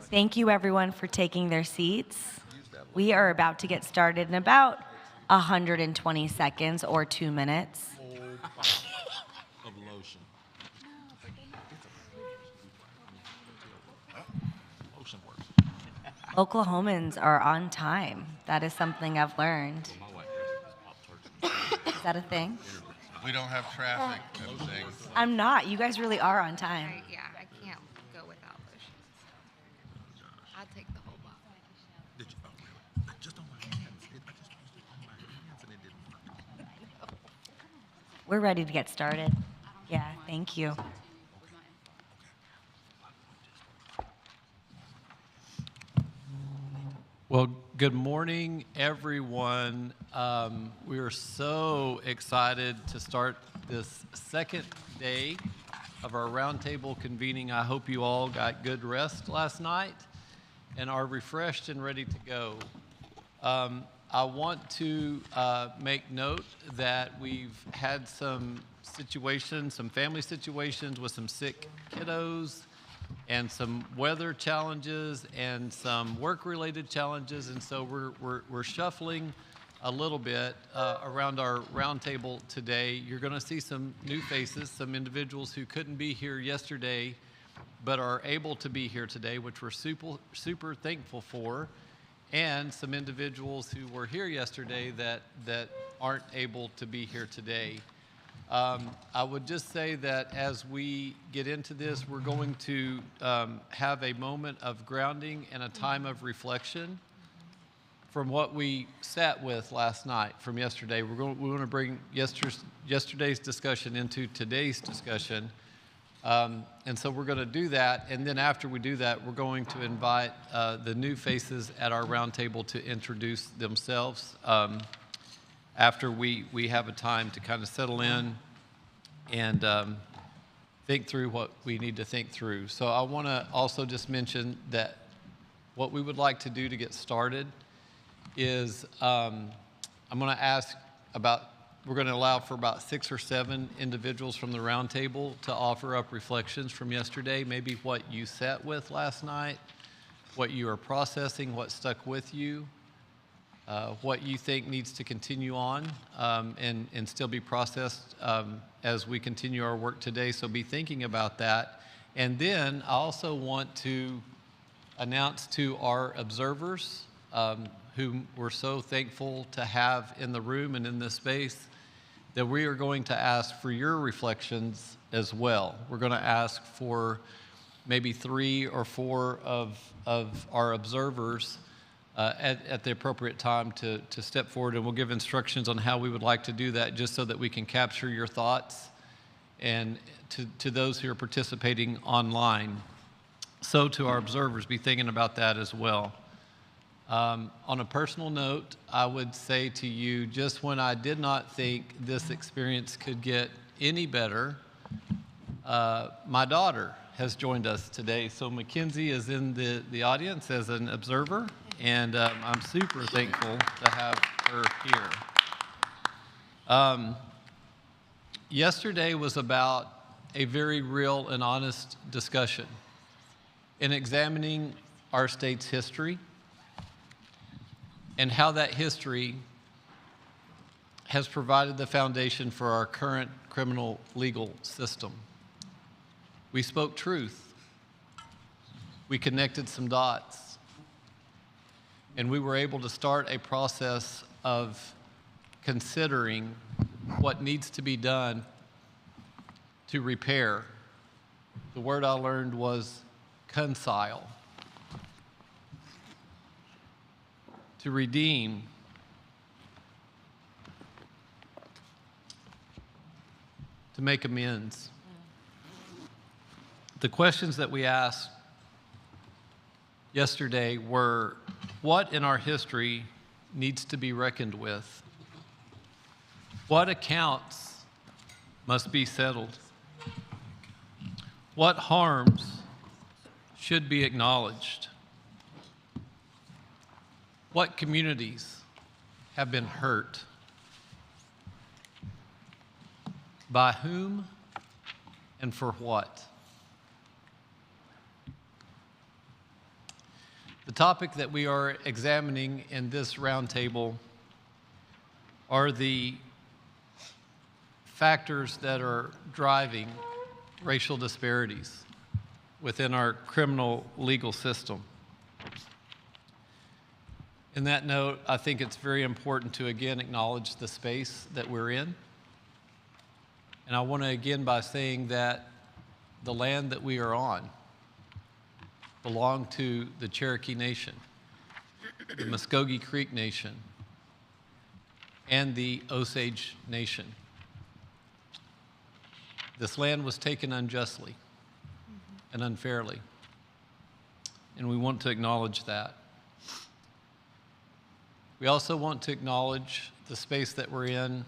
Thank you, everyone, for taking their seats. We are about to get started in about 120 seconds or 2 minutes. Of lotion. Lotion works. Oklahomans are on time. That is something I've learned. My wife has Pop-Tarts. Is that a thing? We don't have traffic and things. I'm not. You guys really are on time. Yeah, I can't go without lotion. I'll take the whole bottle. Did you? Oh, really? Just on my hands. I just used it on my hands and it didn't work. We're ready to get started. Yeah, thank you. Well, good morning, everyone. We are so excited to start this second day of our roundtable convening. I hope you all got good rest last night and are refreshed and ready to go. I want to make note that we've had some situations, some family situations with some sick kiddos and some weather challenges and some work-related challenges, and so we're shuffling a little bit around our roundtable today. You're going to see some new faces, some individuals who couldn't be here yesterday but are able to be here today, which we're super thankful for, and some individuals who were here yesterday that aren't able to be here today. I would just say that as we get into this, we're going to have a moment of grounding and a time of reflection from what we sat with last night from yesterday. We want to bring yesterday's discussion into today's discussion. And so we're going to do that. And then after we do that, we're going to invite the new faces at our roundtable to introduce themselves after we have a time to kind of settle in and think through what we need to think through. So I want to also just mention that what we would like to do to get started is I'm going to ask we're going to allow for about 6 or 7 individuals from the roundtable to offer up reflections from yesterday, maybe what you sat with last night, what you are processing, what stuck with you, what you think needs to continue on and still be processed as we continue our work today. So be thinking about that. And then I also want to announce to our observers, whom we're so thankful to have in the room and in this space, that we are going to ask for your reflections as well. We're going to ask for maybe 3 or 4 of our observers at the appropriate time to step forward, and we'll give instructions on how we would like to do that, just so that we can capture your thoughts and to those who are participating online. So to our observers, be thinking about that as well. On a personal note, I would say to you, just when I did not think this experience could get any better, my daughter has joined us today. So Mackenzie is in the audience as an observer, and I'm super thankful to have her here. Yesterday was about a very real and honest discussion in examining our state's history and how that history has provided the foundation for our current criminal legal system. We spoke truth. We connected some dots. And we were able to start a process of considering what needs to be done to repair. The word I learned was reconcile. To redeem, to make amends. The questions that we asked yesterday were, what in our history needs to be reckoned with? What accounts must be settled? What harms should be acknowledged? What communities have been hurt? By whom and for what? topic that we are examining in this roundtable are the factors that are driving racial disparities within our criminal legal system. In that note, I think it's very important to again acknowledge the space that we're in. And I want to begin by saying that the land that we are on belong to the Cherokee Nation, the Muskogee Creek Nation, and the Osage Nation. This land was taken unjustly and unfairly, and we want to acknowledge that. We also want to acknowledge the space that we're in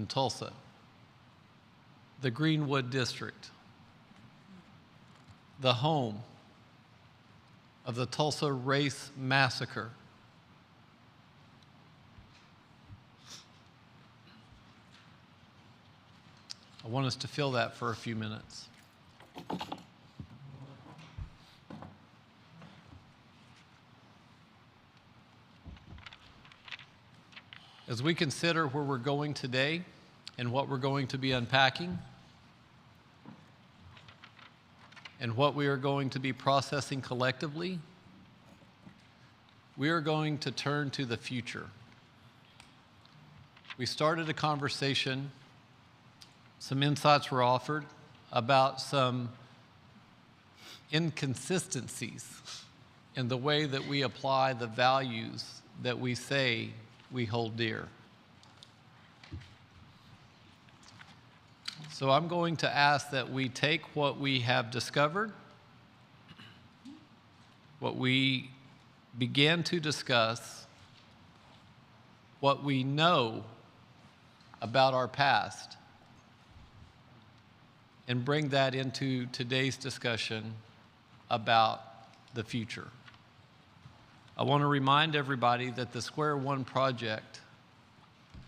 Tulsa, the Greenwood District, the home of the Tulsa Race Massacre. I want us to feel that for a few minutes. As we consider where we're going today and what we're going to be unpacking and what we are going to be processing collectively, we are going to turn to the future. We started a conversation, some insights were offered about some inconsistencies in the way that we apply the values that we say we hold dear. So I'm going to ask that we take what we have discovered, what we began to discuss, what we know about our past, and bring that into today's discussion about the future. I want to remind everybody that the Square One project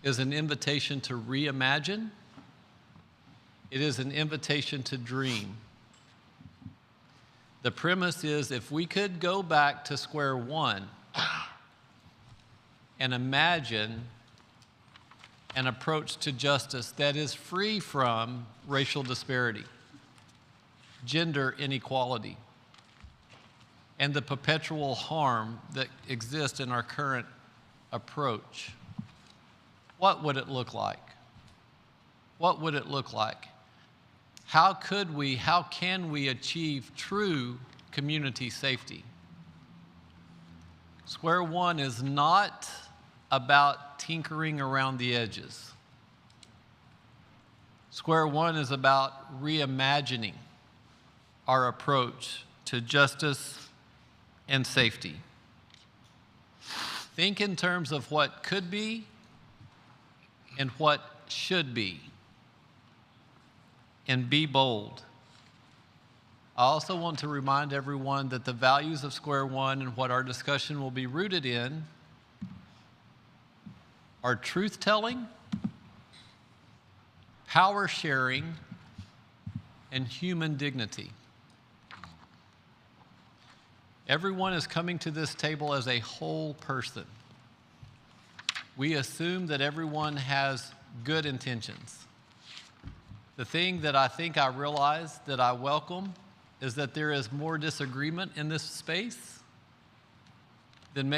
is an invitation to reimagine. It is an invitation to dream. The premise is if we could go back to square one and imagine an approach to justice that is free from racial disparity, gender inequality, and the perpetual harm that exists in our current approach, what would it look like? What would it look like? How can we achieve true community safety? Square One is not about tinkering around the edges. Square One is about reimagining our approach to justice and safety. Think in terms of what could be and what should be, and be bold. I also want to remind everyone that the values of Square One and what our discussion will be rooted in are truth-telling, power sharing, and human dignity. Everyone is coming to this table as a whole person. We assume that everyone has good intentions. The thing that I think I realize that I welcome is that there is more disagreement in this space than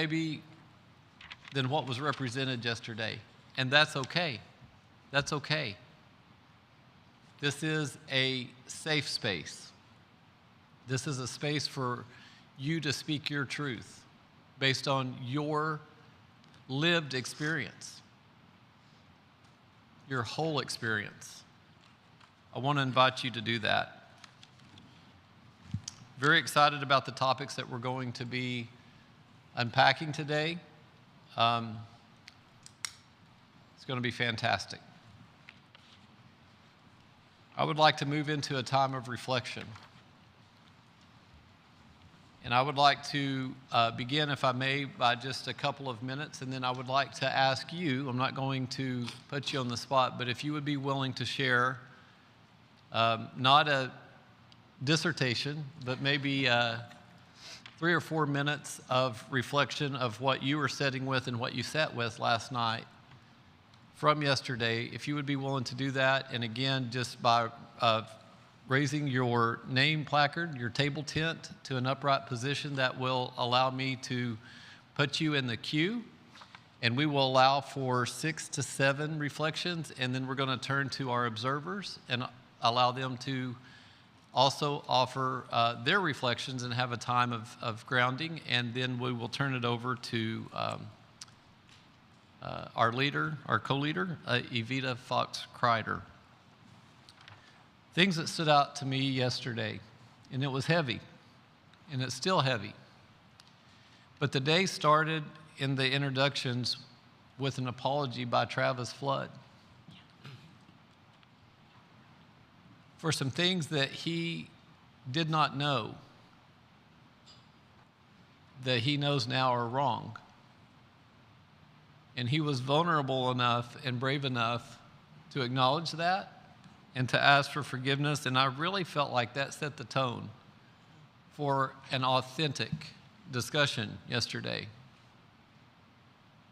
what was represented yesterday. And that's okay. That's okay. This is a safe space. This is a space for you to speak your truth based on your lived experience, your whole experience. I want to invite you to do that. Very excited about the topics that we're going to be unpacking today. It's going to be fantastic. I would like to move into a time of reflection. And I would like to begin, if I may, by just a couple of minutes, and then I would like to ask you, I'm not going to put you on the spot, but if you would be willing to share not a dissertation, but maybe 3 or 4 minutes of reflection of what you were sitting with and what you sat with last night from yesterday, if you would be willing to do that. And again, just by raising your name placard, your table tent to an upright position, that will allow me to put you in the queue. And we will allow for 6 to 7 reflections, and then we're going to turn to our observers and allow them to also offer their reflections and have a time of grounding. And then we will turn it over to our leader, our co-leader, Evita Fox-Kreider. Things that stood out to me yesterday, and it was heavy, and it's still heavy. But the day started in the introductions with an apology by Travis Flood for some things that he did not know that he knows now are wrong. And he was vulnerable enough and brave enough to acknowledge that and to ask for forgiveness. And I really felt like that set the tone for an authentic discussion yesterday.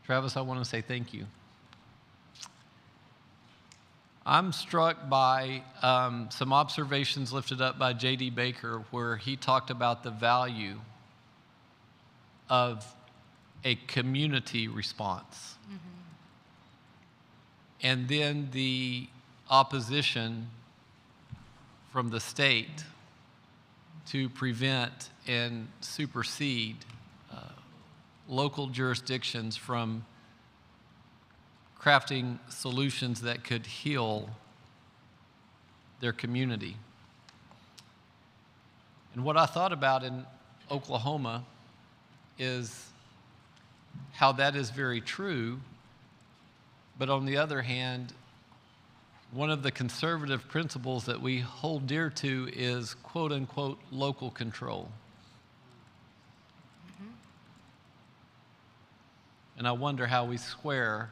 Travis, I want to say thank you. I'm struck by some observations lifted up by J.D. Baker, where he talked about the value of a community response. And then the opposition from the state to prevent and supersede local jurisdictions from crafting solutions that could heal their community. And what I thought about in Oklahoma is how that is very true, but on the other hand, one of the conservative principles that we hold dear to is quote unquote local control. And I wonder how we square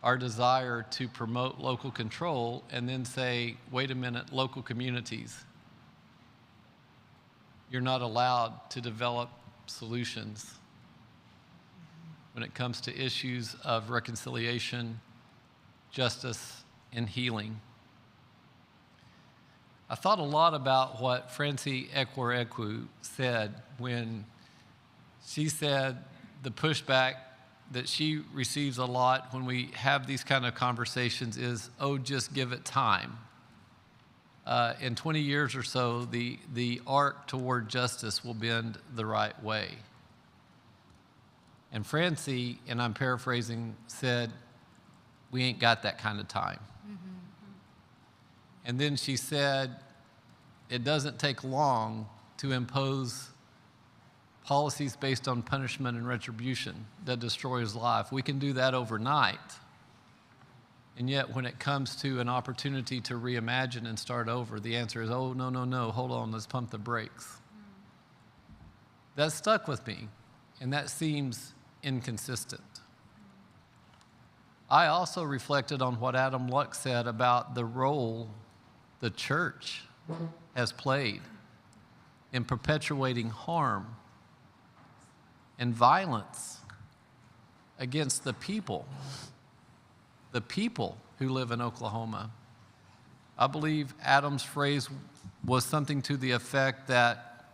our desire to promote local control and then say, wait a minute, local communities, you're not allowed to develop solutions when it comes to issues of reconciliation, justice, and healing. I thought a lot about what Francie Ekwerekwu said when she said the pushback that she receives a lot when we have these kind of conversations is, oh, just give it time. In 20 years or so, the arc toward justice will bend the right way. And Francie, and I'm paraphrasing, said, we ain't got that kind of time. And then she said, it doesn't take long to impose policies based on punishment and retribution that destroys life. We can do that overnight. And yet when it comes to an opportunity to reimagine and start over, the answer is, oh, no, no, no, hold on, let's pump the brakes. That stuck with me, and that seems inconsistent. I also reflected on what Adam Luck said about the role the church has played in perpetuating harm and violence against the people who live in Oklahoma. I believe Adam's phrase was something to the effect that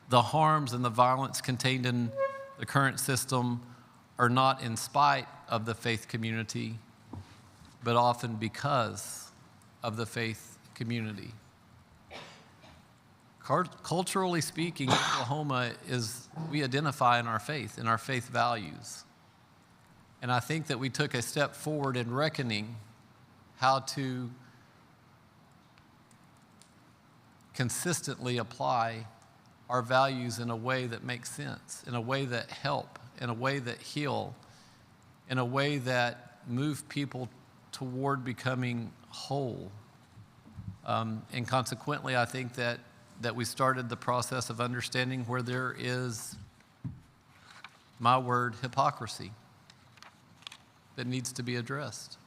the harms and the violence contained in the current system are not in spite of the faith community, but often because of the faith community. Culturally speaking, Oklahoma we identify in our faith values. And I think that we took a step forward in reckoning how to consistently apply our values in a way that makes sense, in a way that help, in a way that heal, in a way that move people toward becoming whole. And consequently, I think that we started the process of understanding where there is, my word, hypocrisy that needs to be addressed.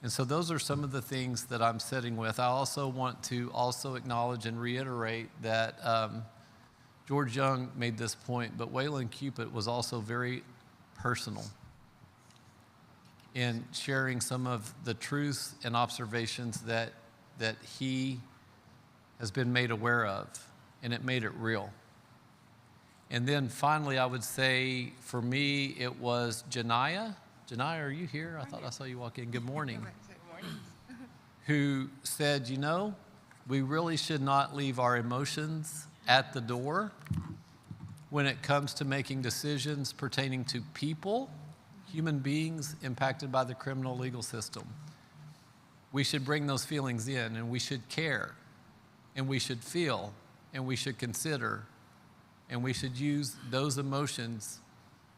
And so those are some of the things that I'm sitting with. I also want to also acknowledge and reiterate that George Young made this point, but Waylon Cupid was also very personal in sharing some of the truths and observations that he has been made aware of, and it made it real. And then finally, I would say for me, it was Janiyah. Janiyah, are you here? I thought I saw you walk in. Good morning. Who said, you know, we really should not leave our emotions at the door when it comes to making decisions pertaining to people, human beings impacted by the criminal legal system. We should bring those feelings in, and we should care, and we should feel, and we should consider, and we should use those emotions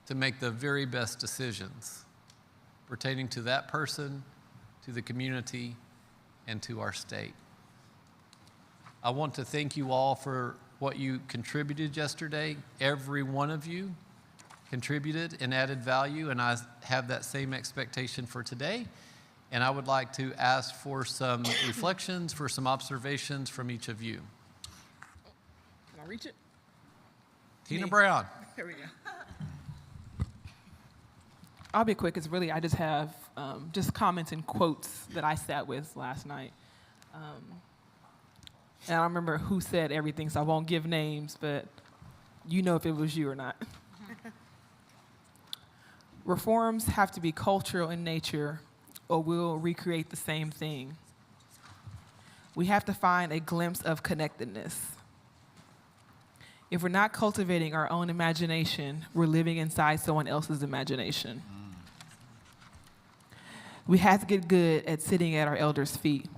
to make the very best decisions pertaining to that person, to the community, and to our state. I want to thank you all for what you contributed yesterday. Every one of you contributed and added value, and I have that same expectation for today. And I would like to ask for some reflections, for some observations from each of you. Can I reach it? Tina Me. Brown. Here we go. I'll be quick, because really I just have just comments and quotes that I sat with last night. And I don't remember who said everything, so I won't give names, but you know if it was you or not. Reforms have to be cultural in nature, or we'll recreate the same thing. We have to find a glimpse of connectedness. If we're not cultivating our own imagination, we're living inside someone else's imagination. We have to get good at sitting at our elders' feet.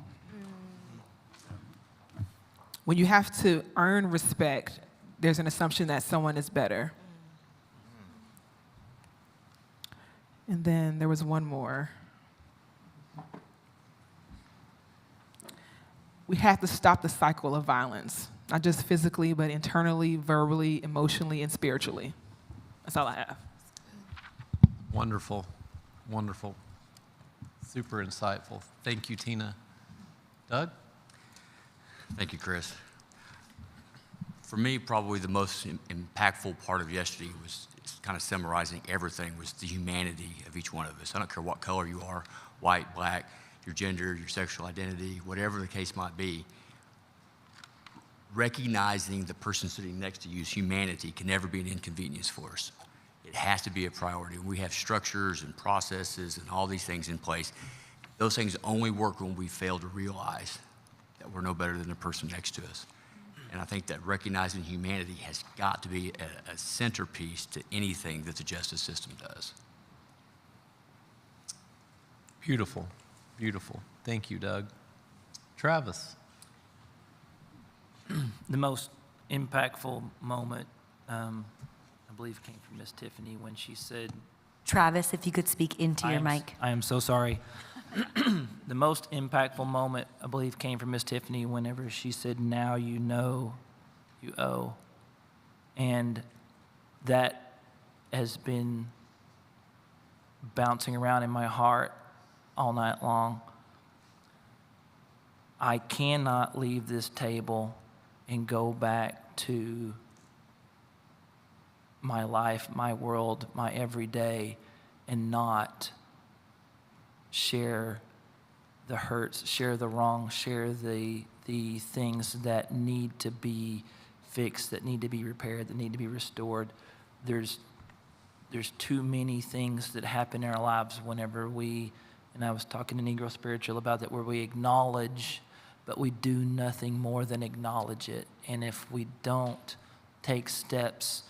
When you have to earn respect, there's an assumption that someone is better. And then there was one more. We have to stop the cycle of violence, not just physically, but internally, verbally, emotionally, and spiritually. That's all I have. Wonderful, wonderful. Super insightful. Thank you, Tina. Doug? Thank you, Chris. For me, probably the most impactful part of yesterday was kind of summarizing everything, was the humanity of each one of us. I don't care what color you are, white, black, your gender, your sexual identity, whatever the case might be. Recognizing the person sitting next to you's humanity can never be an inconvenience for us. It has to be a priority. We have structures and processes and all these things in place. Those things only work when we fail to realize that we're no better than the person next to us. And I think that recognizing humanity has got to be a centerpiece to anything that the justice system does. Beautiful, beautiful. Thank you, Doug. Travis? The most impactful moment, I believe, came from Miss Tiffany when she said, Travis, if you could speak into your mic. I am so sorry. The most impactful moment, I believe, came from Miss Tiffany whenever she said, now you know you owe. And that has been bouncing around in my heart all night long. I cannot leave this table and go back to my life, my world, my everyday, and not share the hurts, share the wrongs, share the things that need to be fixed, that need to be repaired, that need to be restored. There's too many things that happen in our lives whenever we, and I was talking to Negro Spiritual about that, where we acknowledge, but we do nothing more than acknowledge it. And if we don't take steps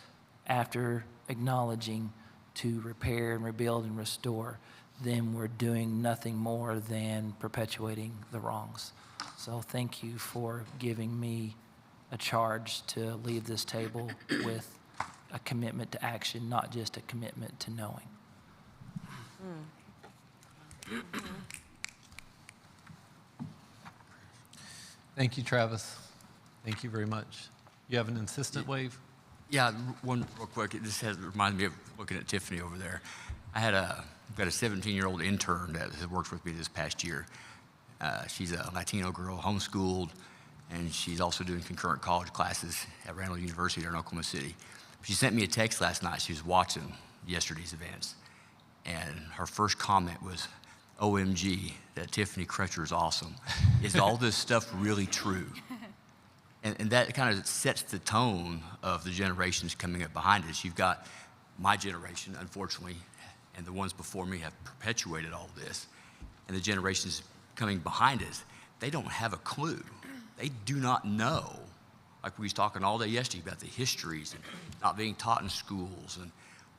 after acknowledging to repair and rebuild and restore, then we're doing nothing more than perpetuating the wrongs. So thank you for giving me a charge to leave this table with a commitment to action, not just a commitment to knowing. Thank you, Travis. Thank you very much. You have an insistent wave? Yeah, one real quick. This reminds me of looking at Tiffany over there. I've got a 17-year-old intern that has worked with me this past year. She's a Latino girl, homeschooled, and she's also doing concurrent college classes at Randall University here in Oklahoma City. She sent me a text last night. She was watching yesterday's events, and her first comment was, OMG, that Tiffany Crutcher is awesome. Is all this stuff really true? And that kind of sets the tone of the generations coming up behind us. You've got my generation, unfortunately, and the ones before me have perpetuated all this. And the generations coming behind us, they don't have a clue. They do not know. Like we was talking all day yesterday about the histories and not being taught in schools. And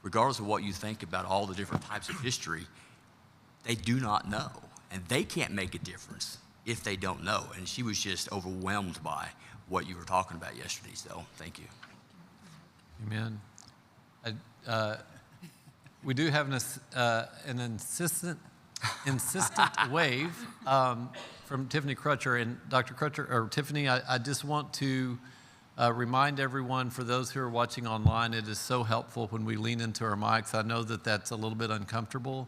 regardless of what you think about all the different types of history, they do not know. And they can't make a difference if they don't know. And she was just overwhelmed by what you were talking about yesterday. So thank you. Amen. We do have an insistent wave from Tiffany Crutcher. And Dr. Crutcher, or Tiffany, I just want to remind everyone, for those who are watching online, it is so helpful when we lean into our mics. I know that that's a little bit uncomfortable,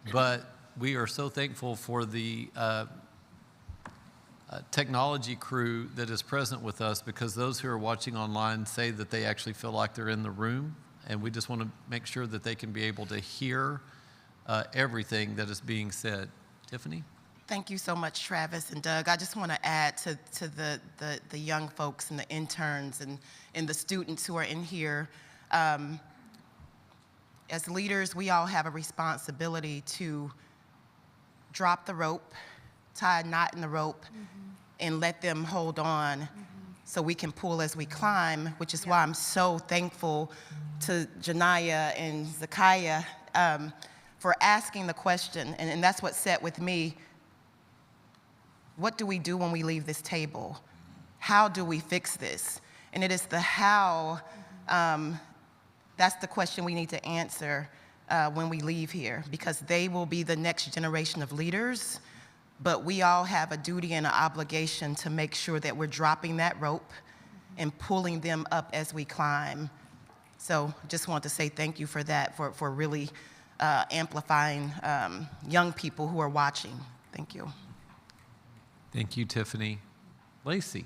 but we are so thankful for the technology crew that is present with us, because those who are watching online say that they actually feel like they're in the room, and we just want to make sure that they can be able to hear everything that is being said. Tiffany? Thank you so much, Travis and Doug. I just want to add to the young folks and the interns and the students who are in here. As leaders, we all have a responsibility to drop the rope, tie a knot in the rope, and let them hold on so we can pull as we climb, which is why I'm so thankful to Janiyah and Zakiah for asking the question, and that's what set with me. What do we do when we leave this table? How do we fix this? And it is the how, that's the question we need to answer when we leave here, because they will be the next generation of leaders, but we all have a duty and an obligation to make sure that we're dropping that rope and pulling them up as we climb. So just want to say thank you for that, for really amplifying young people who are watching. Thank you. Thank you, Tiffany. Lacey?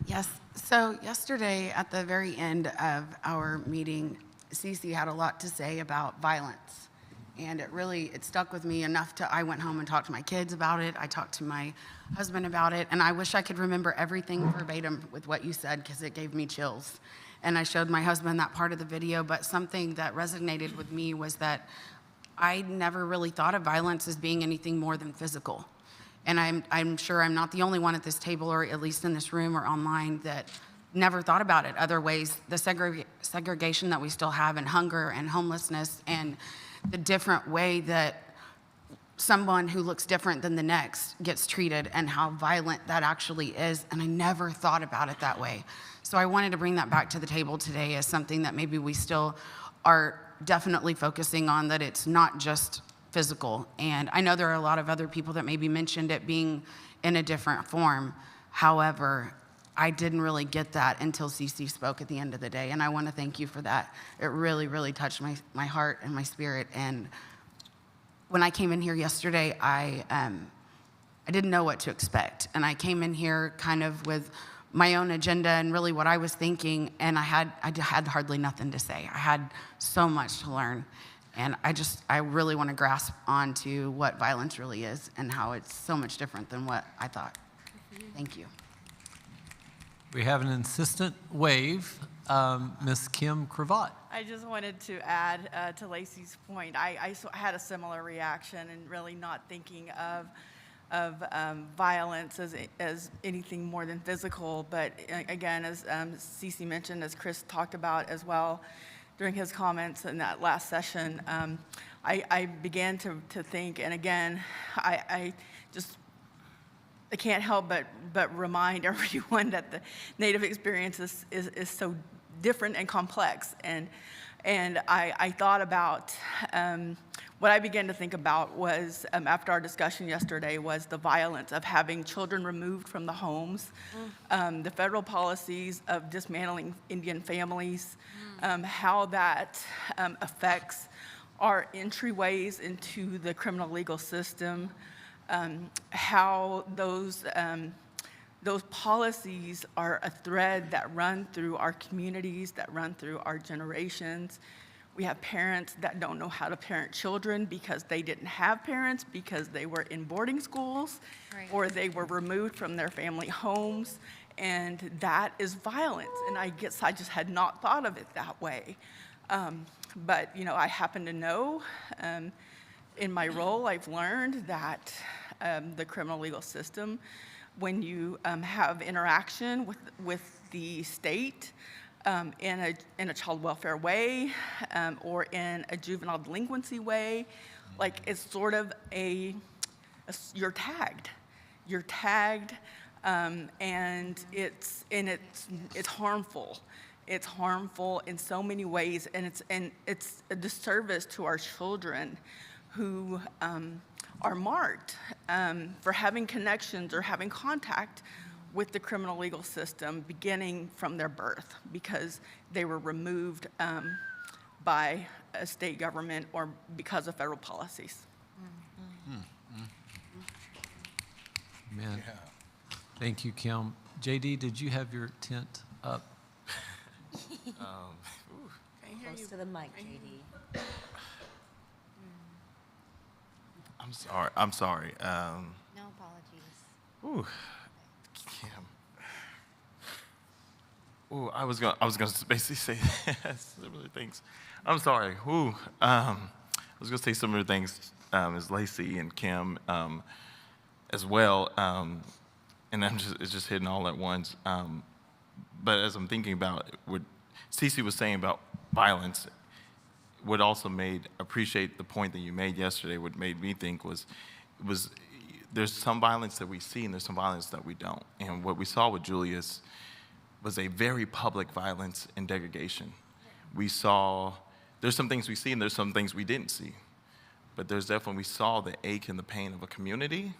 Yes. So yesterday, at the very end of our meeting, Cece had a lot to say about violence. And it stuck with me enough I went home and talked to my kids about it. I talked to my husband about it. And I wish I could remember everything verbatim with what you said, because it gave me chills. And I showed my husband that part of the video. But something that resonated with me was that I never really thought of violence as being anything more than physical. And I'm sure I'm not the only one at this table, or at least in this room or online, that never thought about it other ways. The segregation that we still have, and hunger and homelessness, and the different way that someone who looks different than the next gets treated, and how violent that actually is. And I never thought about it that way. So I wanted to bring that back to the table today as something that maybe we still are definitely focusing on, that it's not just physical. And I know there are a lot of other people that maybe mentioned it being in a different form. However, I didn't really get that until Cece spoke at the end of the day. And I want to thank you for that. It really, really touched my heart and my spirit. And when I came in here yesterday, I didn't know what to expect. And I came in here kind of with my own agenda and really what I was thinking. And I had hardly nothing to say. I had so much to learn. And I really want to grasp onto what violence really is, and how it's so much different than what I thought. Thank you. We have an insistent wave. Ms. Kim Cravat. I just wanted to add to Lacey's point. I had a similar reaction, and really not thinking of violence as anything more than physical. But again, as Cece mentioned, as Chris talked about as well during his comments in that last session, I began to think, and again, I can't help but remind everyone that the Native experience is so different and complex. And I thought about, what I began to think about was, after our discussion yesterday, was the violence of having children removed from the homes, the federal policies of dismantling Indian families, how that affects our entryways into the criminal legal system, how those policies are a thread that run through our communities, that run through our generations. We have parents that don't know how to parent children because they didn't have parents, because they were in boarding schools, Right. or they were removed from their family homes, and that is violence. And I guess I just had not thought of it that way. But I happen to know, in my role, I've learned that the criminal legal system, when you have interaction with the state, in a child welfare way, or in a juvenile delinquency way, like it's sort of you're tagged, and it's harmful. It's harmful in so many ways, and it's a disservice to our children who are marked for having connections or having contact with the criminal legal system beginning from their birth, because they were removed by a state government or because of federal policies. Amen. Thank you, Kim. JD, did you have your tent up? Close to the mic, JD. I'm sorry. No apologies. Ooh, Kim. Ooh, I was gonna basically say similar things. I'm sorry. Ooh, I was gonna say similar things as Lacey and Kim as well, and it's just hitting all at once. But as I'm thinking about what Cece was saying about violence, what also appreciate the point that you made yesterday, what made me think was there's some violence that we see and there's some violence that we don't. And what we saw with Julius was a very public violence and degradation. We saw, there's some things we see and there's some things we didn't see. But we saw the ache and the pain of a community.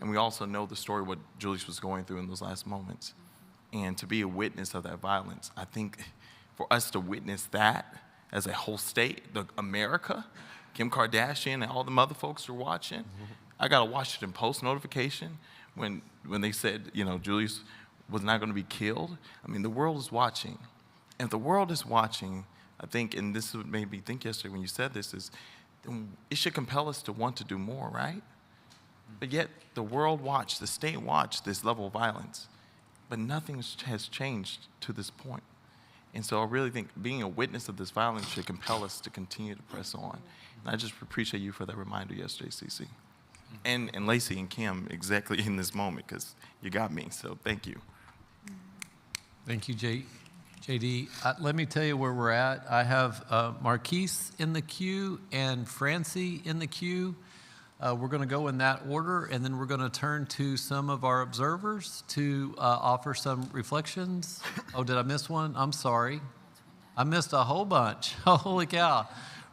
And we also know the story, what Julius was going through in those last moments. And to be a witness of that violence, I think for us to witness that as a whole state, America, Kim Kardashian and all the other folks are watching. I got a Washington Post notification when they said, Julius was not going to be killed. I mean, the world is watching. And if the world is watching, I think, and this made me think yesterday when you said this, it should compel us to want to do more, right? But yet the world watched, the state watched this level of violence, but nothing has changed to this point. And so I really think being a witness of this violence should compel us to continue to press on. And I just appreciate you for that reminder yesterday, Cece. And Lacey and Kim, exactly in this moment, because you got me, so thank you. Thank you, JD. Let me tell you where we're at. I have Marquise in the queue and Francie in the queue. We're going to go in that order, and then we're going to turn to some of our observers to offer some reflections. Oh, did I miss one? I'm sorry. I missed a whole bunch. Holy cow.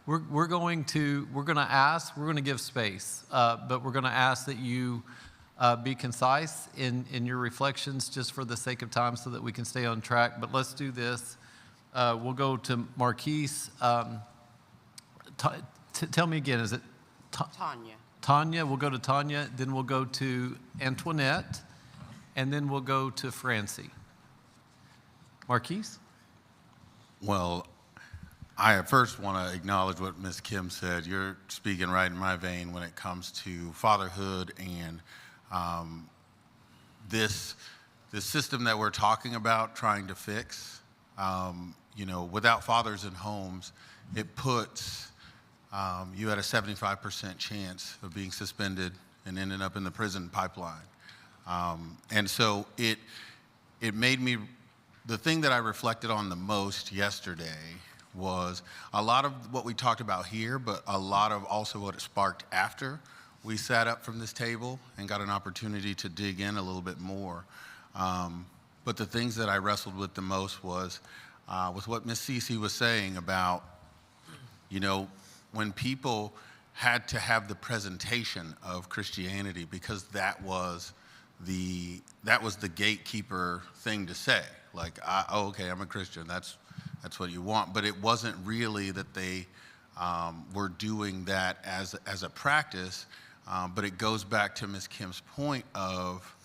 We're going to give space, but we're going to ask that you be concise in your reflections just for the sake of time so that we can stay on track. But let's do this. We'll go to Marquise. Tell me again, is it Tanya? Tanya, we'll go to Tanya, then we'll go to Antoinette, and then we'll go to Francie. Marquise? Well, I first want to acknowledge what Ms. Kim said. You're speaking right in my vein when it comes to fatherhood and this system that we're talking about trying to fix. Without fathers in homes, it puts you had a 75% chance of being suspended and ending up in the prison pipeline. And so it made me, the thing that I reflected on the most yesterday was a lot of what we talked about here, but a lot of also what it sparked after we sat up from this table and got an opportunity to dig in a little bit more. But the things that I wrestled with the most was with what Ms. Cece was saying about, when people had to have the presentation of Christianity because that was the gatekeeper thing to say. Like, okay, I'm a Christian. That's what you want. But it wasn't really that they we're doing that as a practice. But it goes back to Ms. Kim's point of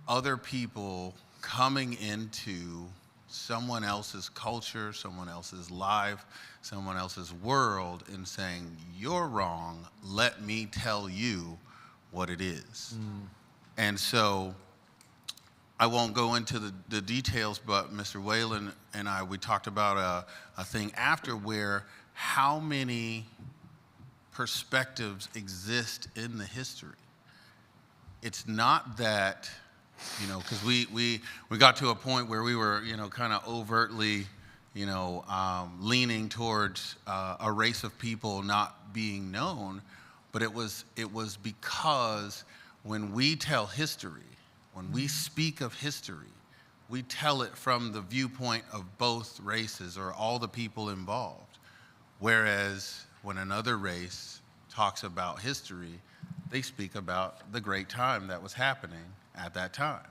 other people coming into someone else's culture, someone else's life, someone else's world, and saying, you're wrong, let me tell you what it is. And so I won't go into the details, but Mr. Whalen and I, we talked about a thing after where how many perspectives exist in the history. It's not that, because we got to a point where we were, kind of overtly, leaning towards a race of people not being known, but it was because when we tell history, when we speak of history, we tell it from the viewpoint of both races or all the people involved. Whereas when another race talks about history, they speak about the great time that was happening at that time.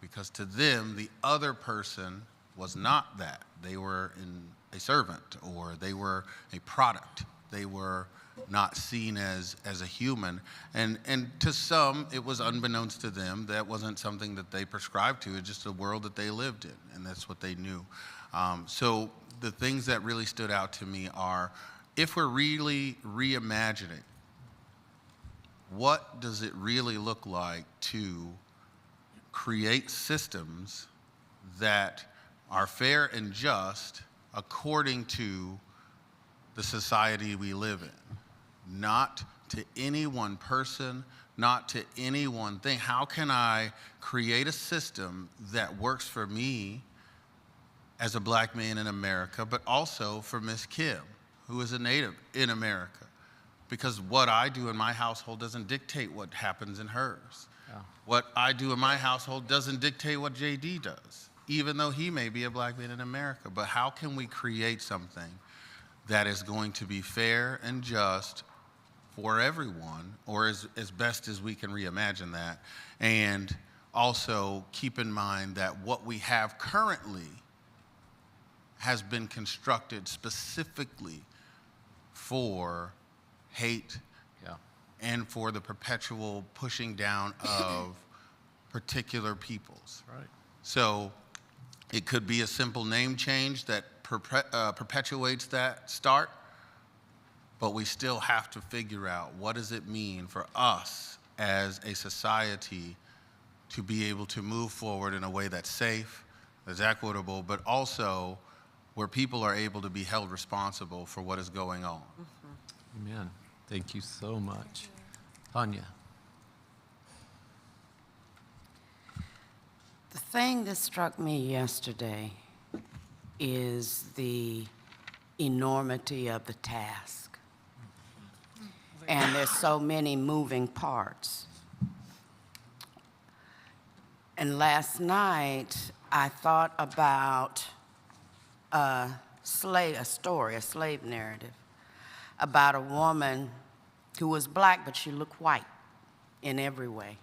Because to them, the other person was not that. They were a servant, or they were a product. They were not seen as a human. And to some, it was unbeknownst to them. That wasn't something that they prescribed to. It's just a world that they lived in, and that's what they knew. So the things that really stood out to me are, if we're really reimagining, what does it really look like to create systems that are fair and just according to the society we live in? Not to any one person, not to any one thing. How can I create a system that works for me as a black man in America, but also for Miss Kim, who is a native in America? Because what I do in my household doesn't dictate what happens in hers. Yeah. What I do in my household doesn't dictate what JD does, even though he may be a black man in America. But how can we create something that is going to be fair and just for everyone, or as best as we can reimagine that, and also keep in mind that what we have currently has been constructed specifically for hate, yeah, and for the perpetual pushing down of particular peoples. Right. So it could be a simple name change that perpetuates that start, but we still have to figure out what does it mean for us as a society to be able to move forward in a way that's safe, that's equitable, but also where people are able to be held responsible for what is going on. Mm-hmm. Amen. Thank you so much. Tanya. The thing that struck me yesterday is the enormity of the task. And there's so many moving parts. And last night, I thought about a slave narrative about a woman who was black, but she looked white in every way.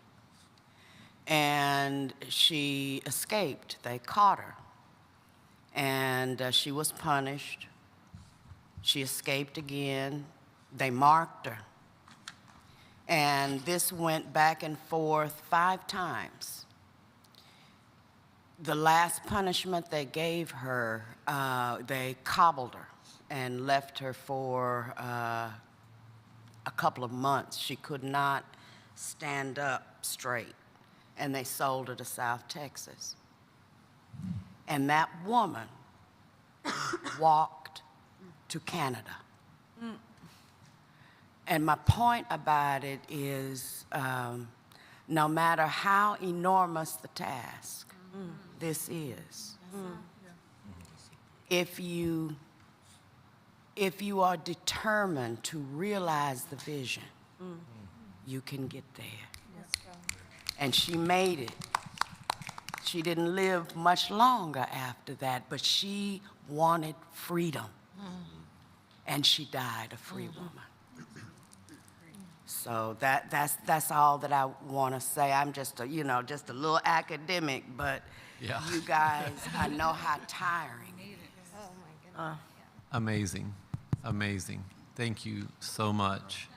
And she escaped. They caught her. And she was punished. She escaped again. They marked her. And this went back and forth 5 times. The last punishment they gave her, they cobbled her and left her for a couple of months. She could not stand up straight. And they sold her to South Texas. And that woman walked to Canada. And my point about it is, no matter how enormous the task this is, if you are determined to realize the vision, you can get there. And she made it. She didn't live much longer after that, but she wanted freedom. And she died a free woman. So that's all that I want to say. I'm just a little academic, but yeah. You guys, I know how tiring it is. Amazing. Amazing. Thank you so much.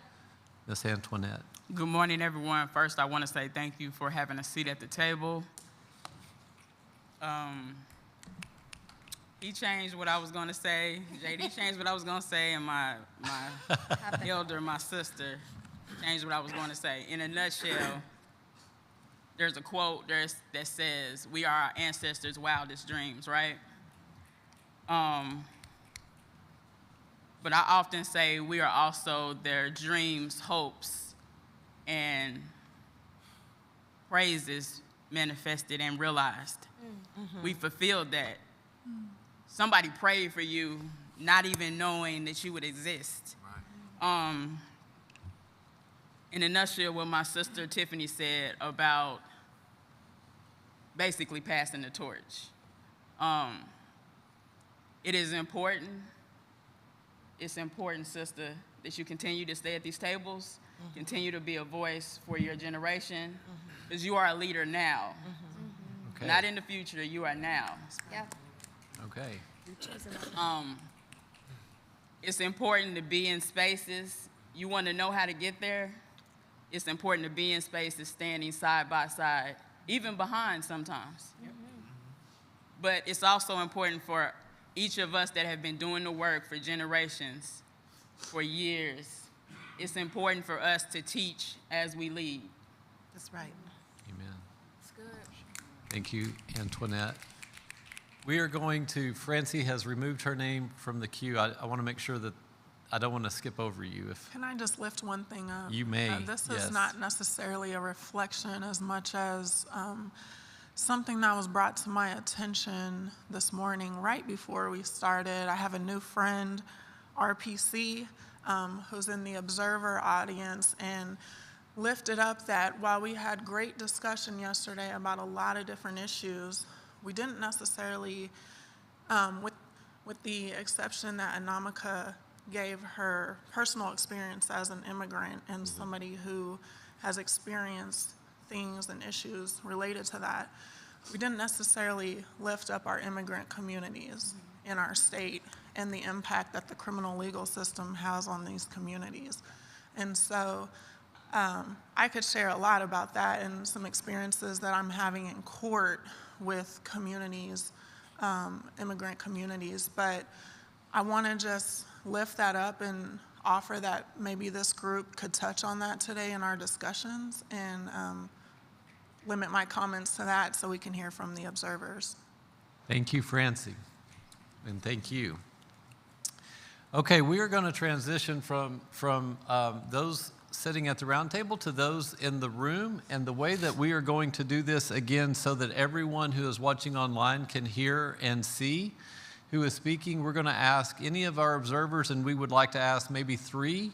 Ms. Antoinette. Good morning, everyone. First, I want to say thank you for having a seat at the table. He changed what I was going to say. JD changed what I was going to say, and my elder, my sister, changed what I was going to say. In a nutshell, there's a quote that says, "We are our ancestors' wildest dreams," right? But I often say we are also their dreams, hopes, and praises manifested and realized. We fulfilled that. Somebody prayed for you, not even knowing that you would exist. In a nutshell, what my sister Tiffany said about basically passing the torch. It is important. It's important, sister, that you continue to stay at these tables, continue to be a voice for your generation, because you are a leader now. Okay. Not in the future, you are now. Yeah. Okay. It's important to be in spaces. You want to know how to get there? It's important to be in spaces standing side by side, even behind sometimes. But it's also important for each of us that have been doing the work for generations, for years. It's important for us to teach as we lead. That's right. Amen. It's good. Thank you, Antoinette. We are going to, Francie has removed her name from the queue. I want to make sure that I don't want to skip over you. If Can I just lift one thing up? you may, This yes. is not necessarily a reflection as much as something that was brought to my attention this morning right before we started. I have a new friend, RPC, who's in the observer audience, and lifted up that while we had great discussion yesterday about a lot of different issues, we didn't necessarily, with the exception that Anamika gave her personal experience as an immigrant and somebody who has experienced things and issues related to that, we didn't necessarily lift up our immigrant communities in our state and the impact that the criminal legal system has on these communities. And so I could share a lot about that and some experiences that I'm having in court with communities, immigrant communities, but I want to just lift that up and offer that maybe this group could touch on that today in our discussions and limit my comments to that so we can hear from the observers. Thank you, Francie, and thank you. Okay, we are going to transition from those sitting at the round table to those in the room, and the way that we are going to do this again so that everyone who is watching online can hear and see who is speaking, we're going to ask any of our observers, and we would like to ask maybe 3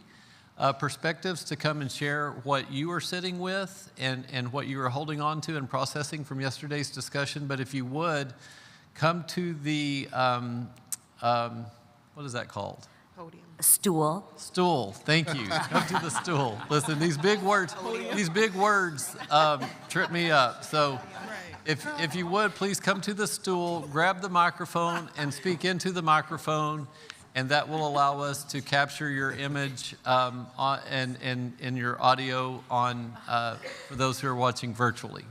perspectives to come and share what you are sitting with and what you are holding on to and processing from yesterday's discussion. But if you would, come to the, what is that called? Podium. Stool. Stool, thank you. Come to the stool. Listen, these big words trip me up. So if you would, please come to the stool, grab the microphone, and speak into the microphone, and that will allow us to capture your image and your audio on for those who are watching virtually.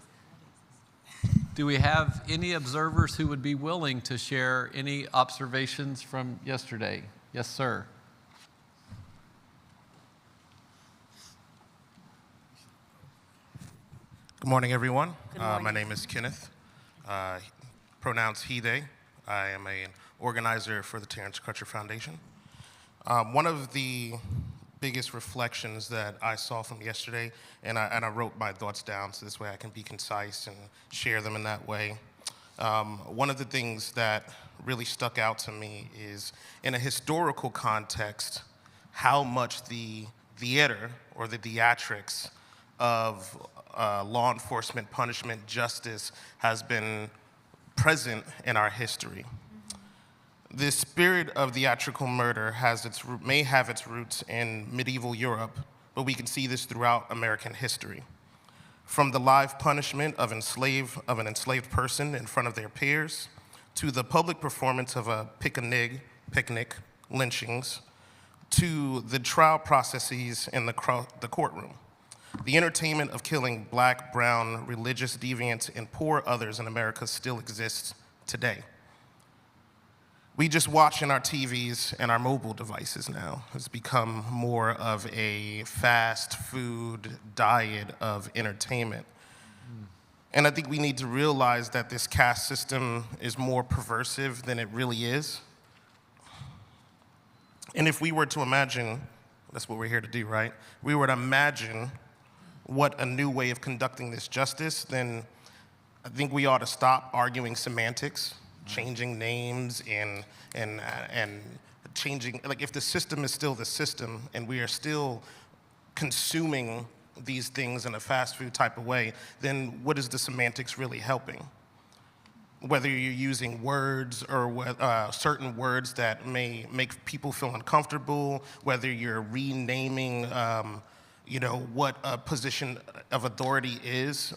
Do we have any observers who would be willing to share any observations from yesterday? Yes, sir. Good morning, everyone. Good morning. My name is Kenneth, pronouns he, they. I am an organizer for the Terrence Crutcher Foundation. One of the biggest reflections that I saw from yesterday, and I wrote my thoughts down so this way I can be concise and share them in that way. One of the things that really stuck out to me is, in a historical context, how much the theater or the theatrics of law enforcement, punishment, justice has been present in our history. The spirit of theatrical murder may have its roots in medieval Europe, but we can see this throughout American history. From the live punishment of an enslaved person in front of their peers, to the public performance of a picnic, lynchings, to the trial processes in the courtroom, the entertainment of killing black, brown, religious deviants, and poor others in America still exists today. We just watch in our TVs and our mobile devices now. It's become more of a fast food diet of entertainment. And I think we need to realize that this caste system is more perversive than it really is. And if we were to imagine, that's what we're here to do, right? We were to imagine what a new way of conducting this justice, then I think we ought to stop arguing semantics, changing names and changing, like if the system is still the system and we are still consuming these things in a fast food type of way, then what is the semantics really helping? Whether you're using words or certain words that may make people feel uncomfortable, whether you're renaming what a position of authority is,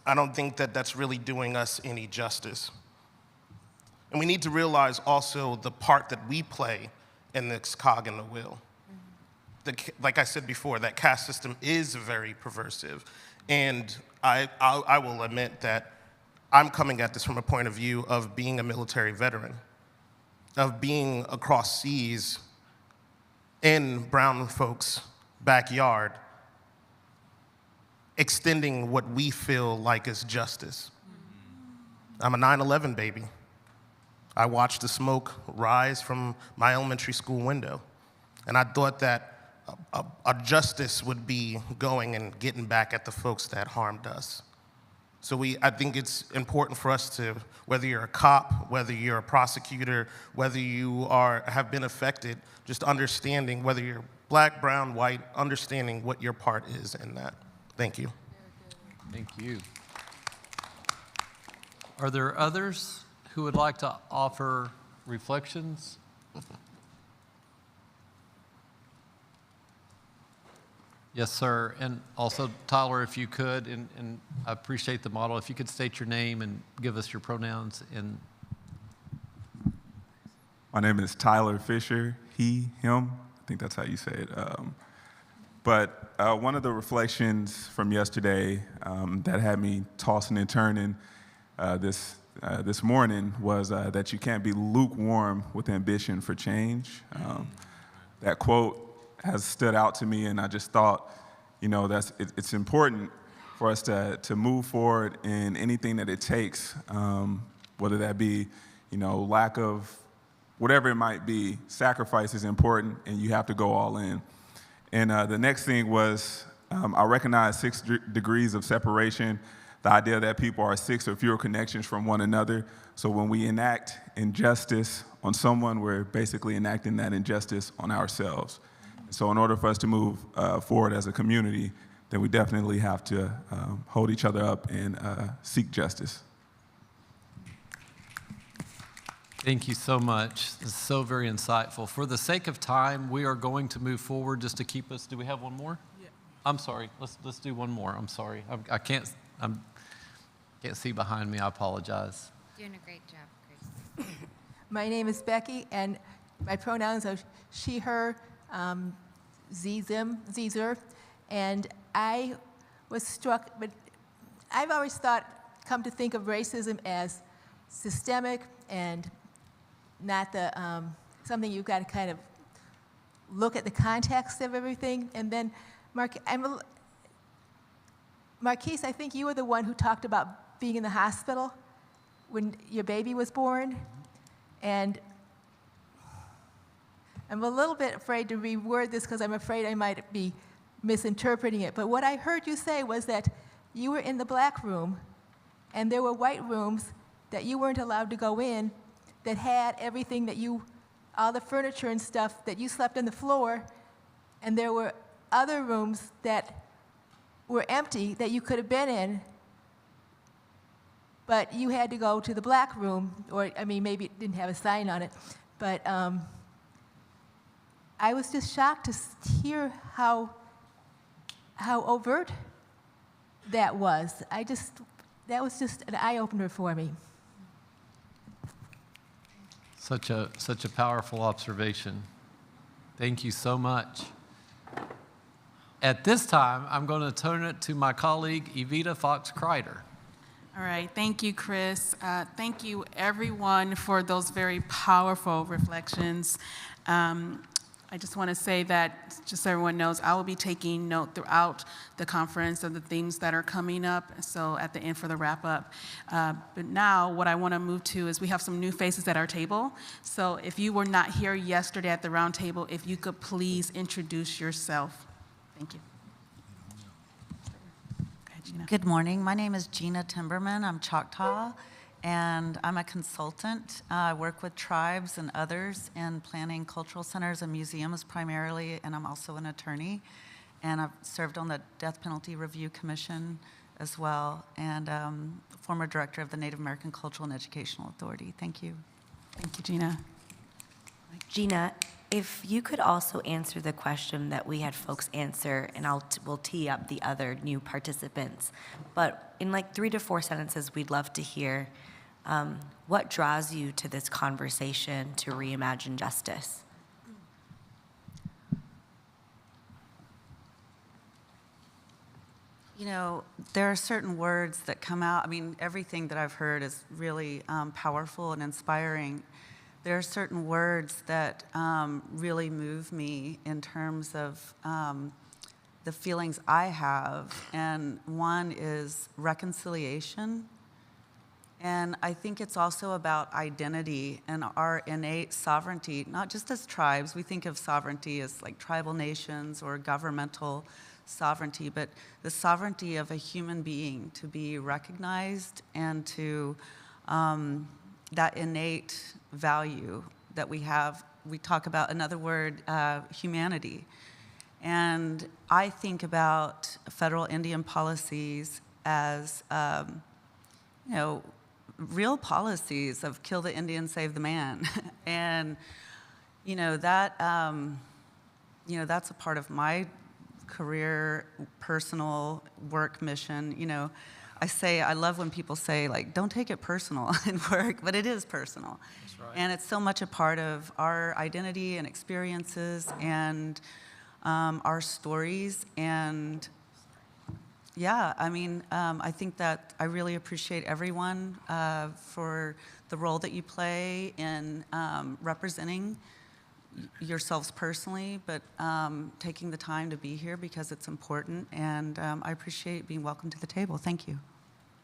I don't think that that's really doing us any justice. And we need to realize also the part that we play in this cog in the wheel. Like I said before, that caste system is very perversive. And I will admit that I'm coming at this from a point of view of being a military veteran, of being across seas in brown folks' backyard, extending what we feel like is justice. I'm a 9/11 baby. I watched the smoke rise from my elementary school window, and I thought that a justice would be going and getting back at the folks that harmed us. So I think it's important for us to, whether you're a cop, whether you're a prosecutor, whether you have been affected, just understanding whether you're black, brown, white, understanding what your part is in that. Thank you. Thank you. Are there others who would like to offer reflections? Yes, sir. And also, Tyler, if you could, and I appreciate the model, if you could state your name and give us your pronouns. And my name is Tyler Fisher, he, him. I think that's how you say it. But one of the reflections from yesterday that had me tossing and turning this morning was that you can't be lukewarm with ambition for change. That quote has stood out to me, and I just thought, it's important for us to move forward in anything that it takes, whether that be, lack of whatever it might be. Sacrifice is important, and you have to go all in. And the next thing was, I recognize 6 degrees of separation, the idea that people are 6 or fewer connections from one another. So when we enact injustice on someone, we're basically enacting that injustice on ourselves. So in order for us to move forward as a community, then we definitely have to hold each other up and seek justice. Thank you so much. This is so very insightful. For the sake of time, we are going to move forward just to keep us. Do we have one more? Yeah. I'm sorry. Let's do one more. I'm sorry. I can't see behind me. I apologize. Doing a great job, Chris. My name is Becky, and my pronouns are she, her, Zer, and I was struck, but I've always come to think of racism as systemic and not something you've got to kind of look at the context of everything. And then, Marquise, I think you were the one who talked about being in the hospital when your baby was born, and I'm a little bit afraid to reword this because I'm afraid I might be misinterpreting it. But what I heard you say was that you were in the black room and there were white rooms that you weren't allowed to go in that had everything that all the furniture and stuff that you slept on the floor, and there were other rooms that were empty that you could have been in, but you had to go to the black room, or maybe it didn't have a sign on it, but I was just shocked to hear how overt that was. That was just an eye-opener for me. Such a powerful observation. Thank you so much. At this time, I'm going to turn it to my colleague, Evita Fox-Kreider. All right, thank you, Chris. Thank you, everyone, for those very powerful reflections. I just want to say that, just so everyone knows, I will be taking note throughout the conference of the themes that are coming up, so at the end for the wrap-up. But now, what I want to move to is we have some new faces at our table. So if you were not here yesterday at the roundtable, if you could please introduce yourself. Thank you. Good morning. My name is Gina Timberman. I'm Choctaw, and I'm a consultant. I work with tribes and others in planning cultural centers and museums primarily, and I'm also an attorney. And I've served on the Death Penalty Review Commission as well, and former director of the Native American Cultural and Educational Authority. Thank you. Thank you, Gina. Gina, if you could also answer the question that we had folks answer, and we'll tee up the other new participants. But in like 3 to 4 sentences, we'd love to hear what draws you to this conversation to reimagine justice? You know, there are certain words that come out. I mean, everything that I've heard is really powerful and inspiring. There are certain words that really move me in terms of the feelings I have, and one is reconciliation. And I think it's also about identity and our innate sovereignty, not just as tribes. We think of sovereignty as like tribal nations or governmental sovereignty, but the sovereignty of a human being to be recognized, and to that innate value that we have. We talk about another word, humanity. And I think about federal Indian policies as, you know, real policies of kill the Indian, save the man. And, you know, that's a part of my career, personal work mission. You know, I love when people say, like, don't take it personal in work, but it is personal. That's right. And it's so much a part of our identity and experiences and our stories. And yeah, I mean, I think that I really appreciate everyone for the role that you play in representing yourselves personally, but taking the time to be here because it's important. And I appreciate being welcome to the table. Thank you.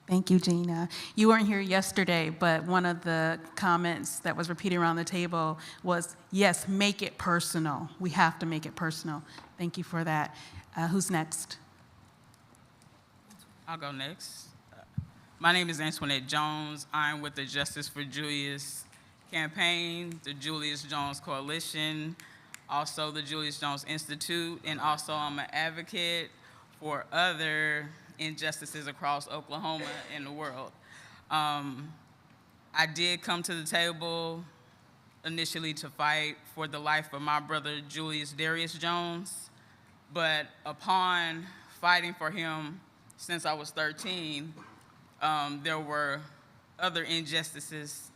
Thank you, Gina. You weren't here yesterday, but one of the comments that was repeated around the table was, yes, make it personal. We have to make it personal. Thank you for that. Who's next? I'll go next. My name is Antoinette Jones. I'm with the Justice for Julius campaign, the Julius Jones Coalition, also the Julius Jones Institute, and also I'm an advocate for other injustices across Oklahoma and the world. I did come to the table initially to fight for the life of my brother Julius Darius Jones, but upon fighting for him since I was 13, there were other injustices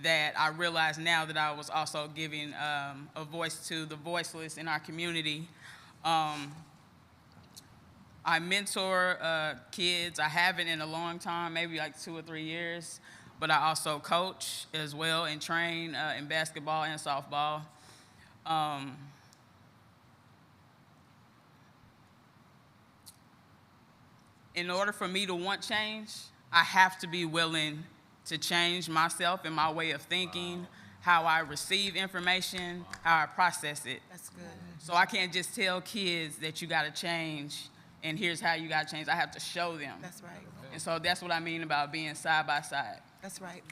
that I realize now that I was also giving a voice to the voiceless in our community. I mentor kids. I haven't in a long time, maybe like 2 or 3 years, but I also coach as well and train in basketball and softball. In order for me to want change, I have to be willing to change myself and my way of thinking, how I receive information, how I process it. That's good. So I can't just tell kids that you gotta change and here's how you gotta change. I have to show them. That's right. And so that's what I mean about being side by side. That's right.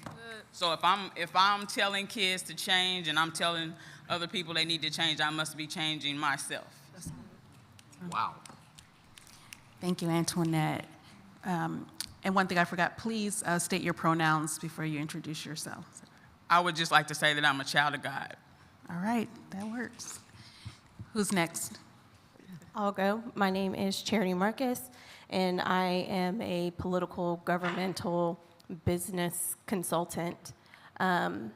So if I'm telling kids to change and I'm telling other people they need to change, I must be changing myself. That's good. Wow. Thank you, Antoinette. And one thing I forgot, please state your pronouns before you introduce yourself. I would just like to say that I'm a child of God. All right, that works. Who's next? I'll go. My name is Charity Marcus, and I am a political governmental business consultant. And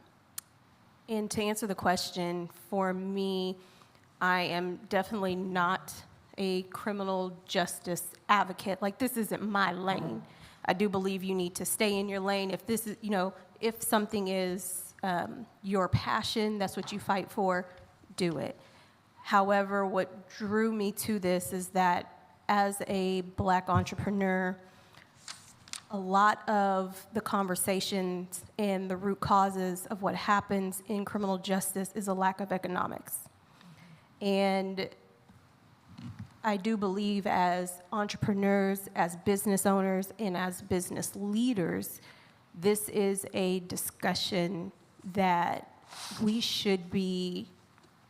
to answer the question, for me, I am definitely not a criminal justice advocate. Like, this isn't my lane. I do believe you need to stay in your lane. If this is, if something is your passion, that's what you fight for, do it. However, what drew me to this is that as a Black entrepreneur, a lot of the conversations and the root causes of what happens in criminal justice is a lack of economics. And I do believe as entrepreneurs, as business owners, and as business leaders, this is a discussion that we should be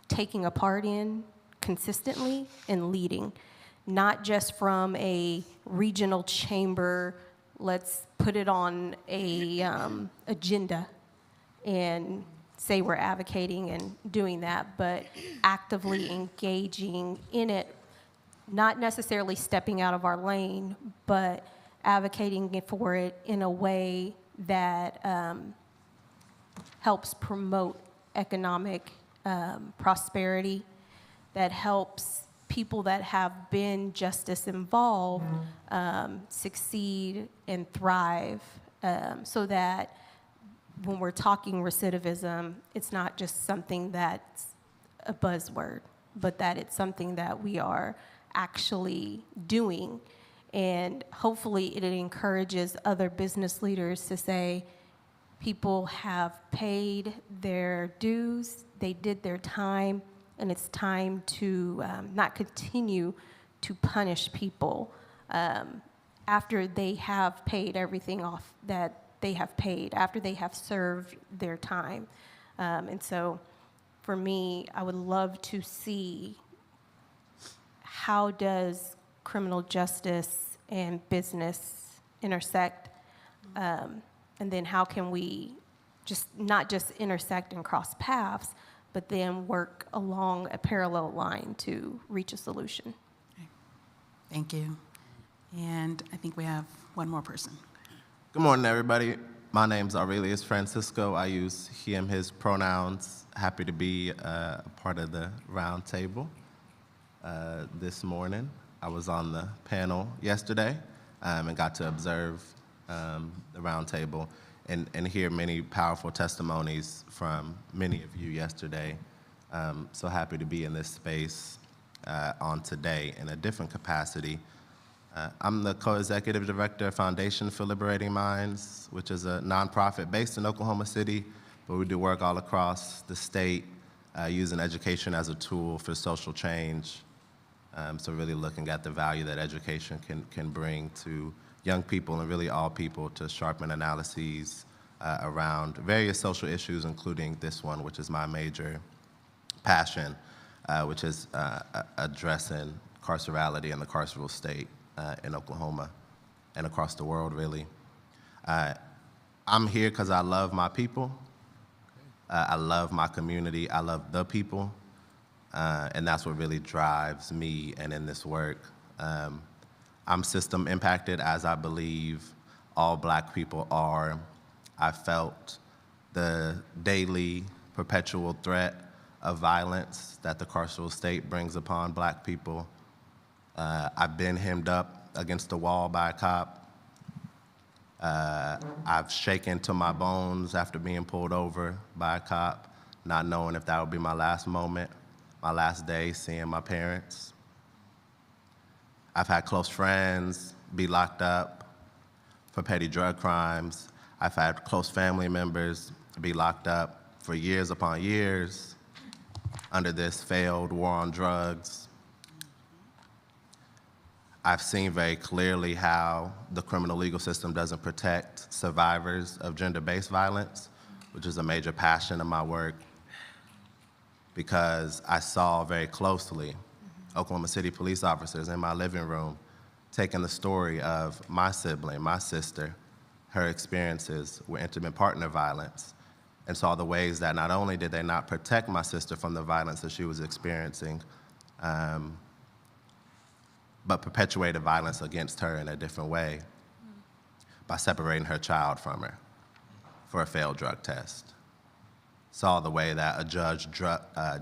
taking a part in consistently and leading, not just from a regional chamber, let's put it on a agenda and say we're advocating and doing that, but actively engaging in it, not necessarily stepping out of our lane, but advocating for it in a way that helps promote economic prosperity, that helps people that have been justice involved succeed and thrive, so that when we're talking recidivism, it's not just something that's a buzzword, but that it's something that we are actually doing. And hopefully it encourages other business leaders to say, people have paid their dues, they did their time, and it's time to not continue to punish people after they have paid everything off that they have paid, after they have served their time. And so for me, I would love to see how does criminal justice and business intersect, and then how can we not just intersect and cross paths, but then work along a parallel line to reach a solution. Thank you. And I think we have one more person. Good morning, everybody. My name's Aurelius Francisco. I use he, him, his pronouns. Happy to be a part of the roundtable this morning. I was on the panel yesterday and got to observe the roundtable and hear many powerful testimonies from many of you yesterday. So happy to be in this space on today in a different capacity. I'm the co-executive director of Foundation for Liberating Minds, which is a nonprofit based in Oklahoma City, but we do work all across the state using education as a tool for social change. So really looking at the value that education can bring to young people and really all people to sharpen analyses around various social issues, including this one, which is my major passion, which is addressing carcerality and the carceral state in Oklahoma and across the world, really. I'm here because I love my people. I love my community. I love the people. And that's what really drives me and in this work. I'm system impacted, as I believe all Black people are. I felt the daily, perpetual threat of violence that the carceral state brings upon Black people. I've been hemmed up against the wall by a cop. I've shaken to my bones after being pulled over by a cop, not knowing if that would be my last moment, my last day seeing my parents. I've had close friends be locked up for petty drug crimes. I've had close family members be locked up for years upon years under this failed war on drugs. I've seen very clearly how the criminal legal system doesn't protect survivors of gender-based violence, which is a major passion of my work, because I saw very closely Oklahoma City police officers in my living room taking the story of my sibling, my sister, her experiences with intimate partner violence, and saw the ways that not only did they not protect my sister from the violence that she was experiencing, but perpetuated violence against her in a different way by separating her child from her for a failed drug test. Saw the way that a judge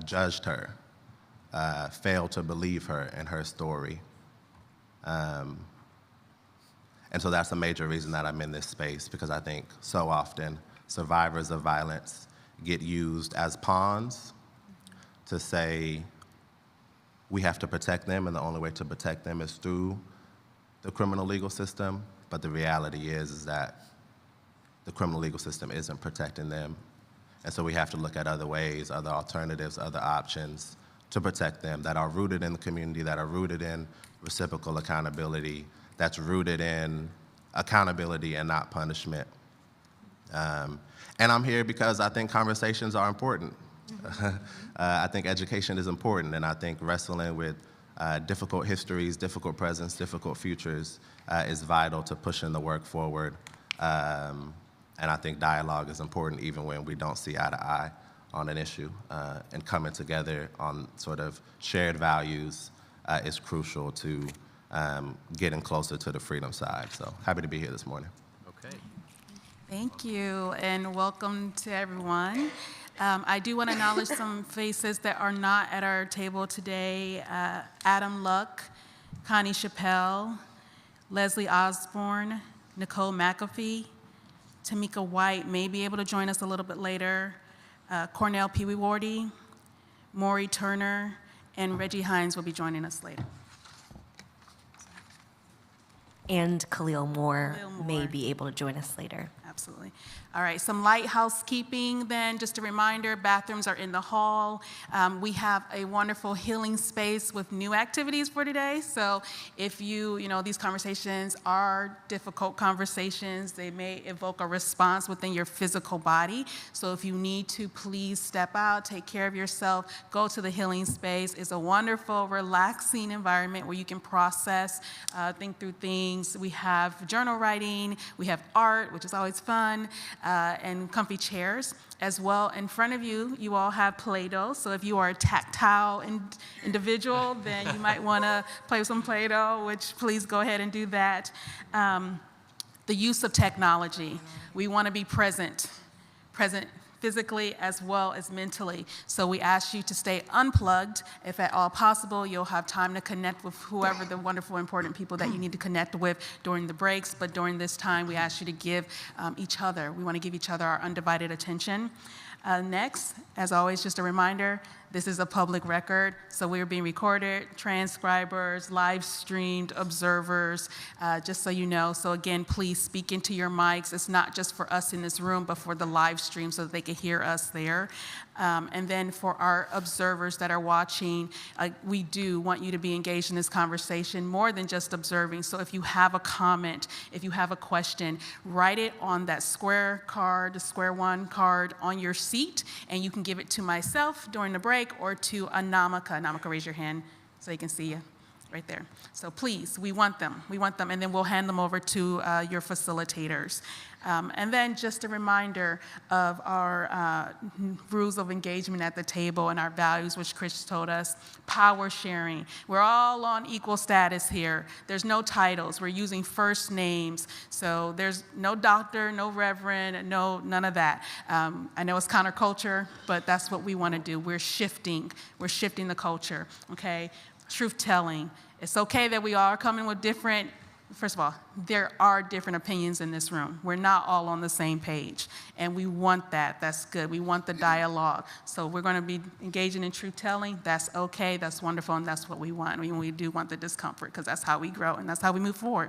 judged her failed to believe her and her story. And so that's a major reason that I'm in this space, because I think so often survivors of violence get used as pawns to say we have to protect them, and the only way to protect them is through the criminal legal system. But the reality is that the criminal legal system isn't protecting them. And so we have to look at other ways, other alternatives, other options to protect them that are rooted in the community, that are rooted in reciprocal accountability, that's rooted in accountability and not punishment. And I'm here because I think conversations are important. I think education is important, and I think wrestling with difficult histories, difficult presents, difficult futures is vital to pushing the work forward. And I think dialogue is important even when we don't see eye to eye on an issue. And coming together on sort of shared values is crucial to getting closer to the freedom side. So happy to be here this morning. Okay. Thank you, and welcome to everyone. I do want to acknowledge some faces that are not at our table today. Adam Luck, Connie Chappelle, Leslie Osborne, Nicole McAfee, Tamika White may be able to join us a little bit later, Cornell Pee Wee Wardy, Maury Turner, and Reggie Hines will be joining us later. And Khalil Moore may be able to join us later. Absolutely. All right, some light housekeeping then. Just a reminder, bathrooms are in the hall. We have a wonderful healing space with new activities for today. So if you know, these conversations are difficult conversations. They may evoke a response within your physical body. So if you need to, please step out, take care of yourself, go to the healing space. It's a wonderful, relaxing environment where you can process, think through things. We have journal writing, we have art, which is always fun, and comfy chairs. As well, in front of you, you all have Play-Doh. So if you are a tactile individual, then you might want to play with some Play-Doh, which please go ahead and do that. The use of technology. We want to be present physically as well as mentally. So we ask you to stay unplugged. If at all possible, you'll have time to connect with whoever the wonderful, important people that you need to connect with during the breaks. But during this time, we ask you to give each other. We want to give each other our undivided attention. Next, as always, just a reminder, this is a public record, so we are being recorded, transcribers, live streamed, observers, just so you know. So again, please speak into your mics. It's not just for us in this room, but for the live stream so that they can hear us there. And then for our observers that are watching, we do want you to be engaged in this conversation more than just observing. So if you have a comment, if you have a question, write it on that square card, the square one card on your seat, and you can give it to myself during the break or to Anamika. Anamika, raise your hand so they can see you right there. So please, we want them, and then we'll hand them over to your facilitators. And then just a reminder of our rules of engagement at the table and our values, which Chris told us. Power sharing. We're all on equal status here. There's no titles. We're using first names. So there's no doctor, no reverend, none of that. I know it's counterculture, but that's what we want to do. We're shifting the culture, okay? Truth-telling. It's okay that we all are coming with different. First of all, there are different opinions in this room. We're not all on the same page, and we want that. That's good. We want the dialogue. So we're going to be engaging in truth-telling. That's okay. That's wonderful, and that's what we want. We do want the discomfort because that's how we grow, and that's how we move forward.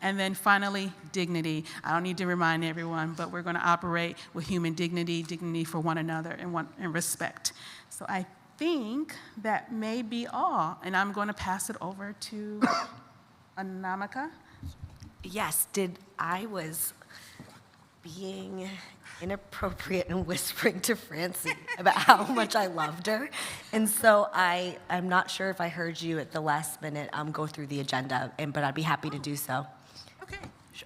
And then finally, dignity. I don't need to remind everyone, but we're going to operate with human dignity for one another, and respect. So I think that may be all, and I'm going to pass it over to Anamika? Yes, I was being inappropriate and whispering to Francie about how much I loved her. And so I'm not sure if I heard you at the last minute go through the agenda, but I'd be happy to do so. Okay.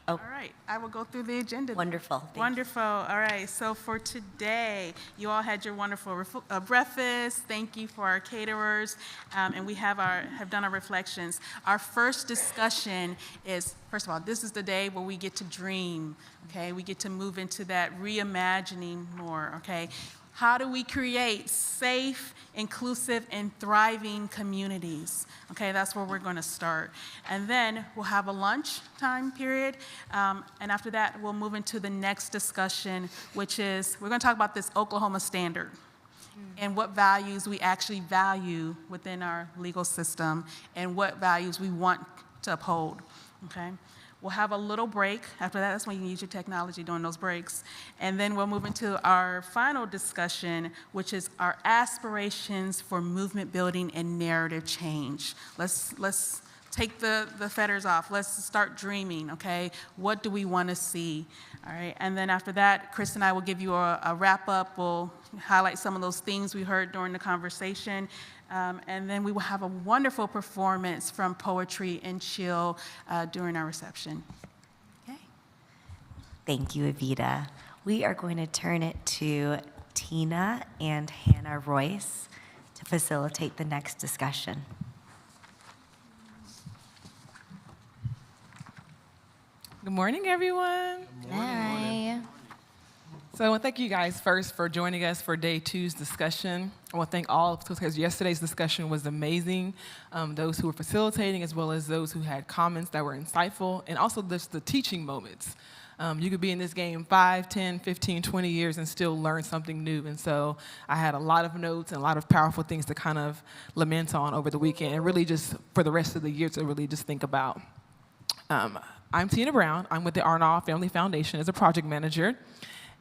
All right, I will go through the agenda. Wonderful. Wonderful. All right, so for today, you all had your wonderful breakfast. Thank you for our caterers, and we have done our reflections. Our first discussion is, first of all, this is the day where we get to dream, okay? We get to move into that reimagining more, okay? How do we create safe, inclusive and thriving communities. Okay, that's where we're going to start. And then we'll have a lunch time period. And after that, we'll move into the next discussion, which is we're going to talk about this Oklahoma standard and what values we actually value within our legal system and what values we want to uphold. Okay? We'll have a little break. After that, that's when you can use your technology during those breaks. And then we'll move into our final discussion, which is our aspirations for movement building and narrative change. Let's take the fetters off. Let's start dreaming, okay? What do we want to see? All right, and then after that, Chris and I will give you a wrap-up. We'll highlight some of those things we heard during the conversation. And then we will have a wonderful performance from Poetry and Chill during our reception. Okay. Thank you, Evita. We are going to turn it to Tina and Hannah Royce to facilitate the next discussion. Good morning, everyone. Hi. So I want to thank you guys first for joining us for day 2's discussion. I want to thank all, because yesterday's discussion was amazing, those who were facilitating as well as those who had comments that were insightful, and also just the teaching moments. You could be in this game 5, 10, 15, 20 years and still learn something new. And so I had a lot of notes and a lot of powerful things to kind of lament on over the weekend and really just for the rest of the year to really just think about. I'm Tina Brown. I'm with the Arnault Family Foundation as a project manager.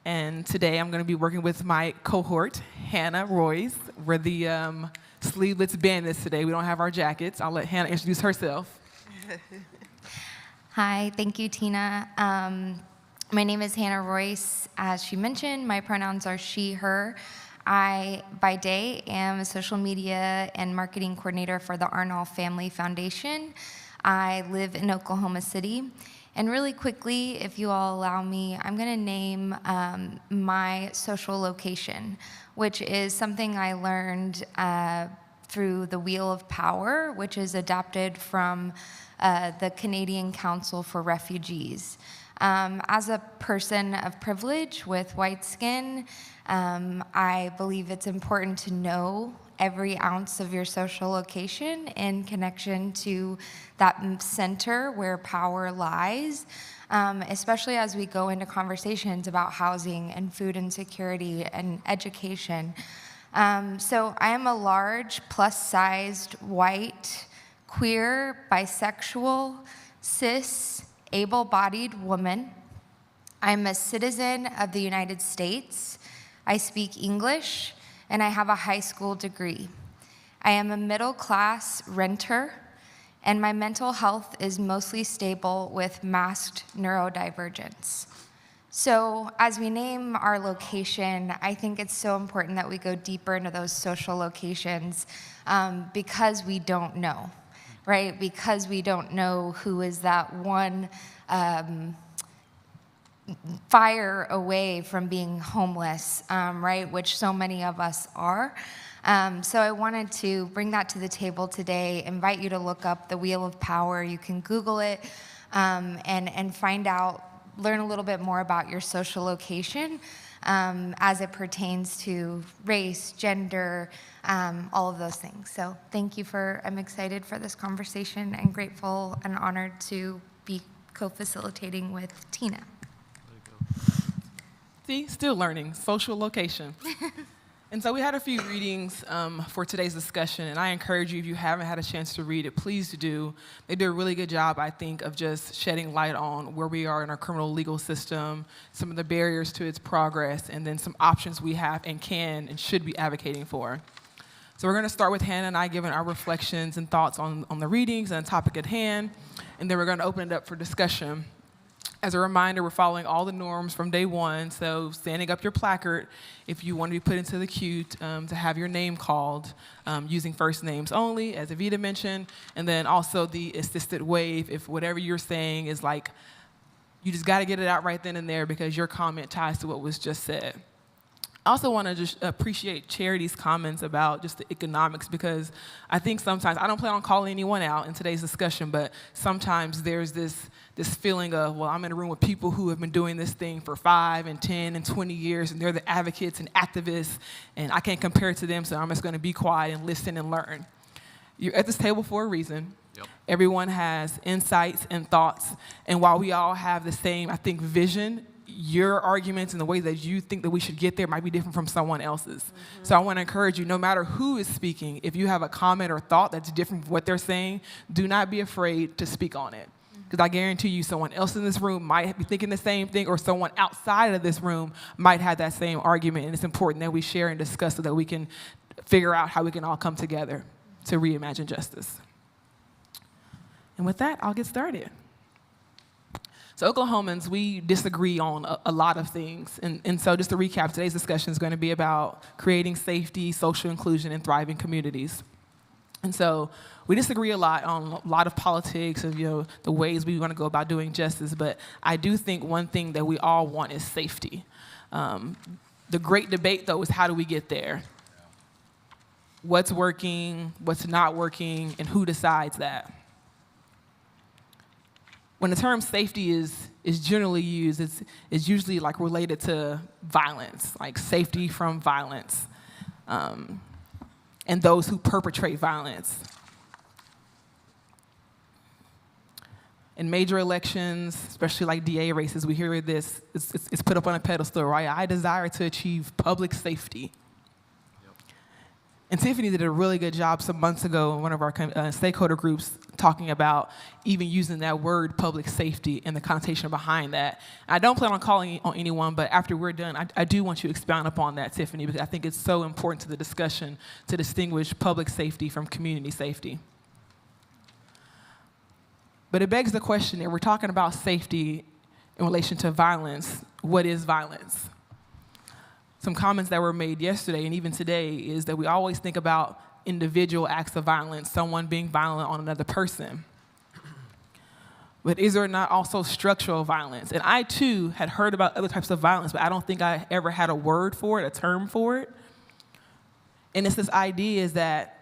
And today I'm going to be working with my cohort, Hannah Royce. We're the sleeveless bandits today. We don't have our jackets. I'll let Hannah introduce herself. Hi, thank you, Tina. My name is Hannah Royce. As she mentioned, my pronouns are she, her. I, by day, am a social media and marketing coordinator for the Arnault Family Foundation. I live in Oklahoma City. And really quickly, if you all allow me, I'm going to name my social location, which is something I learned through the Wheel of Power, which is adapted from the Canadian Council for Refugees. As a person of privilege with white skin, I believe it's important to know every ounce of your social location in connection to that center where power lies, especially as we go into conversations about housing and food insecurity and education. So I am a large, plus-sized, white, queer, bisexual, cis, able-bodied woman. I'm a citizen of the United States. I speak English, and I have a high school degree. I am a middle-class renter, and my mental health is mostly stable with masked neurodivergence. So as we name our location, I think it's so important that we go deeper into those social locations because we don't know, right? Because we don't know who is that one fire away from being homeless, right, which so many of us are. So I wanted to bring that to the table today, invite you to look up the Wheel of Power. You can Google it and find out, learn a little bit more about your social location as it pertains to race, gender, all of those things. So thank you I'm excited for this conversation and grateful and honored to be co-facilitating with Tina. See, still learning, social location. And so we had a few readings for today's discussion, and I encourage you, if you haven't had a chance to read it, please do. They do a really good job, I think, of just shedding light on where we are in our criminal legal system, some of the barriers to its progress, and then some options we have and can and should be advocating for. So we're going to start with Hannah and I giving our reflections and thoughts on the readings and the topic at hand, and then we're going to open it up for discussion. As a reminder, we're following all the norms from day one, so standing up your placard if you want to be put into the queue to have your name called, using first names only, as Evita mentioned, and then also the assisted wave if whatever you're saying is like, you just got to get it out right then and there because your comment ties to what was just said. I also want to just appreciate Charity's comments about just the economics, because I think sometimes, I don't plan on calling anyone out in today's discussion, but sometimes there's this feeling of, well, I'm in a room with people who have been doing this thing for 5 and 10 and 20 years, and they're the advocates and activists, and I can't compare it to them, so I'm just going to be quiet and listen and learn. You're at this table for a reason. Yep. Everyone has insights and thoughts, and while we all have the same, I think, vision, your arguments and the way that you think that we should get there might be different from someone else's. Mm-hmm. So I want to encourage you, no matter who is speaking, if you have a comment or thought that's different from what they're saying, do not be afraid to speak on it. Because I guarantee you someone else in this room might be thinking the same thing, or someone outside of this room might have that same argument, and it's important that we share and discuss so that we can figure out how we can all come together to reimagine justice. And with that, I'll get started. So Oklahomans, we disagree on a lot of things. And so just to recap, today's discussion is going to be about creating safety, social inclusion, and thriving communities. And so we disagree a lot on a lot of politics and, the ways we want to go about doing justice. But I do think one thing that we all want is safety. The great debate, though, is how do we get there? What's working, what's not working, and who decides that? When the term safety is generally used, it's usually like related to violence, like safety from violence, and those who perpetrate violence. In major elections, especially like DA races, we hear this, it's put up on a pedestal, right? I desire to achieve public safety. And Tiffany did a really good job some months ago in one of our stakeholder groups talking about even using that word public safety and the connotation behind that. I don't plan on calling on anyone, but after we're done, I do want you to expound upon that, Tiffany, because I think it's so important to the discussion to distinguish public safety from community safety. But it begs the question, if we're talking about safety in relation to violence, what is violence? Some comments that were made yesterday and even today is that we always think about individual acts of violence, someone being violent on another person. But is there not also structural violence? And I, too, had heard about other types of violence, but I don't think I ever had a word for it, a term for it. And it's this idea is that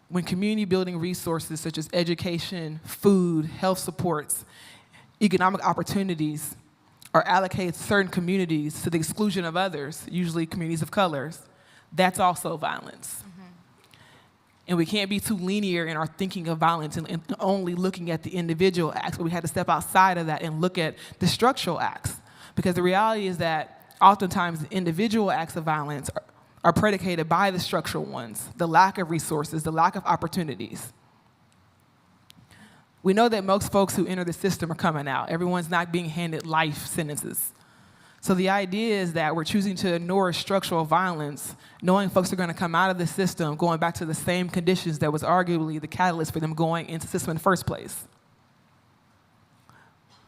when community building resources such as education, food, health supports, economic opportunities are allocated to certain communities to the exclusion of others, usually communities of colors, that's also violence. Mm-hmm. And we can't be too linear in our thinking of violence and only looking at the individual acts, but we had to step outside of that and look at the structural acts. Because the reality is that oftentimes the individual acts of violence are predicated by the structural ones, the lack of resources, the lack of opportunities. We know that most folks who enter the system are coming out. Everyone's not being handed life sentences. So the idea is that we're choosing to ignore structural violence, knowing folks are going to come out of the system, going back to the same conditions that was arguably the catalyst for them going into the system in the first place.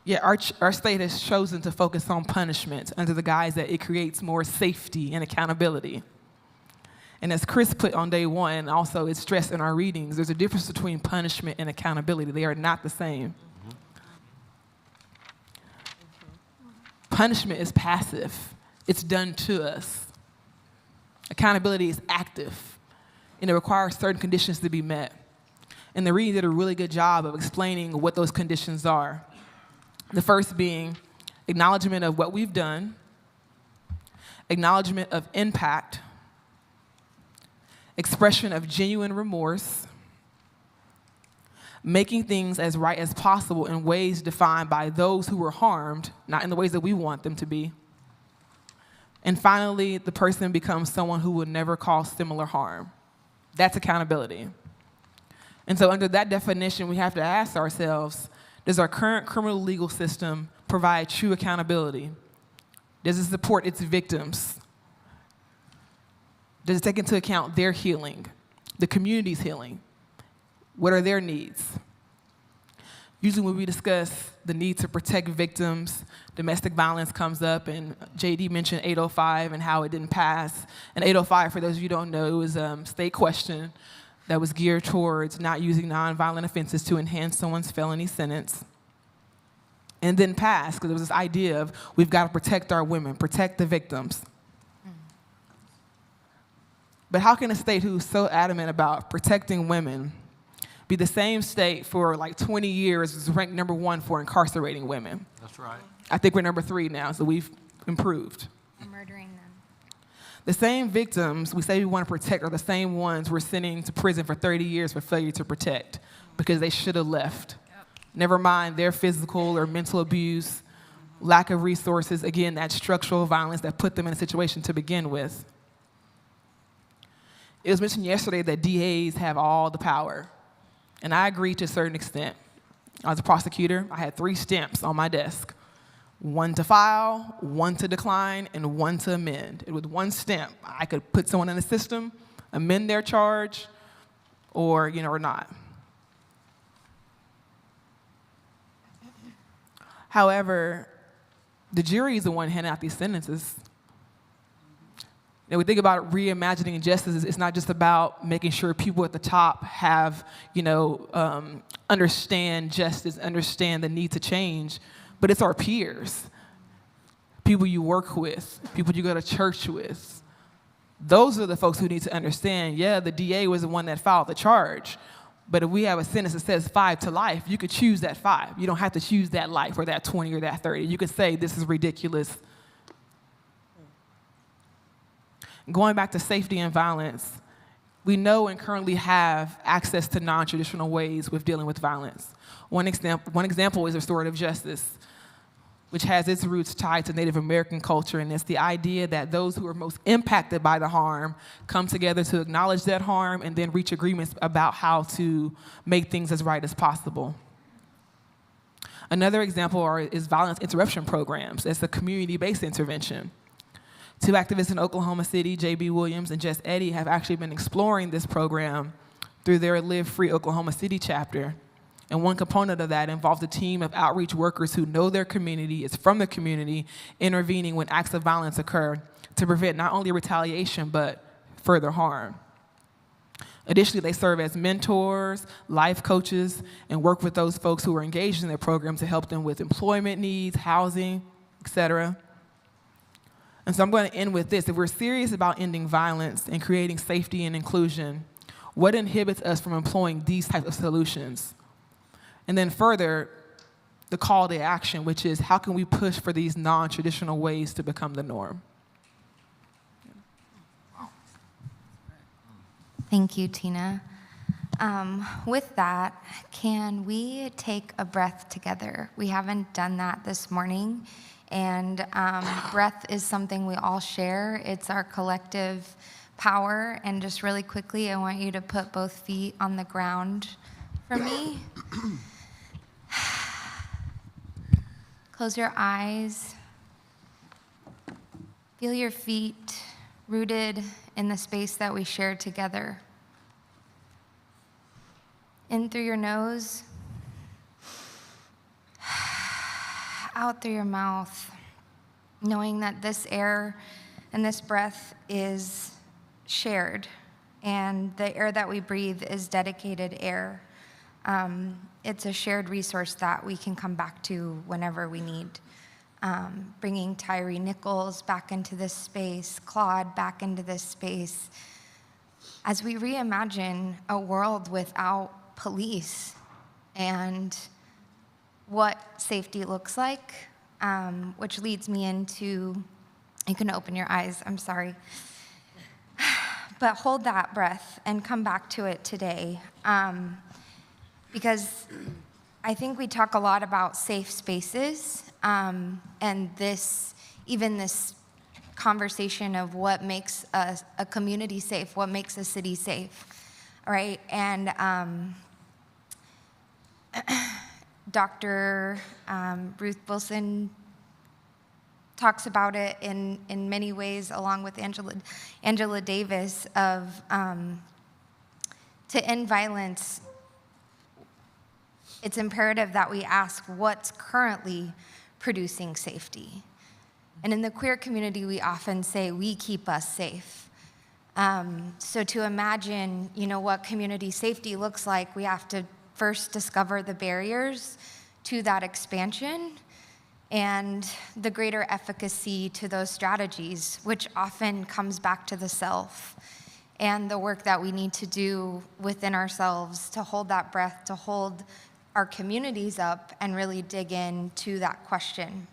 Yet our state has chosen to focus on punishment under the guise that it creates more safety and accountability. And as Chris put on day one, and also it's stressed in our readings, there's a difference between punishment and accountability. They are not the same. Mm-hmm. Punishment is passive. It's done to us. Accountability is active, and it requires certain conditions to be met. And the reading did a really good job of explaining what those conditions are. The first being acknowledgement of what we've done, acknowledgement of impact, expression of genuine remorse, making things as right as possible in ways defined by those who were harmed, not in the ways that we want them to be. And finally, the person becomes someone who would never cause similar harm. That's accountability. And so under that definition, we have to ask ourselves, does our current criminal legal system provide true accountability? Does it support its victims? Does it take into account their healing, the community's healing? What are their needs? Usually when we discuss the need to protect victims, domestic violence comes up, and JD mentioned 805 and how it didn't pass. And 805, for those of you who don't know, it was a state question that was geared towards not using nonviolent offenses to enhance someone's felony sentence. And then passed, because there was this idea of we've got to protect our women, protect the victims. But how can a state who's so adamant about protecting women be the same state for like 20 years is ranked number 1 for incarcerating women? That's right. I think we're number 3 now, so we've improved. Murdering them. The same victims we say we want to protect are the same ones we're sending to prison for 30 years for failure to protect because they should have left. Yep. Never mind their physical or mental abuse, lack of resources, again, that structural violence that put them in a situation to begin with. It was mentioned yesterday that DAs have all the power, and I agree to a certain extent. I was a prosecutor. I had 3 stamps on my desk. 1 to file, 1 to decline, and 1 to amend. And with 1 stamp, I could put someone in the system, amend their charge, or not. However, the jury is the one handing out these sentences. We think about reimagining justice. It's not just about making sure people at the top have, understand justice, understand the need to change, but it's our peers, people you work with, people you go to church with. Those are the folks who need to understand, the DA was the one that filed the charge, but if we have a sentence that says 5 to life, you could choose that 5. You don't have to choose that life or that 20 or that 30. You could say this is ridiculous. Going back to safety and violence, we know and currently have access to non-traditional ways with dealing with violence. One example is restorative justice, which has its roots tied to Native American culture, and it's the idea that those who are most impacted by the harm come together to acknowledge that harm and then reach agreements about how to make things as right as possible. Another example is violence interruption programs. It's a community-based intervention. 2 activists in Oklahoma City, J.B. Williams and Jess Eddy, have actually been exploring this program through their Live Free Oklahoma City chapter. And one component of that involves a team of outreach workers who know their community, is from the community, intervening when acts of violence occur to prevent not only retaliation, but further harm. Additionally, they serve as mentors, life coaches, and work with those folks who are engaged in their program to help them with employment needs, housing, et cetera. And so I'm going to end with this. If we're serious about ending violence and creating safety and inclusion, what inhibits us from employing these types of solutions? And then further, the call to action, which is how can we push for these non-traditional ways to become the norm? Thank you, Tina. With that, can we take a breath together? We haven't done that this morning, and breath is something we all share. It's our collective power, and just really quickly, I want you to put both feet on the ground for me. Close your eyes. Feel your feet rooted in the space that we share together. In through your nose, out through your mouth, knowing that this air and this breath is shared, and the air that we breathe is dedicated air. It's a shared resource that we can come back to whenever we need. Bringing Tyree Nichols back into this space, Claude back into this space, as we reimagine a world without police and what safety looks like, which leads me into, you can open your eyes, I'm sorry. But hold that breath and come back to it today. Because I think we talk a lot about safe spaces, and this conversation of what makes a community safe, what makes a city safe, right? And Dr. Ruth Wilson talks about it in many ways, along with Angela Davis, of to end violence, it's imperative that we ask what's currently producing safety. And in the queer community, we often say, we keep us safe. So to imagine, what community safety looks like, we have to first discover the barriers to that expansion and the greater efficacy to those strategies, which often comes back to the self. and the work that we need to do within ourselves to hold that breath, to hold our communities up and really dig into that question.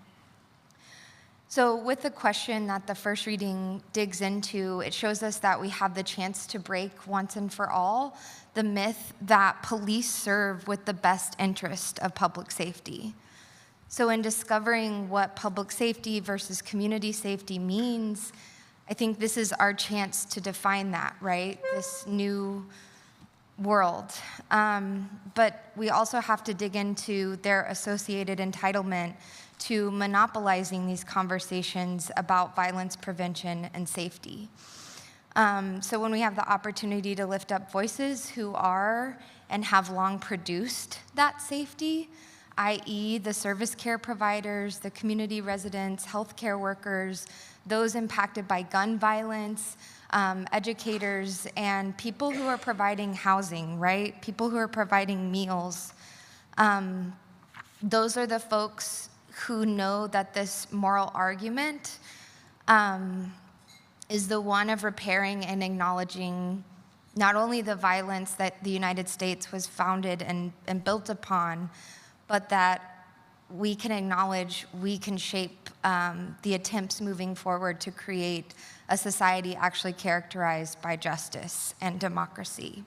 So with the question that the first reading digs into, it shows us that we have the chance to break once and for all the myth that police serve with the best interest of public safety. So in discovering what public safety versus community safety means, I think this is our chance to define that, right? This new world. But we also have to dig into their associated entitlement to monopolizing these conversations about violence prevention and safety. So when we have the opportunity to lift up voices who are and have long produced that safety, i.e. the service care providers, the community residents, healthcare workers, those impacted by gun violence, educators, and people who are providing housing, right? People who are providing meals. Those are the folks who know that this moral argument is the one of repairing and acknowledging not only the violence that the United States was founded and built upon, but that we can acknowledge, we can shape the attempts moving forward to create a society actually characterized by justice and democracy.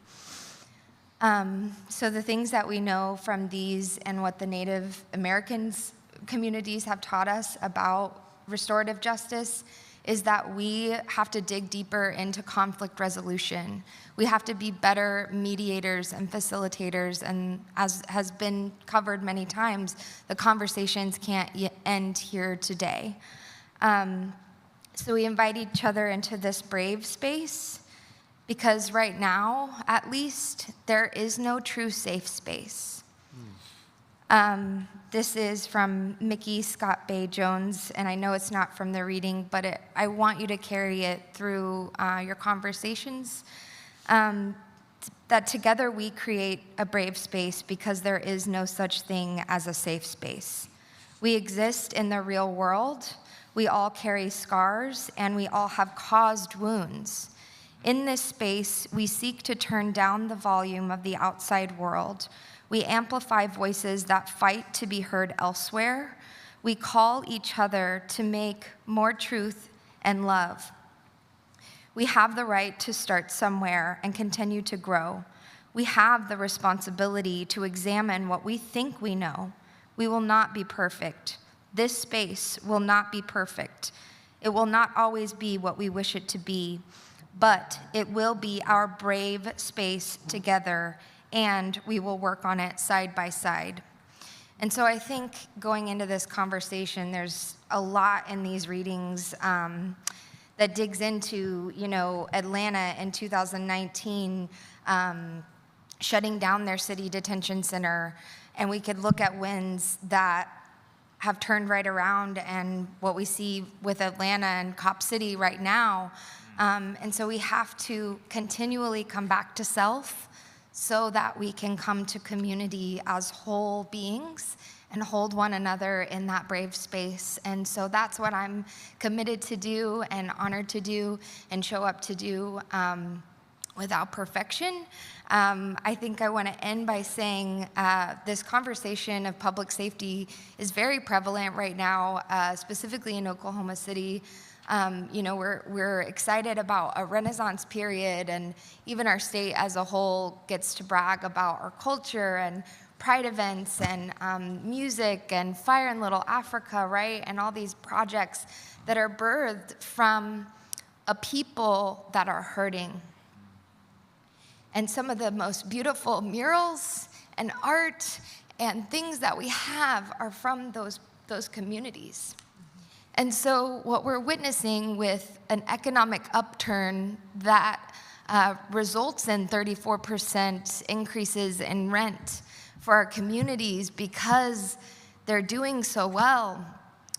So the things that we know from these and what the Native Americans communities have taught us about restorative justice is that we have to dig deeper into conflict resolution. We have to be better mediators and facilitators, and as has been covered many times, the conversations can't end here today. So we invite each other into this brave space because right now, at least, there is no true safe space. This is from Mickey Scott Bay Jones, and I know it's not from the reading, but I want you to carry it through your conversations. That together we create a brave space because there is no such thing as a safe space. We exist in the real world. We all carry scars, and we all have caused wounds. In this space, we seek to turn down the volume of the outside world. We amplify voices that fight to be heard elsewhere. We call each other to make more truth and love. We have the right to start somewhere and continue to grow. We have the responsibility to examine what we think we know. We will not be perfect. This space will not be perfect. It will not always be what we wish it to be, but it will be our brave space together, and we will work on it side by side. And so I think going into this conversation, there's a lot in these readings that digs into, Atlanta in 2019 shutting down their city detention center, and we could look at wins that have turned right around and what we see with Atlanta and Cop City right now. And so we have to continually come back to self so that we can come to community as whole beings and hold one another in that brave space. And so that's what I'm committed to do and honored to do and show up to do without perfection. I think I want to end by saying this conversation of public safety is very prevalent right now, specifically in Oklahoma City. We're excited about a Renaissance period, and even our state as a whole gets to brag about our culture and pride events and music and Fire in Little Africa, right? And all these projects that are birthed from a people that are hurting. And some of the most beautiful murals and art and things that we have are from those communities. And so what we're witnessing with an economic upturn that results in 34% increases in rent for our communities because they're doing so well,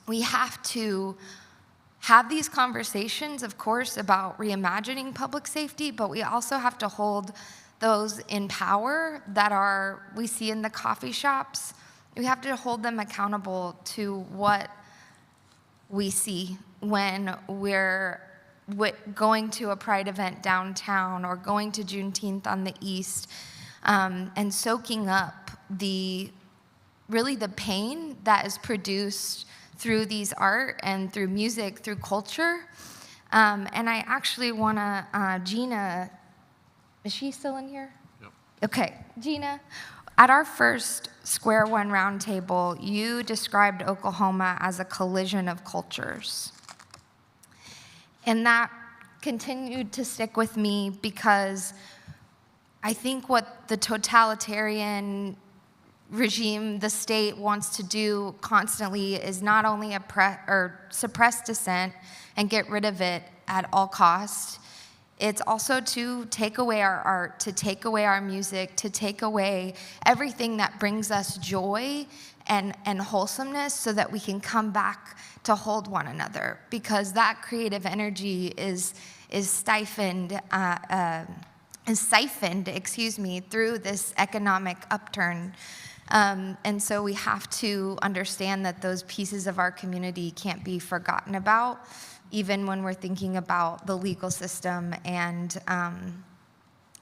we have to have these conversations, of course, about reimagining public safety, but we also have to hold those in power that we see in the coffee shops. We have to hold them accountable to what we see when we're going to a Pride event downtown or going to Juneteenth on the East, and soaking up really the pain that is produced through these art and through music, through culture. And I actually want to, Gina, is she still in here? Yep. Okay, Gina, at our first Square One Roundtable, you described Oklahoma as a collision of cultures. And that continued to stick with me because I think what the totalitarian regime, the state, wants to do constantly is not only suppress dissent and get rid of it at all costs, it's also to take away our art, to take away our music, to take away everything that brings us joy and wholesomeness so that we can come back to hold one another, because that creative energy is siphoned through this economic upturn. And so we have to understand that those pieces of our community can't be forgotten about, even when we're thinking about the legal system and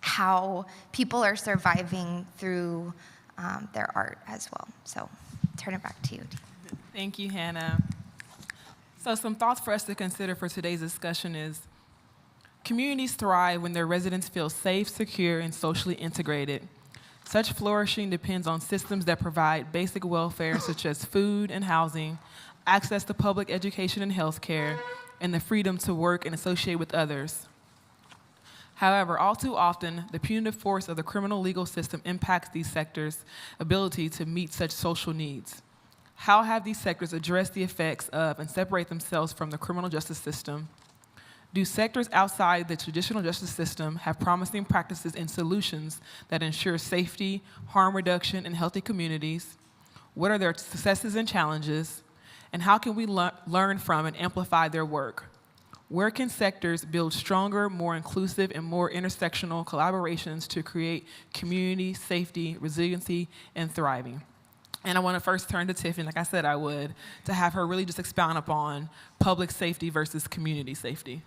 how people are surviving through their art as well. So turn it back to you. Thank you, Hannah. So some thoughts for us to consider for today's discussion is, communities thrive when their residents feel safe, secure, and socially integrated. Such flourishing depends on systems that provide basic welfare such as food and housing, access to public education and health care, and the freedom to work and associate with others. However, all too often, the punitive force of the criminal legal system impacts these sectors' ability to meet such social needs. How have these sectors addressed the effects of and separate themselves from the criminal justice system? Do sectors outside the traditional justice system have promising practices and solutions that ensure safety, harm reduction, and healthy communities? What are their successes and challenges? And how can we learn from and amplify their work? Where can sectors build stronger, more inclusive, and more intersectional collaborations to create community, safety, resiliency, and thriving? And I want to first turn to Tiffany, like I said I would, to have her really just expound upon public safety versus community safety.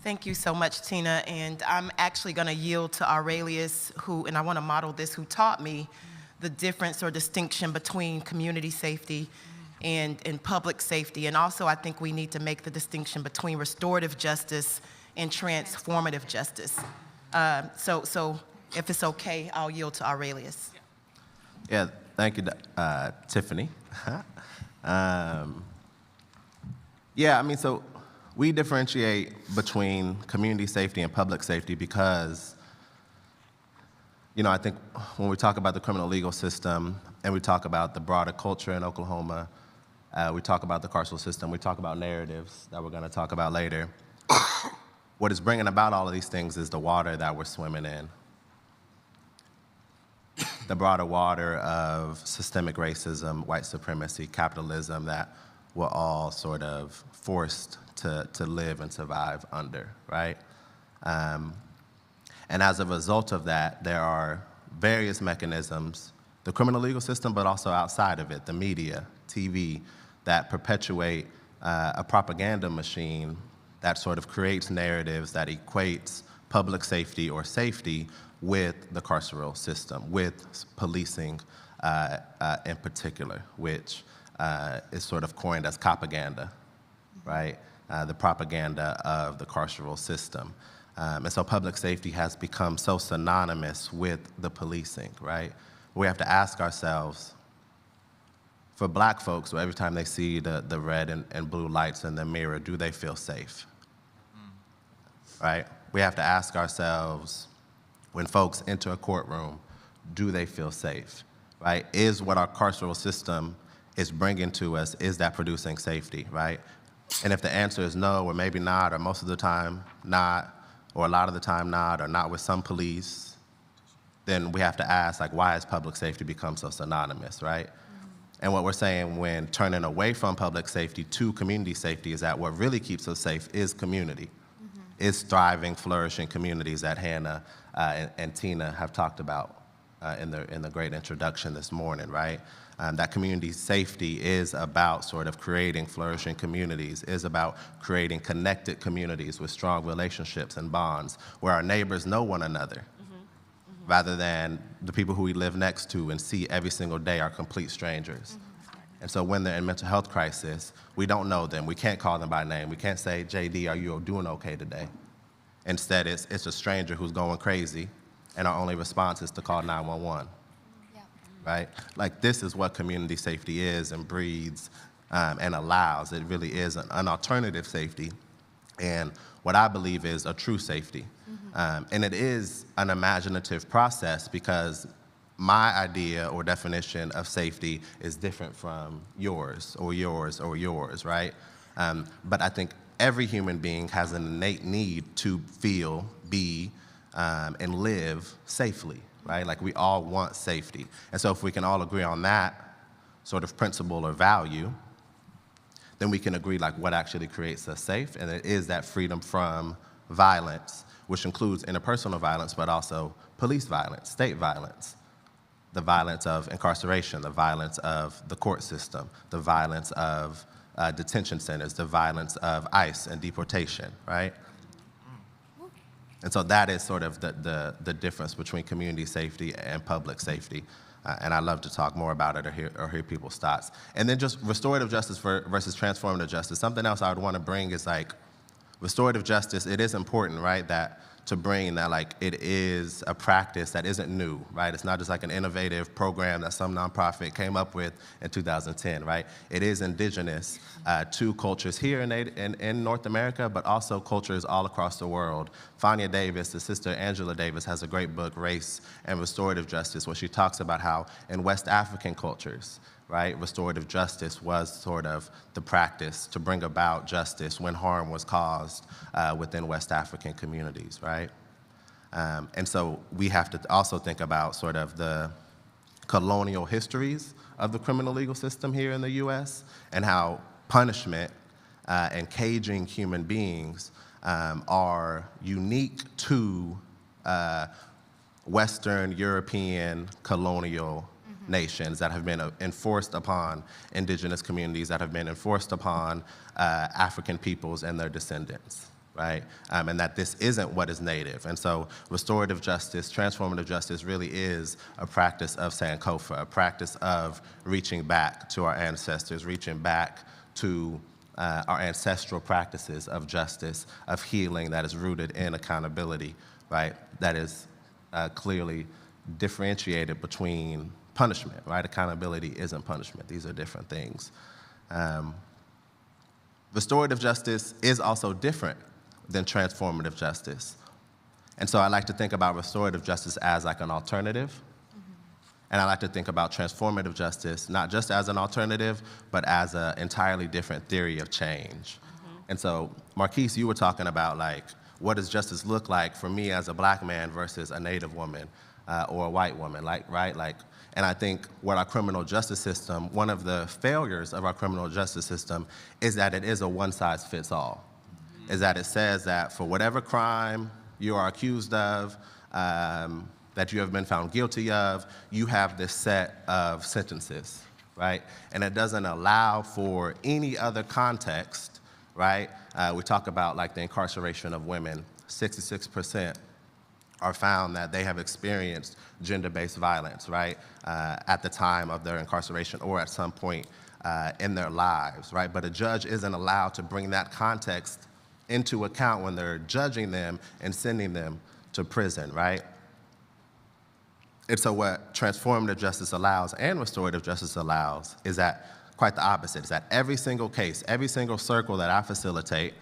Thank you so much, Tina. And I'm actually going to yield to Aurelius, and I want to model this, who taught me the difference or distinction between community safety and public safety. And also, I think we need to make the distinction between restorative justice and transformative justice. So if it's okay, I'll yield to Aurelius. Yeah, thank you, Tiffany. Yeah, I mean, so we differentiate between community safety and public safety because, I think when we talk about the criminal legal system and we talk about the broader culture in Oklahoma, we talk about the carceral system, we talk about narratives that we're going to talk about later. What is bringing about all of these things is the water that we're swimming in. The broader water of systemic racism, white supremacy, capitalism that we're all sort of forced to live and survive under, right? And as a result of that, there are various mechanisms, the criminal legal system, but also outside of it, the media, TV, that perpetuate a propaganda machine that sort of creates narratives that equates public safety or safety with the carceral system, with policing in particular, which is sort of coined as propaganda, right? The propaganda of the carceral system. And so public safety has become so synonymous with the policing, right? We have to ask ourselves, for black folks, every time they see the red and blue lights in the mirror, do they feel safe? Right? We have to ask ourselves, when folks enter a courtroom, do they feel safe? Right? Is what our carceral system is bringing to us, is that producing safety, right? And if the answer is no, or maybe not, or most of the time not, or a lot of the time not, or not with some police, then we have to ask, like, why has public safety become so synonymous, right? And what we're saying when turning away from public safety to community safety is that what really keeps us safe is community, is thriving, flourishing communities that Hannah and Tina have talked about. in the great introduction this morning, right? That community safety is about sort of creating flourishing communities, is about creating connected communities with strong relationships and bonds where our neighbors know one another, rather than the people who we live next to and see every single day are complete strangers. And so when they're in mental health crisis, we don't know them. We can't call them by name. We can't say, JD, are you doing okay today? Instead, it's a stranger who's going crazy, and our only response is to call 911. Right? Like, this is what community safety is and breeds and allows. It really is an alternative safety, and what I believe is a true safety. And it is an imaginative process, because my idea or definition of safety is different from yours or yours or yours, right? But I think every human being has an innate need to feel, be, and live safely, right? Like, we all want safety. And so if we can all agree on that sort of principle or value, then we can agree like what actually creates us safe, and it is that freedom from violence, which includes interpersonal violence, but also police violence, state violence, the violence of incarceration, the violence of the court system, the violence of detention centers, the violence of ICE and deportation, right? And so that is sort of the difference between community safety and public safety. And I'd love to talk more about it or hear people's thoughts. And then just restorative justice versus transformative justice. Something else I would want to bring is like restorative justice. It is important, right, that to bring that like it is a practice that isn't new, right? It's not just like an innovative program that some nonprofit came up with in 2010, right? It is indigenous to cultures here in North America, but also cultures all across the world. Fania Davis, the sister Angela Davis, has a great book, Race and Restorative Justice, where she talks about how in West African cultures, right, restorative justice was sort of the practice to bring about justice when harm was caused within West African communities, right? And so we have to also think about sort of the colonial histories of the criminal legal system here in the US, and how punishment and caging human beings are unique to Western European colonial nations that have been enforced upon indigenous communities, that have been enforced upon African peoples and their descendants, right? And that this isn't what is native. And so restorative justice, transformative justice really is a practice of Sankofa, a practice of reaching back to our ancestors, reaching back to our ancestral practices of justice, of healing that is rooted in accountability, right? That is clearly differentiated between punishment, right? Accountability isn't punishment. These are different things. Restorative justice is also different than transformative justice. And so I like to think about restorative justice as like an alternative. And I like to think about transformative justice not just as an alternative, but as an entirely different theory of change. And so, Marquise, you were talking about like, what does justice look like for me as a black man versus a Native woman or a white woman, like, right? Like, and I think what our criminal justice system, one of the failures of our criminal justice system is that it is a one-size-fits-all. Is that it says that for whatever crime you are accused of, that you have been found guilty of, you have this set of sentences, right? And it doesn't allow for any other context, right? We talk about like the incarceration of women. 66% are found that they have experienced gender-based violence, right, at the time of their incarceration or at some point in their lives, right? But a judge isn't allowed to bring that context into account when they're judging them and sending them to prison, right? And so what transformative justice allows and restorative justice allows is that quite the opposite, is that every single case, every single circle that I facilitate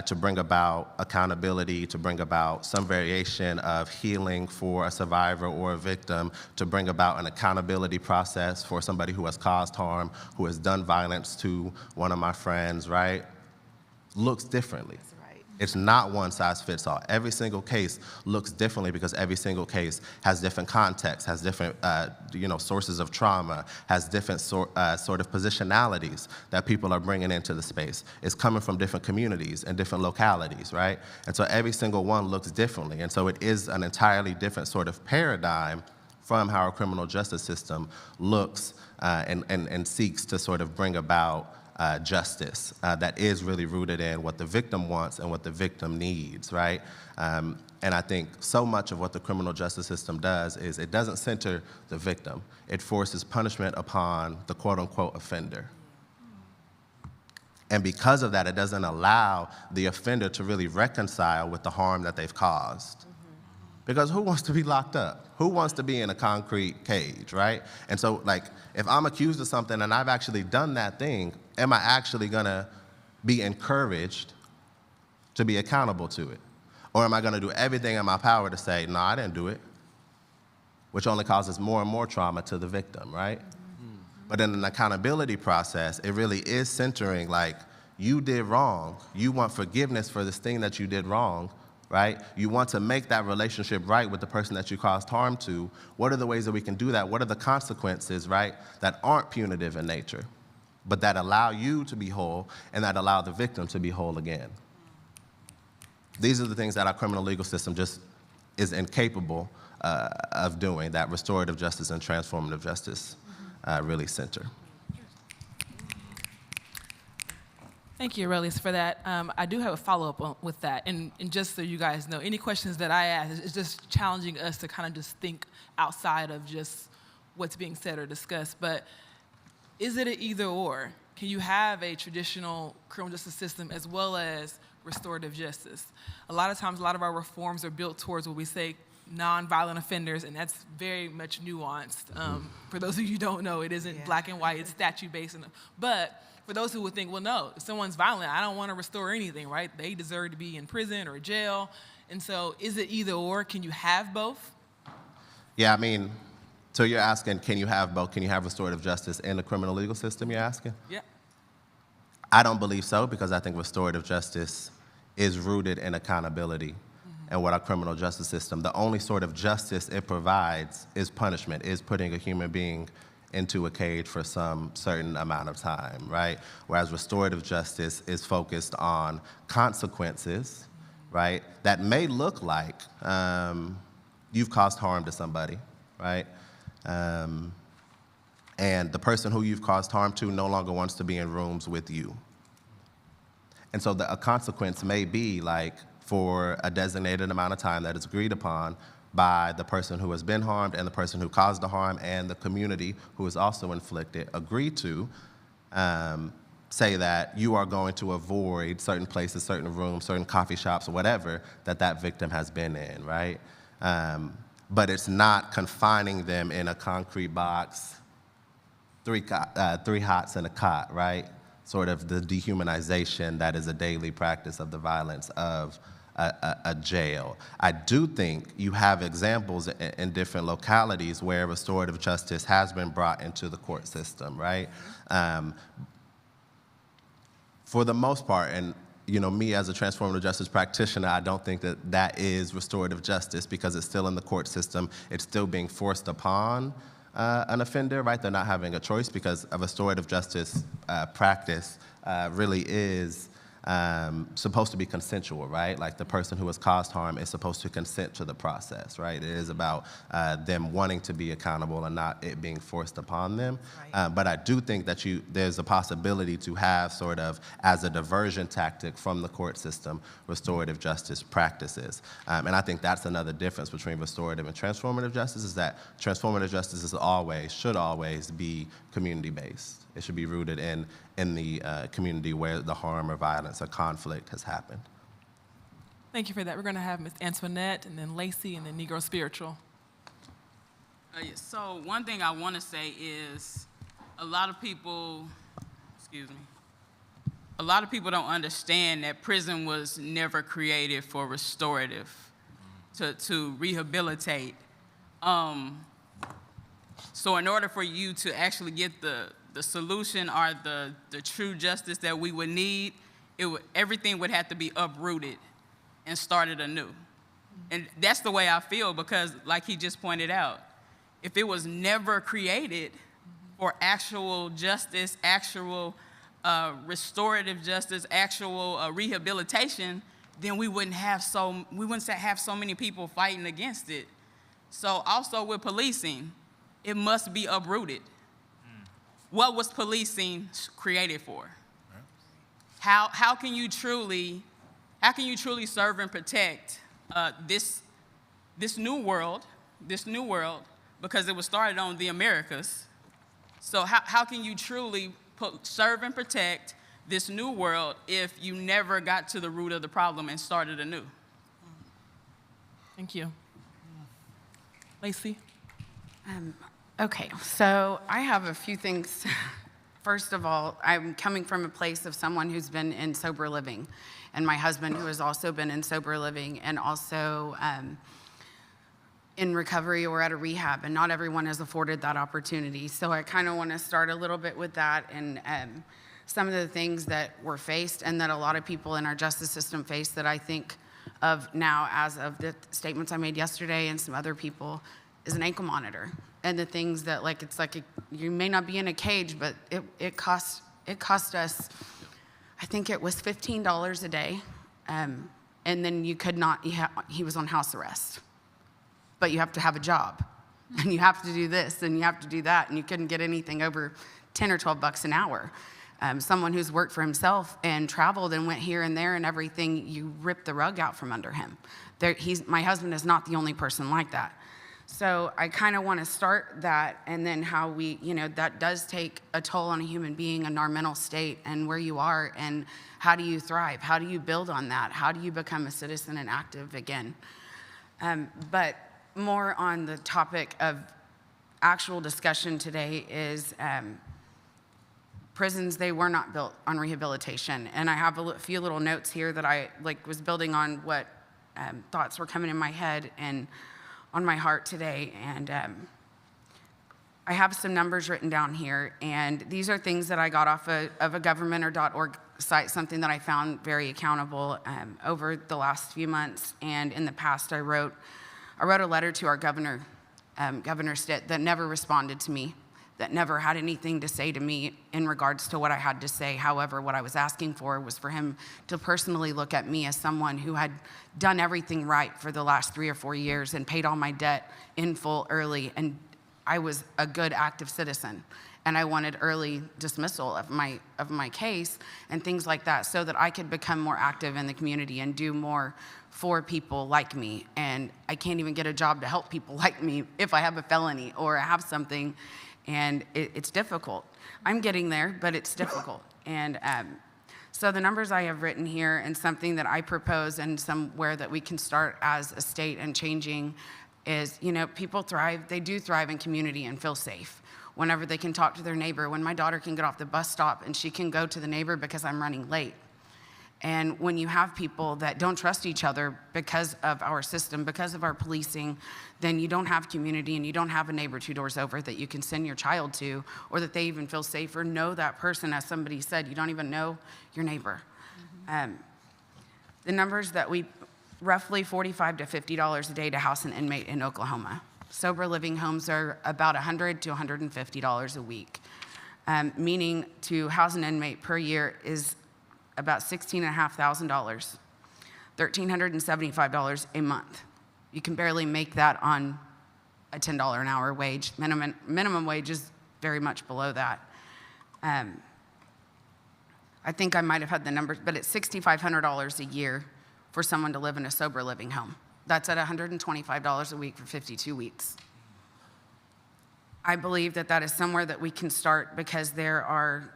to bring about accountability, to bring about some variation of healing for a survivor or a victim, to bring about an accountability process for somebody who has caused harm, who has done violence to one of my friends, right, looks differently. It's not one size fits all. Every single case looks differently because every single case has different contexts, has different sources of trauma, has different sort of positionalities that people are bringing into the space. It's coming from different communities and different localities, right? And so every single one looks differently. And so it is an entirely different sort of paradigm from how our criminal justice system looks and seeks to sort of bring about justice that is really rooted in what the victim wants and what the victim needs, right? And I think so much of what the criminal justice system does is it doesn't center the victim. It forces punishment upon the quote-unquote offender. And because of that, it doesn't allow the offender to really reconcile with the harm that they've caused. Because who wants to be locked up? Who wants to be in a concrete cage, right? And so, like, if I'm accused of something and I've actually done that thing, am I actually gonna be encouraged to be accountable to it? Or am I gonna do everything in my power to say, no, I didn't do it, which only causes more and more trauma to the victim, right? But in an accountability process, it really is centering, like, you did wrong. You want forgiveness for this thing that you did wrong, right? You want to make that relationship right with the person that you caused harm to. What are the ways that we can do that? What are the consequences, right, that aren't punitive in nature, but that allow you to be whole and that allow the victim to be whole again? These are the things that our criminal legal system just is incapable of doing, that restorative justice and transformative justice really center. Thank you, Aurelius, for that. I do have a follow-up with that. And just so you guys know, any questions that I ask is just challenging us to kind of just think outside of just what's being said or discussed. But is it an either or? Can you have a traditional criminal justice system as well as restorative justice? A lot of times, a lot of our reforms are built towards what we say nonviolent offenders, and that's very much nuanced. For those of you who don't know, it isn't black and white, it's statute-based. But for those who would think, well, no, if someone's violent, I don't want to restore anything, right? They deserve to be in prison or jail. And so is it either or? Can you have both? Yeah, I mean, so you're asking, can you have both? Can you have restorative justice in the criminal legal system, you're asking? Yeah. I don't believe so, because I think restorative justice is rooted in accountability. And what our criminal justice system, the only sort of justice it provides is punishment, is putting a human being into a cage for some certain amount of time, right? Whereas restorative justice is focused on consequences, right? That may look like you've caused harm to somebody, right? And the person who you've caused harm to no longer wants to be in rooms with you. And so a consequence may be like, for a designated amount of time that is agreed upon by the person who has been harmed and the person who caused the harm and the community who is also inflicted, agree to say that you are going to avoid certain places, certain rooms, certain coffee shops, or whatever that victim has been in, right? But it's not confining them in a concrete box, three hots and a cot, right? Sort of the dehumanization that is a daily practice of the violence of a jail. I do think you have examples in different localities where restorative justice has been brought into the court system, right? For the most part, and you know, me as a transformative justice practitioner, I don't think that is restorative justice, because it's still in the court system. It's still being forced upon an offender, right? They're not having a choice, because a restorative justice practice really is supposed to be consensual, right? Like the person who has caused harm is supposed to consent to the process, right? It is about them wanting to be accountable and not it being forced upon them. Right. But I do think that there's a possibility to have sort of, as a diversion tactic from the court system, restorative justice practices. And I think that's another difference between restorative and transformative justice, is that transformative justice should always be community-based. It should be rooted in the community where the harm or violence or conflict has happened. Thank you for that. We're going to have Ms. Antoinette, and then Lacey, and then Negro Spiritual. So one thing I want to say is a lot of people don't understand that prison was never created for restorative, to rehabilitate. So in order for you to actually get the solution or the true justice that we would need, everything would have to be uprooted and started anew. And that's the way I feel, because like he just pointed out, if it was never created for actual justice, actual restorative justice, actual rehabilitation, then we wouldn't have so many people fighting against it. So also with policing, it must be uprooted. What was policing created for? How can you truly serve and protect this new world, because it was started on the Americas. So how can you truly serve and protect this new world if you never got to the root of the problem and started anew? Thank you. Lacey? Okay, so I have a few things. First of all, I'm coming from a place of someone who's been in sober living, and my husband who has also been in sober living and also in recovery or at a rehab, and not everyone has afforded that opportunity. So I kind of want to start a little bit with that and some of the things that were faced and that a lot of people in our justice system face that I think of now as of the statements I made yesterday and some other people is an ankle monitor. And the things that you may not be in a cage, but it cost us, I think it was $15 a day. And then you could not, he was on house arrest. But you have to have a job, and you have to do this, and you have to do that, and you couldn't get anything over 10 or 12 bucks an hour. Someone who's worked for himself and traveled and went here and there and everything, you rip the rug out from under him. My husband is not the only person like that. So I kind of want to start that, and then how that does take a toll on a human being and our mental state and where you are, and how do you thrive? How do you build on that? How do you become a citizen and active again? But more on the topic of actual discussion today is prisons, they were not built on rehabilitation. And I have a few little notes here that I was building on what thoughts were coming in my head and on my heart today. And I have some numbers written down here, and these are things that I got off of a government or .org site, something that I found very accountable over the last few months. And in the past, I wrote a letter to our governor, Governor Stitt, that never responded to me, that never had anything to say to me in regards to what I had to say. However, what I was asking for was for him to personally look at me as someone who had done everything right for the last 3 or 4 years and paid all my debt in full early. And I was a good, active citizen. And I wanted early dismissal of my case and things like that, so that I could become more active in the community and do more for people like me. And I can't even get a job to help people like me if I have a felony or I have something, and it's difficult. I'm getting there, but it's difficult. And so the numbers I have written here, and something that I propose and somewhere that we can start as a state and changing is, people thrive, they do thrive in community and feel safe. Whenever they can talk to their neighbor, when my daughter can get off the bus stop and she can go to the neighbor because I'm running late. And when you have people that don't trust each other because of our system, because of our policing, then you don't have community, and you don't have a neighbor 2 doors over that you can send your child to, or that they even feel safe or know that person. As somebody said, you don't even know your neighbor. Mm-hmm. The numbers that roughly $45 to $50 a day to house an inmate in Oklahoma. Sober living homes are about $100 to $150 a week, meaning to house an inmate per year is about $16,500, $1,375 a month. You can barely make that on a $10 an hour wage. Minimum wage is very much below that. I think I might have had the numbers, but it's $6,500 a year for someone to live in a sober living home. That's at $125 a week for 52 weeks. I believe that is somewhere that we can start, because there are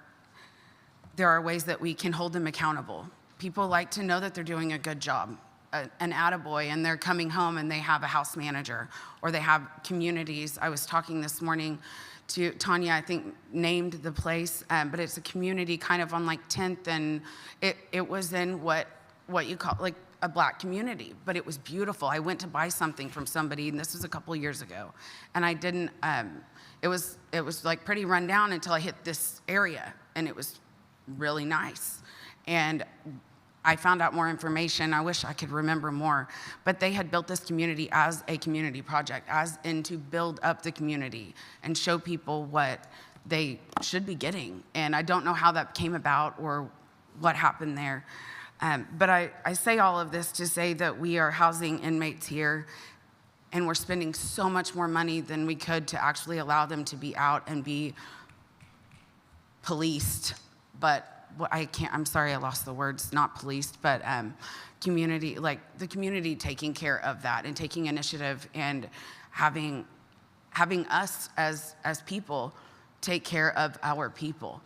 ways that we can hold them accountable. People like to know that they're doing a good job, an attaboy, and they're coming home and they have a house manager, or they have communities. I was talking this morning to Tanya, I think, named the place, but it's a community kind of on 10th, and it was in what you call a Black community, but it was beautiful. I went to buy something from somebody, and this was a couple years ago, and I didn't, it was pretty run down until I hit this area, and it was really nice. And I found out more information. I wish I could remember more, but they had built this community as a community project, as in to build up the community and show people what they should be getting. And I don't know how that came about or what happened there. But I say all of this to say that we are housing inmates here, and we're spending so much more money than we could to actually allow them to be out and be policed. But I'm sorry, I lost the words, not policed, but community, like the community taking care of that and taking initiative and having us as people take care of our people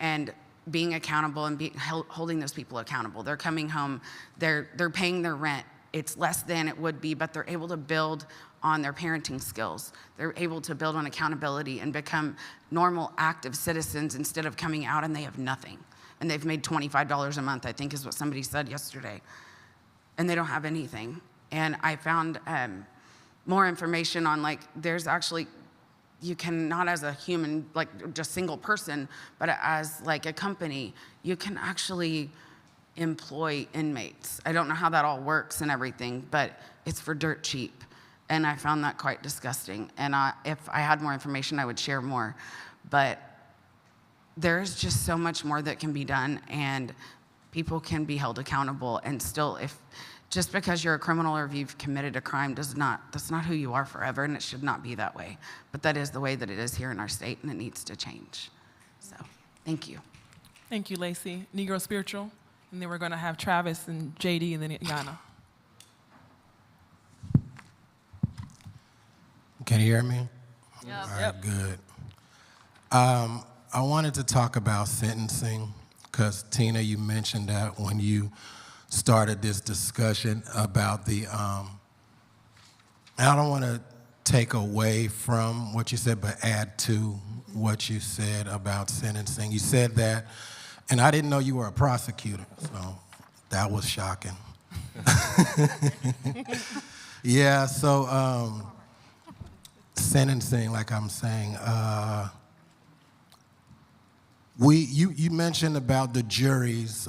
and being accountable and holding those people accountable. They're coming home, they're paying their rent. It's less than it would be, but they're able to build on their parenting skills. They're able to build on accountability and become normal, active citizens instead of coming out and they have nothing. And they've made $25 a month, I think is what somebody said yesterday. And they don't have anything. And I found more information on, like, there's actually, you can, not as a human, like just single person, but as like a company, you can actually employ inmates. I don't know how that all works and everything, but it's for dirt cheap. And I found that quite disgusting. And if I had more information, I would share more. But there's just so much more that can be done, and people can be held accountable. And still, just because you're a criminal or if you've committed a crime that's not who you are forever, and it should not be that way. But that is the way that it is here in our state, and it needs to change. So, thank you. Thank you, Lacey. Negro Spiritual, and then we're going to have Travis and JD, and then Yana. Can you hear me? Yep. All right, good. I wanted to talk about sentencing because, Tina, you mentioned that when you started this discussion about the, I don't want to take away from what you said, but add to what you said about sentencing. You said that, and I didn't know you were a prosecutor, so that was shocking. Yeah, so sentencing, like I'm saying, you mentioned about the juries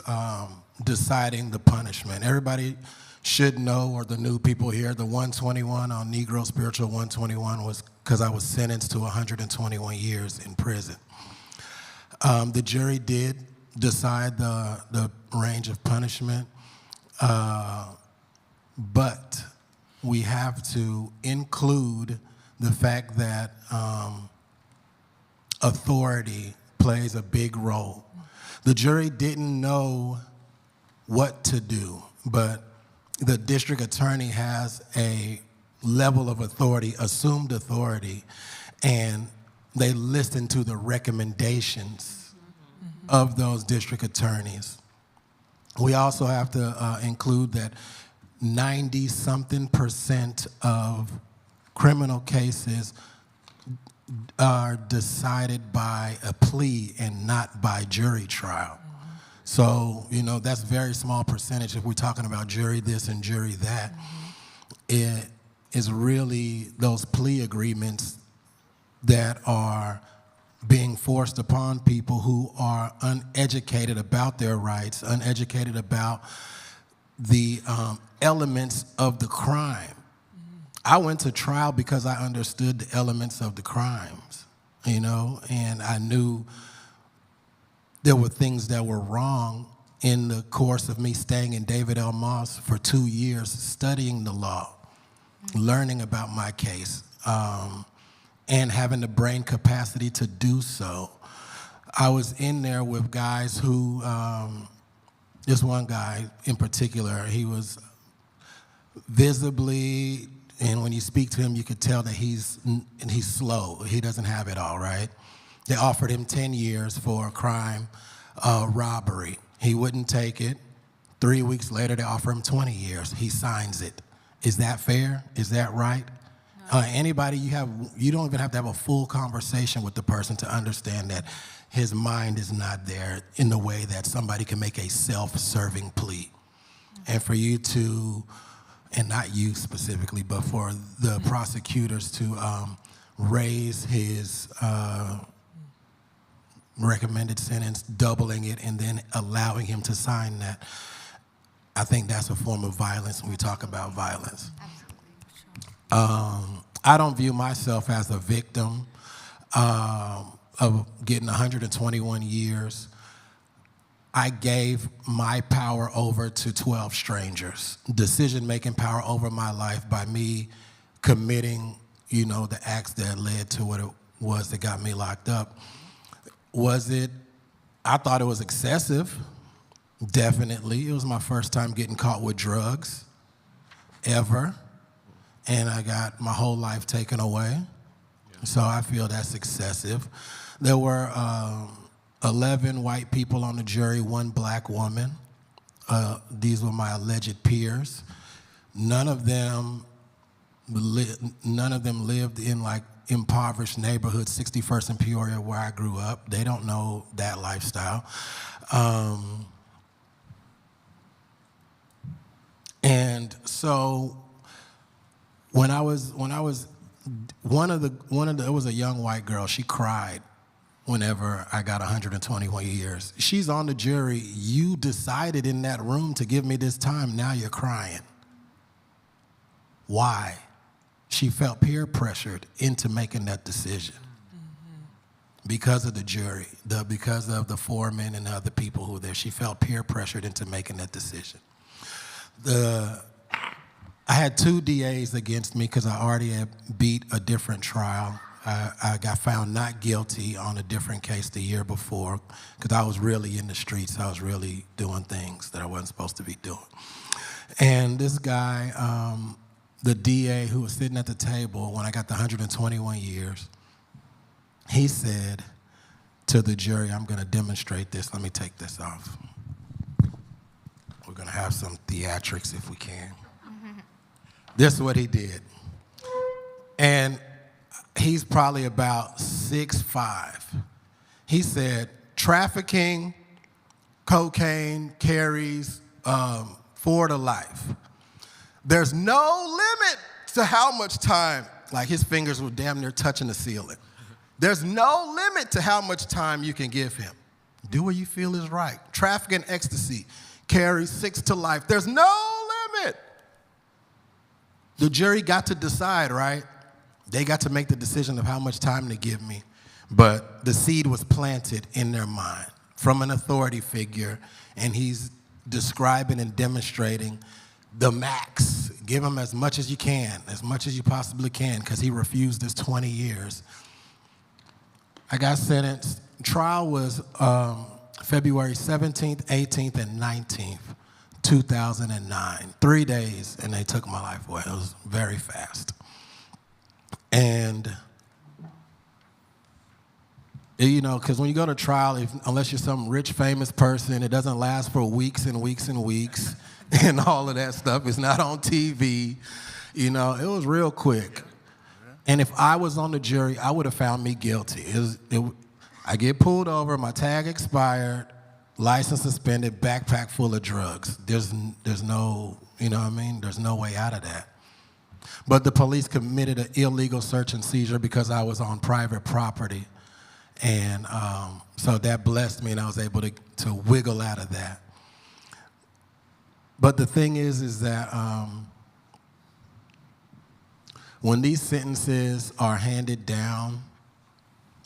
deciding the punishment. Everybody should know, or the new people here, the 121 on Negro Spiritual 121 was because I was sentenced to 121 years in prison. The jury did decide the range of punishment, but we have to include the fact that authority plays a big role. The jury didn't know what to do, but the district attorney has a level of authority, assumed authority, and they listen to the recommendations of those district attorneys. We also have to include that 90-something% of criminal cases are decided by a plea and not by jury trial. So, that's a very small percentage if we're talking about jury this and jury that. It is really those plea agreements that are being forced upon people who are uneducated about their rights, uneducated about the elements of the crime. I went to trial because I understood the elements of the crimes, and I knew there were things that were wrong in the course of me staying in David L. Moss for 2 years, studying the law, learning about my case, and having the brain capacity to do so. I was in there with guys who, this one guy in particular, he was visibly, and when you speak to him, you could tell that he's slow. He doesn't have it all, right? They offered him 10 years for a crime, robbery. He wouldn't take it. 3 weeks later, they offer him 20 years. He signs it. Is that fair? Is that right? Anybody, you don't even have to have a full conversation with the person to understand that his mind is not there in the way that somebody can make a self-serving plea. And for you to, and not you specifically, but for the prosecutors to raise his recommended sentence, doubling it, and then allowing him to sign that, I think that's a form of violence when we talk about violence. I don't view myself as a victim of getting 121 years. I gave my power over to 12 strangers, decision-making power over my life by me committing, you know, the acts that led to what it was that got me locked up. I thought it was excessive, definitely. It was my first time getting caught with drugs, ever. And I got my whole life taken away. So I feel that's excessive. There were 11 white people on the jury, 1 black woman. These were my alleged peers. None of them lived in like impoverished neighborhoods, 61st and Peoria, where I grew up. They don't know that lifestyle. And so when I was there was a young white girl. She cried whenever I got 121 years. She's on the jury. You decided in that room to give me this time. Now you're crying. Why? She felt peer pressured into making that decision because of the jury, because of the foreman and the other people who were there. She felt peer pressured into making that decision. I had 2 DAs against me because I already had beat a different trial. I got found not guilty on a different case the year before because I was really in the streets. I was really doing things that I wasn't supposed to be doing. And this guy, the DA who was sitting at the table when I got the 121 years, he said to the jury, I'm going to demonstrate this. Let me take this off. We're going to have some theatrics if we can. This is what he did. And he's probably about 6'5". He said, trafficking, cocaine, carries, 4 to life. There's no limit to how much time, like his fingers were damn near touching the ceiling. There's no limit to how much time you can give him. Do what you feel is right. Trafficking, ecstasy, carries 6 to life. There's no limit. The jury got to decide, right? They got to make the decision of how much time to give me. But the seed was planted in their mind from an authority figure, and he's describing and demonstrating the max. Give him as much as you can, as much as you possibly can, because he refused this 20 years. I got sentenced. Trial was February 17th, 18th, and 19th, 2009. 3 days, and they took my life away. It was very fast. And, you know, because when you go to trial, unless you're some rich, famous person, it doesn't last for weeks and weeks and weeks. And all of that stuff. It's not on TV. You know, it was real quick. And if I was on the jury, I would have found me guilty. I get pulled over, my tag expired, license suspended, backpack full of drugs. There's no, you know what I mean? There's no way out of that. But the police committed an illegal search and seizure because I was on private property. And so that blessed me, and I was able to wiggle out of that. But the thing is that when these sentences are handed down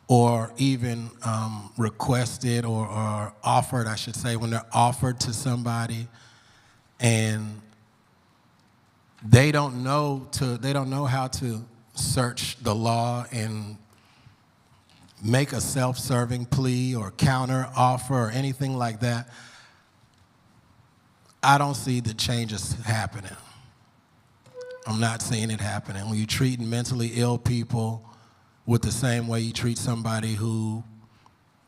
or even requested or offered, I should say, when they're offered to somebody and they don't know how to search the law and make a self-serving plea or counter offer or anything like that, I don't see the changes happening. I'm not seeing it happening. When you treat mentally ill people with the same way you treat somebody who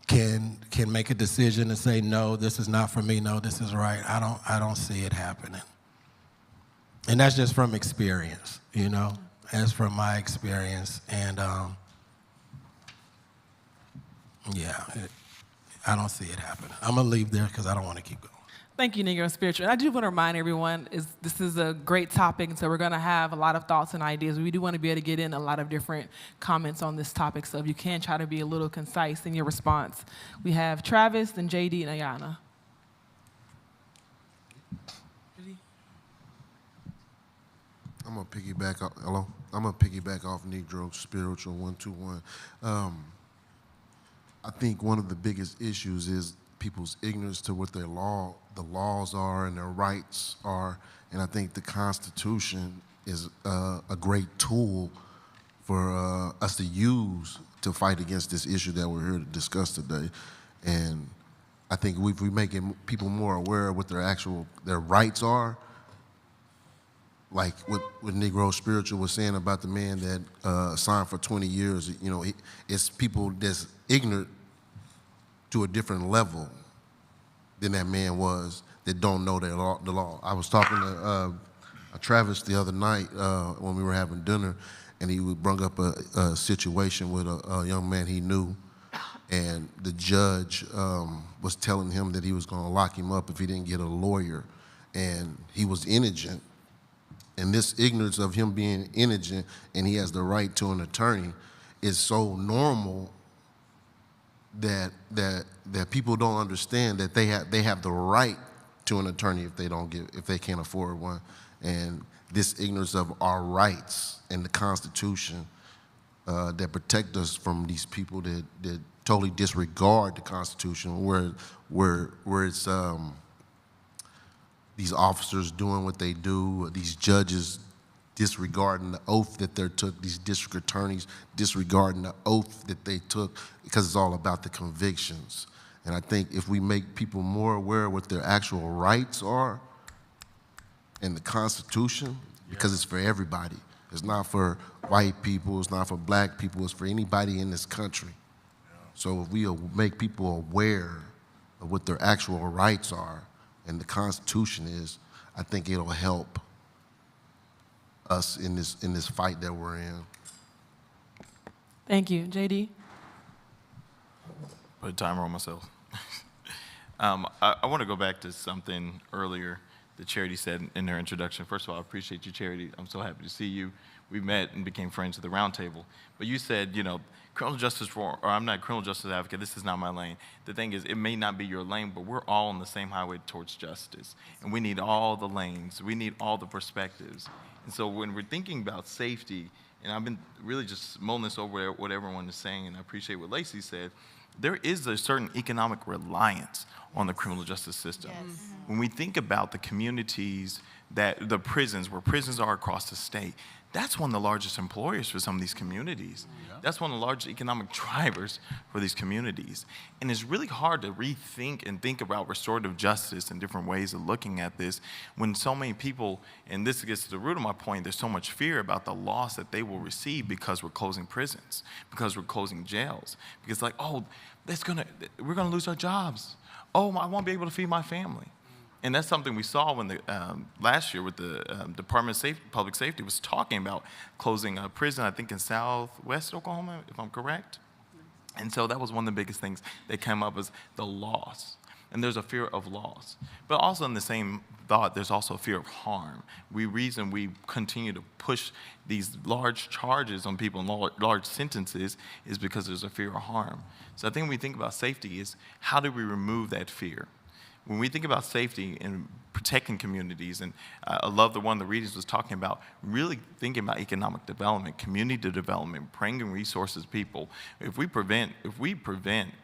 can make a decision and say, no, this is not for me, no, this is right, I don't see it happening. And that's just from experience, you know? That's from my experience. And yeah, I don't see it happening. I'm gonna leave there because I don't want to keep going. Thank you, Negro Spiritual. And I do want to remind everyone, this is a great topic, and so we're going to have a lot of thoughts and ideas. We do want to be able to get in a lot of different comments on this topic, so if you can, try to be a little concise in your response. We have Travis, then JD, and Ayana. I'm gonna piggyback off. Hello, I'm gonna piggyback off Negro Spiritual 121. I think one of the biggest issues is people's ignorance to what the laws are and their rights are, and I think the Constitution is a great tool for us to use to fight against this issue that we're here to discuss today. And I think if we making people more aware of what their rights are, like what Negro Spiritual was saying about the man that signed for 20 years, you know, it's people that's ignorant to a different level than that man was that don't know the law. I was talking to Travis the other night when we were having dinner, and he brought up a situation with a young man he knew, and the judge was telling him that he was going to lock him up if he didn't get a lawyer, and he was indigent. And this ignorance of him being indigent and he has the right to an attorney is so normal that people don't understand that they have the right to an attorney if they can't afford one. And this ignorance of our rights and the Constitution that protect us from these people that totally disregard the Constitution, where it's these officers doing what they do, these judges disregarding the oath that they took, these district attorneys disregarding the oath that they took, because it's all about the convictions. And I think if we make people more aware of what their actual rights are in the Constitution, because it's for everybody. It's not for white people, it's not for black people, it's for anybody in this country. So if we make people aware of what their actual rights are and the Constitution is, I think it'll help us in this fight that we're in. Thank you. JD? Put a timer on myself. I want to go back to something earlier that Charity said in her introduction. First of all, I appreciate you, Charity. I'm so happy to see you. We met and became friends at the Roundtable. But you said, you know, criminal justice or I'm not a criminal justice advocate, this is not my lane. The thing is, it may not be your lane, but we're all on the same highway towards justice. And we need all the lanes. We need all the perspectives. And so when we're thinking about safety, and I've been really just mulling this over what everyone is saying, and I appreciate what Lacey said, there is a certain economic reliance on the criminal justice system. Yes. When we think about the communities, the prisons, where prisons are across the state, that's one of the largest employers for some of these communities. Yeah. That's one of the largest economic drivers for these communities. And it's really hard to rethink and think about restorative justice and different ways of looking at this when so many people, and this gets to the root of my point, there's so much fear about the loss that they will receive because we're closing prisons, because we're closing jails. Because like, oh, we're gonna lose our jobs. Oh, I won't be able to feed my family. And that's something we saw when last year with the Department of Public Safety was talking about closing a prison, I think in Southwest Oklahoma, if I'm correct. And so that was one of the biggest things that came up as the loss. And there's a fear of loss. But also in the same thought, there's also a fear of harm. Reason we continue to push these large charges on people and large sentences is because there's a fear of harm. So I think when we think about safety is how do we remove that fear? When we think about safety and protecting communities, and I love the one the readers was talking about, really thinking about economic development, community development, bringing resources to people. If we prevent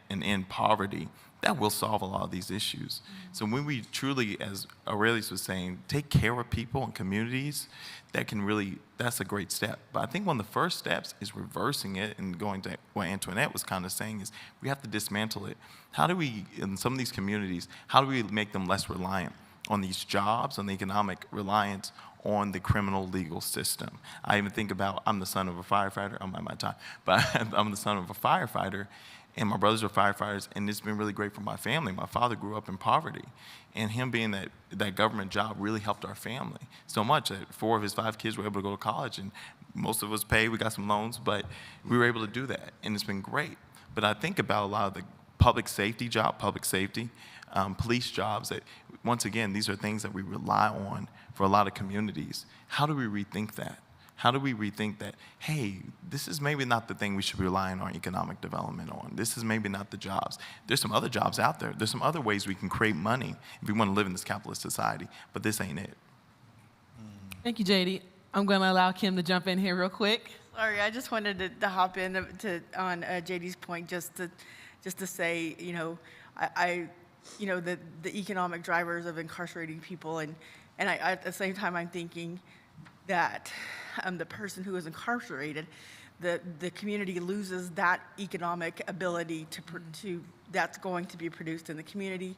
and end poverty, that will solve a lot of these issues. So when we truly, as Aurelius was saying, take care of people and communities, that's a great step. But I think one of the first steps is reversing it and going to what Antoinette was kind of saying is we have to dismantle it. How do we, in some of these communities, how do we make them less reliant on these jobs, on the economic reliance on the criminal legal system? I even think about, I'm the son of a firefighter, I'm at my time, but I'm the son of a firefighter, and my brothers are firefighters, and it's been really great for my family. My father grew up in poverty, and him being that government job really helped our family so much that 4 of his 5 kids were able to go to college, and most of us paid, we got some loans, but we were able to do that, and it's been great. But I think about a lot of the public safety, police jobs that, once again, these are things that we rely on for a lot of communities. How do we rethink that? How do we rethink that, hey, this is maybe not the thing we should be relying on economic development on. This is maybe not the jobs. There's some other jobs out there. There's some other ways we can create money if we want to live in this capitalist society, but this ain't it. Thank you, JD. I'm going to allow Kim to jump in here real quick. Sorry, I just wanted to hop in on JD's point just to say, you know, the economic drivers of incarcerating people, and I, at the same time I'm thinking, that the person who is incarcerated, the community loses that economic ability to that's going to be produced in the community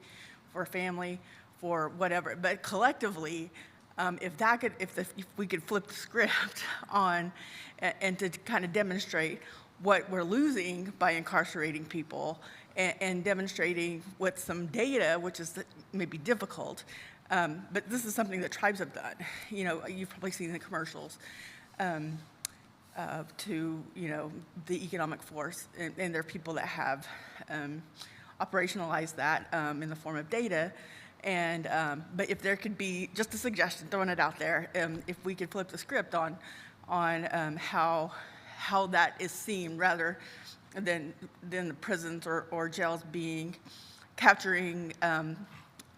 for a family, for whatever. But collectively, if we could flip the script on and to kind of demonstrate what we're losing by incarcerating people and demonstrating with some data, which is maybe difficult, but this is something that tribes have done. You know, you've probably seen the commercials to, you know, the economic force, and there are people that have operationalized that in the form of data. And but if there could be just a suggestion, throwing it out there, if we could flip the script on how that is seen, rather than the prisons or jails capturing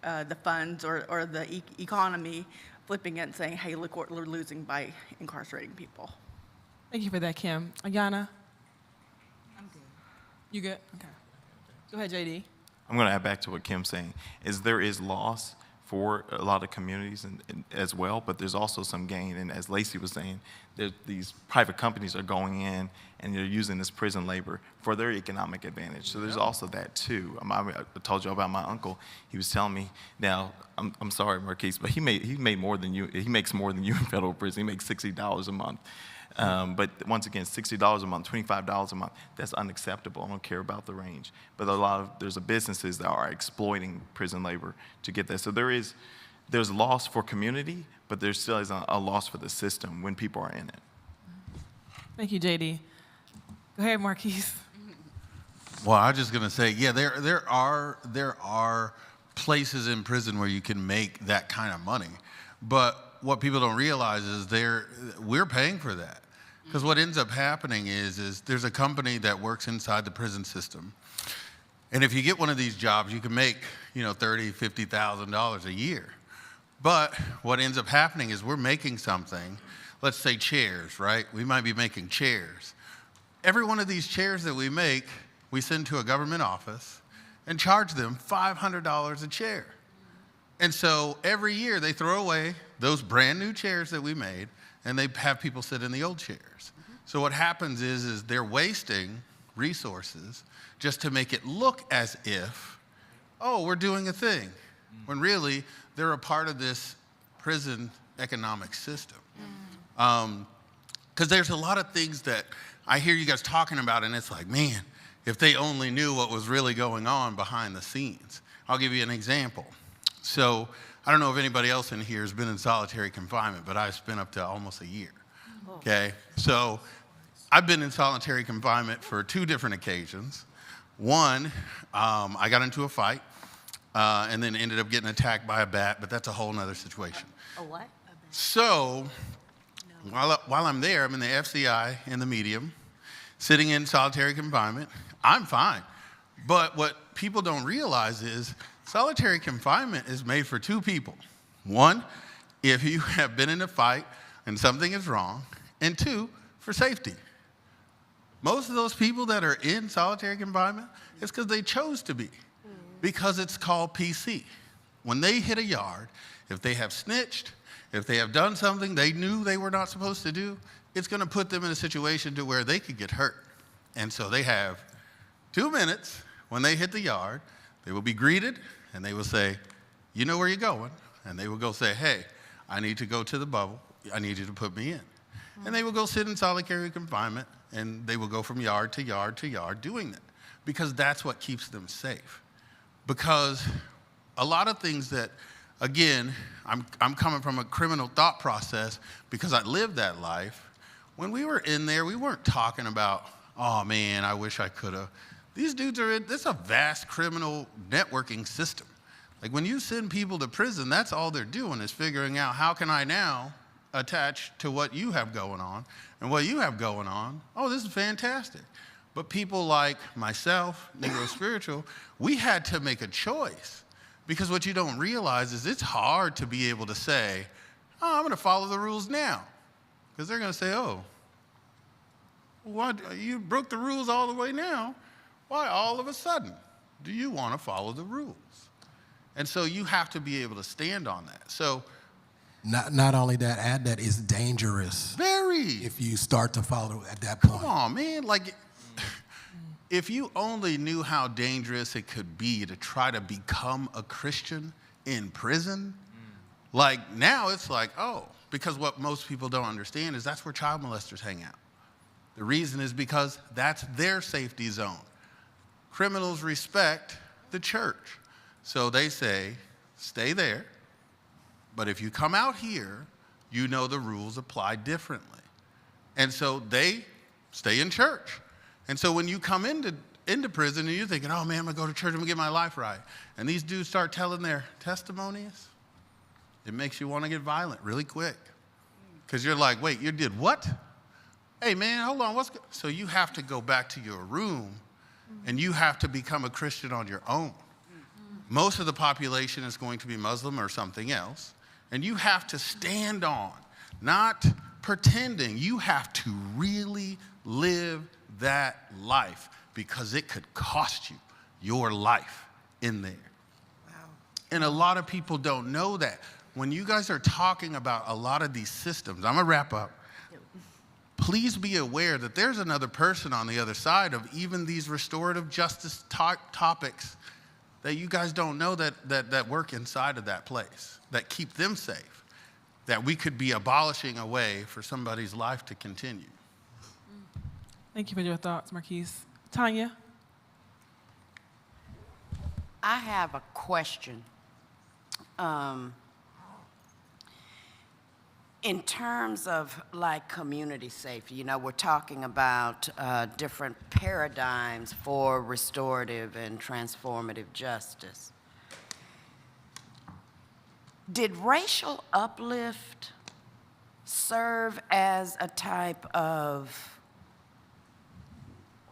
the funds or the economy, flipping it and saying, hey, look what we're losing by incarcerating people. Thank you for that, Kim. Ayana? I'm good. You good? Okay. Go ahead, JD. I'm going to add back to what Kim's saying, is there is loss for a lot of communities as well, but there's also some gain. And as Lacey was saying, these private companies are going in and they're using this prison labor for their economic advantage. So there's also that too. I told you about my uncle. He was telling me, now, I'm sorry, Marquise, but he made more than you. He makes more than you in federal prison. He makes $60 a month. But once again, $60 a month, $25 a month, that's unacceptable. I don't care about the range. But there's businesses that are exploiting prison labor to get that. So there's loss for community, but there still is a loss for the system when people are in it. Thank you, JD. Go ahead, Marquise. Well, I'm just going to say, yeah, there are places in prison where you can make that kind of money. But what people don't realize is we're paying for that. Because what ends up happening is there's a company that works inside the prison system. And if you get one of these jobs, you can make, you know, $30,000, $50,000 a year. But what ends up happening is we're making something, let's say chairs, right? We might be making chairs. Every one of these chairs that we make, we send to a government office and charge them $500 a chair. And so every year they throw away those brand new chairs that we made, and they have people sit in the old chairs. So what happens is they're wasting resources just to make it look as if, oh, we're doing a thing, when really they're a part of this prison economic system. Because there's a lot of things that I hear you guys talking about, and it's like, man, if they only knew what was really going on behind the scenes. I'll give you an example. So I don't know if anybody else in here has been in solitary confinement, but I've spent up to almost a year, okay? So I've been in solitary confinement for 2 different occasions. One, I got into a fight and then ended up getting attacked by a bat, but that's a whole nother situation. A what? So while I'm there, I'm in the FCI in the medium, sitting in solitary confinement. I'm fine. But what people don't realize is solitary confinement is made for 2 people. 1, if you have been in a fight and something is wrong, and 2, for safety. Most of those people that are in solitary confinement is because they chose to be, because it's called PC. When they hit a yard, if they have snitched, if they have done something they knew they were not supposed to do, it's going to put them in a situation to where they could get hurt. And so they have 2 minutes when they hit the yard. They will be greeted, and they will say, you know where you're going. And they will go say, hey, I need to go to the bubble. I need you to put me in. And they will go sit in solitary confinement, and they will go from yard to yard to yard doing that, because that's what keeps them safe. Because a lot of things that, again, I'm coming from a criminal thought process because I lived that life. When we were in there, we weren't talking about, oh man, I wish I could have. These dudes are in, this is a vast criminal networking system. Like when you send people to prison, that's all they're doing is figuring out how can I now attach to what you have going on, and what you have going on, oh, this is fantastic. But people like myself, Negro Spiritual, we had to make a choice, because what you don't realize is it's hard to be able to say, oh, I'm going to follow the rules now, because they're going to say, oh, what, you broke the rules all the way now. Why all of a sudden do you want to follow the rules? And so you have to be able to stand on that. So Not only that, add that it's dangerous. Very. If you start to follow at that point. Come on, man. Like, if you only knew how dangerous it could be to try to become a Christian in prison, like now it's like, oh, because what most people don't understand is that's where child molesters hang out. The reason is because that's their safety zone. Criminals respect the church. So they say, stay there, but if you come out here, you know the rules apply differently. And so they stay in church. And so when you come into prison and you're thinking, oh man, I'm gonna go to church, I'm gonna get my life right. And these dudes start telling their testimonies, it makes you wanna get violent really quick. Because you're like, wait, you did what? Hey man, hold on, so you have to go back to your room and you have to become a Christian on your own. Most of the population is going to be Muslim or something else. And you have to stand on, not pretending. You have to really live that life because it could cost you your life in there. Wow. And a lot of people don't know that. When you guys are talking about a lot of these systems, I'm gonna wrap up. Please be aware that there's another person on the other side of even these restorative justice topics that you guys don't know that work inside of that place, that keep them safe, that we could be abolishing a way for somebody's life to continue. Thank you for your thoughts, Marquise. Tanya? I have a question. In terms of like community safety, you know, we're talking about different paradigms for restorative and transformative justice. Did racial uplift serve as a type of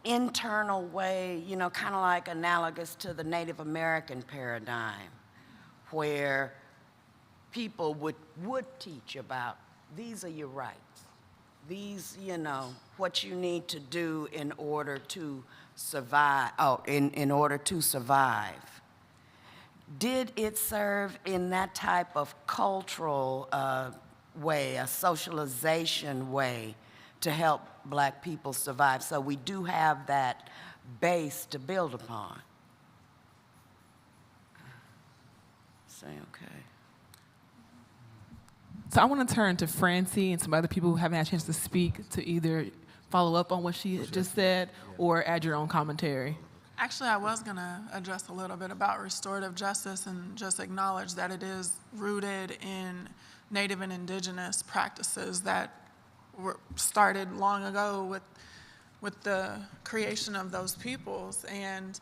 internal way, you know, kind of like analogous to the Native American paradigm, where people would teach about these are your rights, these, you know, what you need to do in order to survive, in order to survive. Did it serve in that type of cultural way, a socialization way, to help Black people survive? So we do have that base to build upon. Say okay. So I want to turn to Francie and some other people who haven't had a chance to speak to either follow up on what she just said or add your own commentary. Actually, I was going to address a little bit about restorative justice and just acknowledge that it is rooted in Native and Indigenous practices that were started long ago with the creation of those peoples. And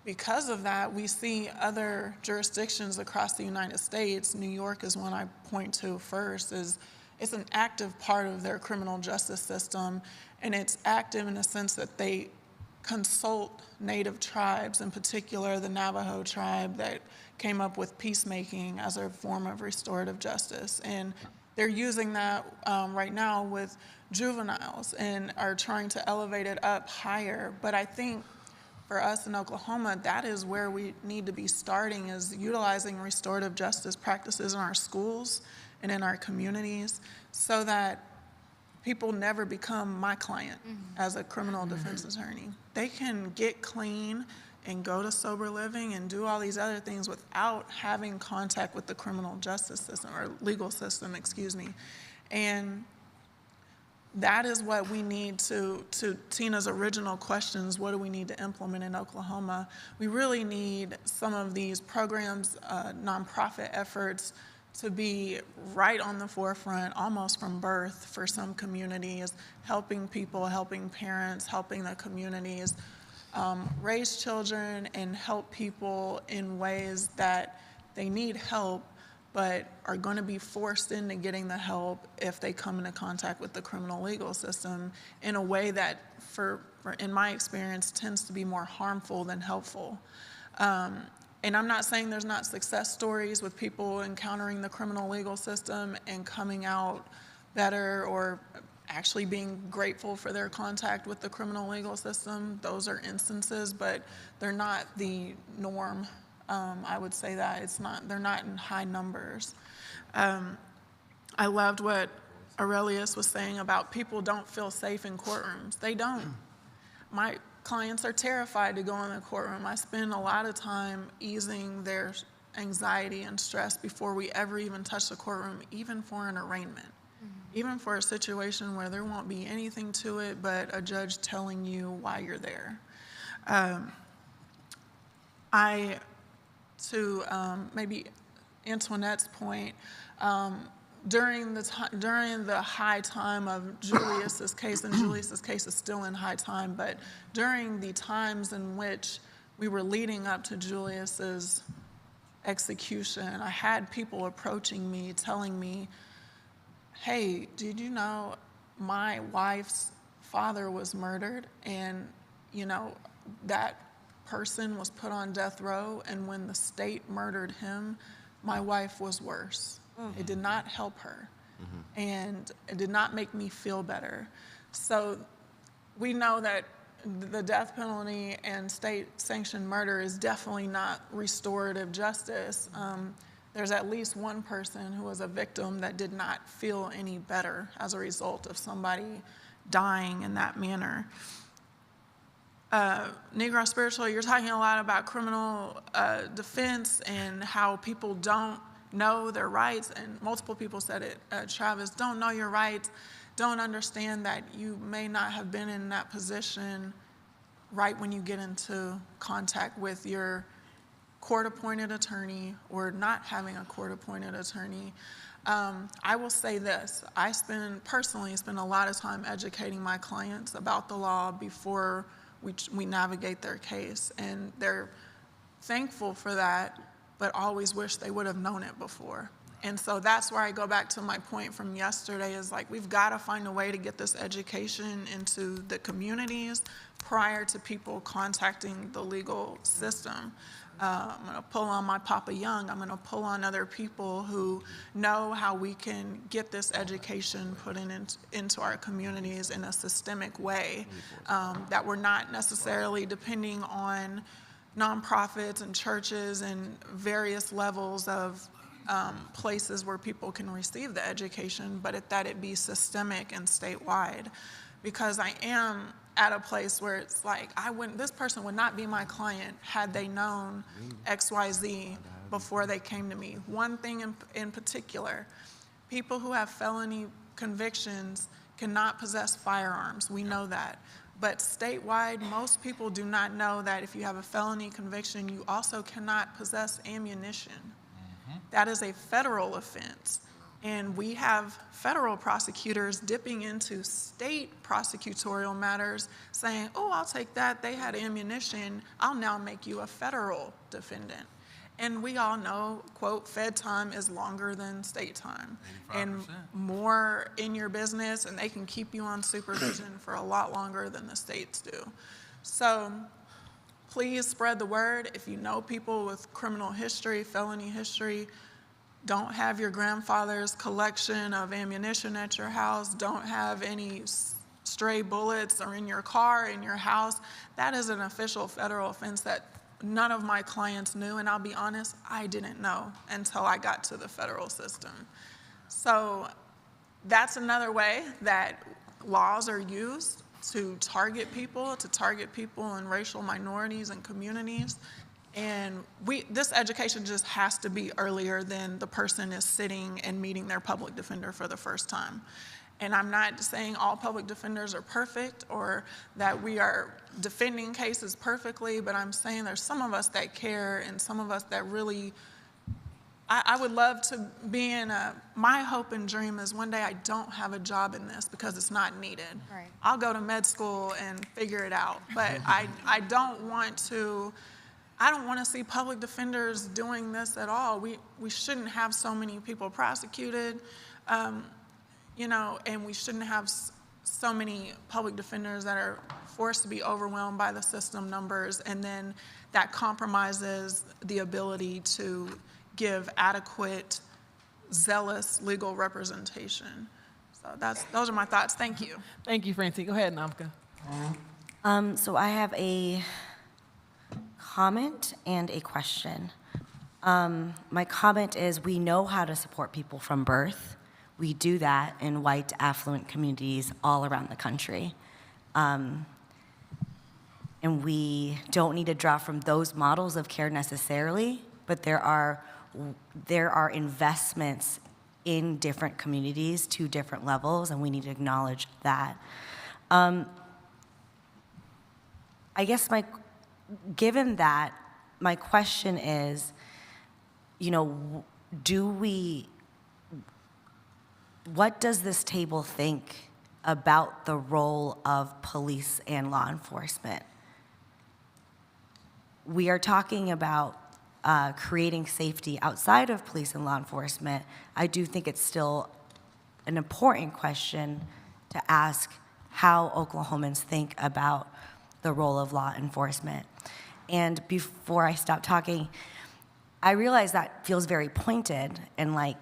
because of that, we see other jurisdictions across the United States. New York is one I point to first. It's an active part of their criminal justice system, and it's active in the sense that they consult Native tribes, in particular the Navajo tribe that came up with peacemaking as a form of restorative justice. And they're using that right now with juveniles and are trying to elevate it up higher. But I think for us in Oklahoma, that is where we need to be starting, is utilizing restorative justice practices in our schools and in our communities so that people never become my client as a criminal defense attorney. They can get clean and go to sober living and do all these other things without having contact with the criminal justice system, or legal system, excuse me. And that is what we need to Tina's original questions, what do we need to implement in Oklahoma? We really need some of these programs, nonprofit efforts, to be right on the forefront, almost from birth for some communities, helping people, helping parents, helping the communities raise children and help people in ways that they need help, but are going to be forced into getting the help if they come into contact with the criminal legal system in a way that, in my experience, tends to be more harmful than helpful. And I'm not saying there's not success stories with people encountering the criminal legal system and coming out better or actually being grateful for their contact with the criminal legal system. Those are instances, but they're not the norm. I would say that they're not in high numbers. I loved what Aurelius was saying about people don't feel safe in courtrooms. They don't. My clients are terrified to go in the courtroom. I spend a lot of time easing their anxiety and stress before we ever even touch the courtroom, even for an arraignment, even for a situation where there won't be anything to it but a judge telling you why you're there. Maybe Antoinette's point, during the high time of Julius's case, and Julius's case is still in high time, but during the times in which we were leading up to Julius's execution, I had people approaching me, telling me, hey, did you know my wife's father was murdered, and that person was put on death row, and when the state murdered him, my wife was worse. It did not help her, and it did not make me feel better. So we know that the death penalty and state-sanctioned murder is definitely not restorative justice. There's at least one person who was a victim that did not feel any better as a result of somebody dying in that manner. Negro Spiritual, you're talking a lot about criminal defense and how people don't know their rights, and multiple people said it, Travis, don't know your rights, don't understand that you may not have been in that position right when you get into contact with your court-appointed attorney or not having a court-appointed attorney. I will say this, I personally spend a lot of time educating my clients about the law before we navigate their case, and they're thankful for that, but always wish they would have known it before. And so that's where I go back to my point from yesterday is like, we've got to find a way to get this education into the communities prior to people contacting the legal system. I'm going to pull on my Papa Young. I'm going to pull on other people who know how we can get this education put into our communities in a systemic way, that we're not necessarily depending on nonprofits and churches and various levels of places where people can receive the education, but that it be systemic and statewide. Because I am at a place where it's like, this person would not be my client had they known XYZ before they came to me. One thing in particular, people who have felony convictions cannot possess firearms. We know that. But statewide, most people do not know that if you have a felony conviction, you also cannot possess ammunition. That is a federal offense. And we have federal prosecutors dipping into state prosecutorial matters saying, oh, I'll take that. They had ammunition. I'll now make you a federal defendant. And we all know, quote, Fed time is longer than state time. 85%. And more in your business, and they can keep you on supervision for a lot longer than the states do. So please spread the word. If you know people with criminal history, felony history, don't have your grandfather's collection of ammunition at your house. Don't have any stray bullets or in your car, in your house. That is an official federal offense that none of my clients knew, and I'll be honest, I didn't know until I got to the federal system. So that's another way that laws are used to target people in racial minorities and communities. And this education just has to be earlier than the person is sitting and meeting their public defender for the first time. And I'm not saying all public defenders are perfect or that we are defending cases perfectly, but I'm saying there's some of us that care and some of us that really, I would love to be my hope and dream is one day I don't have a job in this because it's not needed. Right. I'll go to med school and figure it out, but I don't want to see public defenders doing this at all. We shouldn't have so many people prosecuted. And we shouldn't have so many public defenders that are forced to be overwhelmed by the system numbers, and then that compromises the ability to give adequate, zealous legal representation. So those are my thoughts. Thank you. Thank you, Francine. Go ahead, Namka. So I have a comment and a question. My comment is we know how to support people from birth. We do that in white affluent communities all around the country. And we don't need to draw from those models of care necessarily, but there are investments in different communities to different levels, and we need to acknowledge that. I guess given that, my question is, what does this table think about the role of police and law enforcement? We are talking about creating safety outside of police and law enforcement. I do think it's still an important question to ask how Oklahomans think about the role of law enforcement. And before I stop talking, I realize that feels very pointed, and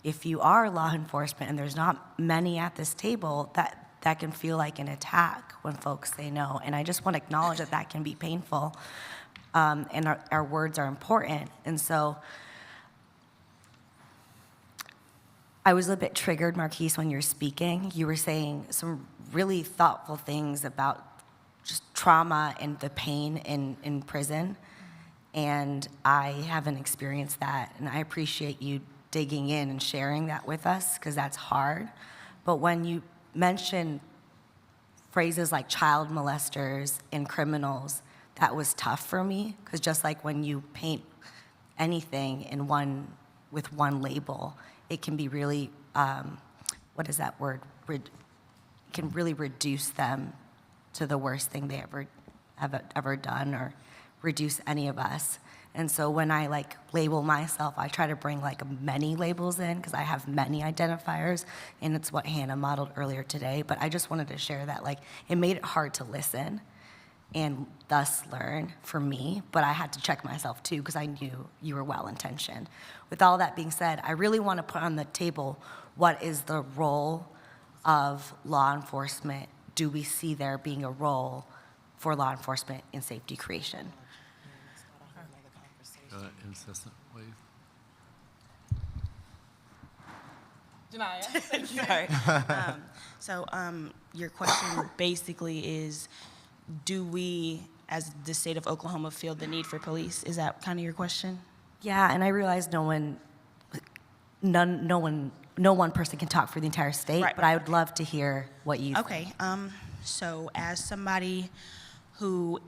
if you are law enforcement and there's not many at this table, that can feel like an attack when folks say no. And I just want to acknowledge that can be painful, and our words are important. And so I was a bit triggered, Marquise, when you're speaking. You were saying some really thoughtful things about just trauma and the pain in prison. And I haven't experienced that, and I appreciate you digging in and sharing that with us, because that's hard. But when you mention phrases like child molesters and criminals, that was tough for me, because just like when you paint anything with one label, it can be really, what is that word? It can really reduce them to the worst thing they have ever done, or reduce any of us. And so when I label myself, I try to bring many labels in, because I have many identifiers, and it's what Hannah modeled earlier today. But I just wanted to share that it made it hard to listen and thus learn for me, but I had to check myself too, because I knew you were well-intentioned. With all that being said, I really want to put on the table, what is the role of law enforcement? Do we see there being a role for law enforcement in safety creation? Incessant, please. Janaya. Thank you. Sorry. Your question basically is, do we, as the state of Oklahoma, feel the need for police? Is that kind of your question? Yeah, and I realize no one person can talk for the entire state, Right. But I would love to hear what you think. Okay. So as somebody who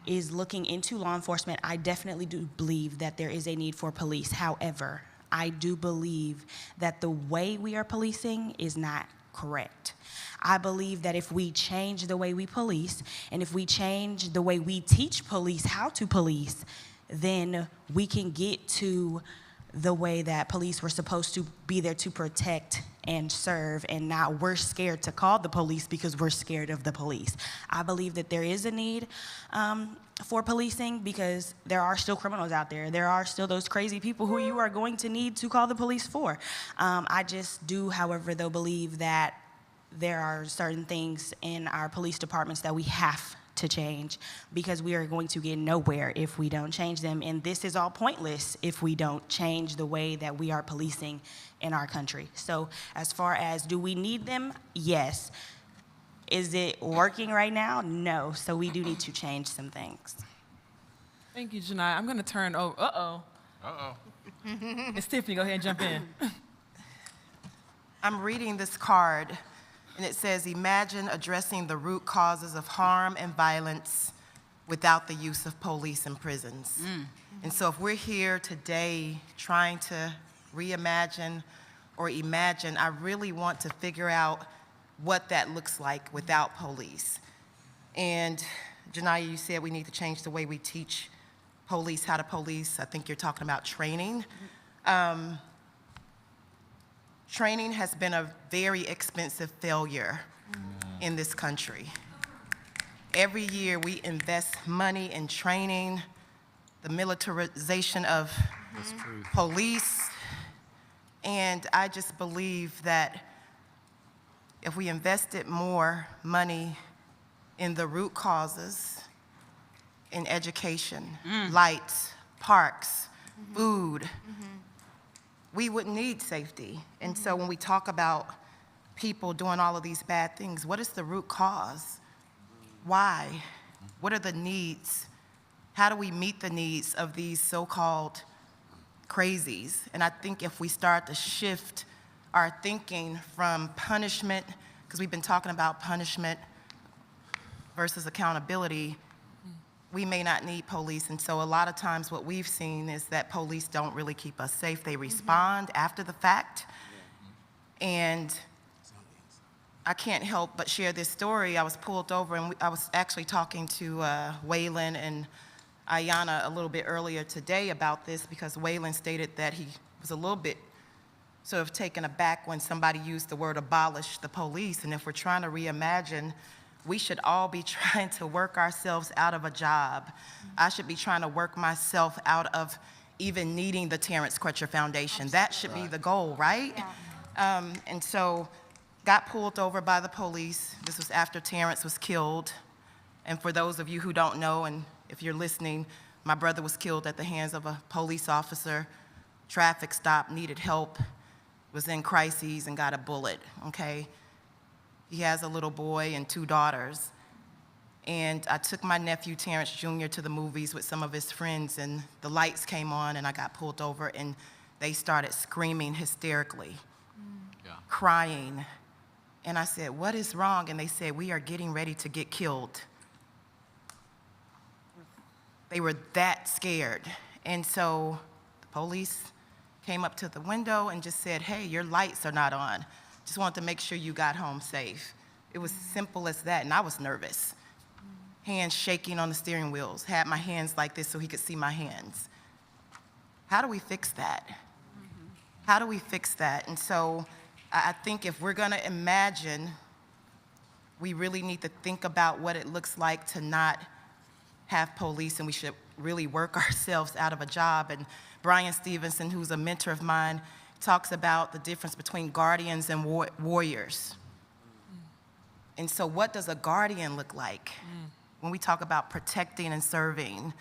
is looking into law enforcement, I definitely do believe that there is a need for police. However, I do believe that the way we are policing is not correct. I believe that if we change the way we police, and if we change the way we teach police how to police, then we can get to the way that police were supposed to be there to protect and serve, and not we're scared to call the police because we're scared of the police. I believe that there is a need for policing, because there are still criminals out there. There are still those crazy people who you are going to need to call the police for. I just do, however, though, believe that there are certain things in our police departments that we have to change, because we are going to get nowhere if we don't change them. And this is all pointless if we don't change the way that we are policing in our country. So as far as, do we need them? Yes. Is it working right now? No. So we do need to change some things. Thank you, Janai. I'm going to turn over. It's Tiffany. Go ahead and jump in. I'm reading this card, and it says, imagine addressing the root causes of harm and violence without the use of police and prisons. And so if we're here today trying to reimagine or imagine, I really want to figure out what that looks like without police. And Janaya, you said we need to change the way we teach police how to police. I think you're talking about training. Training has been a very expensive failure in this country. Every year we invest money in training, the militarization of police, and I just believe that if we invested more money in the root causes, in education, lights, parks, food, we wouldn't need safety. And so when we talk about people doing all of these bad things, what is the root cause? Why? What are the needs? How do we meet the needs of these so-called crazies? And I think if we start to shift our thinking from punishment, because we've been talking about punishment versus accountability, we may not need police. And so a lot of times what we've seen is that police don't really keep us safe. They respond after the fact. And I can't help but share this story. I was pulled over, and I was actually talking to Waylon and Ayanna a little bit earlier today about this, because Waylon stated that he was a little bit sort of taken aback when somebody used the word abolish the police. And if we're trying to reimagine, we should all be trying to work ourselves out of a job. I should be trying to work myself out of even needing the Terrence Crutcher Foundation. That should be the goal, right? And so got pulled over by the police. This was after Terrence was killed. And for those of you who don't know, and if you're listening, my brother was killed at the hands of a police officer. Traffic stop, needed help, was in crises and got a bullet, okay? He has a little boy and 2 daughters. And I took my nephew, Terrence Jr., to the movies with some of his friends, and the lights came on, and I got pulled over, and they started screaming hysterically, crying. And I said, "What is wrong?" And they said, "We are getting ready to get killed." They were that scared. And so the police came up to the window and just said, "Hey, your lights are not on. Just wanted to make sure you got home safe." It was simple as that, and I was nervous. Hands shaking on the steering wheels, had my hands like this so he could see my hands. How do we fix that? How do we fix that? And so I think if we're gonna imagine, we really need to think about what it looks like to not have police, and we should really work ourselves out of a job. And Brian Stevenson, who's a mentor of mine, talks about the difference between guardians and warriors. And so what does a guardian look like when we talk about protecting and serving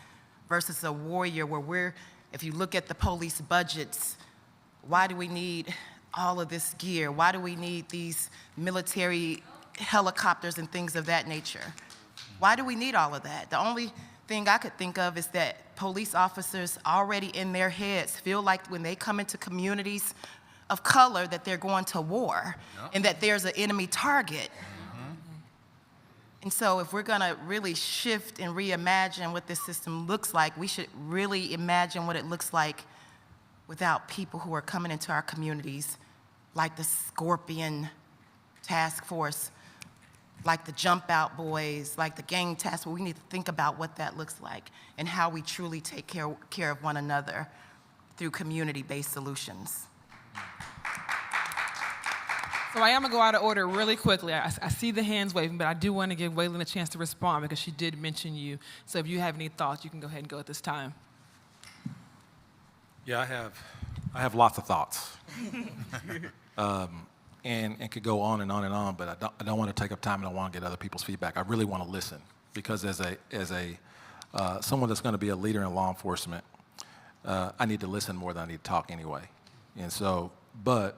versus a warrior, where if you look at the police budgets, why do we need all of this gear? Why do we need these military helicopters and things of that nature? Why do we need all of that? The only thing I could think of is that police officers already in their heads feel like when they come into communities of color that they're going to war and that there's an enemy target. And so if we're gonna really shift and reimagine what this system looks like, we should really imagine what it looks like without people who are coming into our communities like the Scorpion Task Force, like the Jump Out Boys, like the Gang Task Force. We need to think about what that looks like and how we truly take care of one another through community-based solutions. So I am gonna go out of order really quickly. I see the hands waving, but I do want to give Waylon a chance to respond because she did mention you. So if you have any thoughts, you can go ahead and go at this time. Yeah, I have lots of thoughts, and could go on and on and on. But I don't want to take up time, and I want to get other people's feedback. I really want to listen because as a someone that's going to be a leader in law enforcement, I need to listen more than I need to talk anyway. And so, but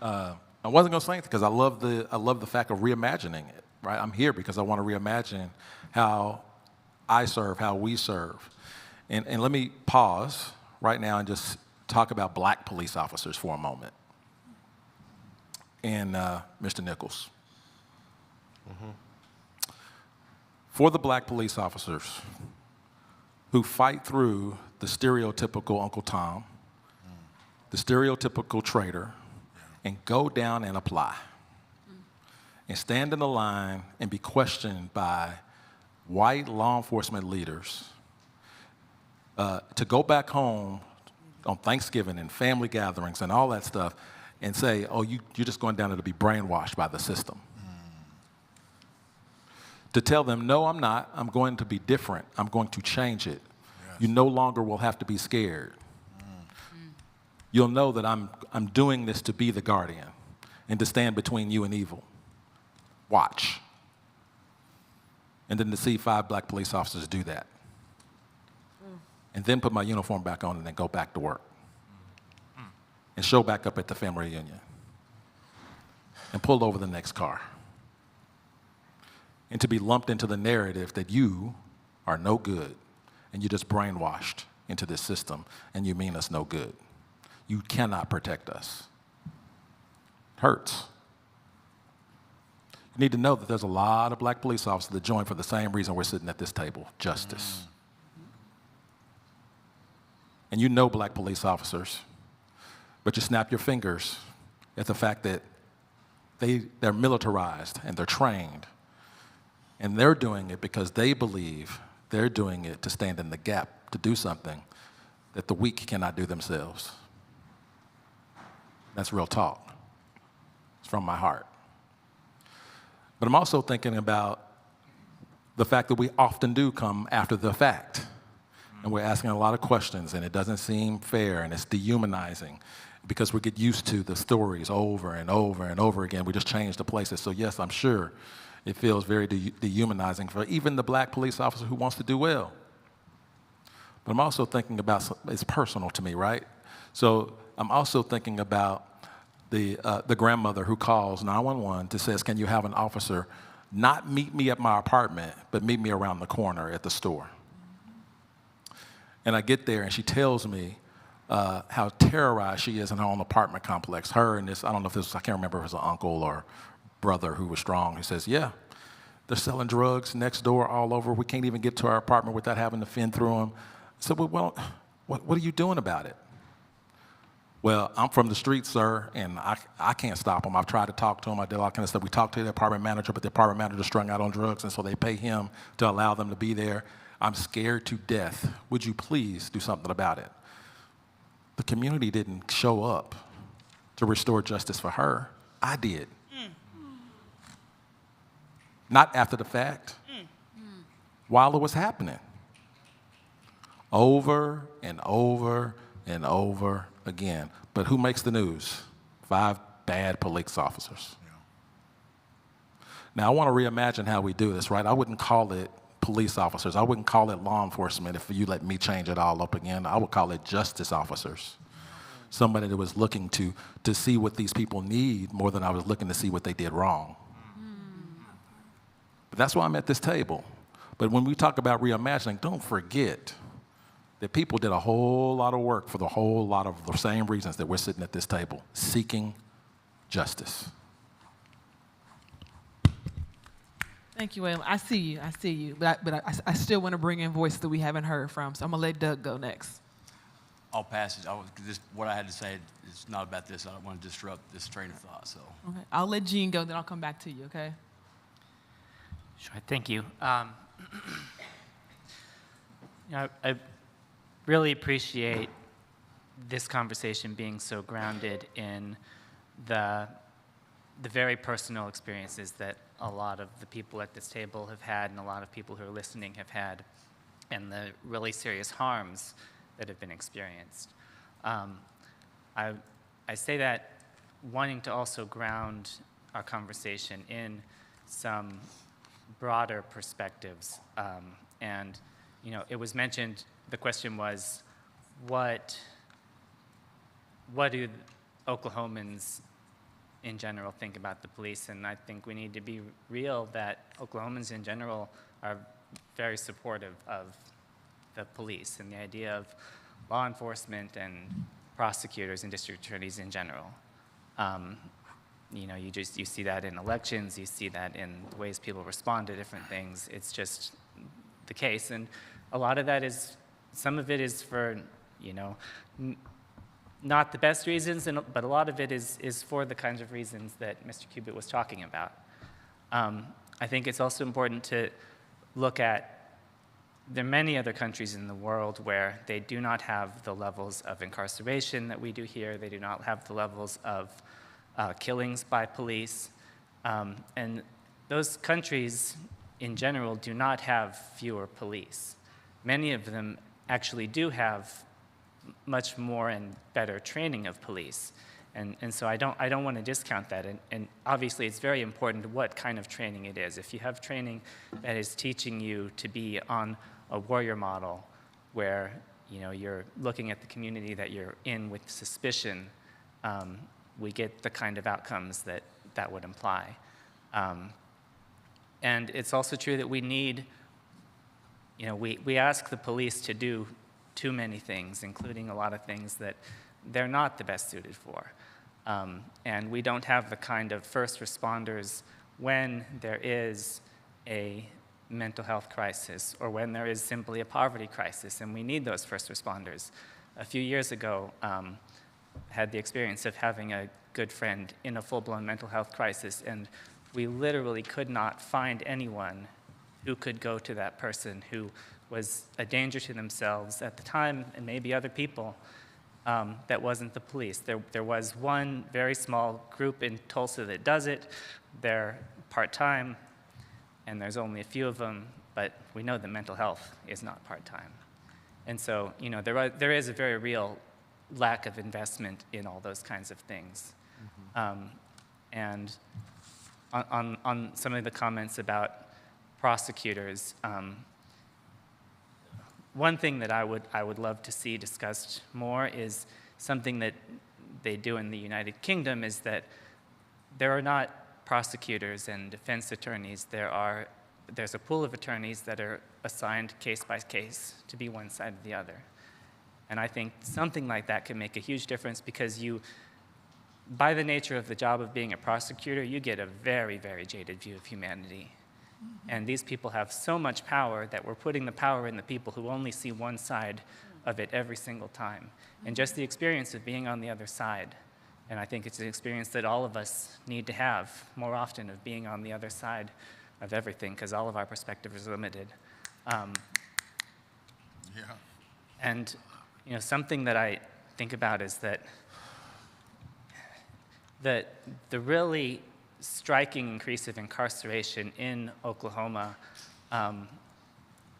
I wasn't going to say anything because I love the fact of reimagining it. Right, I'm here because I want to reimagine how I serve, how we serve. And let me pause right now and just talk about black police officers for a moment. And Mr. Nichols. For the black police officers who fight through the stereotypical Uncle Tom, the stereotypical traitor, and go down and apply, and stand in the line and be questioned by white law enforcement leaders, to go back home on Thanksgiving and family gatherings and all that stuff and say, "Oh, you're just going down there to be brainwashed by the system." To tell them, "No, I'm not. I'm going to be different. I'm going to change it. You no longer will have to be scared. You'll know that I'm doing this to be the guardian and to stand between you and evil. Watch." And then to see 5 black police officers do that. and then put my uniform back on and then go back to work and show back up at the family reunion and pull over the next car. And to be lumped into the narrative that you are no good and you're just brainwashed into this system and you mean us no good. You cannot protect us. It hurts. You need to know that there's a lot of black police officers that join for the same reason we're sitting at this table, justice. And you know black police officers, but you snap your fingers at the fact that they're militarized and they're trained. And they're doing it because they believe they're doing it to stand in the gap, to do something that the weak cannot do themselves. That's real talk. It's from my heart. But I'm also thinking about the fact that we often do come after the fact. And we're asking a lot of questions, and it doesn't seem fair, and it's dehumanizing because we get used to the stories over and over and over again. We just change the places. So yes, I'm sure it feels very dehumanizing for even the black police officer who wants to do well. But I'm also thinking about, it's personal to me, right? So I'm also thinking about the grandmother who calls 911 to says, can you have an officer not meet me at my apartment, but meet me around the corner at the store? And I get there and she tells me how terrorized she is in her own apartment complex. Her and this, I don't know if this was, I can't remember if it was an uncle or brother who was strong. He says, yeah, they're selling drugs next door all over. We can't even get to our apartment without having to fend through them. I said, well, what are you doing about it? Well, I'm from the streets, sir, and I can't stop them. I've tried to talk to them. I did all kind of stuff. We talked to the apartment manager, but the apartment manager is strung out on drugs, and so they pay him to allow them to be there. I'm scared to death. Would you please do something about it? The community didn't show up to restore justice for her. I did. Not after the fact, while it was happening. Over and over and over again. But who makes the news? 5 bad police officers. Now, I want to reimagine how we do this, right? I wouldn't call it police officers. I wouldn't call it law enforcement if you let me change it all up again. I would call it justice officers. Somebody that was looking to see what these people need more than I was looking to see what they did wrong. But that's why I'm at this table. But when we talk about reimagining, don't forget that people did a whole lot of work for the whole lot of the same reasons that we're sitting at this table, seeking justice. Thank you, Waylon. I see you. But I still want to bring in voices that we haven't heard from, so I'm going to let Doug go next. I'll pass it. What I had to say is not about this. I don't want to disrupt this train of thought. So. Okay. I'll let Jean go, then I'll come back to you, okay? Sure, thank you. I really appreciate this conversation being so grounded in the very personal experiences that a lot of the people at this table have had and a lot of people who are listening have had, and the really serious harms that have been experienced. I say that wanting to also ground our conversation in some broader perspectives. And it was mentioned, the question was, what do Oklahomans in general think about the police? And I think we need to be real that Oklahomans in general are very supportive of the police and the idea of law enforcement and prosecutors and district attorneys in general. You see that in elections, you see that in the ways people respond to different things. It's just the case. And a lot of that is, some of it is for, not the best reasons, but a lot of it is for the kinds of reasons that Mr. Cubitt was talking about. I think it's also important to look at, there are many other countries in the world where they do not have the levels of incarceration that we do here. They do not have the levels of killings by police. And those countries, in general, do not have fewer police. Many of them actually do have much more and better training of police. And so I don't want to discount that. And obviously, it's very important what kind of training it is. If you have training that is teaching you to be on a warrior model where you're looking at the community that you're in with suspicion, we get the kind of outcomes that would imply. And it's also true that we need, we ask the police to do too many things, including a lot of things that they're not the best suited for. And we don't have the kind of first responders when there is a mental health crisis or when there is simply a poverty crisis, and we need those first responders. A few years ago, I had the experience of having a good friend in a full-blown mental health crisis, and we literally could not find anyone who could go to that person who was a danger to themselves at the time, and maybe other people, that wasn't the police. There was one very small group in Tulsa that does it. They're part-time, and there's only a few of them, but we know that mental health is not part-time. And so, there is a very real lack of investment in all those kinds of things. And on some of the comments about prosecutors, one thing that I would love to see discussed more is something that they do in the United Kingdom, is that there are not prosecutors and defense attorneys. There's a pool of attorneys that are assigned case by case to be one side or the other. And I think something like that can make a huge difference, because by the nature of the job of being a prosecutor, you get a very, very jaded view of humanity. And these people have so much power that we're putting the power in the people who only see one side of it every single time. And just the experience of being on the other side, and I think it's an experience that all of us need to have more often, of being on the other side of everything, because all of our perspective is limited. And something that I think about is that the really striking increase of incarceration in Oklahoma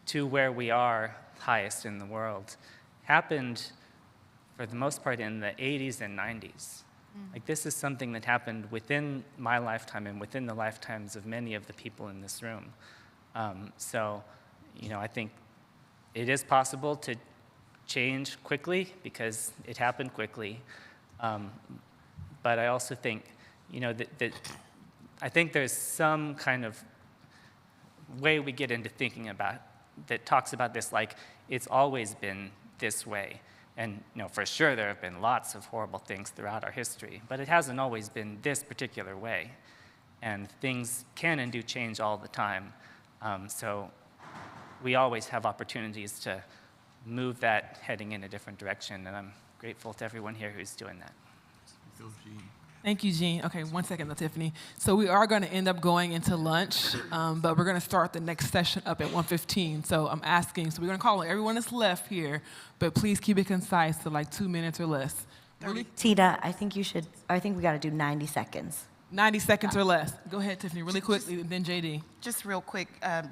to where we are highest in the world happened, for the most part, in the 80s and 90s. Like, this is something that happened within my lifetime and within the lifetimes of many of the people in this room. So, I think it is possible to change quickly, because it happened quickly. But I also think, that I think there's some kind of way we get into thinking about that talks about this like it's always been this way. And for sure there have been lots of horrible things throughout our history, but it hasn't always been this particular way. And things can and do change all the time. So we always have opportunities to move that heading in a different direction, and I'm grateful to everyone here who's doing that. Thank you, Jean. Okay, 1 second, though, Tiffany. So we are going to end up going into lunch, but we're going to start the next session up at 1:15. So I'm asking, so we're going to call on everyone that's left here, but please keep it concise to like 2 minutes or less. Really? Tina, I think we got to do 90 seconds. 90 seconds or less. Go ahead, Tiffany, really quickly, and then JD. Just real quick,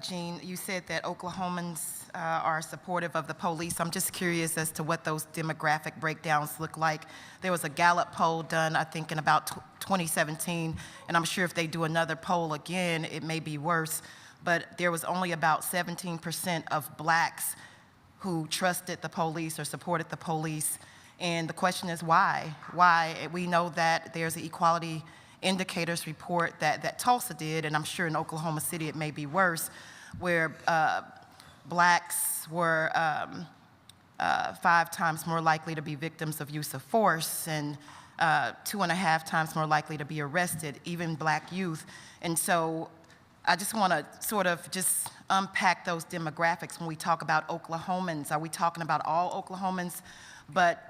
Jean, you said that Oklahomans are supportive of the police. I'm just curious as to what those demographic breakdowns look like. There was a Gallup poll done, I think, in about 2017, and I'm sure if they do another poll again, it may be worse, but there was only about 17% of blacks who trusted the police or supported the police, and the question is why? Why? We know that there's an equality indicators report that Tulsa did, and I'm sure in Oklahoma City it may be worse, where blacks were 5 times more likely to be victims of use of force and 2.5 times more likely to be arrested, even black youth. And so I just want to sort of just unpack those demographics when we talk about Oklahomans. Are we talking about all Oklahomans? But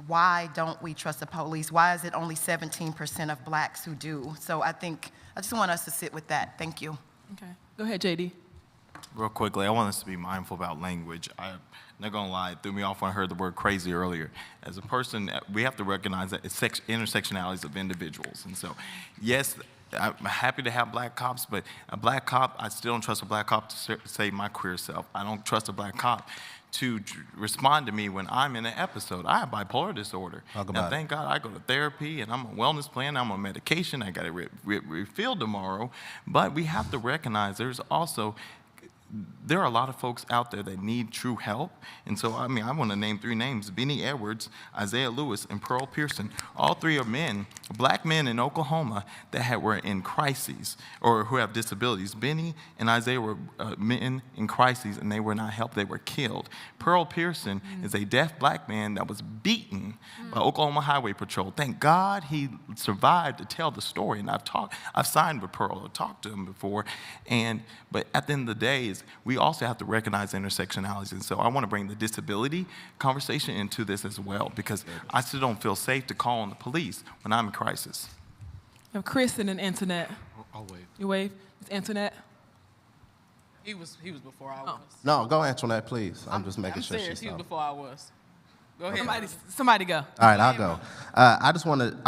why don't we trust the police? Why is it only 17% of blacks who do? So I just want us to sit with that. Thank you. Okay. Go ahead, JD. Real quickly, I want us to be mindful about language. I'm not gonna lie, it threw me off when I heard the word crazy earlier. As a person, we have to recognize that it's intersectionalities of individuals. And so, yes, I'm happy to have black cops, but a black cop, I still don't trust a black cop to save my queer self. I don't trust a black cop to respond to me when I'm in an episode. I have bipolar disorder. Now, thank God I go to therapy and I'm on a wellness plan, I'm on medication, I got it refilled tomorrow. But we have to recognize there's also there are a lot of folks out there that need true help. And so, I mean, I want to name 3 names: Benny Edwards, Isaiah Lewis, and Pearl Pearson. All 3 are men, black men in Oklahoma that were in crises or who have disabilities. Benny and Isaiah were men in crises, and they were not helped. They were killed. Pearl Pearson is a deaf black man that was beaten by Oklahoma Highway Patrol. Thank God he survived to tell the story. And I've signed with Pearl or talked to him before. But at the end of the day, we also have to recognize intersectionalities. And so I want to bring the disability conversation into this as well, because I still don't feel safe to call on the police when I'm in crisis. Chris and then Antoinette. I'll wave. You wave? It's Antoinette. He was before I was. No, go Antoinette, please. I'm just making sure serious. she's He was before I was. Go ahead. Somebody go. All right, I'll go. I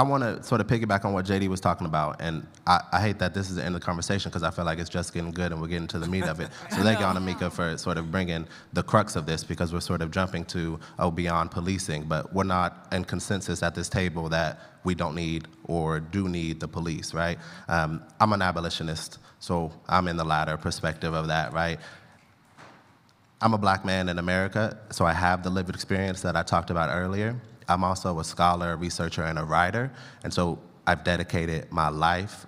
want to sort of piggyback on what JD was talking about, and I hate that this is the end of the conversation because I feel like it's just getting good and we're getting to the meat of it. So thank you, Anamika, for sort of bringing the crux of this, because we're sort of jumping to beyond policing, but we're not in consensus at this table that we don't need or do need the police, right? I'm an abolitionist, so I'm in the latter perspective of that, right? I'm a black man in America, so I have the lived experience that I talked about earlier. I'm also a scholar, a researcher, and a writer, and so I've dedicated my life,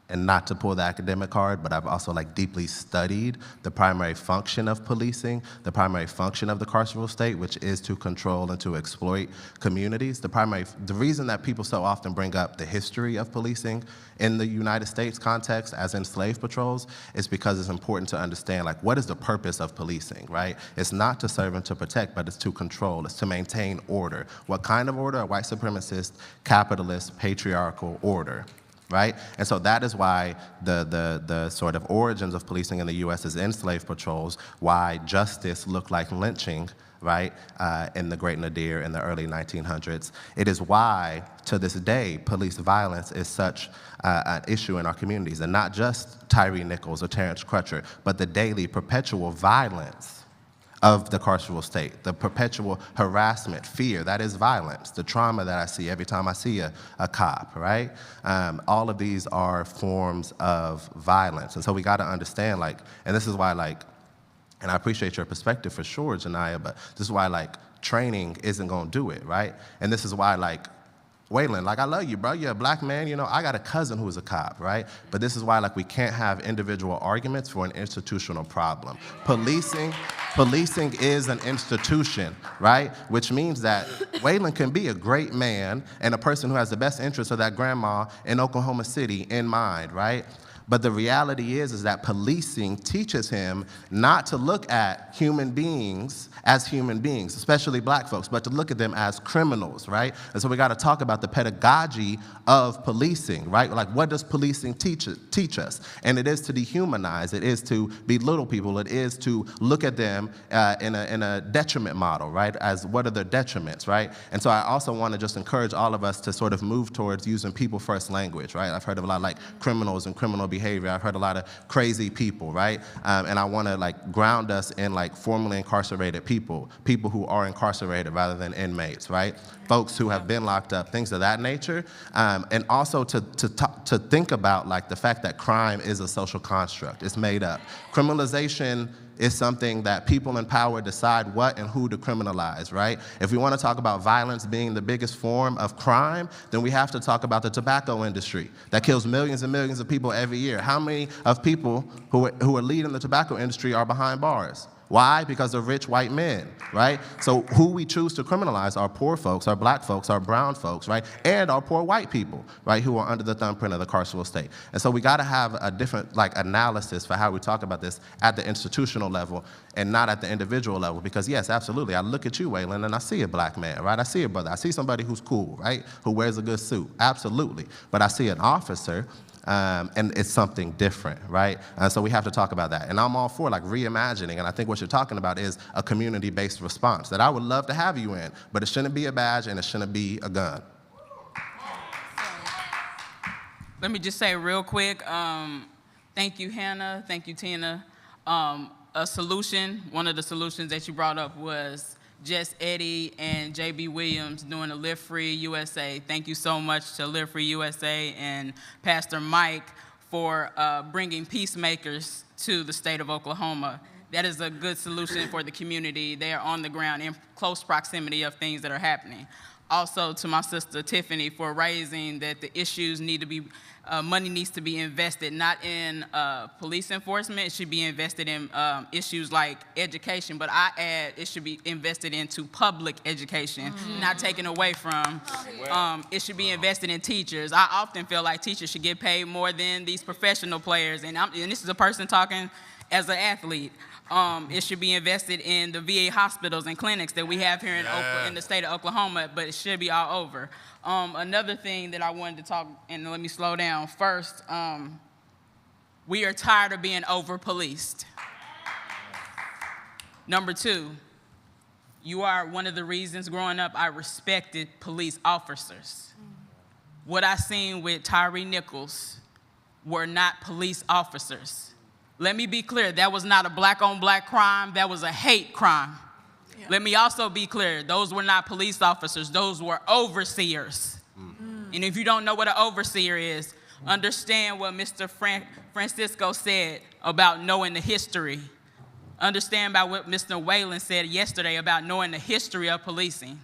and not to pull the academic card, but I've also deeply studied the primary function of policing, the primary function of the carceral state, which is to control and to exploit communities. The reason that people so often bring up the history of policing in the United States context, as in slave patrols, is because it's important to understand what is the purpose of policing, right? It's not to serve and to protect, but it's to control, it's to maintain order. What kind of order? A white supremacist, capitalist, patriarchal order. Right? And so that is why the sort of origins of policing in the U.S. is in slave patrols, why justice looked like lynching, right, in the Great Nadir in the early 1900s. It is why, to this day, police violence is such an issue in our communities, and not just Tyree Nichols or Terrence Crutcher, but the daily, perpetual violence of the carceral state, the perpetual harassment, fear, that is violence, the trauma that I see every time I see a cop, right? All of these are forms of violence. And so we got to understand, and this is why, and I appreciate your perspective for sure, Janiyah, but this is why, training isn't going to do it, right? And this is why, Waylon, I love you, bro. You're a black man. I got a cousin who's a cop, right? But this is why, we can't have individual arguments for an institutional problem. Policing is an institution, right? Which means that Waylon can be a great man and a person who has the best interests of that grandma in Oklahoma City in mind, right? But the reality is that policing teaches him not to look at human beings as human beings, especially black folks, but to look at them as criminals, right? And so we got to talk about the pedagogy of policing, right? What does policing teach us? And it is to dehumanize. It is to belittle people. It is to look at them in a detriment model, right? As what are their detriments, right? And so I also want to just encourage all of us to sort of move towards using people-first language, right? I've heard of a lot criminals and criminal behavior. I've heard a lot of crazy people, right? And I want to ground us in formerly incarcerated people who are incarcerated rather than inmates, right? Folks who have been locked up, things of that nature. And also to think about the fact that crime is a social construct. It's made up. Criminalization is something that people in power decide what and who to criminalize, right? If we want to talk about violence being the biggest form of crime, then we have to talk about the tobacco industry that kills millions and millions of people every year. How many of people who are leading the tobacco industry are behind bars? Why? Because of rich white men, right? So who we choose to criminalize are poor folks, are black folks, are brown folks, right? And are poor white people, right, who are under the thumbprint of the carceral state. And so we got to have a different analysis for how we talk about this at the institutional level and not at the individual level. Because yes, absolutely, I look at you, Waylon, and I see a black man, right? I see a brother. I see somebody who's cool, right? Who wears a good suit, absolutely. But I see an officer and it's something different, right? So we have to talk about that. And I'm all for reimagining, and I think what you're talking about is a community-based response that I would love to have you in, but it shouldn't be a badge and it shouldn't be a gun. Let me just say real quick, thank you, Hannah, thank you, Tina. A solution, one of the solutions that you brought up was Jess Eddy and J.B. Williams doing the Live Free USA. Thank you so much to Live Free USA and Pastor Mike for bringing peacemakers to the state of Oklahoma. that is a good solution for the community. They are on the ground in close proximity of things that are happening. Also to my sister Tiffany for raising that the issues need to be, money needs to be invested not in police enforcement, it should be invested in issues like education, but I add it should be invested into public education, not taken away from. It should be invested in teachers. I often feel like teachers should get paid more than these professional players, and this is a person talking as an athlete. It should be invested in the VA hospitals and clinics that we have here in the state of Oklahoma, but it should be all over. Another thing that I wanted to talk, and let me slow down. First, we are tired of being over-policed. Number two, you are one of the reasons growing up I respected police officers. What I seen with Tyree Nichols were not police officers. Let me be clear, that was not a black-on-black crime, that was a hate crime. Yeah. Let me also be clear, those were not police officers, those were overseers. And if you don't know what an overseer is, understand what Mr. Francisco said about knowing the history. Understand about what Mr. Whalen said yesterday about knowing the history of policing.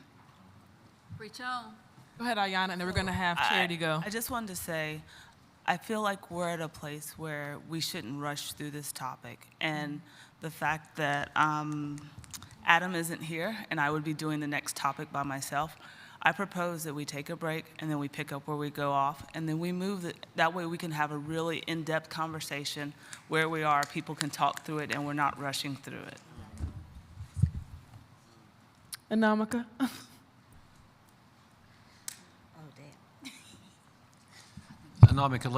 Preach on. Go ahead, Ayanna, and then we're gonna have Charity go. I just wanted to say, I feel like we're at a place where we shouldn't rush through this topic. And the fact that Adam isn't here and I would be doing the next topic by myself, I propose that we take a break and then we pick up where we go off and then we move it. That way we can have a really in-depth conversation where we are, people can talk through it and we're not rushing through it. Anamika? Anamika,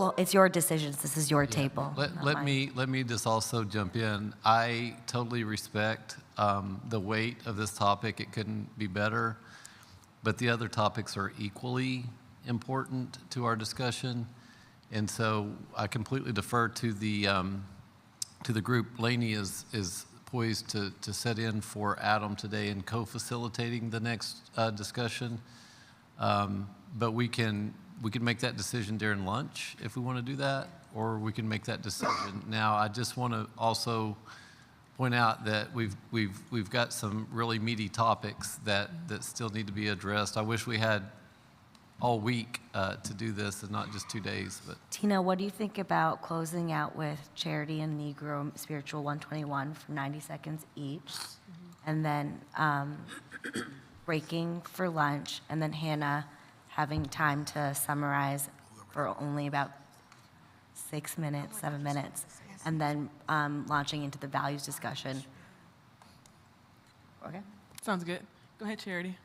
it's your decisions. This is your table. Let me just also jump in. I totally respect the weight of this topic. It couldn't be better, but the other topics are equally important to our discussion, and so I completely defer to the group. Lainey is poised to set in for Adam today and co-facilitating the next discussion. But we can make that decision during lunch if we want to do that, or we can make that decision now. I just want to also point out that we've got some really meaty topics that still need to be addressed. I wish we had all week to do this and not just 2 days. But Tina, what do you think about closing out with Charity and Negro Spiritual 121 for 90 seconds each, and then breaking for lunch, and then Hannah having time to summarize for only about 6 minutes, 7 minutes, and then launching into the values discussion. Okay. Sounds good. Go ahead, Charity.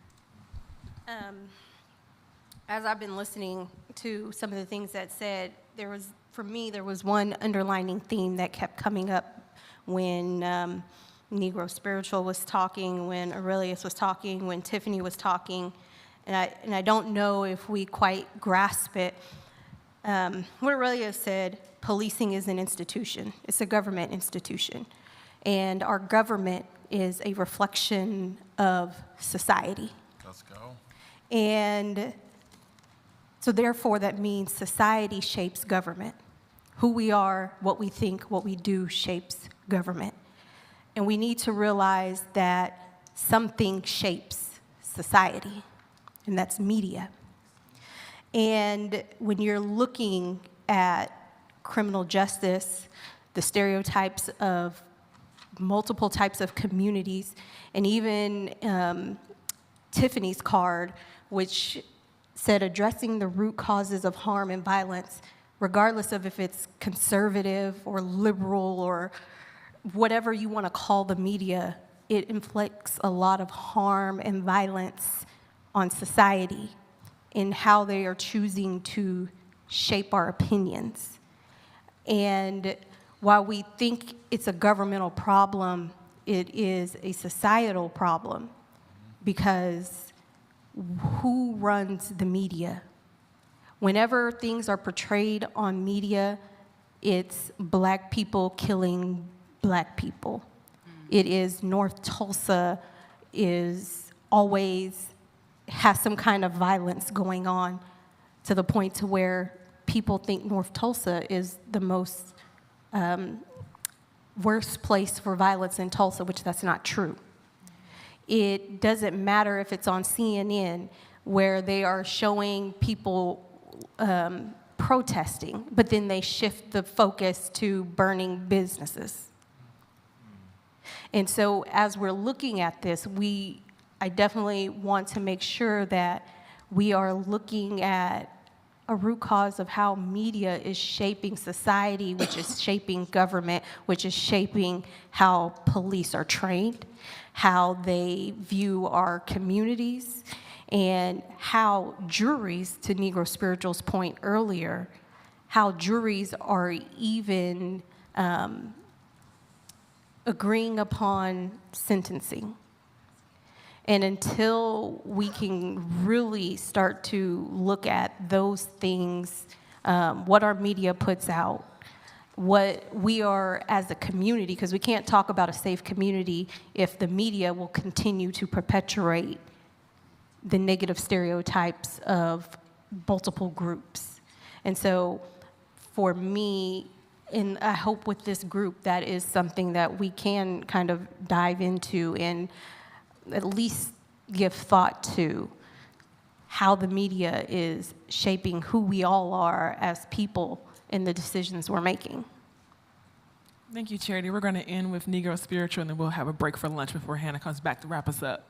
As I've been listening to some of the things that said, for me, there was one underlining theme that kept coming up when Negro Spiritual was talking, when Aurelius was talking, when Tiffany was talking, and I don't know if we quite grasp it. What Aurelius said, policing is an institution. It's a government institution. And our government is a reflection of society. Let's go. And so therefore, that means society shapes government. Who we are, what we think, what we do shapes government. And we need to realize that something shapes society, and that's media. And when you're looking at criminal justice, the stereotypes of multiple types of communities, and even Tiffany's card, which said addressing the root causes of harm and violence, regardless of if it's conservative or liberal or whatever you want to call the media, it inflicts a lot of harm and violence on society in how they are choosing to shape our opinions. And while we think it's a governmental problem, it is a societal problem, because who runs the media? Whenever things are portrayed on media, it's black people killing black people. It is North Tulsa is always has some kind of violence going on, to the point to where people think North Tulsa is the most worst place for violence in Tulsa, which that's not true. It doesn't matter if it's on CNN where they are showing people protesting, but then they shift the focus to burning businesses. And so as we're looking at this, I definitely want to make sure that we are looking at a root cause of how media is shaping society, which is shaping government, which is shaping how police are trained, how they view our communities, and how juries, to Negro Spiritual's point earlier, how juries are even agreeing upon sentencing. And until we can really start to look at those things, what our media puts out, what we are as a community, because we can't talk about a safe community if the media will continue to perpetuate the negative stereotypes of multiple groups. And so for me, and I hope with this group, that is something that we can kind of dive into and at least give thought to how the media is shaping who we all are as people in the decisions we're making. Thank you, Charity. We're going to end with Negro Spiritual, and then we'll have a break for lunch before Hannah comes back to wrap us up.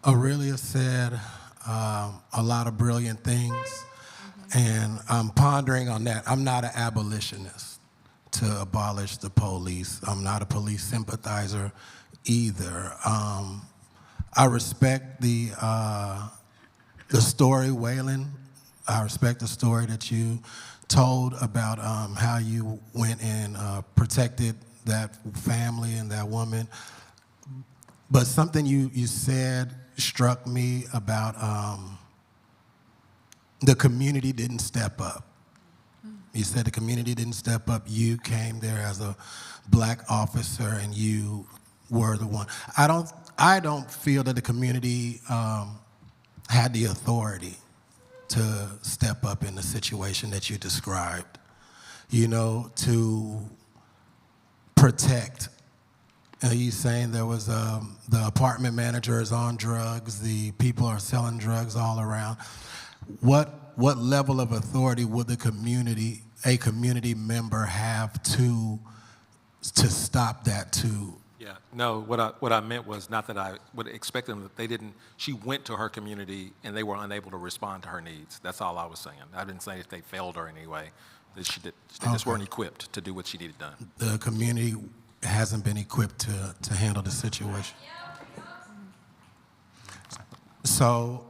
Aurelia said a lot of brilliant things, and I'm pondering on that. I'm not an abolitionist to abolish the police. I'm not a police sympathizer either. I respect the story, Waylon. I respect the story that you told about how you went and protected that family and that woman. But something you said struck me about the community didn't step up. You said the community didn't step up. You came there as a black officer and you were the one. I don't feel that the community had the authority to step up in the situation that you described, you know, to protect. You saying there was the apartment manager is on drugs, the people are selling drugs all around. What level of authority would a community member have to stop that too? Yeah, no, what I meant was not that I would expect them, that they didn't, she went to her community and they were unable to respond to her needs. That's all I was saying. I didn't say if they failed her in any way, that they just weren't equipped to do what she needed done. The community hasn't been equipped to handle the situation. So,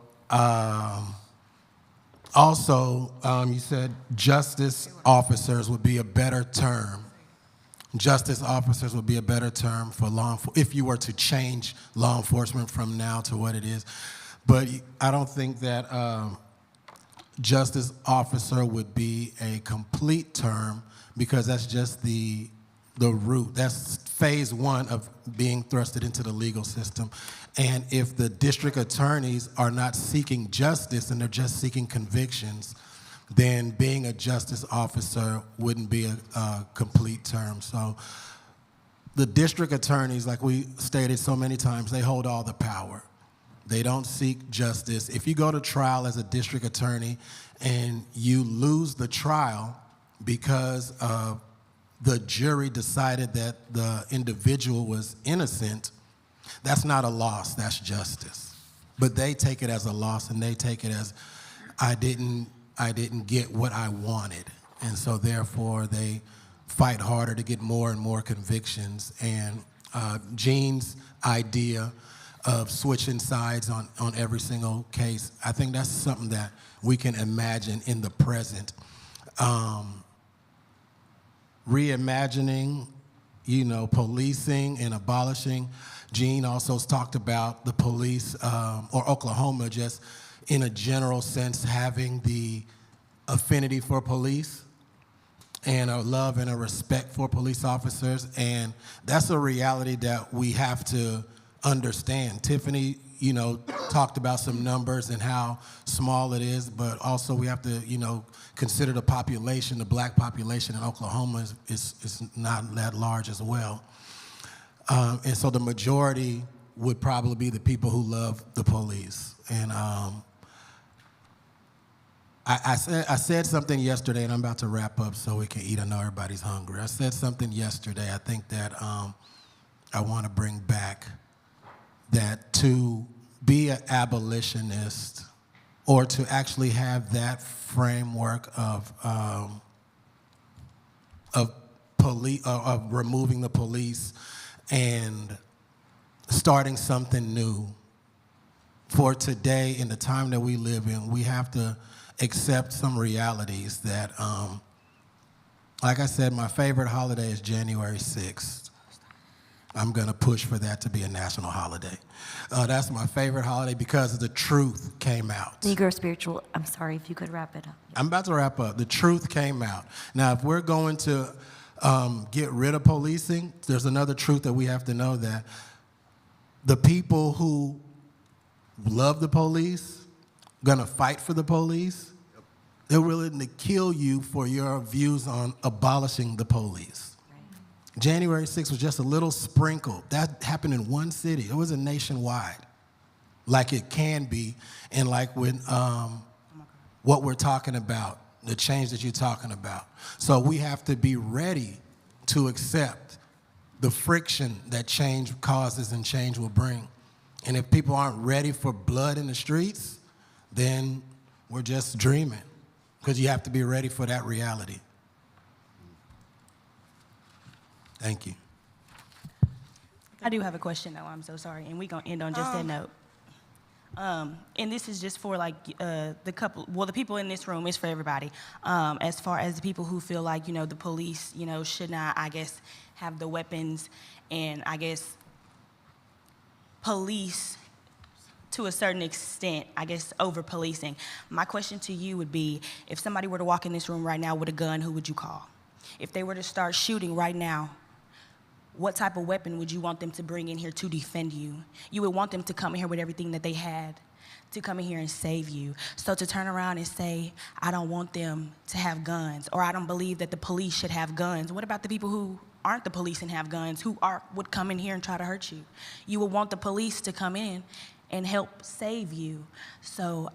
also, you said justice officers would be a better term. Justice officers would be a better term for if you were to change law enforcement from now to what it is. But I don't think that justice officer would be a complete term, because that's just the root. That's phase one of being thrusted into the legal system. And if the district attorneys are not seeking justice and they're just seeking convictions, then being a justice officer wouldn't be a complete term. So the district attorneys, like we stated so many times, they hold all the power. They don't seek justice. If you go to trial as a district attorney and you lose the trial because the jury decided that the individual was innocent, that's not a loss, that's justice. But they take it as a loss, and they take it as, I didn't get what I wanted. And so therefore they fight harder to get more and more convictions. And Gene's idea of switching sides on every single case, I think that's something that we can imagine in the present. Reimagining, policing and abolishing. Gene also talked about the police, or Oklahoma, just in a general sense, having the affinity for police and a love and a respect for police officers. And that's a reality that we have to understand. Tiffany talked about some numbers and how small it is, but also we have to, consider the population. The black population in Oklahoma is not that large as well. And so the majority would probably be the people who love the police. And I said something yesterday, and I'm about to wrap up so we can eat. I know everybody's hungry. I said something yesterday. I think that I want to bring back that to be an abolitionist or to actually have that framework of removing the police and starting something new. For today, in the time that we live in, we have to accept some realities that, like I said, my favorite holiday is January 6th. I'm going to push for that to be a national holiday. That's my favorite holiday because the truth came out. Negro spiritual, I'm sorry if you could wrap it up. I'm about to wrap up. The truth came out. Now, if we're going to get rid of policing, there's another truth that we have to know, that the people who love the police, gonna fight for the police, they're willing to kill you for your views on abolishing the police. January 6th was just a little sprinkle. That happened in one city. It wasn't nationwide, like it can be, and like with what we're talking about, the change that you're talking about. So we have to be ready to accept the friction that change causes and change will bring. And if people aren't ready for blood in the streets, then we're just dreaming, because you have to be ready for that reality. Thank you. I do have a question, though. I'm so sorry, and we're gonna end on just that note. And this is just for like the people in this room. It's for everybody. As far as the people who feel like the police should not, I guess, have the weapons, and I guess police to a certain extent, I guess, over policing. My question to you would be, if somebody were to walk in this room right now with a gun, who would you call? If they were to start shooting right now, what type of weapon would you want them to bring in here to defend you? You would want them to come in here with everything that they had, to come in here and save you. So to turn around and say, I don't want them to have guns, or I don't believe that the police should have guns. What about the people who aren't the police and have guns, who would come in here and try to hurt you? You would want the police to come in and help save you. So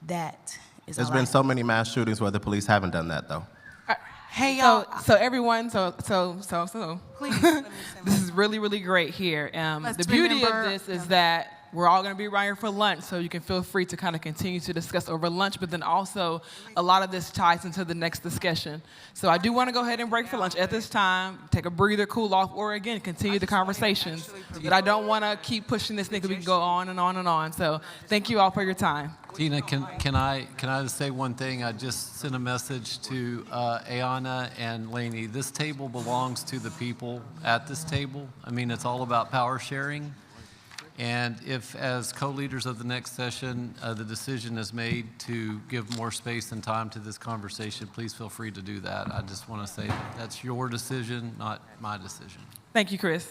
that is There's been so many mass shootings where the police haven't done that, though. Hey, y'all. So everyone, please. This is really, really great here. The beauty of this is that we're all going to be around here for lunch, so you can feel free to kind of continue to discuss over lunch, but then also a lot of this ties into the next discussion. So I do want to go ahead and break for lunch at this time, take a breather, cool off, or again, continue the conversations. But I don't want to keep pushing this thing because we can go on and on and on. So thank you all for your time. Tina, can I just say one thing? I just sent a message to Ayana and Lainey. This table belongs to the people at this table. I mean, it's all about power sharing. And if, as co-leaders of the next session, the decision is made to give more space and time to this conversation, please feel free to do that. I just want to say that's your decision, not my decision. Thank you, Chris.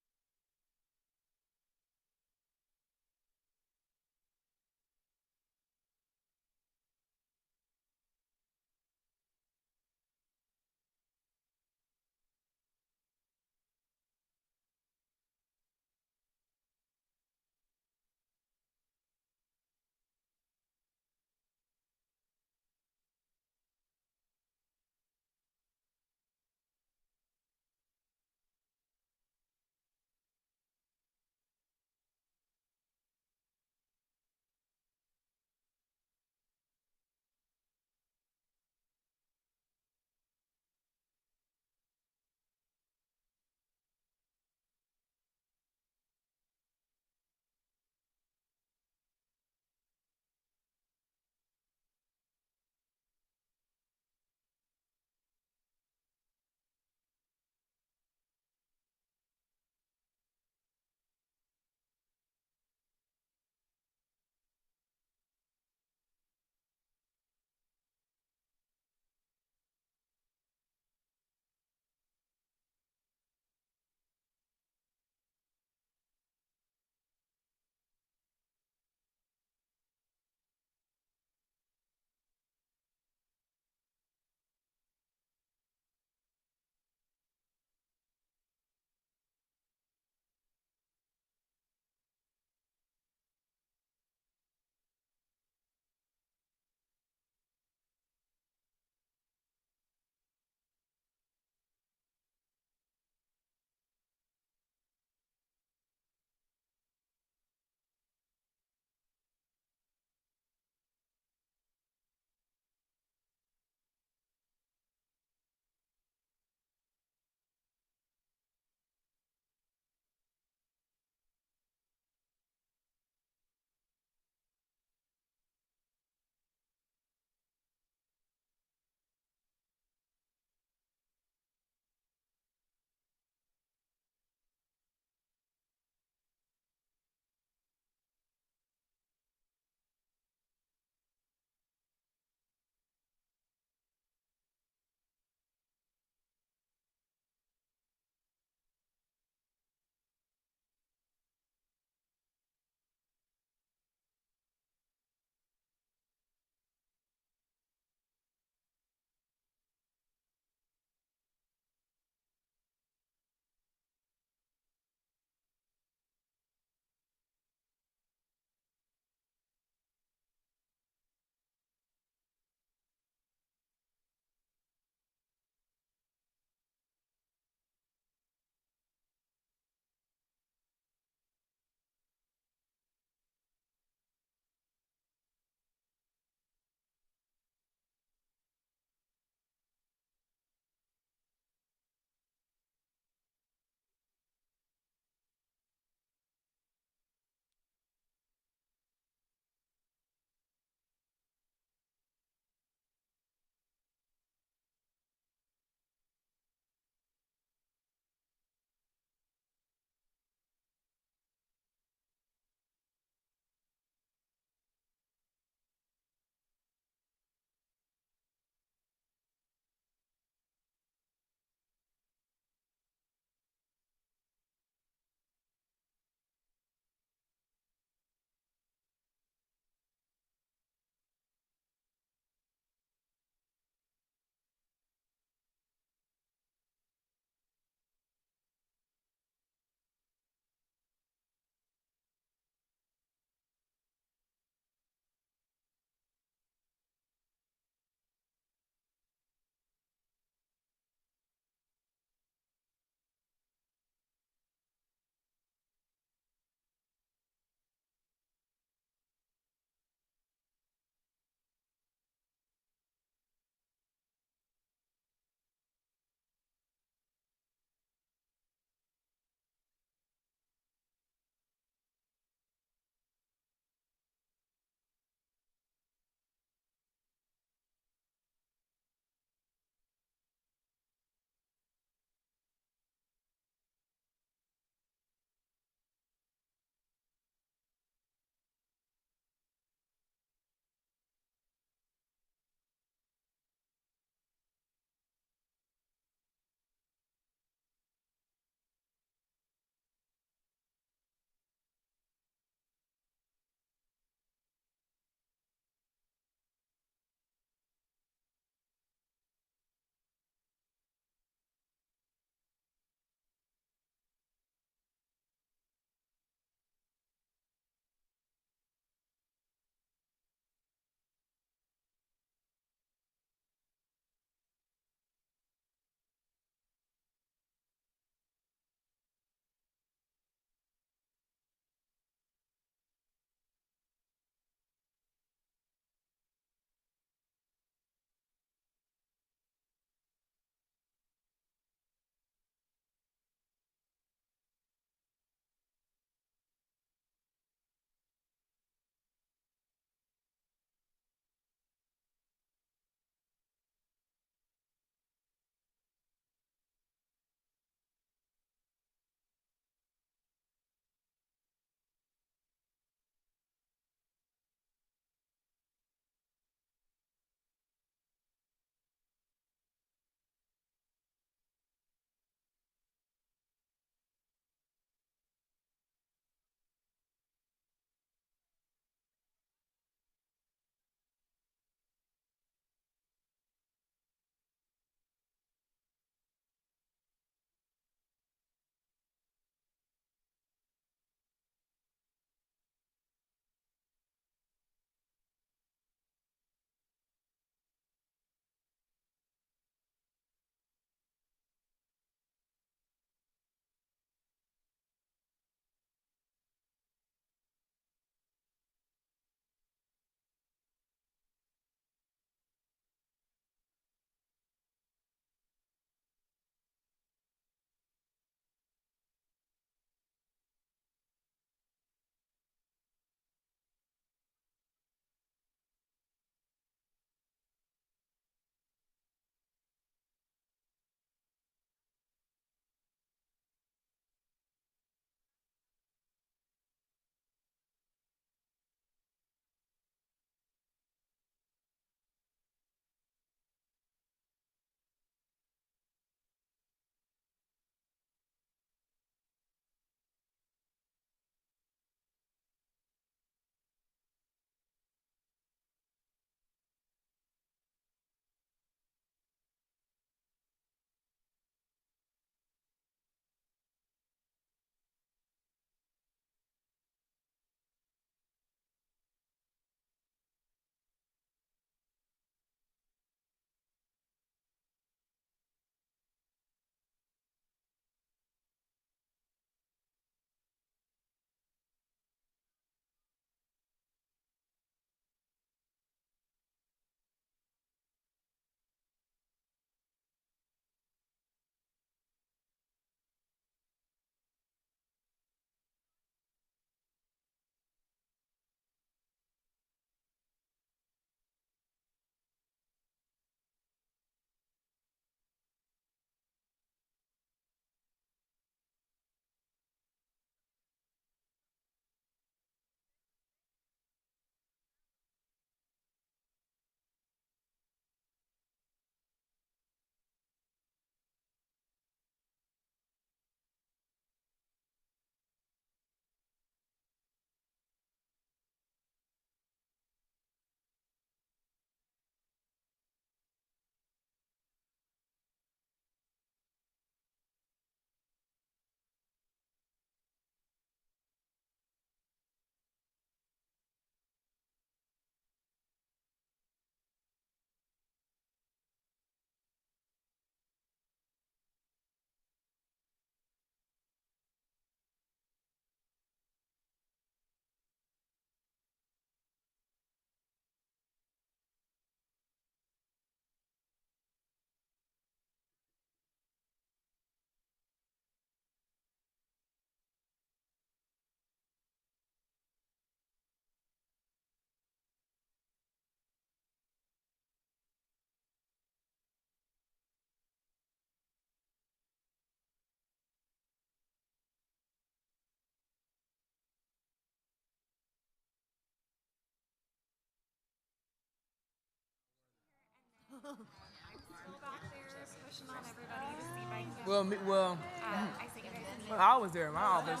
I was there in my office.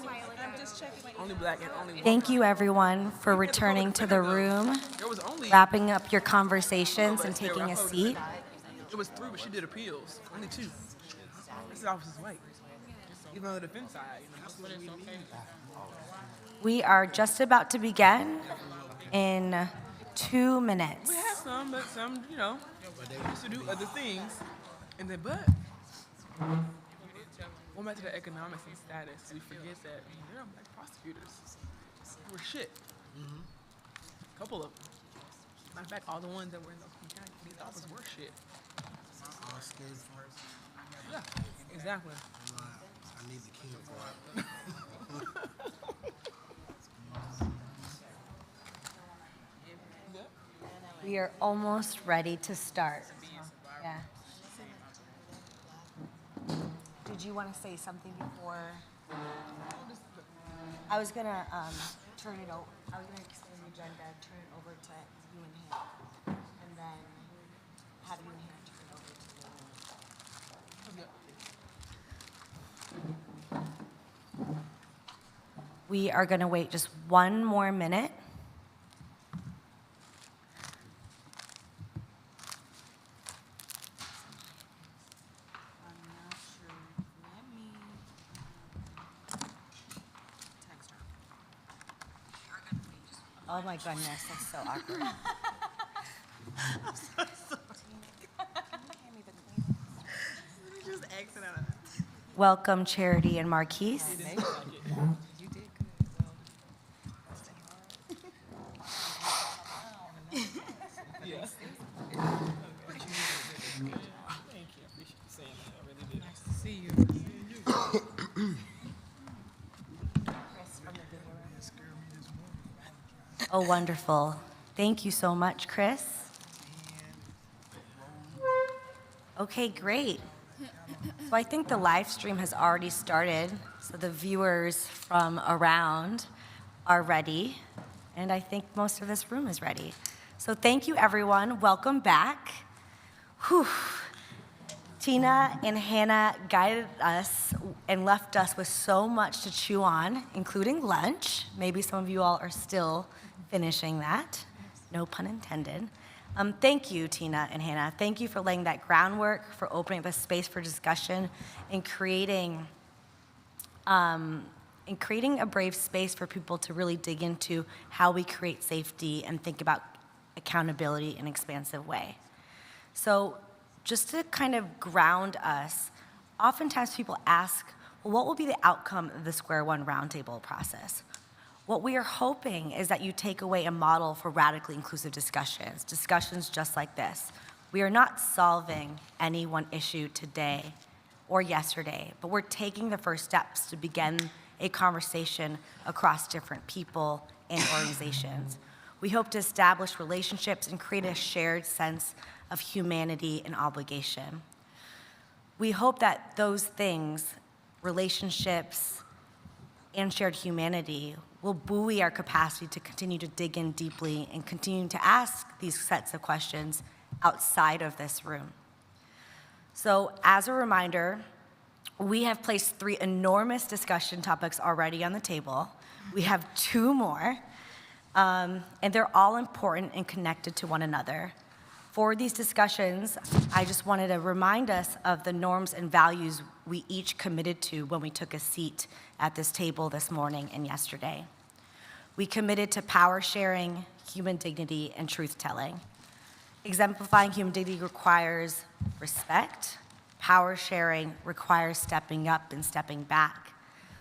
Only black and only white. Thank you, everyone, for returning to the room, wrapping up your conversations and taking a seat. It was 3, but she did appeals. Only 2. This office is white. Even on the defense side, you know. We are just about to begin in 2 minutes. We have some, but some, you know, used to do other things. And then, but, going back to the economics and status, we forget that there are black prosecutors who were shit. A couple of them. Matter of fact, all the ones that were in the county police office were shit. Yeah, exactly. I need the key for it. We are almost ready to start. Yeah. Did you want to say something before? I was gonna turn it over. I was gonna explain the agenda, turn it over to you and Hannah, and then have you and Hannah turn it over to me. We are gonna wait just 1 more minute. Oh my goodness, that's so awkward. Welcome, Charity and Marquise. Nice to see you. Oh, wonderful. Thank you so much, Chris. Okay, great. So I think the live stream has already started, so the viewers from around are ready, and I think most of this room is ready. So thank you, everyone. Welcome back. Whew. Tina and Hannah guided us and left us with so much to chew on, including lunch. Maybe some of you all are still finishing that. No pun intended. Thank you, Tina and Hannah. Thank you for laying that groundwork, for opening up a space for discussion, and creating a brave space for people to really dig into how we create safety and think about accountability in an expansive way. So just to kind of ground us, oftentimes people ask, well, what will be the outcome of the Square One Roundtable process? What we are hoping is that you take away a model for radically inclusive discussions just like this. We are not solving any one issue today or yesterday, but we're taking the first steps to begin a conversation across different people and organizations. We hope to establish relationships and create a shared sense of humanity and obligation. We hope that those things, relationships and shared humanity, will buoy our capacity to continue to dig in deeply and continue to ask these sets of questions outside of this room. So as a reminder, we have placed 3 enormous discussion topics already on the table. We have 2 more, and they're all important and connected to one another. For these discussions, I just wanted to remind us of the norms and values we each committed to when we took a seat at this table this morning and yesterday. We committed to power sharing, human dignity, and truth-telling. Exemplifying human dignity requires respect. Power sharing requires stepping up and stepping back.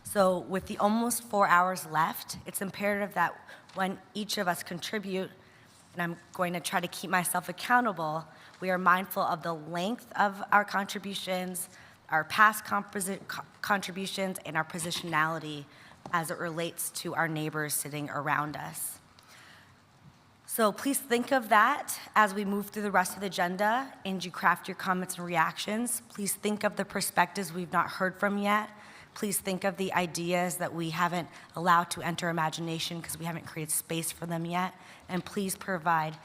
So with the almost 4 hours left, it's imperative that when each of us contribute, and I'm going to try to keep myself accountable, we are mindful of the length of our contributions, our past contributions, and our positionality as it relates to our neighbors sitting around us. So please think of that as we move through the rest of the agenda and you craft your comments and reactions. Please think of the perspectives we've not heard from yet. Please think of the ideas that we haven't allowed to enter imagination because we haven't created space for them yet. And please provide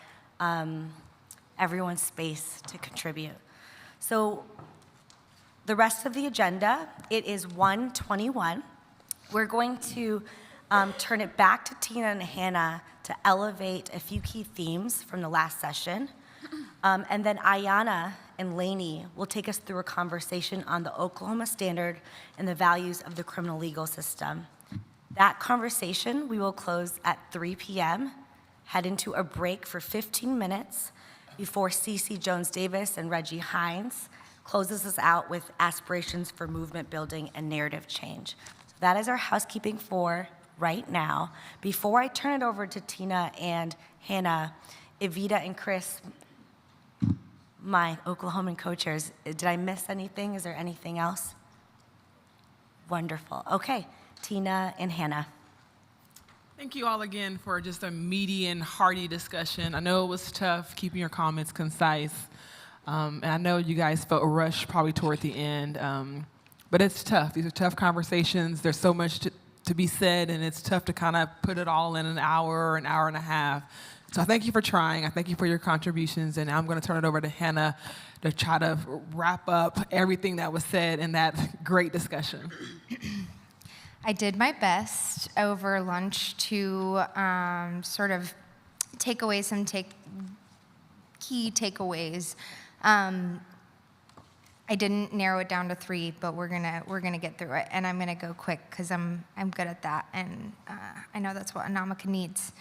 everyone's space to contribute. So the rest of the agenda, it is 1:21. We're going to turn it back to Tina and Hannah to elevate a few key themes from the last session. And then Ayanna and Lainey will take us through a conversation on the Oklahoma standard and the values of the criminal legal system. That conversation we will close at 3 p.m., head into a break for 15 minutes before Cece Jones-Davis and Reggie Hines closes us out with aspirations for movement building and narrative change. So that is our housekeeping for right now. Before I turn it over to Tina and Hannah, Evita and Chris, my Oklahoman co-chairs, did I miss anything? Is there anything else? Wonderful. Okay, Tina and Hannah. Thank you all again for just a meaty and hearty discussion. I know it was tough keeping your comments concise. And I know you guys felt a rush probably toward the end. But it's tough. These are tough conversations. There's so much to be said, and it's tough to kind of put it all in an hour or an hour and a half. So I thank you for trying. I thank you for your contributions. And I'm going to turn it over to Hannah to try to wrap up everything that was said in that great discussion. I did my best over lunch to sort of take away some key takeaways. I didn't narrow it down to 3, but we're gonna get through it, and I'm gonna go quick because I'm good at that, and I know that's what Anamika needs.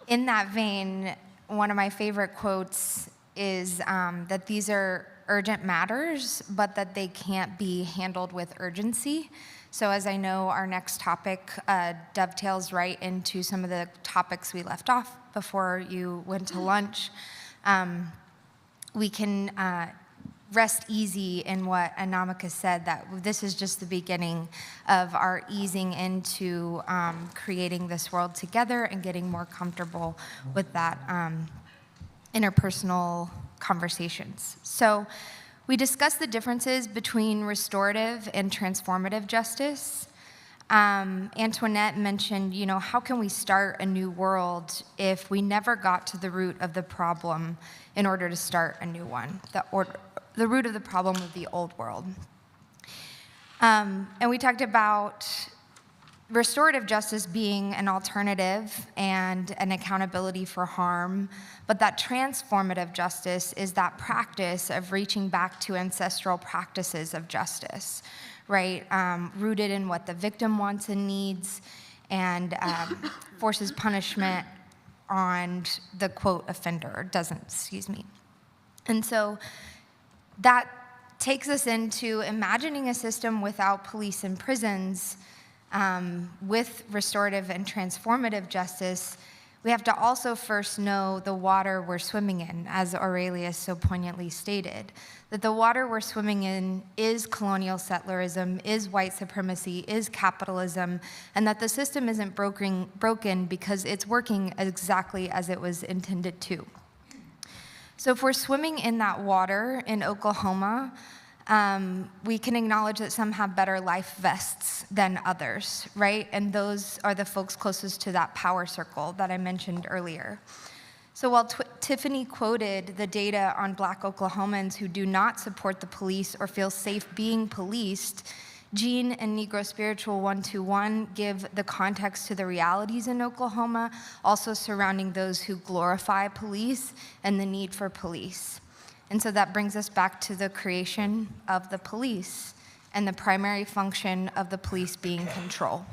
In that vein, one of my favorite quotes is that these are urgent matters, but that they can't be handled with urgency. So as I know, our next topic dovetails right into some of the topics we left off before you went to lunch. We can rest easy in what Anamika said, that this is just the beginning of our easing into creating this world together and getting more comfortable with that interpersonal conversations. So we discussed the differences between restorative and transformative justice. Antoinette mentioned, how can we start a new world if we never got to the root of the problem in order to start a new one? The root of the problem of the old world. And we talked about restorative justice being an alternative and an accountability for harm, but that transformative justice is that practice of reaching back to ancestral practices of justice, right? Rooted in what the victim wants and needs, and forces punishment on the quote offender, or doesn't, excuse me. And so that takes us into imagining a system without police and prisons. With restorative and transformative justice, we have to also first know the water we're swimming in, as Aurelius so poignantly stated, that the water we're swimming in is colonial settlerism, is white supremacy, is capitalism, and that the system isn't broken because it's working exactly as it was intended to. So if we're swimming in that water in Oklahoma, we can acknowledge that some have better life vests than others, right? And those are the folks closest to that power circle that I mentioned earlier. So while Tiffany quoted the data on Black Oklahomans who do not support the police or feel safe being policed, Jean and Negro Spiritual 121 give the context to the realities in Oklahoma, also surrounding those who glorify police and the need for police. And so that brings us back to the creation of the police and the primary function of the police being control.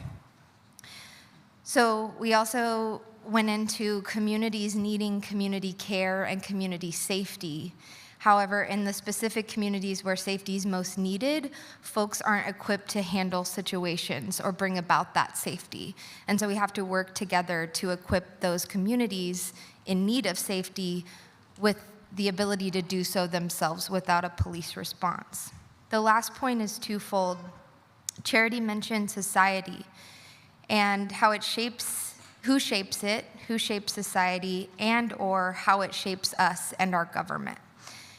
So we also went into communities needing community care and community safety. However, in the specific communities where safety is most needed, folks aren't equipped to handle situations or bring about that safety. And so we have to work together to equip those communities in need of safety with the ability to do so themselves without a police response. The last point is twofold. Charity mentioned society and how it shapes, who shapes it, who shapes society, and or how it shapes us and our government.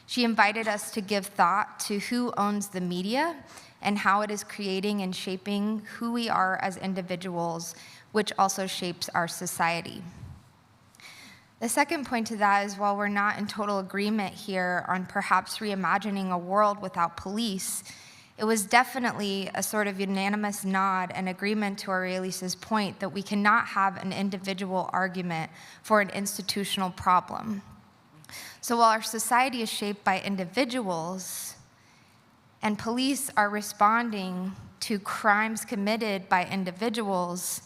She invited us to give thought to who owns the media and how it is creating and shaping who we are as individuals, which also shapes our society. The second point to that is while we're not in total agreement here on perhaps reimagining a world without police, it was definitely a sort of unanimous nod and agreement to Aurelius's point that we cannot have an individual argument for an institutional problem. So while our society is shaped by individuals and police are responding to crimes committed by individuals,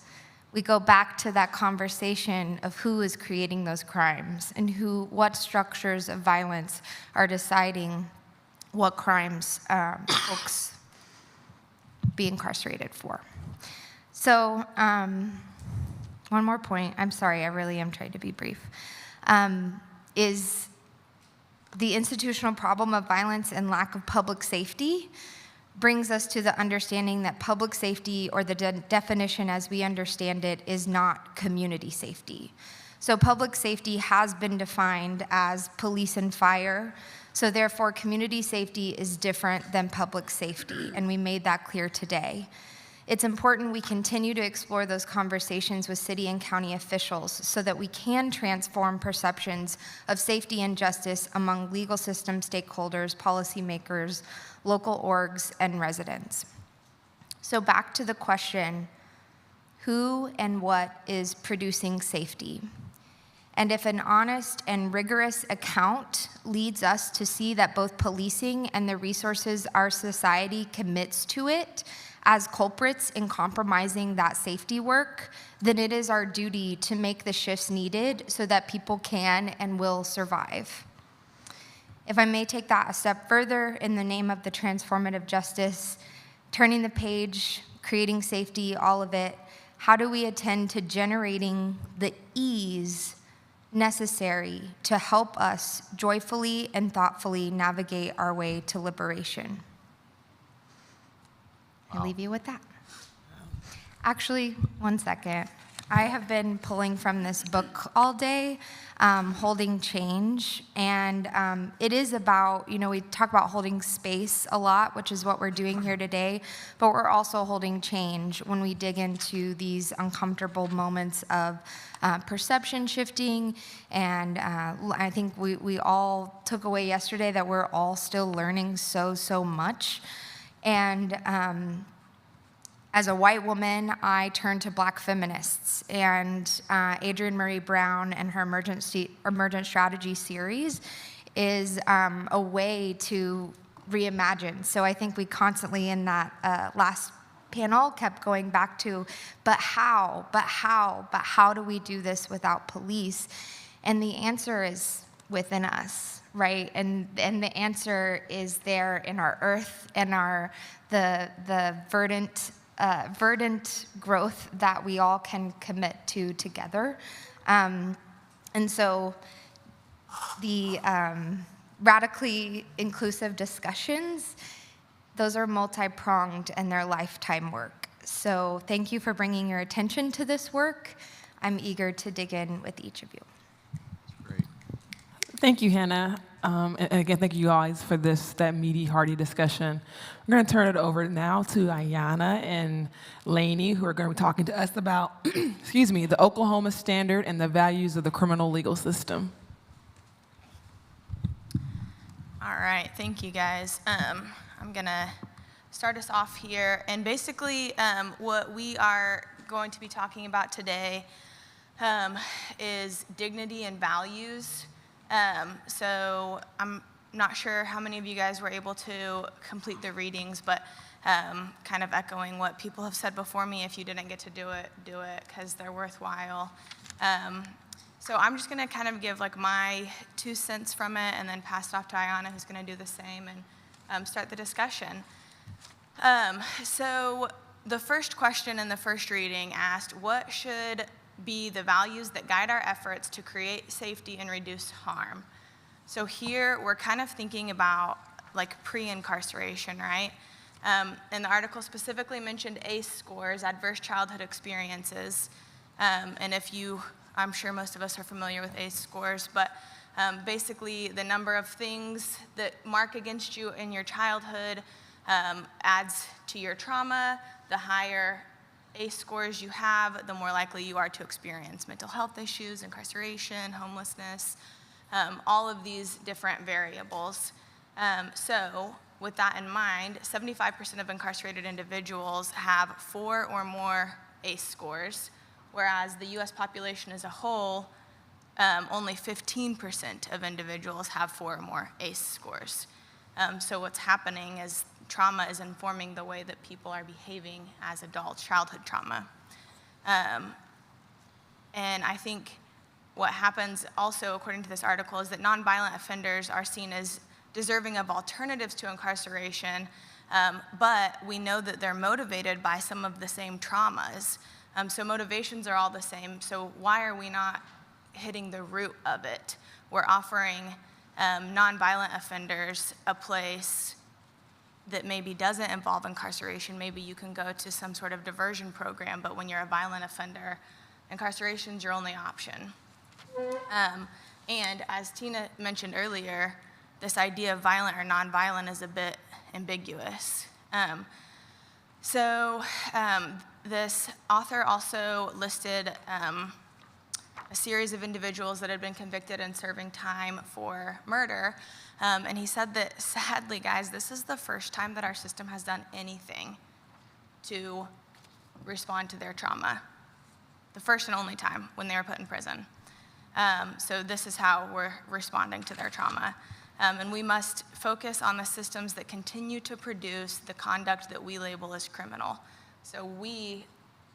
we go back to that conversation of who is creating those crimes and what structures of violence are deciding what crimes folks be incarcerated for. So one more point, I'm sorry, I really am trying to be brief, is the institutional problem of violence and lack of public safety brings us to the understanding that public safety, or the definition as we understand it, is not community safety. So public safety has been defined as police and fire, so therefore community safety is different than public safety, and we made that clear today. It's important we continue to explore those conversations with city and county officials so that we can transform perceptions of safety and justice among legal system stakeholders, policymakers, local orgs, and residents. So back to the question, who and what is producing safety? And if an honest and rigorous account leads us to see that both policing and the resources our society commits to it as culprits in compromising that safety work, then it is our duty to make the shifts needed so that people can and will survive. If I may take that a step further, in the name of the transformative justice, turning the page, creating safety, all of it, how do we attend to generating the ease necessary to help us joyfully and thoughtfully navigate our way to liberation? I leave you with that. Actually, one second. I have been pulling from this book all day, Holding Change, and it is about, we talk about holding space a lot, which is what we're doing here today, but we're also holding change when we dig into these uncomfortable moments of perception shifting, and I think we all took away yesterday that we're all still learning so much. And as a white woman, I turned to Black feminists, and Adrienne Marie Brown and her Emergent Strategy series is a way to reimagine. So I think we constantly in that last panel kept going back to, but how do we do this without police? And the answer is within us, right? And the answer is there in our earth and the verdant growth that we all can commit to together. And so the radically inclusive discussions, those are multi-pronged and they're lifetime work. So thank you for bringing your attention to this work. I'm eager to dig in with each of you. Thank you, Hannah. And again, thank you guys for that meaty, hearty discussion. We're going to turn it over now to Ayanna and Lainey, who are going to be talking to us about, excuse me, the Oklahoma standard and the values of the criminal legal system. All right, thank you guys. I'm gonna start us off here. And basically what we are going to be talking about today is dignity and values. So I'm not sure how many of you guys were able to complete the readings, but kind of echoing what people have said before me, if you didn't get to do it, because they're worthwhile. So I'm just gonna kind of give like my 2 cents from it and then pass it off to Ayanna, who's gonna do the same, and start the discussion. So the first question in the first reading asked, what should be the values that guide our efforts to create safety and reduce harm? So here we're kind of thinking about like pre-incarceration, right? And the article specifically mentioned ACE scores, adverse childhood experiences. And I'm sure most of us are familiar with ACE scores, but basically the number of things that mark against you in your childhood adds to your trauma. The higher ACE scores you have, the more likely you are to experience mental health issues, incarceration, homelessness, all of these different variables. So with that in mind, 75% of incarcerated individuals have 4 or more ACE scores, whereas the US population as a whole, only 15% of individuals have 4 or more ACE scores. So what's happening is trauma is informing the way that people are behaving as adults, childhood trauma. And I think what happens also, according to this article, is that nonviolent offenders are seen as deserving of alternatives to incarceration, but we know that they're motivated by some of the same traumas. So motivations are all the same, so why are we not hitting the root of it? We're offering nonviolent offenders a place that maybe doesn't involve incarceration. Maybe you can go to some sort of diversion program, but when you're a violent offender, incarceration's your only option. And as Tina mentioned earlier, this idea of violent or nonviolent is a bit ambiguous. This author also listed a series of individuals that had been convicted and serving time for murder. And he said that, sadly, guys, this is the first time that our system has done anything to respond to their trauma. The first and only time when they were put in prison. So this is how we're responding to their trauma. And we must focus on the systems that continue to produce the conduct that we label as criminal. So we,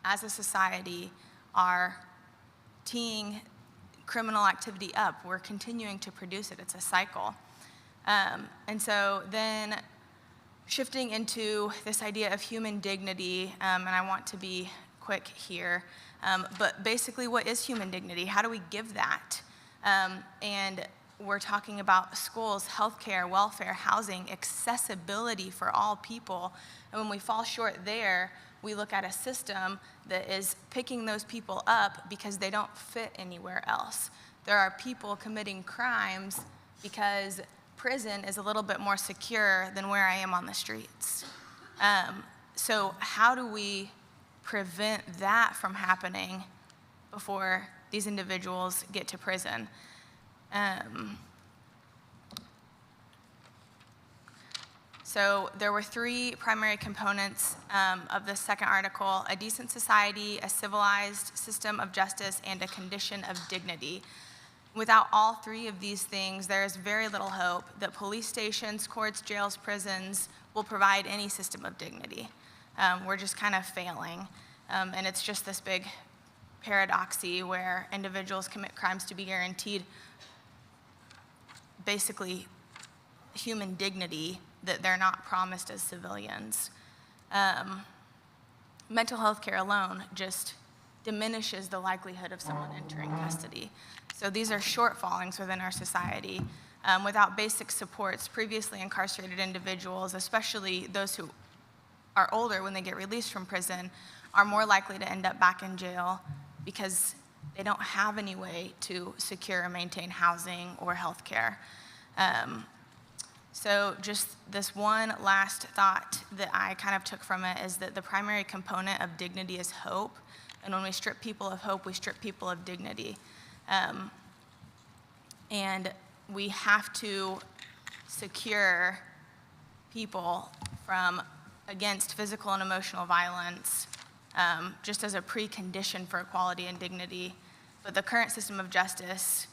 as a society, are teeing criminal activity up. We're continuing to produce it. It's a cycle. And so then shifting into this idea of human dignity, and I want to be quick here, but basically what is human dignity? How do we give that? And we're talking about schools, healthcare, welfare, housing, accessibility for all people. And when we fall short there, we look at a system that is picking those people up because they don't fit anywhere else. There are people committing crimes because prison is a little bit more secure than where I am on the streets. So how do we prevent that from happening before these individuals get to prison? So there were 3 primary components of this second article: a decent society, a civilized system of justice, and a condition of dignity. Without all 3 of these things, there is very little hope that police stations, courts, jails, prisons will provide any system of dignity. We're just kind of failing. And it's just this big paradoxy where individuals commit crimes to be guaranteed basically human dignity that they're not promised as civilians. Mental health care alone just diminishes the likelihood of someone entering custody. So these are shortfallings within our society. Without basic supports, previously incarcerated individuals, especially those who are older when they get released from prison, are more likely to end up back in jail because they don't have any way to secure and maintain housing or health care. So just this one last thought that I kind of took from it is that the primary component of dignity is hope. And when we strip people of hope, we strip people of dignity. And we have to secure people against physical and emotional violence just as a precondition for equality and dignity. But the current system of justice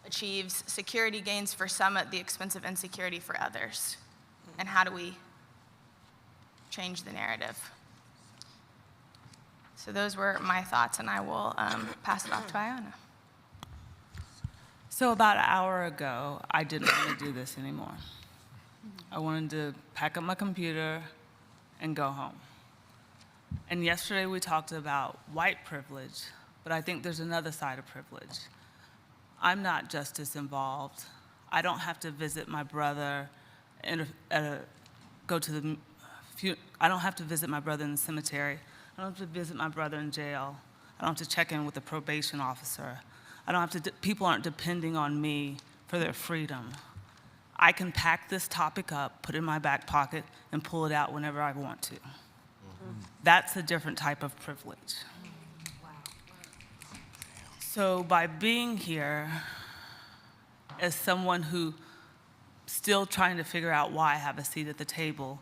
achieves security gains for some at the expense of insecurity for others. And how do we change the narrative? So those were my thoughts, and I will pass it off to Iona. So about an hour ago, I didn't want to do this anymore. I wanted to pack up my computer and go home. And yesterday we talked about white privilege, but I think there's another side of privilege. I'm not justice involved. I don't have to visit my brother and I don't have to visit my brother in the cemetery. I don't have to visit my brother in jail. I don't have to check in with the probation officer. People aren't depending on me for their freedom. I can pack this topic up, put it in my back pocket, and pull it out whenever I want to. That's a different type of privilege. So by being here as someone who still trying to figure out why I have a seat at the table,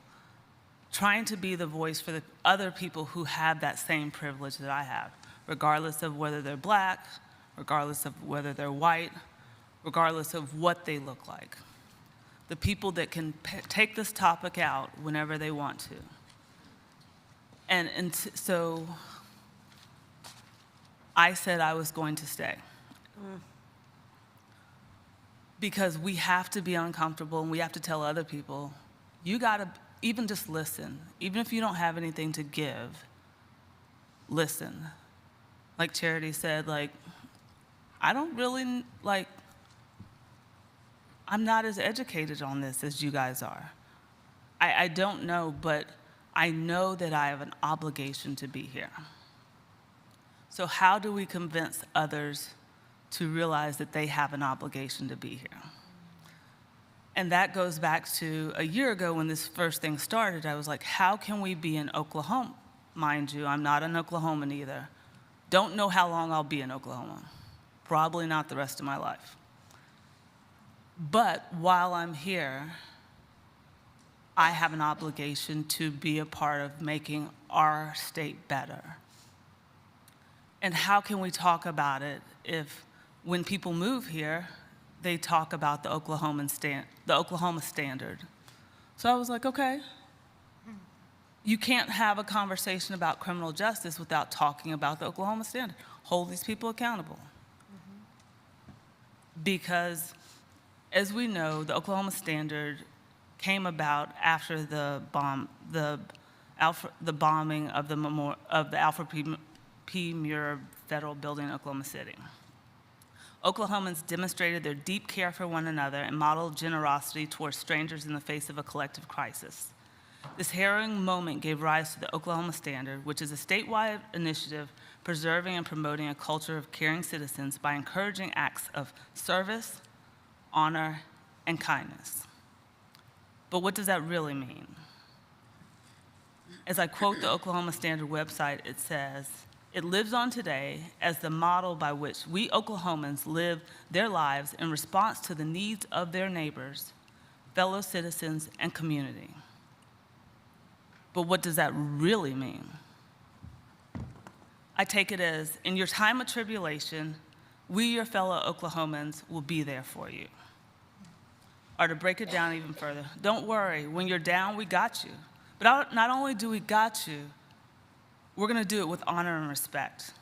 trying to be the voice for the other people who have that same privilege that I have, regardless of whether they're black, regardless of whether they're white, regardless of what they look like. The people that can take this topic out whenever they want to. So I said I was going to stay. Because we have to be uncomfortable and we have to tell other people, you gotta even just listen. Even if you don't have anything to give, listen. Like Charity said, like, I don't really, like, I'm not as educated on this as you guys are. I don't know, but I know that I have an obligation to be here. So how do we convince others to realize that they have an obligation to be here? And that goes back to a year ago when this first thing started. I was like, how can we be in Oklahoma? Mind you, I'm not an Oklahoman either. Don't know how long I'll be in Oklahoma. Probably not the rest of my life. But while I'm here, I have an obligation to be a part of making our state better. And how can we talk about it if when people move here, they talk about the Oklahoma standard? So I was like, okay, you can't have a conversation about criminal justice without talking about the Oklahoma standard. Hold these people accountable. Because as we know, the Oklahoma standard came about after the bombing of the Alfred P. Muir Federal Building in Oklahoma City. Oklahomans demonstrated their deep care for one another and modeled generosity towards strangers in the face of a collective crisis. This harrowing moment gave rise to the Oklahoma Standard, which is a statewide initiative preserving and promoting a culture of caring citizens by encouraging acts of service, honor, and kindness. But what does that really mean? As I quote the Oklahoma Standard website, it says, "It lives on today as the model by which we Oklahomans live their lives in response to the needs of their neighbors, fellow citizens, and community." But what does that really mean? I take it as, in your time of tribulation, we, your fellow Oklahomans, will be there for you. Or to break it down even further, don't worry, when you're down, we got you. But not only do we got you, we're gonna do it with honor and respect.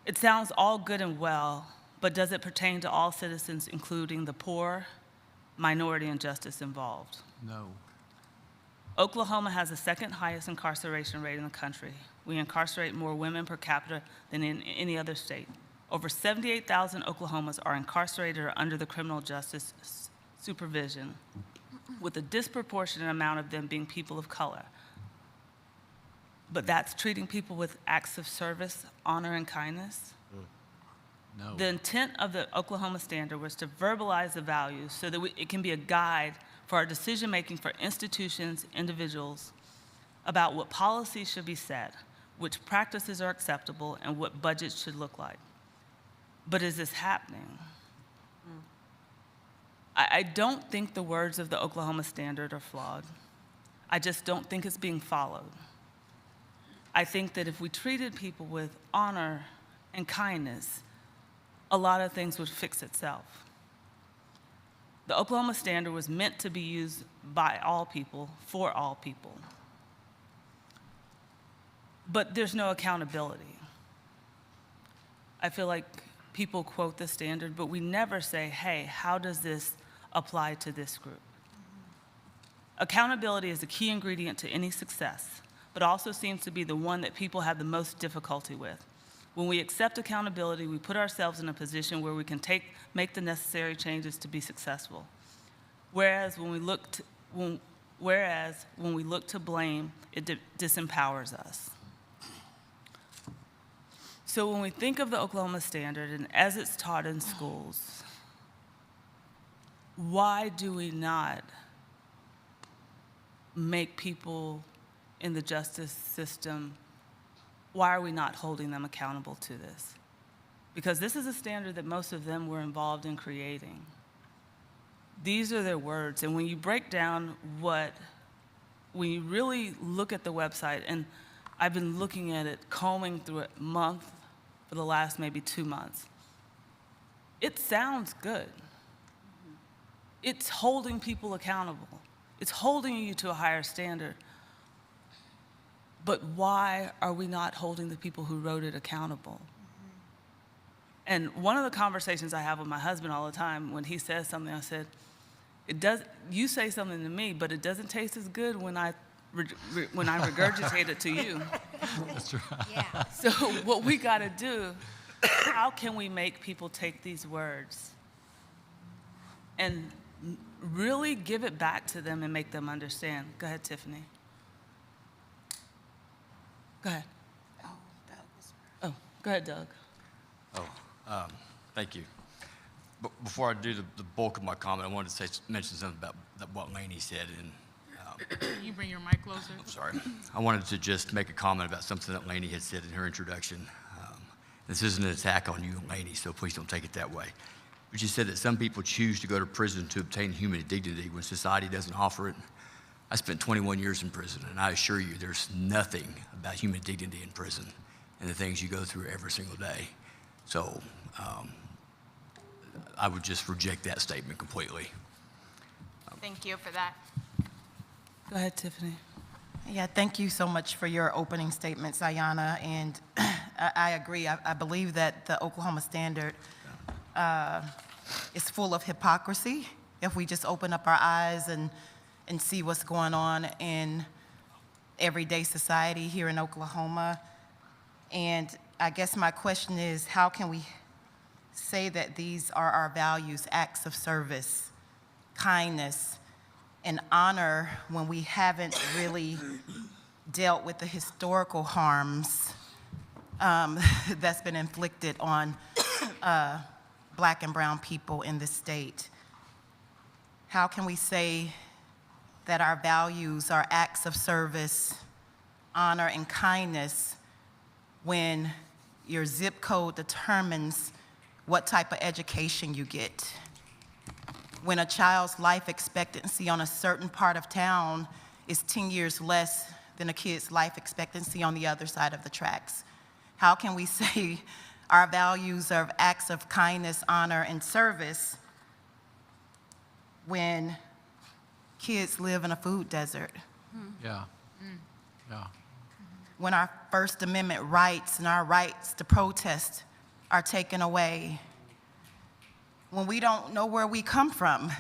It sounds all good and well, but does it pertain to all citizens, including the poor, minority, and justice involved? No. Oklahoma has the second highest incarceration rate in the country. We incarcerate more women per capita than in any other state. Over 78,000 Oklahomans are incarcerated or under the criminal justice supervision, with a disproportionate amount of them being people of color. But that's treating people with acts of service, honor, and kindness? No. The intent of the Oklahoma Standard was to verbalize the values so that it can be a guide for our decision-making for institutions, individuals, about what policies should be set, which practices are acceptable, and what budgets should look like. But is this happening? I don't think the words of the Oklahoma Standard are flawed. I just don't think it's being followed. I think that if we treated people with honor and kindness, a lot of things would fix itself. The Oklahoma Standard was meant to be used by all people, for all people. But there's no accountability. I feel like people quote the standard, but we never say, hey, how does this apply to this group? Accountability is a key ingredient to any success, but also seems to be the one that people have the most difficulty with. When we accept accountability, we put ourselves in a position where we can make the necessary changes to be successful. Whereas when we look to blame, it disempowers us. So when we think of the Oklahoma Standard and as it's taught in schools, why do we not make people in the justice system, why are we not holding them accountable to this? Because this is a standard that most of them were involved in creating. These are their words, and when you break down when you really look at the website, and I've been looking at it, combing through it month for the last maybe 2 months, it sounds good. It's holding people accountable. It's holding you to a higher standard. But why are we not holding the people who wrote it accountable? And one of the conversations I have with my husband all the time, when he says something, I said, you say something to me, but it doesn't taste as good when I regurgitate it to you. That's right. Yeah. So what we got to do, how can we make people take these words and really give it back to them and make them understand? Go ahead, Tiffany. Go ahead. Oh, go ahead, Doug. Thank you. But before I do the bulk of my comment, I wanted to mention something about what Lainey said. And Can you bring your mic closer? I'm sorry. I wanted to just make a comment about something that Lainey had said in her introduction. This isn't an attack on you and Lainey, so please don't take it that way. But she said that some people choose to go to prison to obtain human dignity when society doesn't offer it. I spent 21 years in prison, and I assure you there's nothing about human dignity in prison and the things you go through every single day. So I would just reject that statement completely. Thank you for that. Go ahead, Tiffany. Yeah, thank you so much for your opening statements, Ayanna. And I agree. I believe that the Oklahoma standard is full of hypocrisy if we just open up our eyes and see what's going on in everyday society here in Oklahoma. And I guess my question is, how can we say that these are our values, acts of service, kindness, and honor, when we haven't really dealt with the historical harms that's been inflicted on Black and brown people in this state? How can we say that our values are acts of service, honor, and kindness when your zip code determines what type of education you get? When a child's life expectancy on a certain part of town is 10 years less than a kid's life expectancy on the other side of the tracks? How can we say our values are acts of kindness, honor, and service when kids live in a food desert? Yeah. Yeah. When our First Amendment rights and our rights to protest are taken away? When we don't know where we come from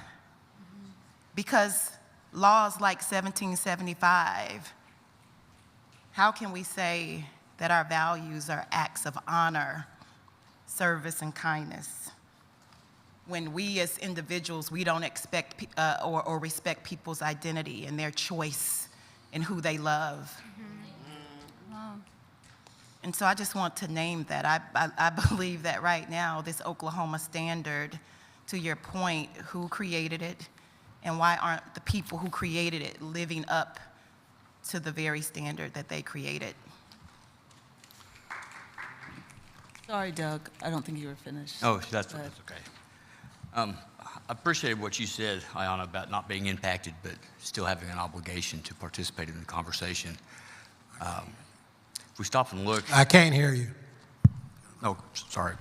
because laws like 1775, how can we say that our values are acts of honor, service, and kindness when we as individuals, we don't expect or respect people's identity and their choice and who they love? And so I just want to name that. I believe that right now, this Oklahoma standard, to your point, who created it, and why aren't the people who created it living up to the very standard that they created? Sorry, Doug. I don't think you were finished. Oh, that's okay. I appreciated what you said, Ayanna, about not being impacted, but still having an obligation to participate in the conversation. If we stop and look. I can't hear you. Oh, sorry.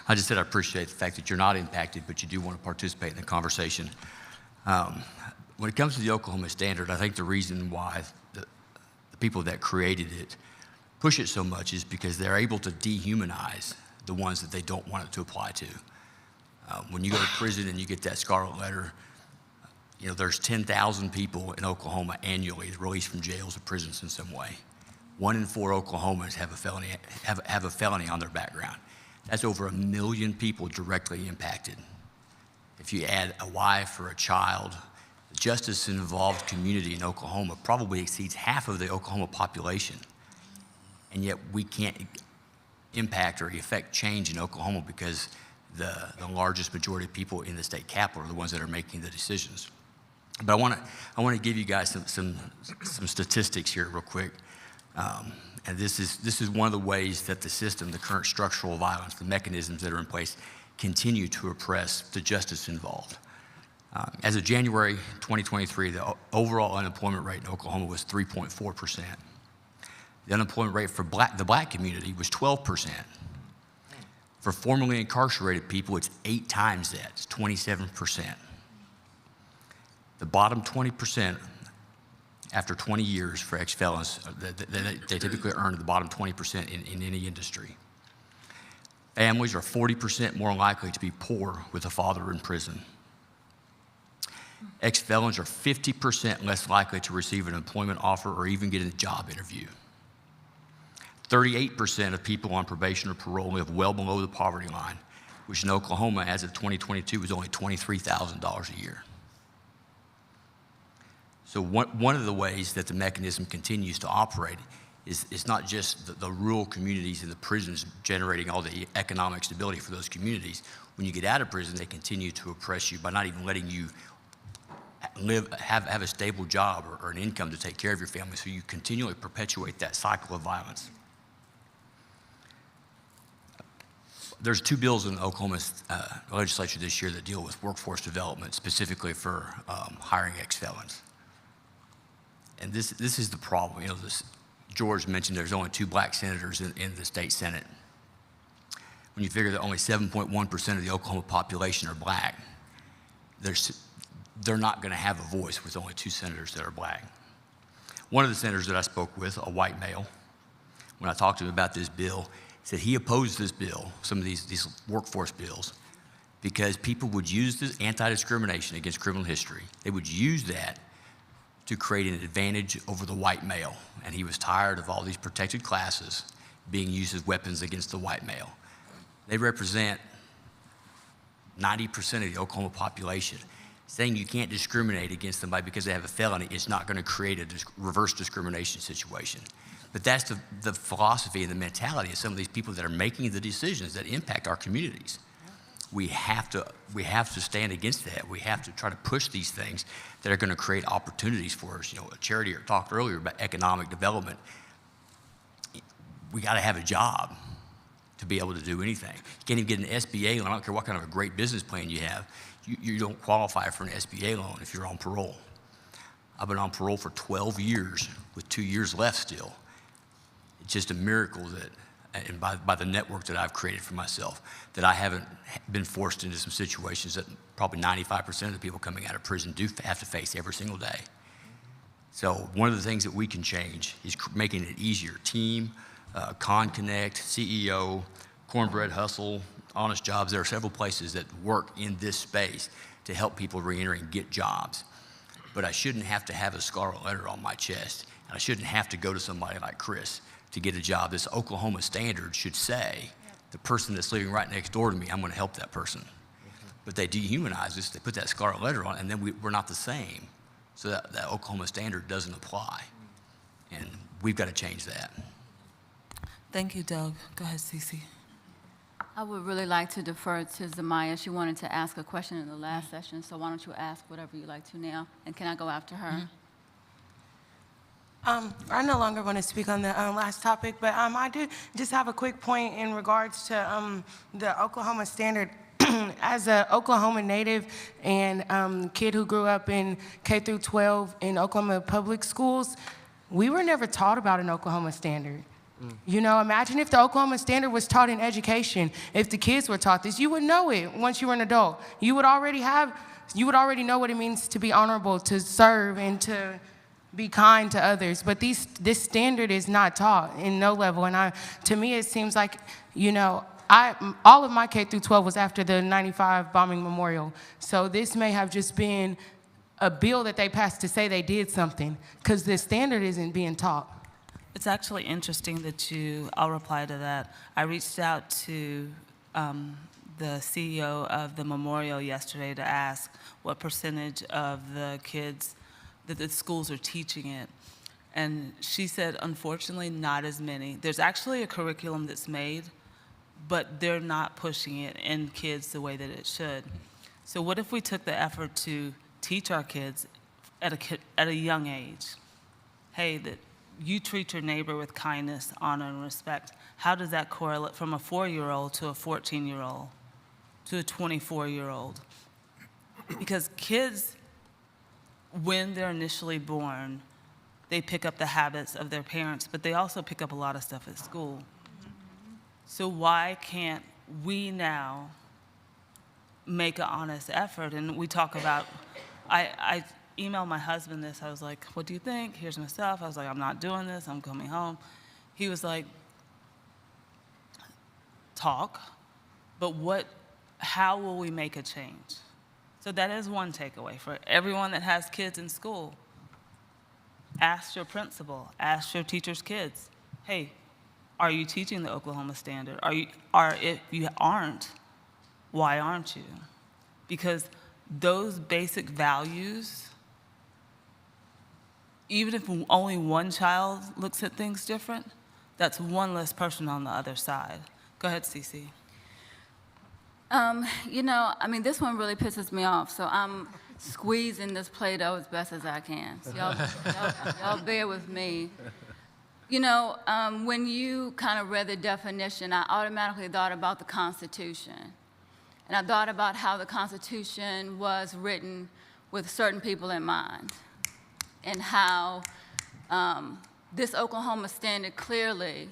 I just said I appreciate the fact that you're not impacted, but you do want to participate in the conversation. When it comes to the Oklahoma standard, I think the reason why the people that created it push it so much is because they're able to dehumanize the ones that they don't want it to apply to. When you go to prison and you get that scarlet letter, you know, there's 10,000 people in Oklahoma annually released from jails or prisons in some way. 1 in 4 Oklahomans have a felony on their background. That's over 1 million people directly impacted. If you add a wife or a child, the justice-involved community in Oklahoma probably exceeds half of the Oklahoma population. And yet we can't impact or affect change in Oklahoma because the largest majority of people in the state capital are the ones that are making the decisions. But I want I want to give you guys some statistics here real quick. And this is one of the ways that the system, the current structural violence, the mechanisms that are in place, continue to oppress the justice involved. As of January 2023, the overall unemployment rate in Oklahoma was 3.4%. The unemployment rate for the black community was 12%. For formerly incarcerated people, it's 8 times that, it's 27%. The bottom 20%, after 20 years for ex-felons, they typically earn the bottom 20% in any industry. Families are 40% more likely to be poor with a father in prison. Ex-felons are 50% less likely to receive an employment offer or even get a job interview. 38% of people on probation or parole live well below the poverty line, which in Oklahoma, as of 2022, was only $23,000 a year. So one of the ways that the mechanism continues to operate is not just the rural communities and the prisons generating all the economic stability for those communities. When you get out of prison, they continue to oppress you by not even letting you have a stable job or an income to take care of your family, so you continually perpetuate that cycle of violence. There's 2 bills in the Oklahoma legislature this year that deal with workforce development, specifically for hiring ex-felons. And this is the problem. You know, George mentioned there's only 2 black senators in the state Senate. When you figure that only 7.1% of the Oklahoma population are black, they're not going to have a voice with only 2 senators that are black. One of the senators that I spoke with, a white male, when I talked to him about this bill, said he opposed this bill, some of these workforce bills, because people would use this anti-discrimination against criminal history. They would use that to create an advantage over the white male. And he was tired of all these protected classes being used as weapons against the white male. They represent 90% of the Oklahoma population. Saying you can't discriminate against somebody because they have a felony is not going to create a reverse discrimination situation. But that's the philosophy and the mentality of some of these people that are making the decisions that impact our communities. We have to stand against that. We have to try to push these things that are going to create opportunities for us. You know, Charity talked earlier about economic development. We got to have a job to be able to do anything. You can't even get an SBA loan. I don't care what kind of a great business plan you have. You don't qualify for an SBA loan if you're on parole. I've been on parole for 12 years with 2 years left still. It's just a miracle that, and by the network that I've created for myself, that I haven't been forced into some situations that probably 95% of the people coming out of prison do have to face every single day. So one of the things that we can change is making it easier. TEEM, ConConnect, CEO, Cornbread Hustle, Honest Jobs. There are several places that work in this space to help people reenter and get jobs. But I shouldn't have to have a scarlet letter on my chest, and I shouldn't have to go to somebody like Chris to get a job. This Oklahoma standard should say, the person that's living right next door to me, I'm going to help that person. But they dehumanize us, they put that scarlet letter on, and then we're not the same. So that Oklahoma standard doesn't apply. And we've got to change that. Thank you, Doug. Go ahead, Cece. I would really like to defer to Zamaya. She wanted to ask a question in the last session, so why don't you ask whatever you like to now? And can I go after her? I no longer want to speak on the last topic, but I do just have a quick point in regards to the Oklahoma standard. As an Oklahoma native and kid who grew up in K through 12 in Oklahoma public schools, we were never taught about an Oklahoma standard. You know, imagine if the Oklahoma standard was taught in education. If the kids were taught this, you would know it once you were an adult. You would already know what it means to be honorable, to serve, and to be kind to others. But this standard is not taught in no level. And to me, it seems like, you know, all of my K through 12 was after the 95 bombing memorial. So this may have just been a bill that they passed to say they did something, because the standard isn't being taught. It's actually interesting that I'll reply to that. I reached out to the CEO of the memorial yesterday to ask what percentage of the kids that the schools are teaching it. And she said, unfortunately, not as many. There's actually a curriculum that's made, but they're not pushing it in kids the way that it should. So what if we took the effort to teach our kids at a young age. Hey, that you treat your neighbor with kindness, honor, and respect. How does that correlate from a 4-year-old to a 14-year-old to a 24-year-old? Because kids, when they're initially born, they pick up the habits of their parents, but they also pick up a lot of stuff at school. So why can't we now make an honest effort? And we talk about, I emailed my husband this. I was like, what do you think? Here's my stuff. I was like, I'm not doing this. I'm coming home. He was like, talk, but how will we make a change? So that is one takeaway for everyone that has kids in school. Ask your principal, ask your teacher's kids, hey, are you teaching the Oklahoma Standard? If you aren't, why aren't you? Because those basic values, even if only one child looks at things different, that's one less person on the other side. Go ahead, Cece. This one really pisses me off, so I'm squeezing this Play-Doh as best as I can. So y'all bear with me. When you kind of read the definition, I automatically thought about the Constitution. And I thought about how the Constitution was written with certain people in mind, and how this Oklahoma Standard clearly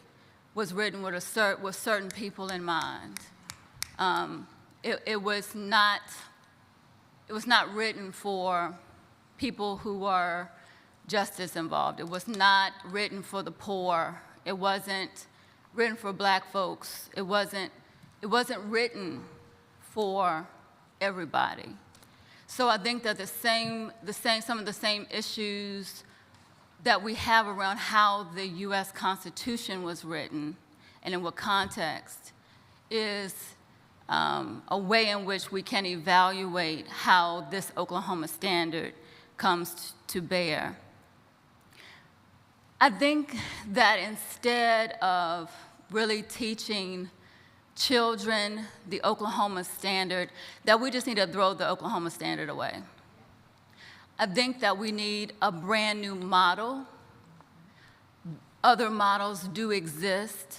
was written with certain people in mind. It was not written for people who are justice involved. It was not written for the poor. It wasn't written for black folks. It wasn't written for everybody. So I think that some of the same issues that we have around how the U.S. Constitution was written and in what context is a way in which we can evaluate how this Oklahoma Standard comes to bear. I think that instead of really teaching children the Oklahoma Standard, that we just need to throw the Oklahoma Standard away. I think that we need a brand new model. Other models do exist.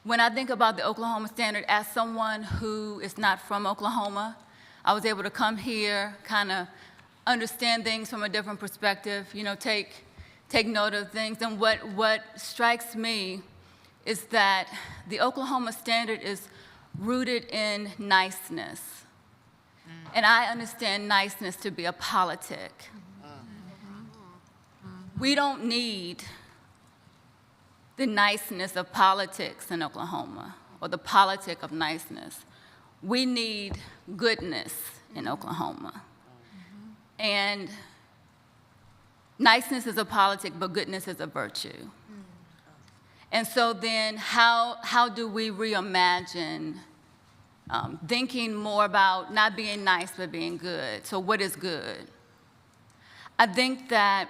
When I think about the Oklahoma Standard as someone who is not from Oklahoma, I was able to come here, kind of understand things from a different perspective, take note of things. And what strikes me is that the Oklahoma Standard is rooted in niceness. And I understand niceness to be a politic. We don't need the niceness of politics in Oklahoma, or the politic of niceness. We need goodness in Oklahoma. And niceness is a politic, but goodness is a virtue. And so then how do we reimagine thinking more about not being nice, but being good? So what is good? I think that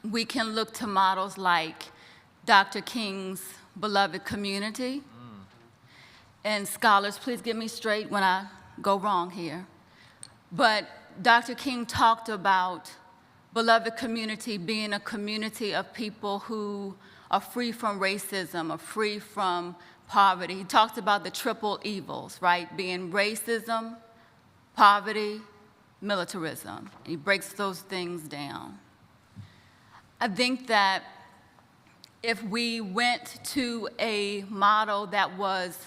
we can look to models like Dr. King's beloved community. And scholars, please get me straight when I go wrong here. But Dr. King talked about beloved community being a community of people who are free from racism, are free from poverty. He talked about the triple evils, right? Being racism, poverty, militarism. He breaks those things down. I think that if we went to a model that was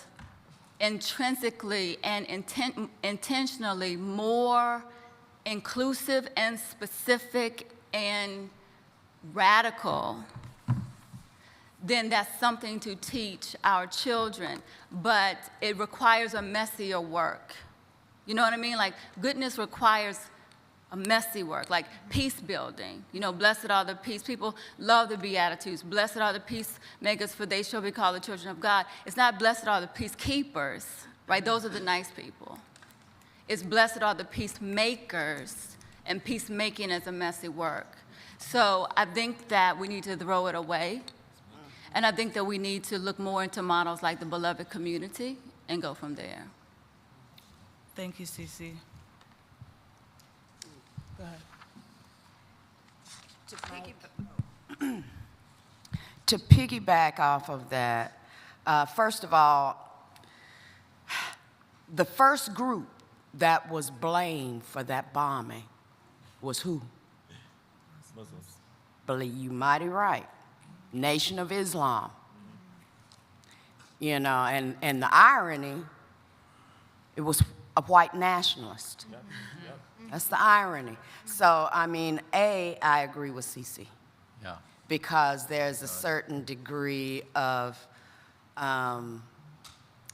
intrinsically and intentionally more inclusive and specific and radical, then that's something to teach our children. But it requires a messier work. You know what I mean? Like, goodness requires a messy work, like peace building. Blessed are the peace. People love the Beatitudes. Blessed are the peacemakers, for they shall be called the children of God. It's not blessed are the peacekeepers, right? Those are the nice people. It's blessed are the peacemakers, and peacemaking is a messy work. So I think that we need to throw it away. And I think that we need to look more into models like the beloved community and go from there. Thank you, Cece. Go ahead. To piggyback off of that, first of all, the first group that was blamed for that bombing was who? Muslims. Believe you mighty right. Nation of Islam. You know, and the irony, it was a white nationalist. Yep. That's the irony. So, I mean, I agree with Cece. Yeah. Because there's a certain degree of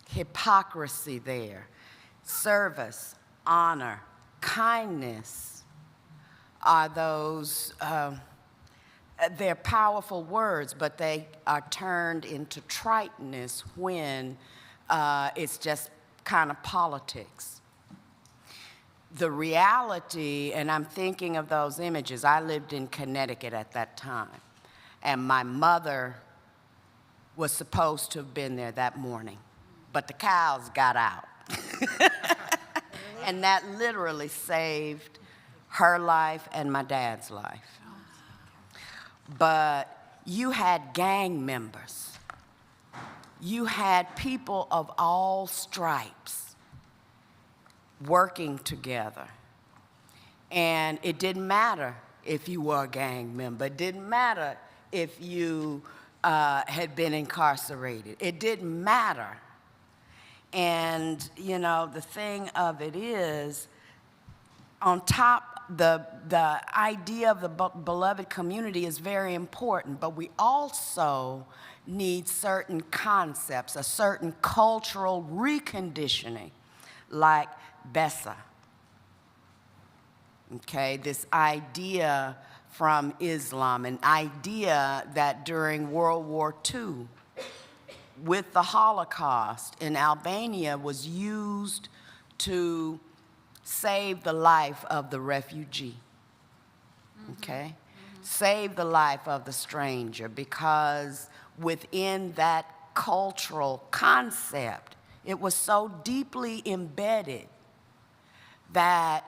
hypocrisy there. Service, honor, kindness are those, they're powerful words, but they are turned into triteness when it's just kind of politics. The reality, and I'm thinking of those images, I lived in Connecticut at that time, and my mother was supposed to have been there that morning, but the cows got out. And that literally saved her life and my dad's life. But you had gang members. You had people of all stripes working together. And it didn't matter if you were a gang member. It didn't matter if you had been incarcerated. It didn't matter. And, you know, the thing of it is, on top, the idea of the beloved community is very important, but we also need certain concepts, a certain cultural reconditioning, like Bessa. Okay, this idea from Islam, an idea that during World War II, with the Holocaust in Albania, was used to save the life of the refugee, okay? Save the life of the stranger, because within that cultural concept, it was so deeply embedded that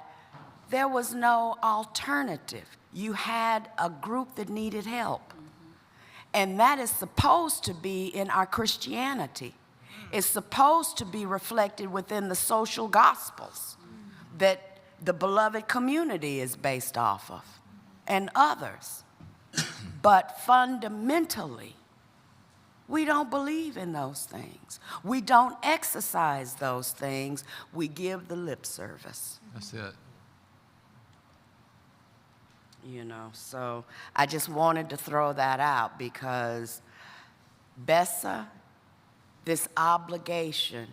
there was no alternative. You had a group that needed help. And that is supposed to be in our Christianity. It's supposed to be reflected within the social gospels that the beloved community is based off of, and others. But fundamentally, we don't believe in those things. We don't exercise those things. We give the lip service. That's it. You know, so I just wanted to throw that out, because Bessa, this obligation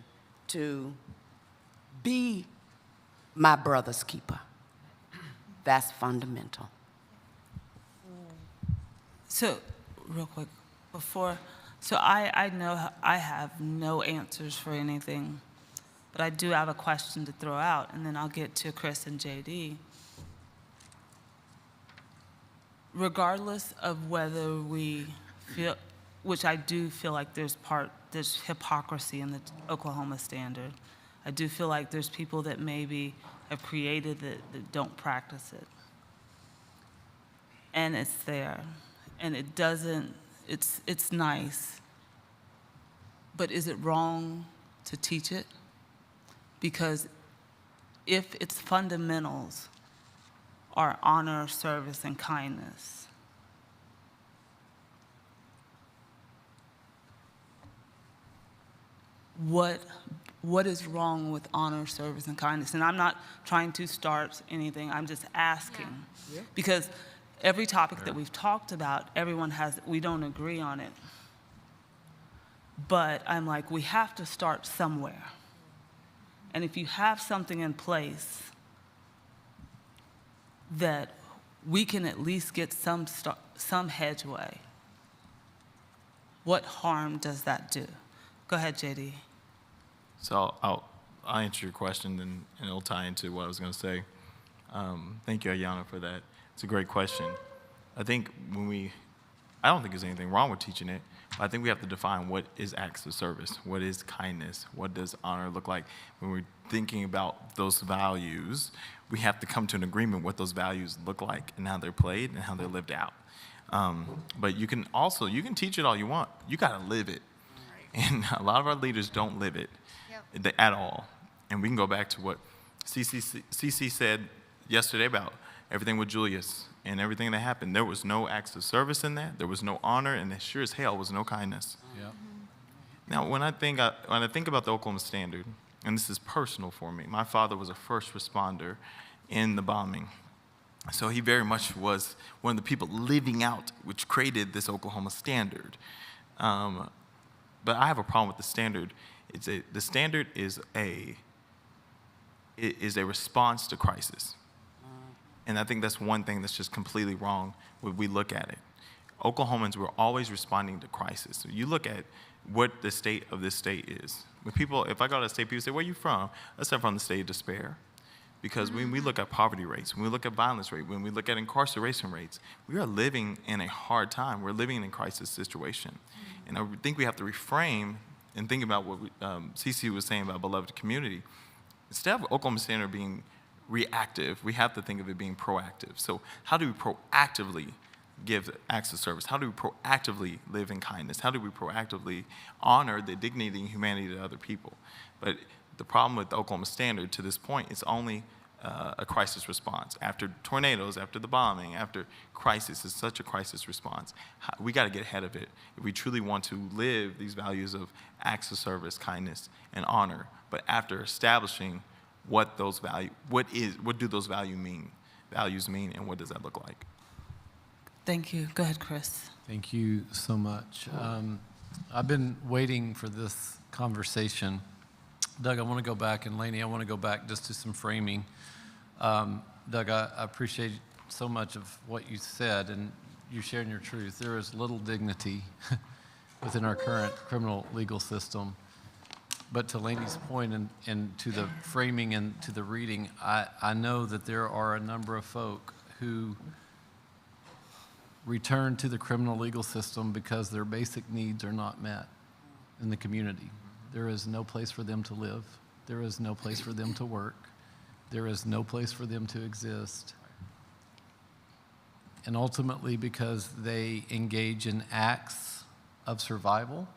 to be my brother's keeper, that's fundamental. So, real quick, so I know I have no answers for anything, but I do have a question to throw out, and then I'll get to Chris and JD. Regardless of whether we feel, which I do feel like there's hypocrisy in the Oklahoma standard. I do feel like there's people that maybe have created it that don't practice it. And it's there. And it doesn't, it's nice. But is it wrong to teach it? Because if its fundamentals are honor, service, and kindness, what is wrong with honor, service, and kindness? And I'm not trying to start anything, I'm just asking. Yeah. Because every topic that we've talked about, we don't agree on it. But I'm like, we have to start somewhere. And if you have something in place that we can at least get some headway, what harm does that do? Go ahead, JD. So I'll answer your question, and it'll tie into what I was going to say. Thank you, Ayanna, for that. It's a great question. I think I don't think there's anything wrong with teaching it, but I think we have to define what is acts of service, what is kindness, what does honor look like. When we're thinking about those values, we have to come to an agreement what those values look like and how they're played and how they're lived out. But you can teach it all you want. You got to live it. And a lot of our leaders don't live it at all. And we can go back to what CC said yesterday about everything with Julius and everything that happened. There was no acts of service in that. There was no honor, and there sure as hell was no kindness. Yeah. Now, when I think about the Oklahoma Standard, and this is personal for me, my father was a first responder in the bombing. So he very much was one of the people living out, which created this Oklahoma Standard. But I have a problem with the standard. The standard is a response to crisis. And I think that's one thing that's just completely wrong when we look at it. Oklahomans were always responding to crisis. So you look at what the state of this state is. If I go to a state, people say, where are you from? I said, I'm from the state of despair. Because when we look at poverty rates, when we look at violence rate, when we look at incarceration rates, we are living in a hard time. We're living in a crisis situation. And I think we have to reframe and think about what CC was saying about beloved community. Instead of Oklahoma Standard being reactive, we have to think of it being proactive. So how do we proactively give acts of service? How do we proactively live in kindness? How do we proactively honor the dignity and humanity of other people? But the problem with the Oklahoma Standard to this point is only a crisis response. After tornadoes, after the bombing, after crisis, it's such a crisis response. We got to get ahead of it if we truly want to live these values of acts of service, kindness, and honor. But after establishing what do those values mean, and what does that look like? Thank you. Go ahead, Chris. Thank you so much. I've been waiting for this conversation. Doug, I want to go back, and Lainey, I want to go back just to some framing. Doug, I appreciate so much of what you said, and you sharing your truth. There is little dignity within our current criminal legal system. But to Lainey's point and to the framing and to the reading, I know that there are a number of folk who return to the criminal legal system because their basic needs are not met in the community. There is no place for them to live. There is no place for them to work. There is no place for them to exist. And ultimately, because they engage in acts of survival,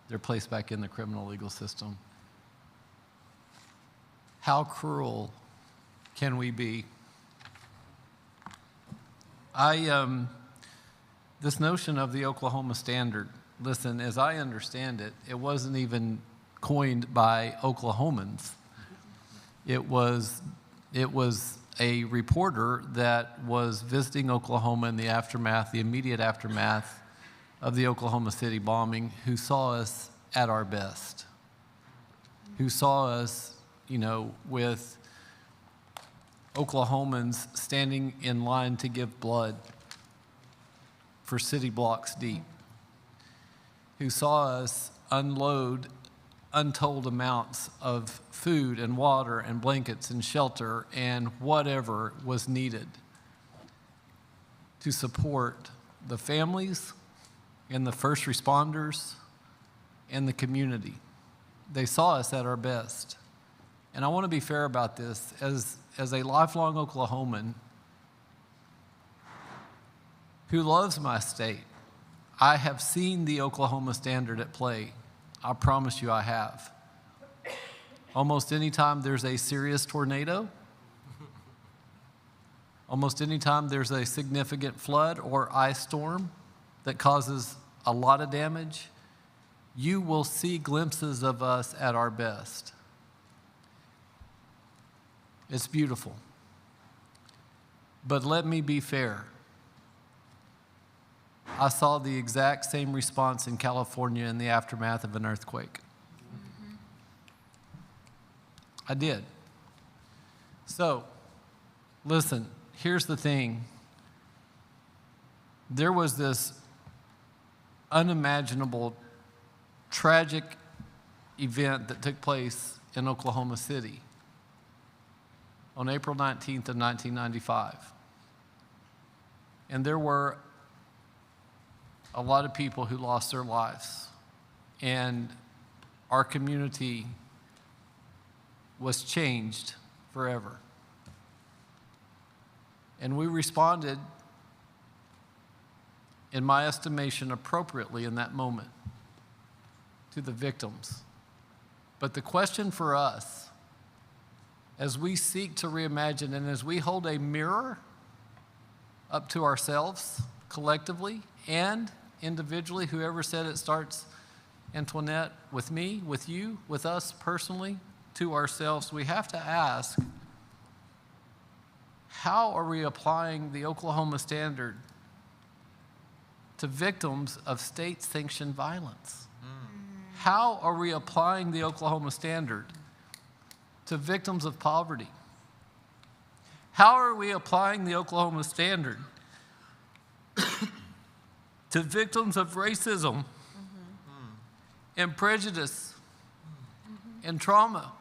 they're placed back in the criminal legal system. How cruel can we be? This notion of the Oklahoma Standard, listen, as I understand it, it wasn't even coined by Oklahomans. It was a reporter that was visiting Oklahoma in the aftermath, the immediate aftermath of the Oklahoma City bombing, who saw us at our best, who saw us, with Oklahomans standing in line to give blood for city blocks deep, who saw us unload untold amounts of food and water and blankets and shelter and whatever was needed to support the families and the first responders and the community. They saw us at our best. And I want to be fair about this. As a lifelong Oklahoman who loves my state, I have seen the Oklahoma Standard at play. I promise you I have. Almost any time there's a serious tornado, almost any time there's a significant flood or ice storm that causes a lot of damage, you will see glimpses of us at our best. It's beautiful. But let me be fair. I saw the exact same response in California in the aftermath of an earthquake. I did. So, listen, here's the thing. There was this unimaginable, tragic event that took place in Oklahoma City on April 19th of 1995. And there were a lot of people who lost their lives. And our community was changed forever. And we responded, in my estimation, appropriately in that moment to the victims. But the question for us, as we seek to reimagine and as we hold a mirror up to ourselves collectively and individually, whoever said it starts, Antoinette, with me, with you, with us personally, to ourselves, we have to ask, how are we applying the Oklahoma standard to victims of state-sanctioned violence? How are we applying the Oklahoma standard to victims of poverty? How are we applying the Oklahoma standard to victims of racism and prejudice and trauma?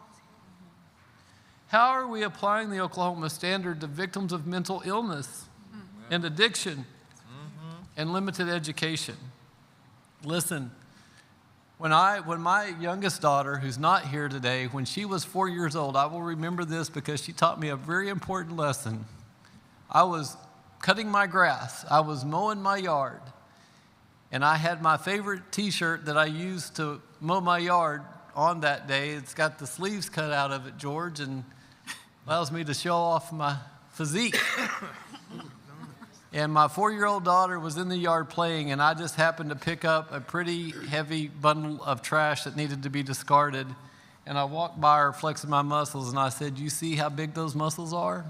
How are we applying the Oklahoma standard to victims of mental illness and addiction and limited education? Listen, when my youngest daughter, who's not here today, when she was 4 years old, I will remember this because she taught me a very important lesson. I was cutting my grass. I was mowing my yard. And I had my favorite T-shirt that I used to mow my yard on that day. It's got the sleeves cut out of it, George, and allows me to show off my physique. And my 4-year-old daughter was in the yard playing, and I just happened to pick up a pretty heavy bundle of trash that needed to be discarded. And I walked by her, flexing my muscles, and I said, "You see how big those muscles are?"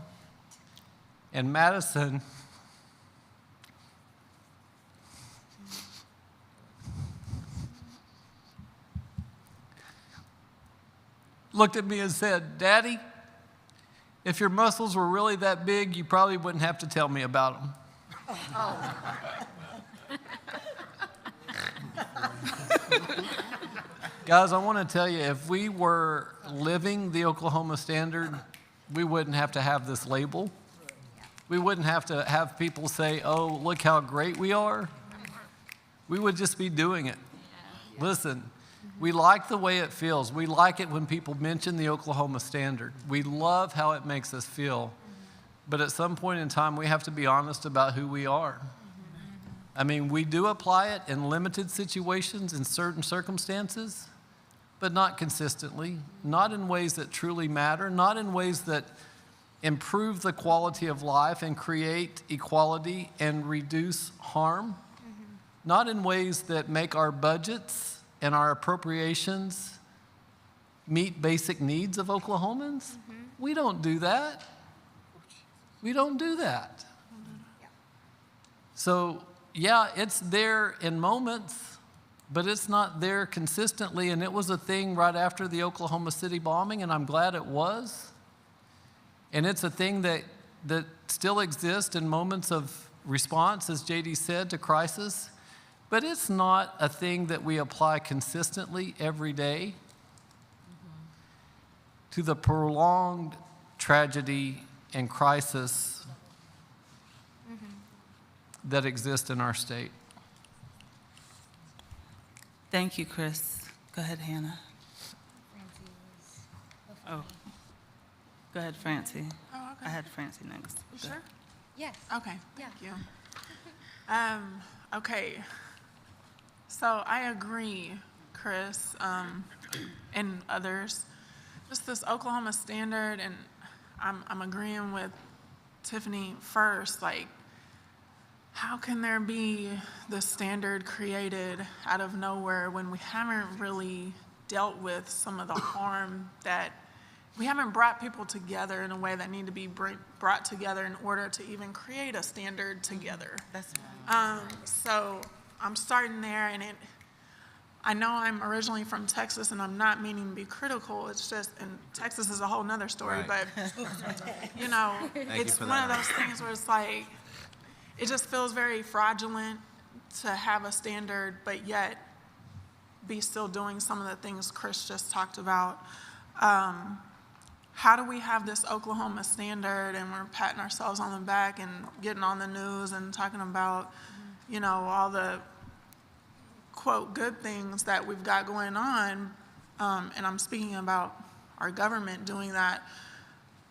And Madison looked at me and said, "Daddy, if your muscles were really that big, you probably wouldn't have to tell me about them." Guys, I want to tell you, if we were living the Oklahoma standard, we wouldn't have to have this label. We wouldn't have to have people say, "Oh, look how great we are." We would just be doing it. Listen, we like the way it feels. We like it when people mention the Oklahoma standard. We love how it makes us feel. But at some point in time, we have to be honest about who we are. I mean, we do apply it in limited situations, in certain circumstances, but not consistently, not in ways that truly matter, not in ways that improve the quality of life and create equality and reduce harm, not in ways that make our budgets and our appropriations meet basic needs of Oklahomans. We don't do that. We don't do that. So, yeah, it's there in moments, but it's not there consistently. And it was a thing right after the Oklahoma City bombing, and I'm glad it was. And it's a thing that still exists in moments of response, as JD said, to crisis. But it's not a thing that we apply consistently every day to the prolonged tragedy and crisis that exist in our state. Thank you, Chris. Go ahead, Hannah. Oh, go ahead, Francie. Oh, okay. I had Francie next. You Go sure? ahead. Yes. Okay, thank you. Okay, so I agree, Chris, and others. Just this Oklahoma standard, and I'm agreeing with Tiffany first, like, how can there be the standard created out of nowhere when we haven't really dealt with some of the harm that we haven't brought people together in a way that need to be brought together in order to even create a standard together. That's so I'm starting there, and I know I'm originally from Texas, and I'm not meaning to be critical. It's just, and Texas is a whole nother story, Right. but you know, it's one of those things where it's like, it just feels very fraudulent to have a standard, but yet be still doing some of the things Chris just talked about. How do we have this Oklahoma standard and we're patting ourselves on the back and getting on the news and talking about, you know, all the quote good things that we've got going on, and I'm speaking about our government doing that,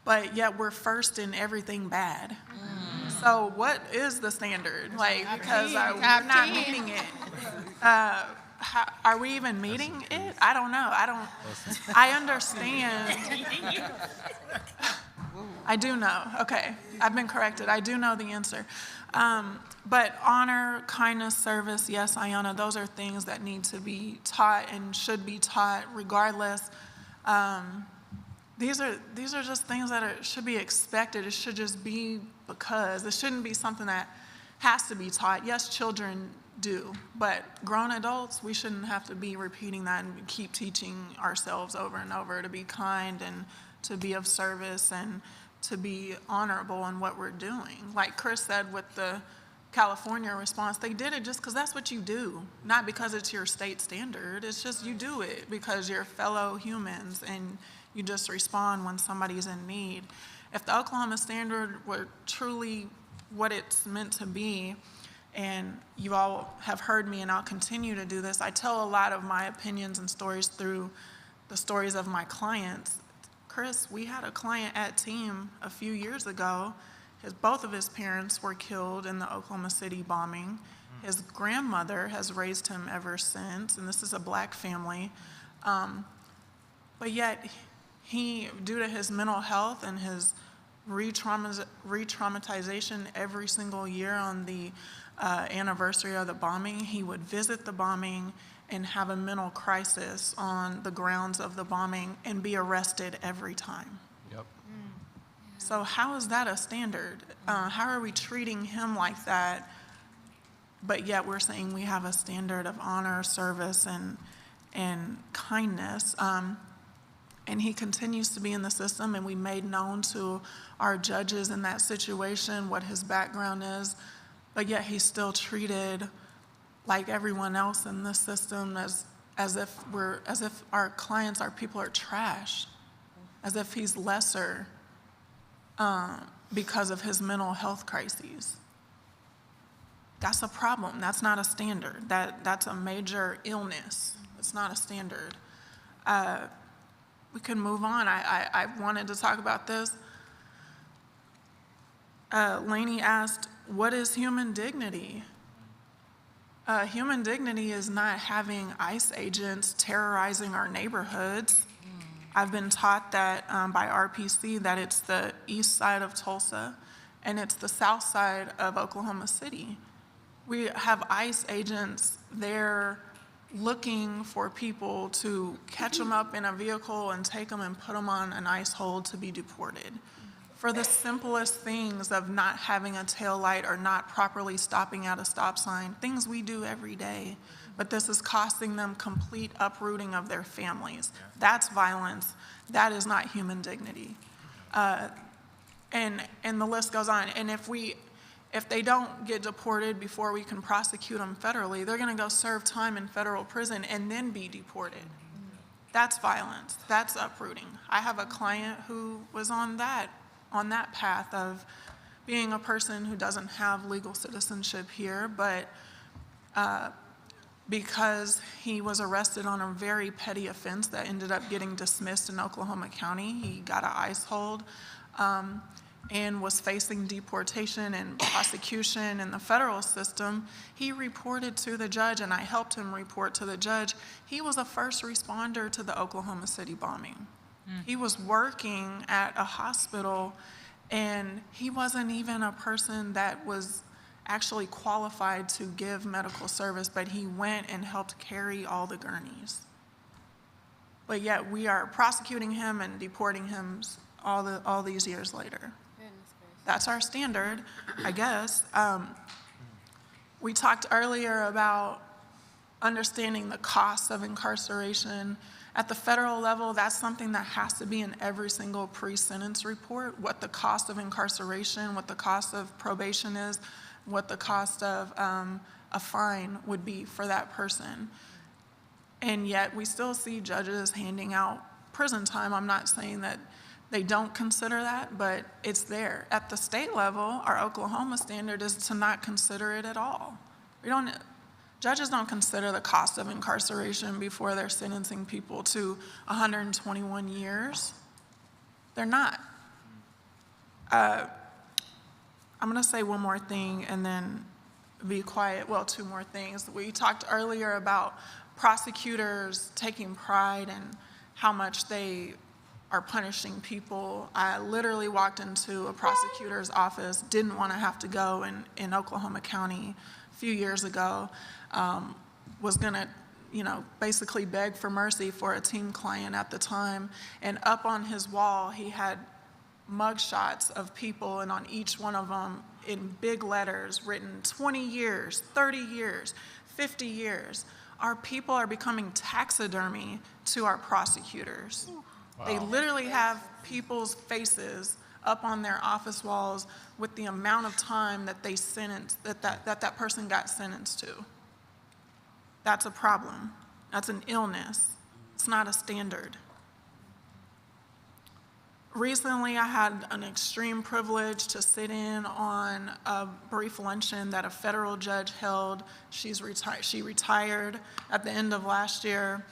but yet we're first in everything bad. So what is the standard? Like, because we're not meeting it. Are we even meeting it? I don't know. I understand. I do know. Okay, I've been corrected. I do know the answer. But honor, kindness, service, yes, Ayanna, those are things that need to be taught and should be taught regardless. These are just things that should be expected. It should just be because. It shouldn't be something that has to be taught. Yes, children do, but grown adults, we shouldn't have to be repeating that and keep teaching ourselves over and over to be kind and to be of service and to be honorable in what we're doing. Like Chris said with the California response, they did it just because that's what you do, not because it's your state standard. It's just you do it because you're fellow humans and you just respond when somebody's in need. If the Oklahoma standard were truly what it's meant to be, and you all have heard me and I'll continue to do this, I tell a lot of my opinions and stories through the stories of my clients. Chris, we had a client at TEEM a few years ago. Both of his parents were killed in the Oklahoma City bombing. His grandmother has raised him ever since, and this is a black family. But yet, he, due to his mental health and his re-traumatization every single year on the anniversary of the bombing, he would visit the bombing and have a mental crisis on the grounds of the bombing and be arrested every time. Yep. So how is that a standard? How are we treating him like that, but yet we're saying we have a standard of honor, service, and kindness? And he continues to be in the system, and we made known to our judges in that situation what his background is, but yet he's still treated like everyone else in this system as if our clients, our people are trash, as if he's lesser because of his mental health crises. That's a problem. That's not a standard. That's a major illness. It's not a standard. We can move on. I wanted to talk about this. Lainey asked, what is human dignity? Human dignity is not having ICE agents terrorizing our neighborhoods. I've been taught that by RPC that it's the east side of Tulsa and it's the south side of Oklahoma City. We have ICE agents there looking for people to catch them up in a vehicle and take them and put them on an ICE hold to be deported. For the simplest things of not having a tail light or not properly stopping at a stop sign, things we do every day, but this is costing them complete uprooting of their families. That's violence. That is not human dignity. And the list goes on. And if they don't get deported before we can prosecute them federally, they're gonna go serve time in federal prison and then be deported. That's violence. That's uprooting. I have a client who was on that path of being a person who doesn't have legal citizenship here, but because he was arrested on a very petty offense that ended up getting dismissed in Oklahoma County, he got an ICE hold and was facing deportation and prosecution in the federal system. He reported to the judge, and I helped him report to the judge. He was a first responder to the Oklahoma City bombing. He was working at a hospital, and he wasn't even a person that was actually qualified to give medical service, but he went and helped carry all the gurneys. But yet we are prosecuting him and deporting him all these years later. That's our standard, I guess. We talked earlier about understanding the cost of incarceration. At the federal level, that's something that has to be in every single pre-sentence report, what the cost of incarceration, what the cost of probation is, what the cost of a fine would be for that person. And yet we still see judges handing out prison time. I'm not saying that they don't consider that, but it's there. At the state level, our Oklahoma standard is to not consider it at all. Judges don't consider the cost of incarceration before they're sentencing people to 121 years. They're not. I'm going to say one more thing and then be quiet. Well, two more things. We talked earlier about prosecutors taking pride in how much they are punishing people. I literally walked into a prosecutor's office, didn't want to have to go in Oklahoma County a few years ago, was going to, basically beg for mercy for a TEEM client at the time. And up on his wall, he had mugshots of people, and on each one of them, in big letters, written 20 years, 30 years, 50 years. Our people are becoming taxidermy to our prosecutors. Wow. They literally have people's faces up on their office walls with the amount of time that they sentenced, that person got sentenced to. That's a problem. That's an illness. It's not a standard. Recently, I had an extreme privilege to sit in on a brief luncheon that a federal judge held. She retired at the end of last year.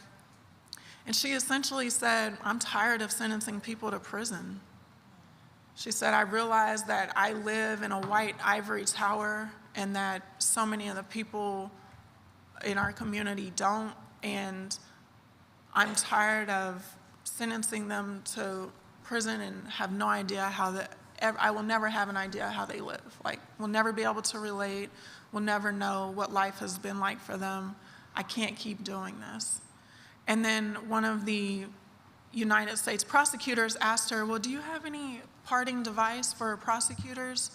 And she essentially said, I'm tired of sentencing people to prison. She said, I realize that I live in a white ivory tower and that so many of the people in our community don't, and I'm tired of sentencing them to prison and have no idea I will never have an idea how they live. Like, we'll never be able to relate. We'll never know what life has been like for them. I can't keep doing this. And then one of the United States prosecutors asked her, well, do you have any parting advice for prosecutors?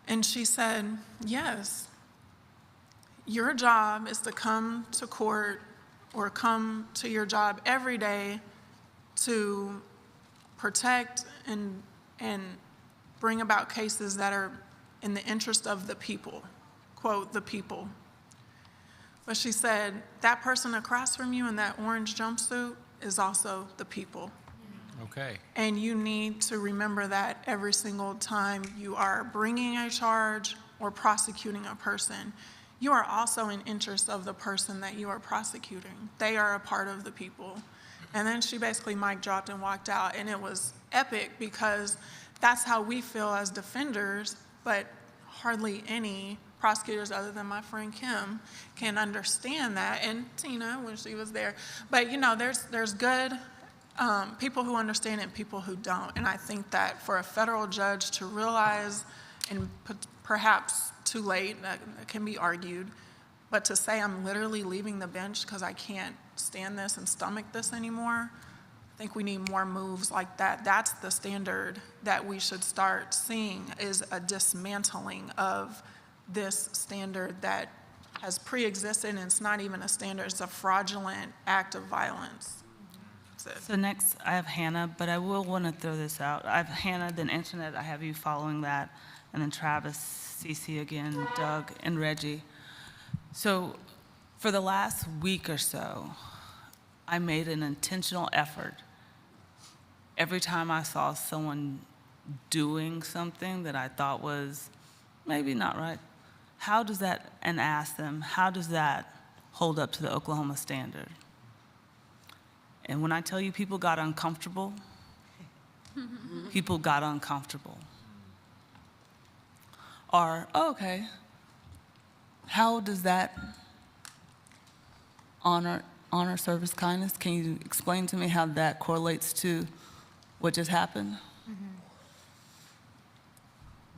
And she said, yes. Your job is to come to court or come to your job every day to protect and bring about cases that are in the interest of the people, quote, the people. But she said, that person across from you in that orange jumpsuit is also the people. Okay. And you need to remember that every single time you are bringing a charge or prosecuting a person. You are also in interest of the person that you are prosecuting. They are a part of the people. And then she basically mic dropped and walked out, and it was epic because that's how we feel as defenders, but hardly any prosecutors other than my friend Kim can understand that, and Tina when she was there. But there's good people who understand it and people who don't. And I think that for a federal judge to realize, and perhaps too late, that can be argued, but to say I'm literally leaving the bench because I can't stand this and stomach this anymore, I think we need more moves like that. That's the standard that we should start seeing, is a dismantling of this standard that has pre-existed, and it's not even a standard, it's a fraudulent act of violence. So next, I have Hannah, but I will want to throw this out. I have Hannah, then Internet, I have you following that, and then Travis, Cece again, Doug, and Reggie. So for the last week or so, I made an intentional effort. Every time I saw someone doing something that I thought was maybe not right, and ask them, how does that hold up to the Oklahoma standard? And when I tell you people got uncomfortable, people got uncomfortable. Or, oh, okay, how does that honor, service, kindness? Can you explain to me how that correlates to what just happened? Mm-hmm.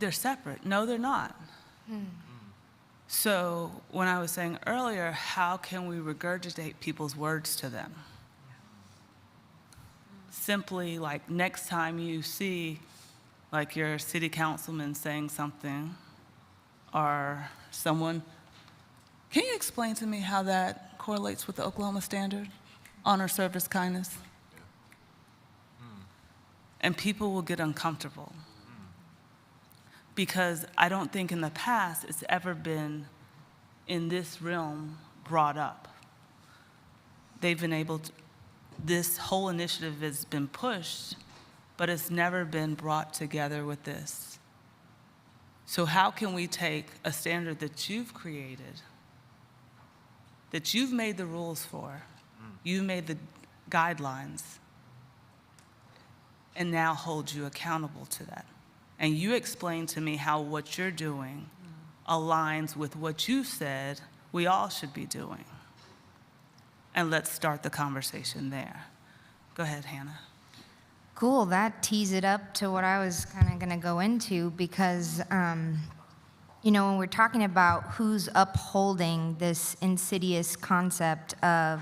They're separate. No, they're not. Mm. So when I was saying earlier, how can we regurgitate people's words to them? Simply, like, next time you see, like, your city councilman saying something, or someone, can you explain to me how that correlates with the Oklahoma standard? Honor, service, kindness. And people will get uncomfortable. Because I don't think in the past it's ever been in this realm brought up. They've been able to, this whole initiative has been pushed, but it's never been brought together with this. So how can we take a standard that you've created that you've made the rules for, you've made the guidelines, and now hold you accountable to that. And you explain to me how what you're doing aligns with what you said we all should be doing. And let's start the conversation there. Go ahead, Hannah. Cool, that tees it up to what I was kind of going to go into because, you know, when we're talking about who's upholding this insidious concept of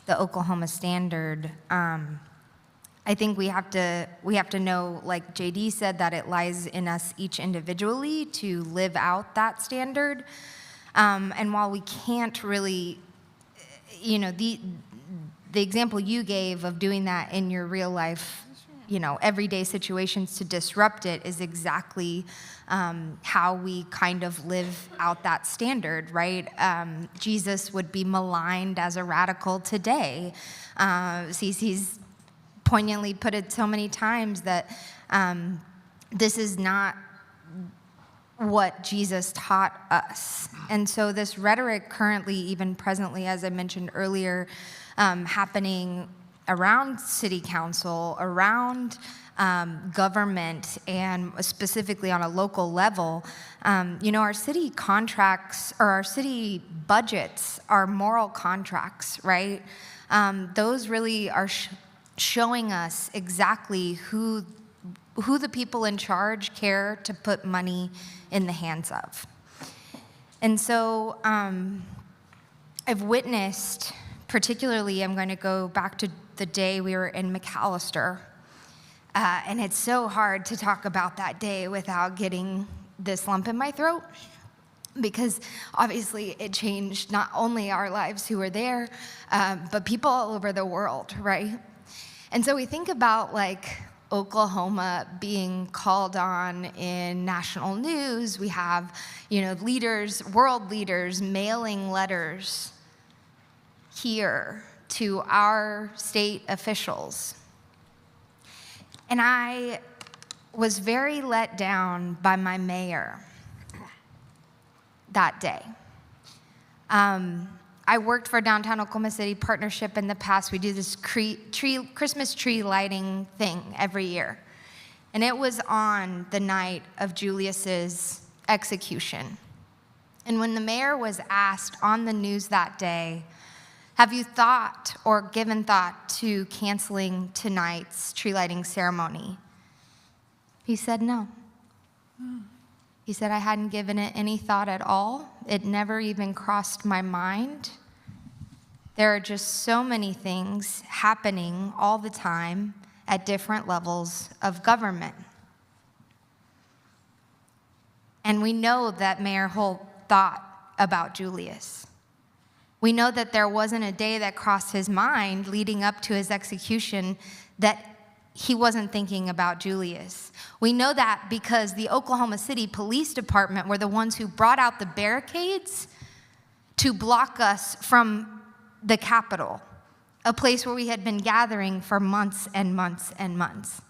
the Oklahoma standard, I think we have to know, like JD said, that it lies in us each individually to live out that standard. And while we can't really, you know, the example you gave of doing that in your real life, you know, everyday situations to disrupt it is exactly how we kind of live out that standard, right? Jesus would be maligned as a radical today. Cece's poignantly put it so many times that this is not what Jesus taught us. And so this rhetoric currently, even presently, as I mentioned earlier, happening around city council, around government, and specifically on a local level, you know, our city contracts or our city budgets are moral contracts, right? Those really are showing us exactly who the people in charge care to put money in the hands of. And so I've witnessed, particularly, I'm going to go back to the day we were in McAllister, and it's so hard to talk about that day without getting this lump in my throat, because obviously it changed not only our lives who were there, but people all over the world, right? And so we think about like Oklahoma being called on in national news. We have, you know, leaders, world leaders mailing letters here to our state officials. And I was very let down by my mayor that day. I worked for Downtown Oklahoma City Partnership in the past. We do this Christmas tree lighting thing every year. And it was on the night of Julius's execution. And when the mayor was asked on the news that day, have you thought or given thought to canceling tonight's tree lighting ceremony? He said no. He said, I hadn't given it any thought at all. It never even crossed my mind. There are just so many things happening all the time at different levels of government. And we know that Mayor Holt thought about Julius. We know that there wasn't a day that crossed his mind leading up to his execution that he wasn't thinking about Julius. We know that because the Oklahoma City Police Department were the ones who brought out the barricades to block us from the Capitol, a place where we had been gathering for months and months and months.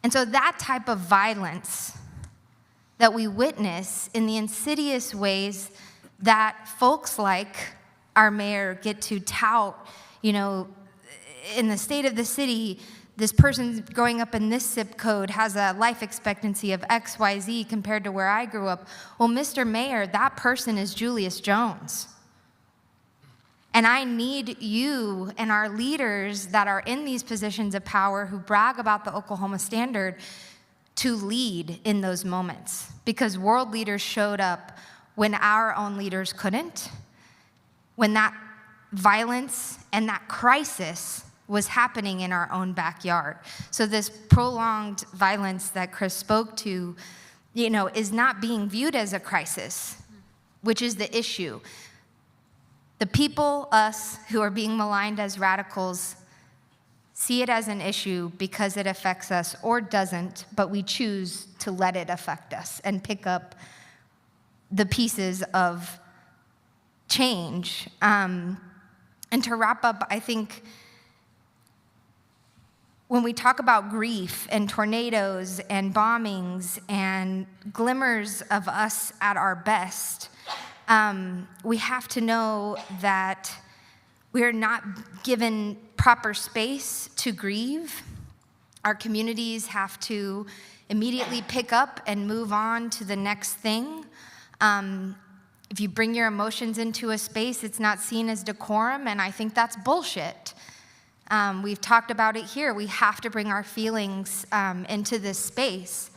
And so that type of violence that we witness in the insidious ways that folks like our mayor get to tout, you know, in the state of the city, this person growing up in this zip code has a life expectancy of XYZ compared to where I grew up. Well, Mr. Mayor, that person is Julius Jones. And I need you and our leaders that are in these positions of power who brag about the Oklahoma standard to lead in those moments. Because world leaders showed up when our own leaders couldn't, when that violence and that crisis was happening in our own backyard. So this prolonged violence that Chris spoke to, you know, is not being viewed as a crisis, which is the issue. The people, us, who are being maligned as radicals, see it as an issue because it affects us or doesn't, but we choose to let it affect us and pick up the pieces of change. And to wrap up, I think when we talk about grief and tornadoes and bombings and glimmers of us at our best, We have to know that we are not given proper space to grieve. Our communities have to immediately pick up and move on to the next thing. If you bring your emotions into a space, it's not seen as decorum, and I think that's bullshit. We've talked about it here. We have to bring our feelings into this space.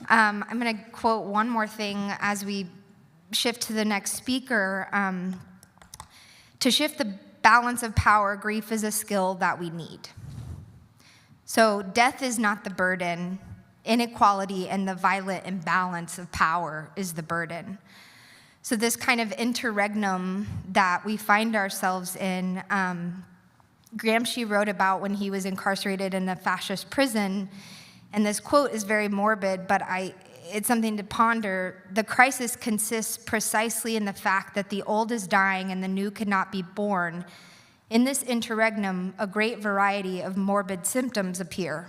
I'm going to quote one more thing as we shift to the next speaker. To shift the balance of power, grief is a skill that we need. So death is not the burden. Inequality and the violent imbalance of power is the burden. So this kind of interregnum that we find ourselves in, Gramsci wrote about when he was incarcerated in a fascist prison, and this quote is very morbid, but it's something to ponder. The crisis consists precisely in the fact that the old is dying and the new cannot be born. In this interregnum, a great variety of morbid symptoms appear.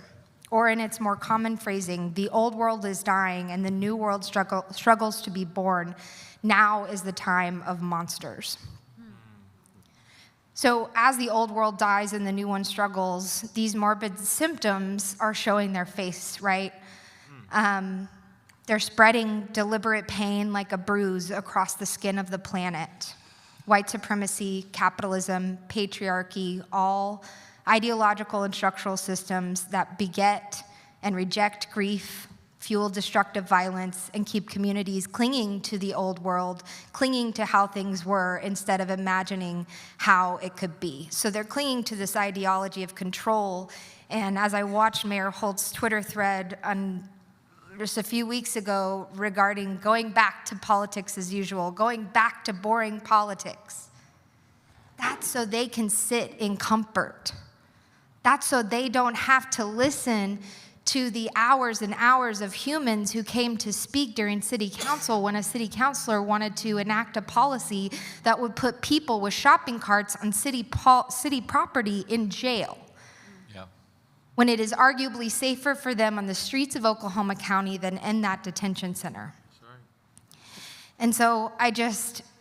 Or in its more common phrasing, the old world is dying and the new world struggles to be born. Now is the time of monsters. So as the old world dies and the new one struggles, these morbid symptoms are showing their face, right? They're spreading deliberate pain like a bruise across the skin of the planet. White supremacy, capitalism, patriarchy, all ideological and structural systems that beget and reject grief, fuel destructive violence, and keep communities clinging to the old world, clinging to how things were instead of imagining how it could be. So they're clinging to this ideology of control. And as I watched Mayor Holt's Twitter thread on just a few weeks ago regarding going back to politics as usual, going back to boring politics, that's so they can sit in comfort. That's so they don't have to listen to the hours and hours of humans who came to speak during city council when a city councilor wanted to enact a policy that would put people with shopping carts on city property in jail. Yeah. When it is arguably safer for them on the streets of Oklahoma County than in that detention center. And so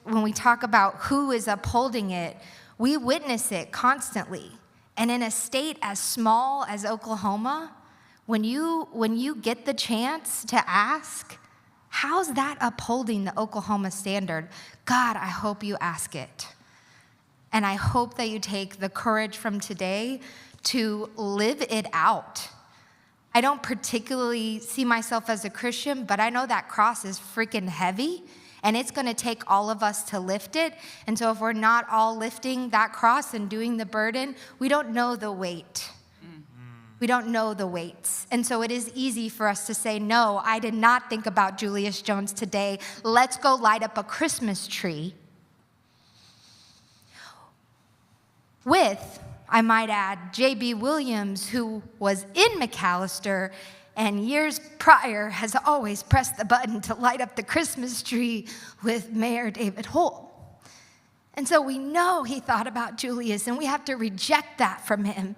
when we talk about who is upholding it, we witness it constantly. And in a state as small as Oklahoma, when you get the chance to ask, how's that upholding the Oklahoma standard? God, I hope you ask it. And I hope that you take the courage from today to live it out. I don't particularly see myself as a Christian, but I know that cross is freaking heavy, and it's going to take all of us to lift it. And so if we're not all lifting that cross and doing the burden, we don't know the weight. We don't know the weights. And so it is easy for us to say, no, I did not think about Julius Jones today. Let's go light up a Christmas tree. With, I might add, J.B. Williams, who was in McAllister and years prior has always pressed the button to light up the Christmas tree with Mayor David Holt. And so we know he thought about Julius, and we have to reject that from him.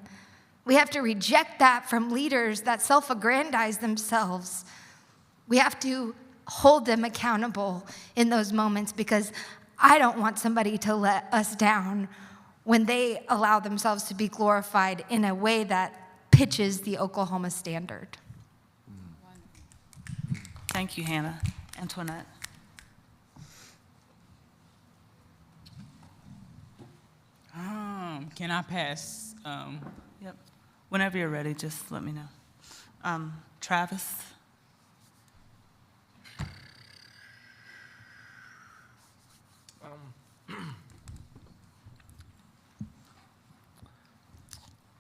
We have to reject that from leaders that self-aggrandize themselves. We have to hold them accountable in those moments, because I don't want somebody to let us down when they allow themselves to be glorified in a way that pitches the Oklahoma standard. Thank you, Hannah. Antoinette. Can I pass? Yep. Whenever you're ready, just let me know. Travis.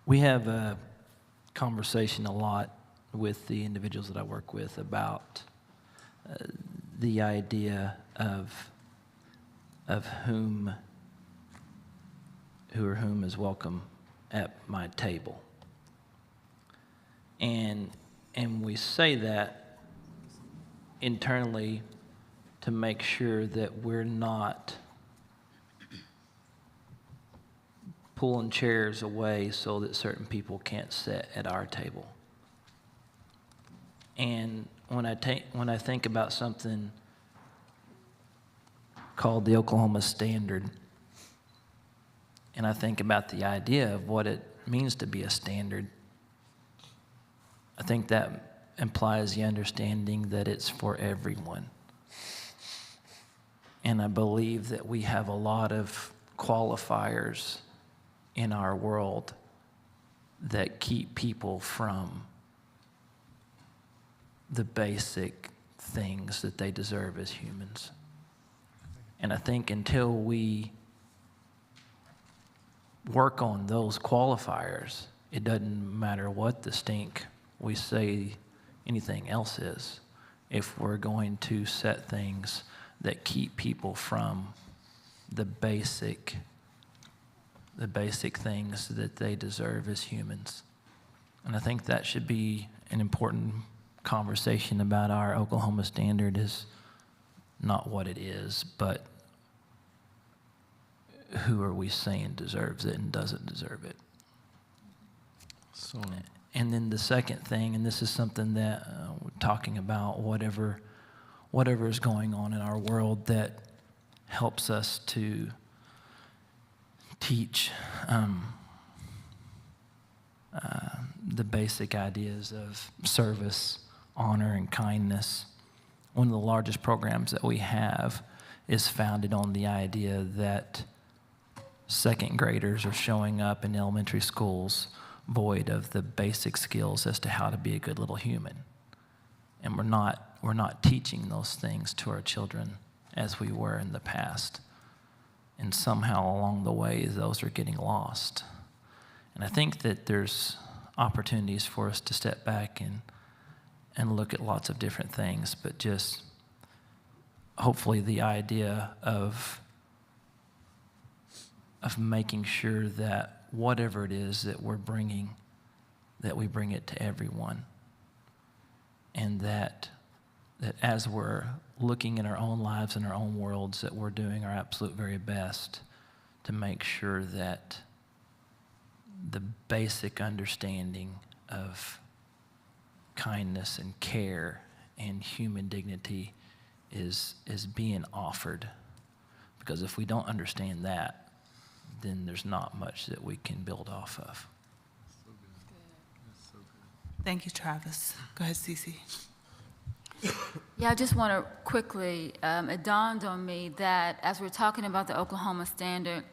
We have a conversation a lot with the individuals that I work with about the idea of who or whom is welcome at my table. And we say that internally to make sure that we're not pulling chairs away so that certain people can't sit at our table. And when I think about something called the Oklahoma Standard. And I think about the idea of what it means to be a standard. I think that implies the understanding that it's for everyone. And I believe that we have a lot of qualifiers in our world that keep people from the basic things that they deserve as humans. And I think until we work on those qualifiers, it doesn't matter what the stink we say anything else is, if we're going to set things that keep people from the basic things that they deserve as humans. And I think that should be an important conversation about our Oklahoma Standard, is not what it is, but who are we saying deserves it and doesn't deserve it. So, and then the second thing, and this is something that we're talking about, whatever is going on in our world that helps us to teach the basic ideas of service, honor, and kindness. One of the largest programs that we have is founded on the idea that second graders are showing up in elementary schools void of the basic skills as to how to be a good little human. And we're not teaching those things to our children as we were in the past. And somehow along the way, those are getting lost. And I think that there's opportunities for us to step back and look at lots of different things, but just hopefully the idea of making sure that whatever it is that we're bringing, that we bring it to everyone. And that as we're looking in our own lives and our own worlds, that we're doing our absolute very best to make sure that the basic understanding of kindness and care and human dignity is being offered. Because if we don't understand that, then there's not much that we can build off of. Thank you, Travis. Go ahead, Cece. Yeah, I just want to quickly, it dawned on me that as we're talking about the Oklahoma Standard,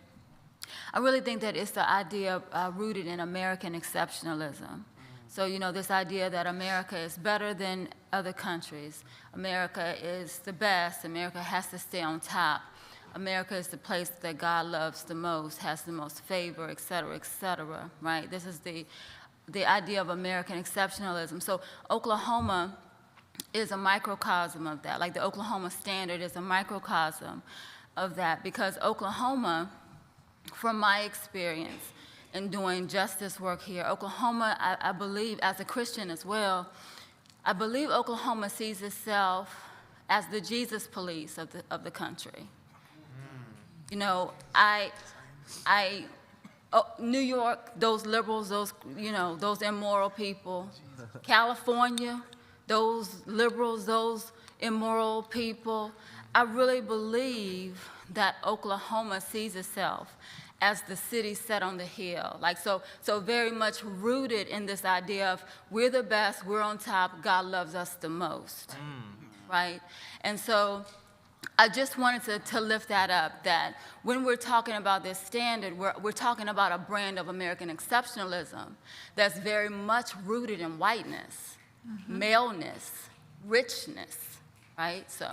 I really think that it's the idea rooted in American exceptionalism. So, this idea that America is better than other countries. America is the best. America has to stay on top. America is the place that God loves the most, has the most favor, et cetera, right? This is the idea of American exceptionalism. So Oklahoma is a microcosm of that. Like the Oklahoma Standard is a microcosm of that, because Oklahoma, from my experience in doing justice work here, Oklahoma, I believe, as a Christian as well, I believe Oklahoma sees itself as the Jesus police of the country. New York, those liberals, those immoral people. California, those liberals, those immoral people. I really believe that Oklahoma sees itself as the city set on the hill. So very much rooted in this idea of we're the best, we're on top, God loves us the most, right? And so I just wanted to lift that up, that when we're talking about this standard, we're talking about a brand of American exceptionalism that's very much rooted in whiteness, maleness, richness, right? So.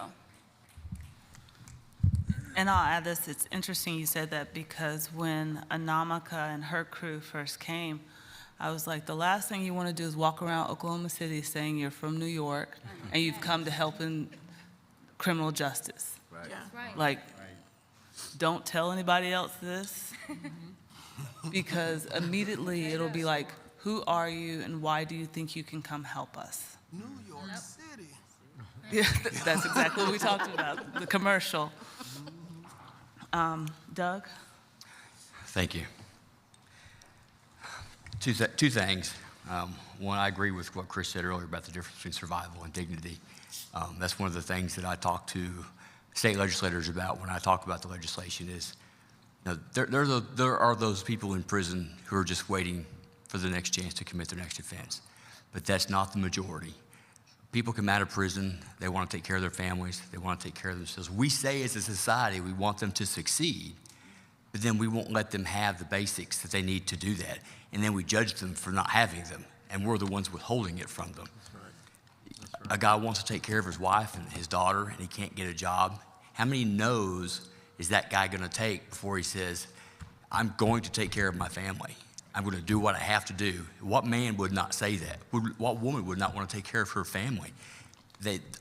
And I'll add this, it's interesting you said that, because when Anamika and her crew first came, I was like, the last thing you want to do is walk around Oklahoma City saying you're from New York and you've come to help in criminal justice. Right. Yeah. Right. Like, don't tell anybody else this, because immediately it'll be like, who are you and why do you think you can come help us? New York City. Yeah, that's exactly what we talked about, the commercial. Doug? Thank you. Two things. One, I agree with what Chris said earlier about the difference between survival and dignity. That's one of the things that I talk to state legislators about when I talk about the legislation is, you know, there are those people in prison who are just waiting for the next chance to commit their next offense. But that's not the majority. People come out of prison, they want to take care of their families, they want to take care of themselves. We say as a society we want them to succeed, but then we won't let them have the basics that they need to do that. And then we judge them for not having them, and we're the ones withholding it from them. That's right. A guy wants to take care of his wife and his daughter, and he can't get a job. How many no's is that guy going to take before he says, I'm going to take care of my family? I'm going to do what I have to do. What man would not say that? What woman would not want to take care of her family?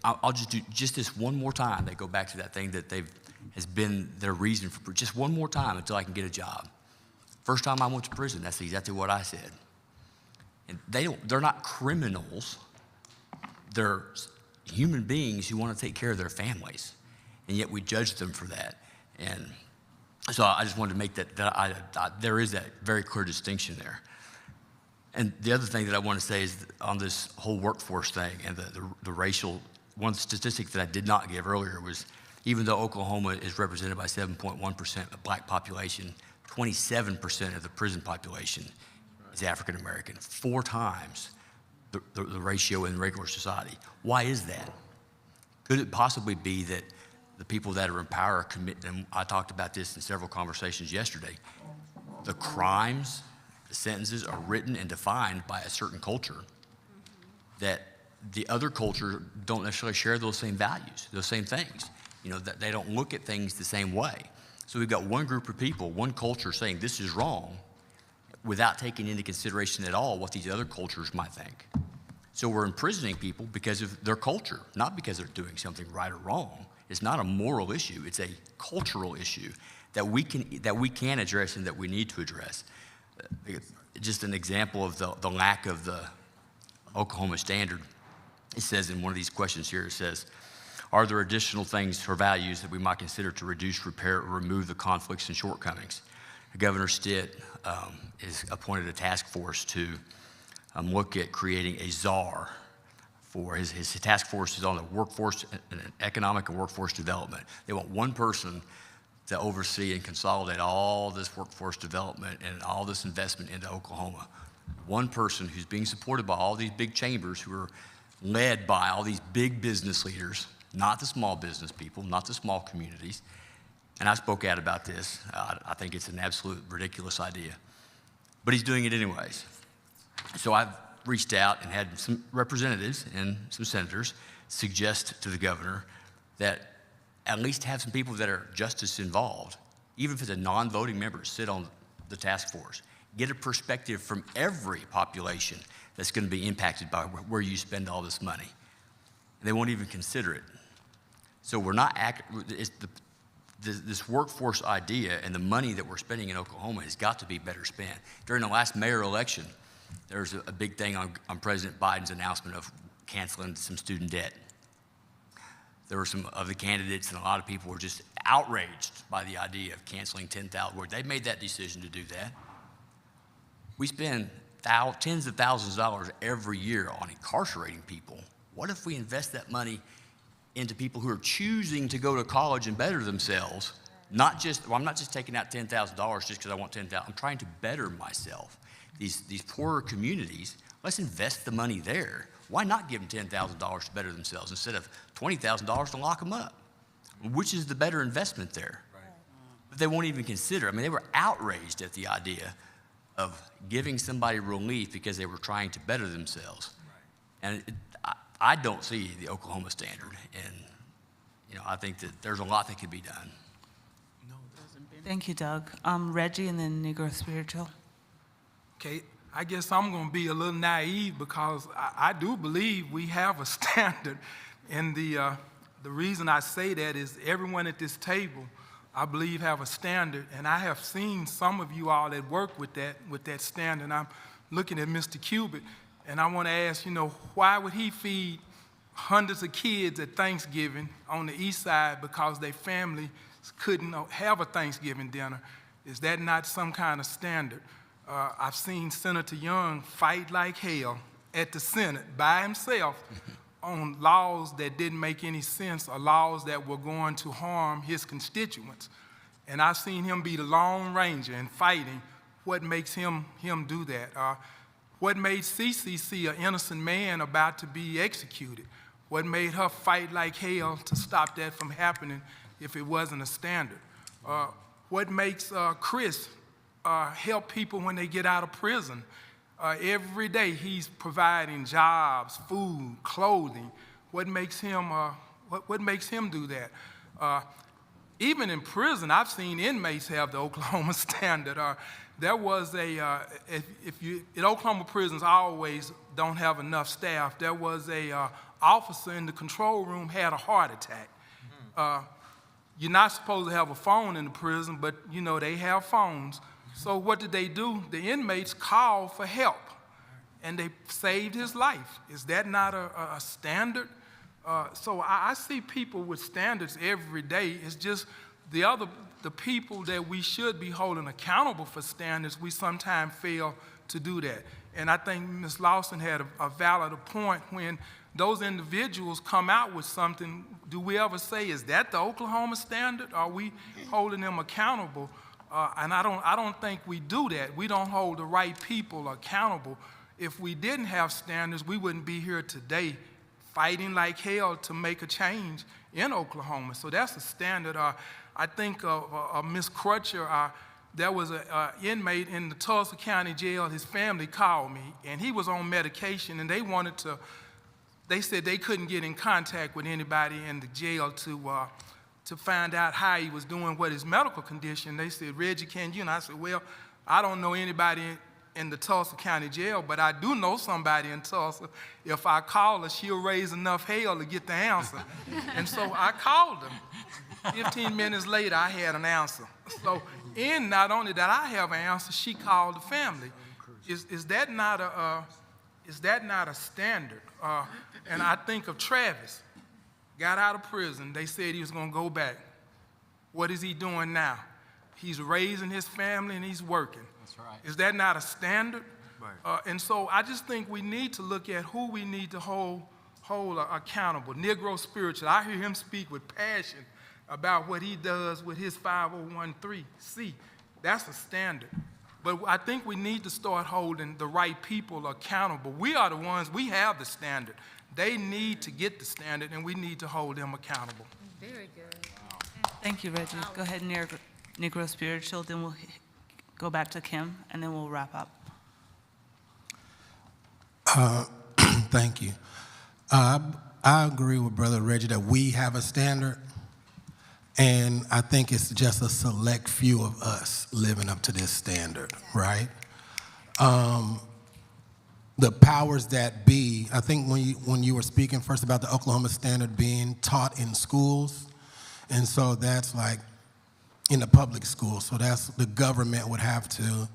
I'll just do just this one more time. They go back to that thing that has been their reason for just one more time until I can get a job. First time I went to prison, that's exactly what I said. And they're not criminals. They're human beings who want to take care of their families, and yet we judge them for that. And so I just wanted to make there is that very clear distinction there. And the other thing that I want to say is on this whole workforce thing and the racial, one statistic that I did not give earlier was even though Oklahoma is represented by 7.1% of black population, 27% of the prison population is African American, 4 times the ratio in regular society. Why is that? Could it possibly be that the people that are in power commit, and I talked about this in several conversations yesterday, the crimes, the sentences are written and defined by a certain culture that the other culture don't necessarily share those same values, those same things. You know, that they don't look at things the same way. So we've got one group of people, one culture saying this is wrong without taking into consideration at all what these other cultures might think. So we're imprisoning people because of their culture, not because they're doing something right or wrong. It's not a moral issue, it's a cultural issue that we can address and that we need to address. Just an example of the lack of the Oklahoma standard. It says in one of these questions here, it says, are there additional things or values that we might consider to reduce, repair, or remove the conflicts and shortcomings? Governor Stitt has appointed a task force to look at creating a czar for his task force is on the workforce, economic and workforce development. They want one person to oversee and consolidate all this workforce development and all this investment into Oklahoma. One person who's being supported by all these big chambers who are led by all these big business leaders, not the small business people, not the small communities. And I spoke out about this. I think it's an absolute ridiculous idea. But he's doing it anyways. So I've reached out and had some representatives and some senators suggest to the governor that at least have some people that are justice involved, even if it's a non-voting member, sit on the task force. Get a perspective from every population that's going to be impacted by where you spend all this money. And they won't even consider it. So we're not this workforce idea and the money that we're spending in Oklahoma has got to be better spent. During the last mayor election, there was a big thing on President Biden's announcement of canceling some student debt. There were some of the candidates and a lot of people were just outraged by the idea of canceling 10,000 words. They made that decision to do that. We spend tens of thousands of dollars every year on incarcerating people. What if we invest that money into people who are choosing to go to college and better themselves? I'm not just taking out $10,000 just because I want $10,000. I'm trying to better myself. These poorer communities, let's invest the money there. Why not give them $10,000 to better themselves instead of $20,000 to lock them up? Which is the better investment there? Right. But they won't even consider. I mean, they were outraged at the idea of giving somebody relief because they were trying to better themselves. Right. And I don't see the Oklahoma standard, and I think that there's a lot that could be done. Thank you, Doug. Reggie, and then Negro Spiritual. Okay, I guess I'm going to be a little naive because I do believe we have a standard, and the reason I say that is everyone at this table, I believe, have a standard, and I have seen some of you all that work with that standard. I'm looking at Mr. Cubitt, and I want to ask, why would he feed hundreds of kids at Thanksgiving on the east side because their family couldn't have a Thanksgiving dinner? Is that not some kind of standard? I've seen Senator Young fight like hell at the Senate by himself on laws that didn't make any sense or laws that were going to harm his constituents. And I've seen him be the Lone Ranger and fighting. What makes him do that? What made CCC an innocent man about to be executed? What made her fight like hell to stop that from happening if it wasn't a standard? What makes Chris help people when they get out of prison? Every day he's providing jobs, food, clothing. What makes him do that? Even in prison, I've seen inmates have the Oklahoma standard. There was in Oklahoma prisons always don't have enough staff. There was a officer in the control room had a heart attack. You're not supposed to have a phone in the prison, but you know they have phones. So what did they do? The inmates called for help, and they saved his life. Is that not a standard? So I see people with standards every day. It's just the people that we should be holding accountable for standards, we sometimes fail to do that. And I think Ms. Lawson had a valid point when those individuals come out with something. Do we ever say, is that the Oklahoma standard? Are we holding them accountable? And I don't think we do that. We don't hold the right people accountable. If we didn't have standards, we wouldn't be here today fighting like hell to make a change in Oklahoma. So that's a standard. I think of Ms. Crutcher. There was an inmate in the Tulsa County Jail. His family called me, and he was on medication, and they said they couldn't get in contact with anybody in the jail to find out how he was doing, what his medical condition. They said, Reggie, can you? And I said, well, I don't know anybody in the Tulsa County Jail, but I do know somebody in Tulsa. If I call her, she'll raise enough hell to get the answer. And so I called him. 15 minutes later, I had an answer. So, and not only that I have an answer, she called the family. Is that not a standard? And I think of Travis. Got out of prison. They said he was going to go back. What is he doing now? He's raising his family and he's working. That's right. Is that not a standard? Right. And so I just think we need to look at who we need to hold accountable. Negro Spiritual. I hear him speak with passion about what he does with his 501(c). That's a standard. But I think we need to start holding the right people accountable. We are the ones, we have the standard. They need to get the standard, and we need to hold them accountable. Very good. Wow. Thank you, Reggie. Go ahead, Negro Spiritual, then we'll go back to Kim, and then we'll wrap up. Thank you. I agree with Brother Reggie that we have a standard, and I think it's just a select few of us living up to this standard, right? The powers that be, I think when you were speaking first about the Oklahoma standard being taught in schools, and so that's like in the public schools, so that's the government would have to,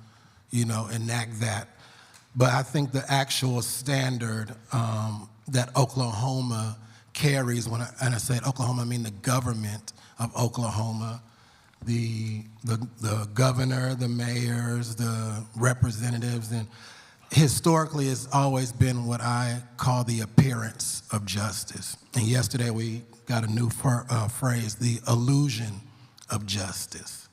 enact that. But I think the actual standard that Oklahoma carries, and I said Oklahoma, I mean the government of Oklahoma, the governor, the mayors, the representatives, and historically, it's always been what I call the appearance of justice. And yesterday we got a new phrase, the illusion of justice.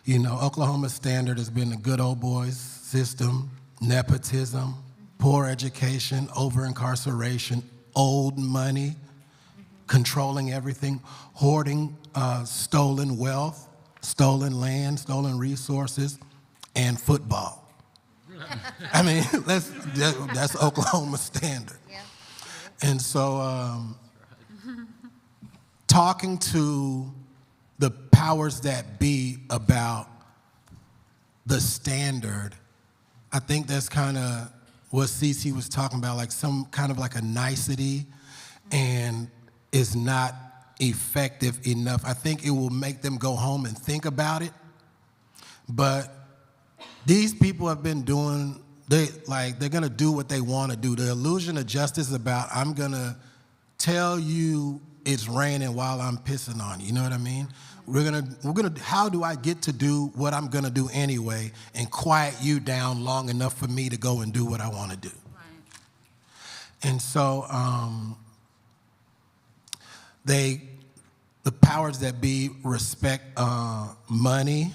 Oklahoma standard has been the good old boys system, nepotism, poor education, over-incarceration, old money, controlling everything, hoarding stolen wealth, stolen land, stolen resources, and football. I mean, that's Oklahoma standard. Yeah. And so talking to the powers that be about the standard, I think that's kind of what Cece was talking about, like some kind of like a nicety, and is not effective enough. I think it will make them go home and think about it, but these people have been doing, they're gonna do what they wanna do. The illusion of justice is about, I'm gonna tell you it's raining while I'm pissing on you, you know what I mean? We're gonna, how do I get to do what I'm gonna do anyway and quiet you down long enough for me to go and do what I wanna do? Right. And so the powers that be respect money,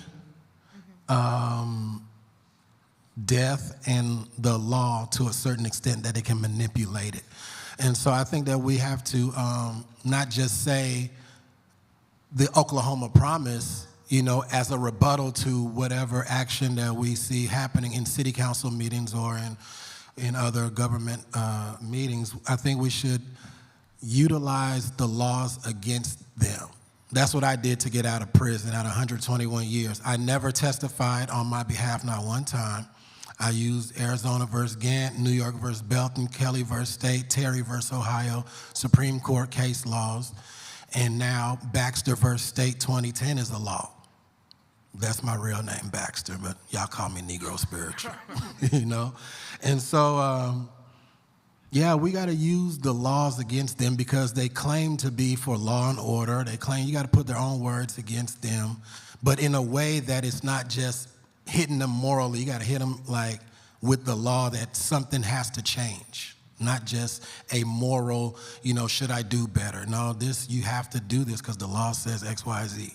death, and the law to a certain extent that they can manipulate it. And so I think that we have to not just say the Oklahoma Promise, you know, as a rebuttal to whatever action that we see happening in city council meetings or in other government meetings. I think we should utilize the laws against them. That's what I did to get out of prison at 121 years. I never testified on my behalf, not one time. I used Arizona versus Gant, New York versus Belton, Kelly versus State, Terry versus Ohio, Supreme Court case laws, and now Baxter versus State 2010 is the law. That's my real name, Baxter, but y'all call me Negro Spiritual, you know? And so, yeah, we gotta use the laws against them because they claim to be for law and order. They claim you gotta put their own words against them, but in a way that it's not just hitting them morally. You gotta hit them like with the law that something has to change, not just a moral, you know, should I do better? No, you have to do this because the law says X, Y, Z.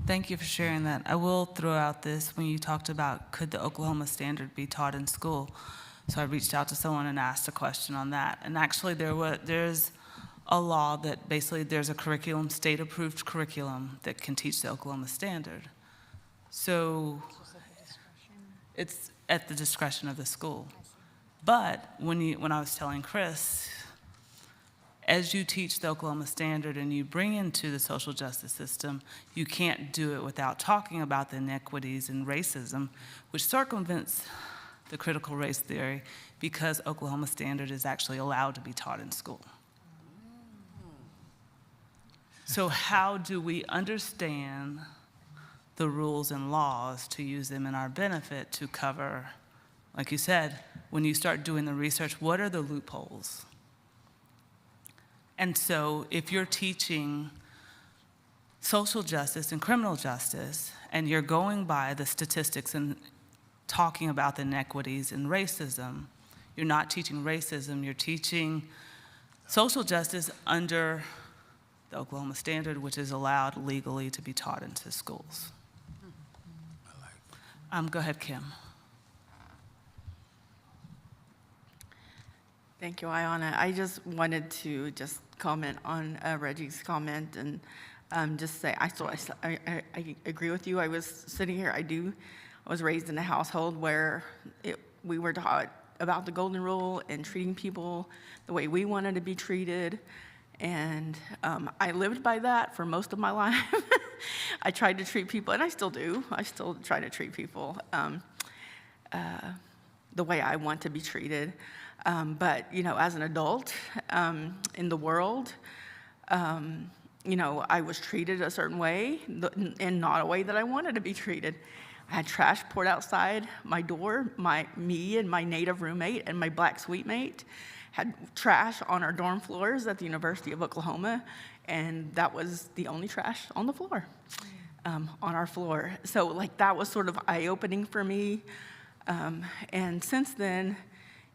Thank you for sharing that. I will throw out this when you talked about could the Oklahoma standard be taught in school? So I reached out to someone and asked a question on that. And actually there's a law that basically there's a curriculum, state-approved curriculum that can teach the Oklahoma standard. So it's at the discretion of the school. But when I was telling Chris, as you teach the Oklahoma standard and you bring into the social justice system, you can't do it without talking about the inequities and racism, which circumvents the critical race theory because Oklahoma standard is actually allowed to be taught in school. So how do we understand the rules and laws to use them in our benefit to cover, like you said, when you start doing the research, what are the loopholes? And so if you're teaching social justice and criminal justice, and you're going by the statistics and talking about the inequities and racism, you're not teaching racism, you're teaching social justice under the Oklahoma standard, which is allowed legally to be taught into schools. Go ahead, Kim. Thank you, Ayanna. I just wanted to just comment on Reggie's comment and just say, I agree with you. I was sitting here, I was raised in a household where we were taught about the golden rule and treating people the way we wanted to be treated. And I lived by that for most of my life. I tried to treat people, and I still do. I still try to treat people the way I want to be treated. But, you know, as an adult in the world, you know, I was treated a certain way and not a way that I wanted to be treated. I had trash poured outside my door. Me and my native roommate and my black suite mate had trash on our dorm floors at the University of Oklahoma, and that was the only trash on the floor, on our floor. So, like, that was sort of eye-opening for me. And since then,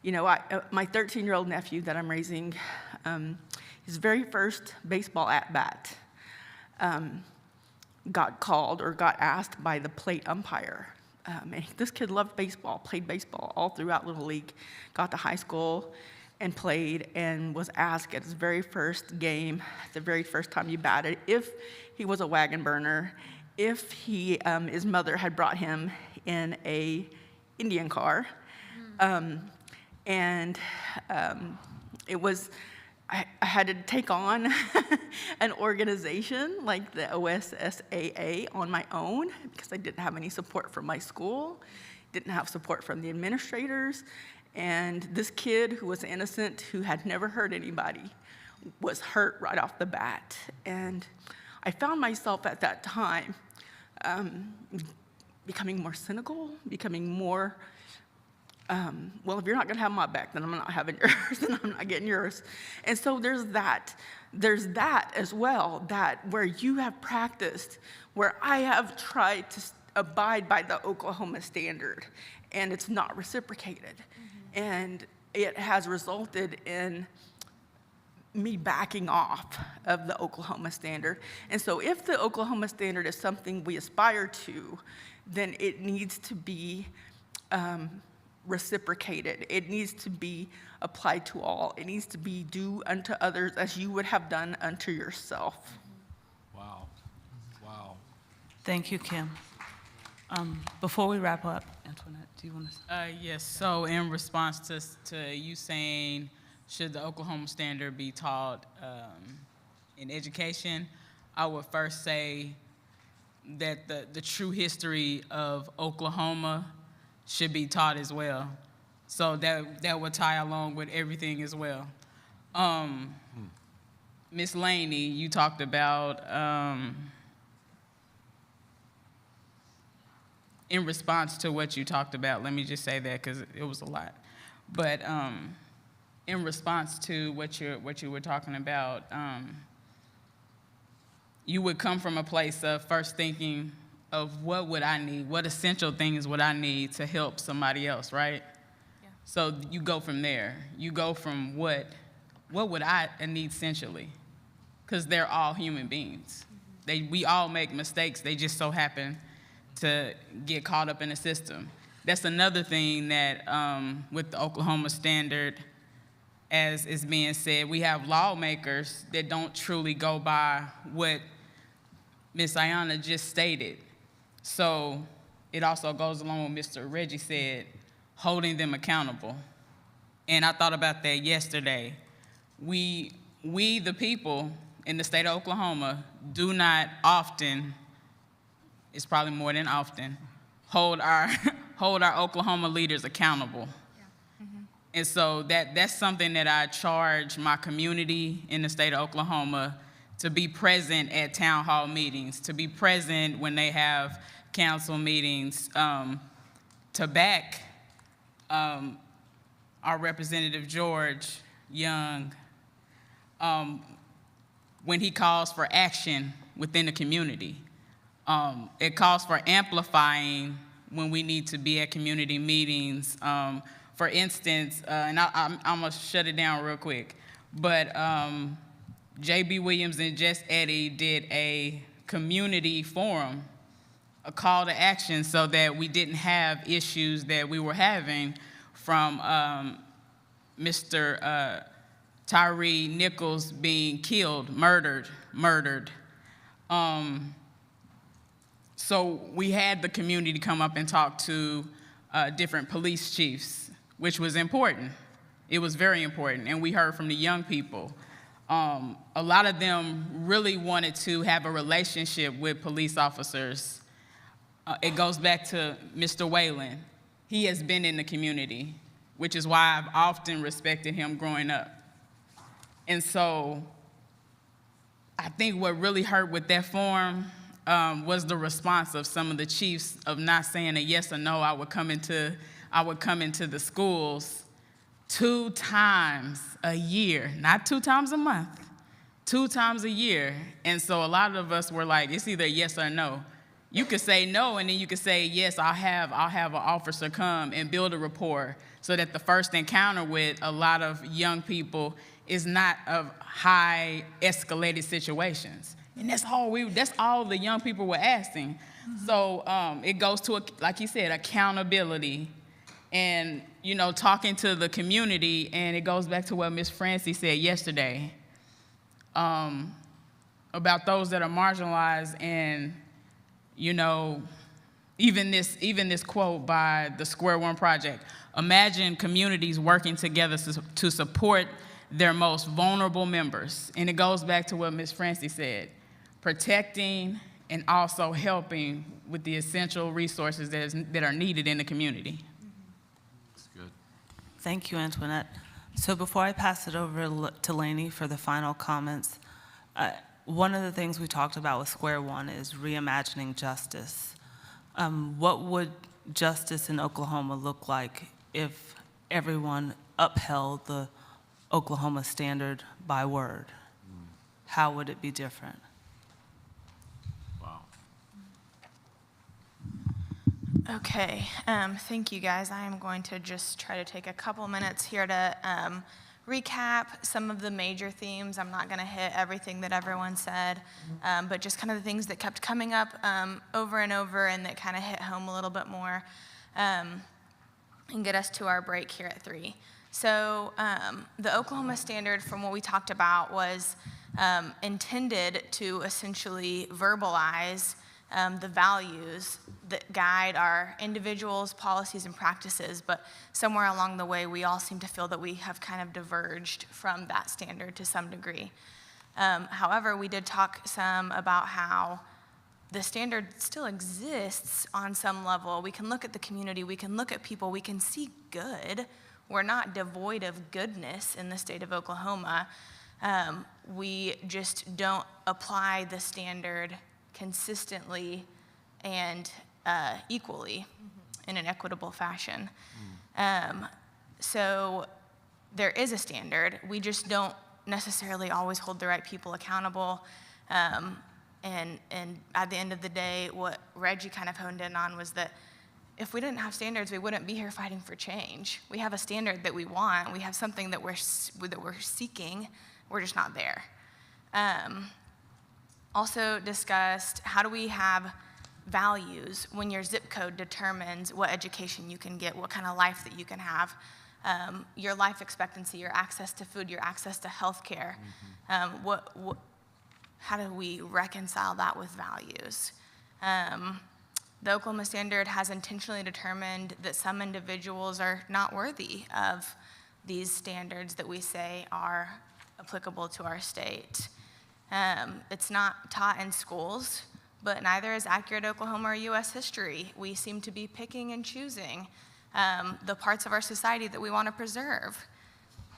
you know, my 13-year-old nephew that I'm raising, his very first baseball at-bat got called or got asked by the plate umpire. And this kid loved baseball, played baseball all throughout Little League, got to high school and played, and was asked at his very first game, the very first time he batted, if he was a wagon burner, if his mother had brought him in a Indian car. It was, I had to take on an organization like the OSSAA on my own because I didn't have any support from my school, didn't have support from the administrators, and this kid who was innocent, who had never hurt anybody, was hurt right off the bat. And I found myself at that time becoming more cynical, becoming more, well, if you're not gonna have my back, then I'm not having yours, and I'm not getting yours. And so there's that as well, that where you have practiced, where I have tried to abide by the Oklahoma standard, and it's not reciprocated. And it has resulted in me backing off of the Oklahoma standard. And so if the Oklahoma standard is something we aspire to, then it needs to be reciprocated. It needs to be applied to all. It needs to be do unto others as you would have done unto yourself. Wow. Wow. Thank you, Kim. Before we wrap up, Antoinette, do you want to? Yes, so in response to you saying, should the Oklahoma standard be taught in education, I would first say that the true history of Oklahoma should be taught as well. So that would tie along with everything as well. Ms. Laney, you talked about, in response to what you talked about, let me just say that because it was a lot. But in response to what you were talking about, you would come from a place of first thinking of what would I need, what essential things would I need to help somebody else, right? Yeah. So you go from there. You go from what would I need essentially? Because they're all human beings. We all make mistakes. They just so happen to get caught up in the system. That's another thing that with the Oklahoma standard, as is being said, we have lawmakers that don't truly go by what Ms. Ayanna just stated. So it also goes along with Mr. Reggie said, holding them accountable. And I thought about that yesterday. We the people in the state of Oklahoma do not often, it's probably more than often, hold our Oklahoma leaders accountable. Yeah. Mm-hmm. And so that's something that I charge my community in the state of Oklahoma to be present at town hall meetings, to be present when they have council meetings, to back our Representative George Young when he calls for action within the community. It calls for amplifying when we need to be at community meetings. For instance, and I'm gonna shut it down real quick, but J.B. Williams and Jess Eddy did a community forum, a call to action so that we didn't have issues that we were having from Mr. Tyree Nichols being killed, murdered. So we had the community come up and talk to different police chiefs, which was important. It was very important, and we heard from the young people. A lot of them really wanted to have a relationship with police officers. It goes back to Mr. Whalen. He has been in the community, which is why I've often respected him growing up. And so I think what really hurt with that forum was the response of some of the chiefs of not saying a yes or no. I would come into the schools 2 times a year, not 2 times a month, 2 times a year. And so a lot of us were like, it's either yes or no. You could say no, and then you could say, yes, I'll have an officer come and build a rapport so that the first encounter with a lot of young people is not of high escalated situations. And that's all the young people were asking. Mm-hmm. So it goes to, like you said, accountability and, talking to the community. And it goes back to what Ms. Francie said yesterday about those that are marginalized. And, even this quote by the Square One Project, imagine communities working together to support their most vulnerable members. And it goes back to what Ms. Francie said, protecting and also helping with the essential resources that are needed in the community. That's good. Thank you, Antoinette. So before I pass it over to Lainey for the final comments, one of the things we talked about with Square One is reimagining justice. What would justice in Oklahoma look like if everyone upheld the Oklahoma standard by word? How would it be different? Wow. Okay, thank you guys. I am going to just try to take a couple minutes here to recap some of the major themes. I'm not going to hit everything that everyone said, but just kind of the things that kept coming up over and over and that kind of hit home a little bit more, and get us to our break here at 3. So the Oklahoma Standard, from what we talked about, was intended to essentially verbalize the values that guide our individuals, policies, and practices, but somewhere along the way, we all seem to feel that we have kind of diverged from that standard to some degree. However, we did talk some about how the standard still exists on some level. We can look at the community, we can look at people, we can see good. We're not devoid of goodness in the state of Oklahoma. We just don't apply the standard consistently and equally in an equitable fashion. So there is a standard. We just don't necessarily always hold the right people accountable. And at the end of the day, what Reggie kind of honed in on was that if we didn't have standards, we wouldn't be here fighting for change. We have a standard that we want. We have something that we're seeking. We're just not there. Also discussed, how do we have values when your zip code determines what education you can get, what kind of life that you can have, your life expectancy, your access to food, your access to health care. How do we reconcile that with values? The Oklahoma Standard has intentionally determined that some individuals are not worthy of these standards that we say are applicable to our state. It's not taught in schools, but neither is accurate Oklahoma or U.S. history. We seem to be picking and choosing the parts of our society that we want to preserve.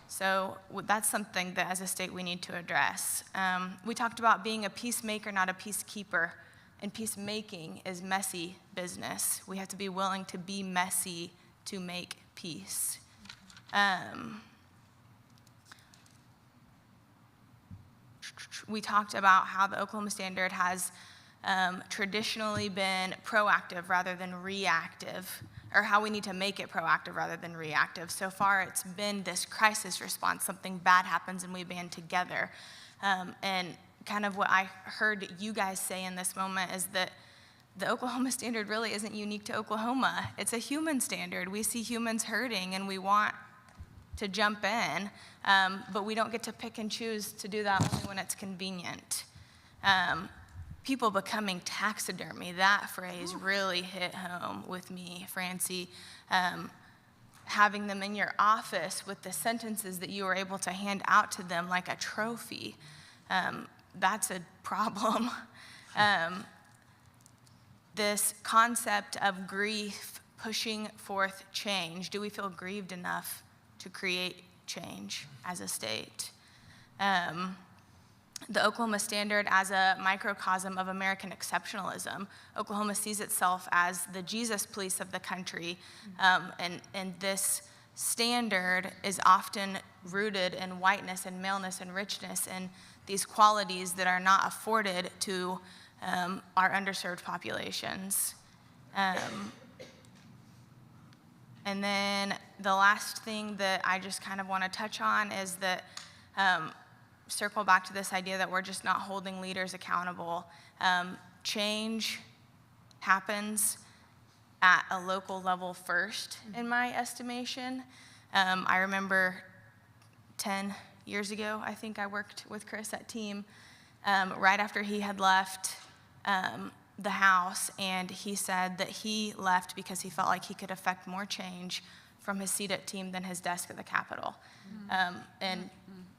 So that's something that as a state we need to address. We talked about being a peacemaker, not a peacekeeper. And peacemaking is messy business. We have to be willing to be messy to make peace. We talked about how the Oklahoma Standard has traditionally been proactive rather than reactive, or how we need to make it proactive rather than reactive. So far, it's been this crisis response. Something bad happens and we band together. And kind of what I heard you guys say in this moment is that the Oklahoma Standard really isn't unique to Oklahoma. It's a human standard. We see humans hurting and we want to jump in, but we don't get to pick and choose to do that only when it's convenient. People becoming taxidermy, that phrase really hit home with me, Francie. Having them in your office with the sentences that you were able to hand out to them like a trophy. That's a problem. This concept of grief pushing forth change. Do we feel grieved enough to create change as a state? The Oklahoma Standard as a microcosm of American exceptionalism. Oklahoma sees itself as the Jesus police of the country, and this standard is often rooted in whiteness and maleness and richness and these qualities that are not afforded to our underserved populations. And then the last thing that I just kind of want to touch on is that circle back to this idea that we're just not holding leaders accountable. Change happens at a local level first, in my estimation. I remember 10 years ago, I think I worked with Chris at TEEM, right after he had left the House, and he said that he left because he felt like he could affect more change from his seat at TEEM than his desk at the Capitol. And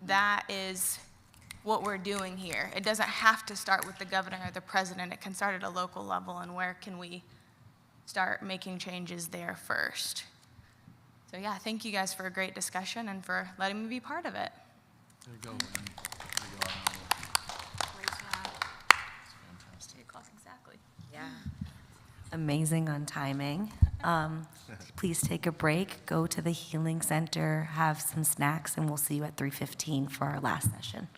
that is what we're doing here. It doesn't have to start with the governor or the president. It can start at a local level, and where can we start making changes there first? So yeah, thank you guys for a great discussion and for letting me be part of it. There you go. Great job. Fantastic. 8 o'clock exactly. Yeah. Amazing on timing. Please take a break, go to the Healing Center, have some snacks, and we'll see you at 3:15 for our last session.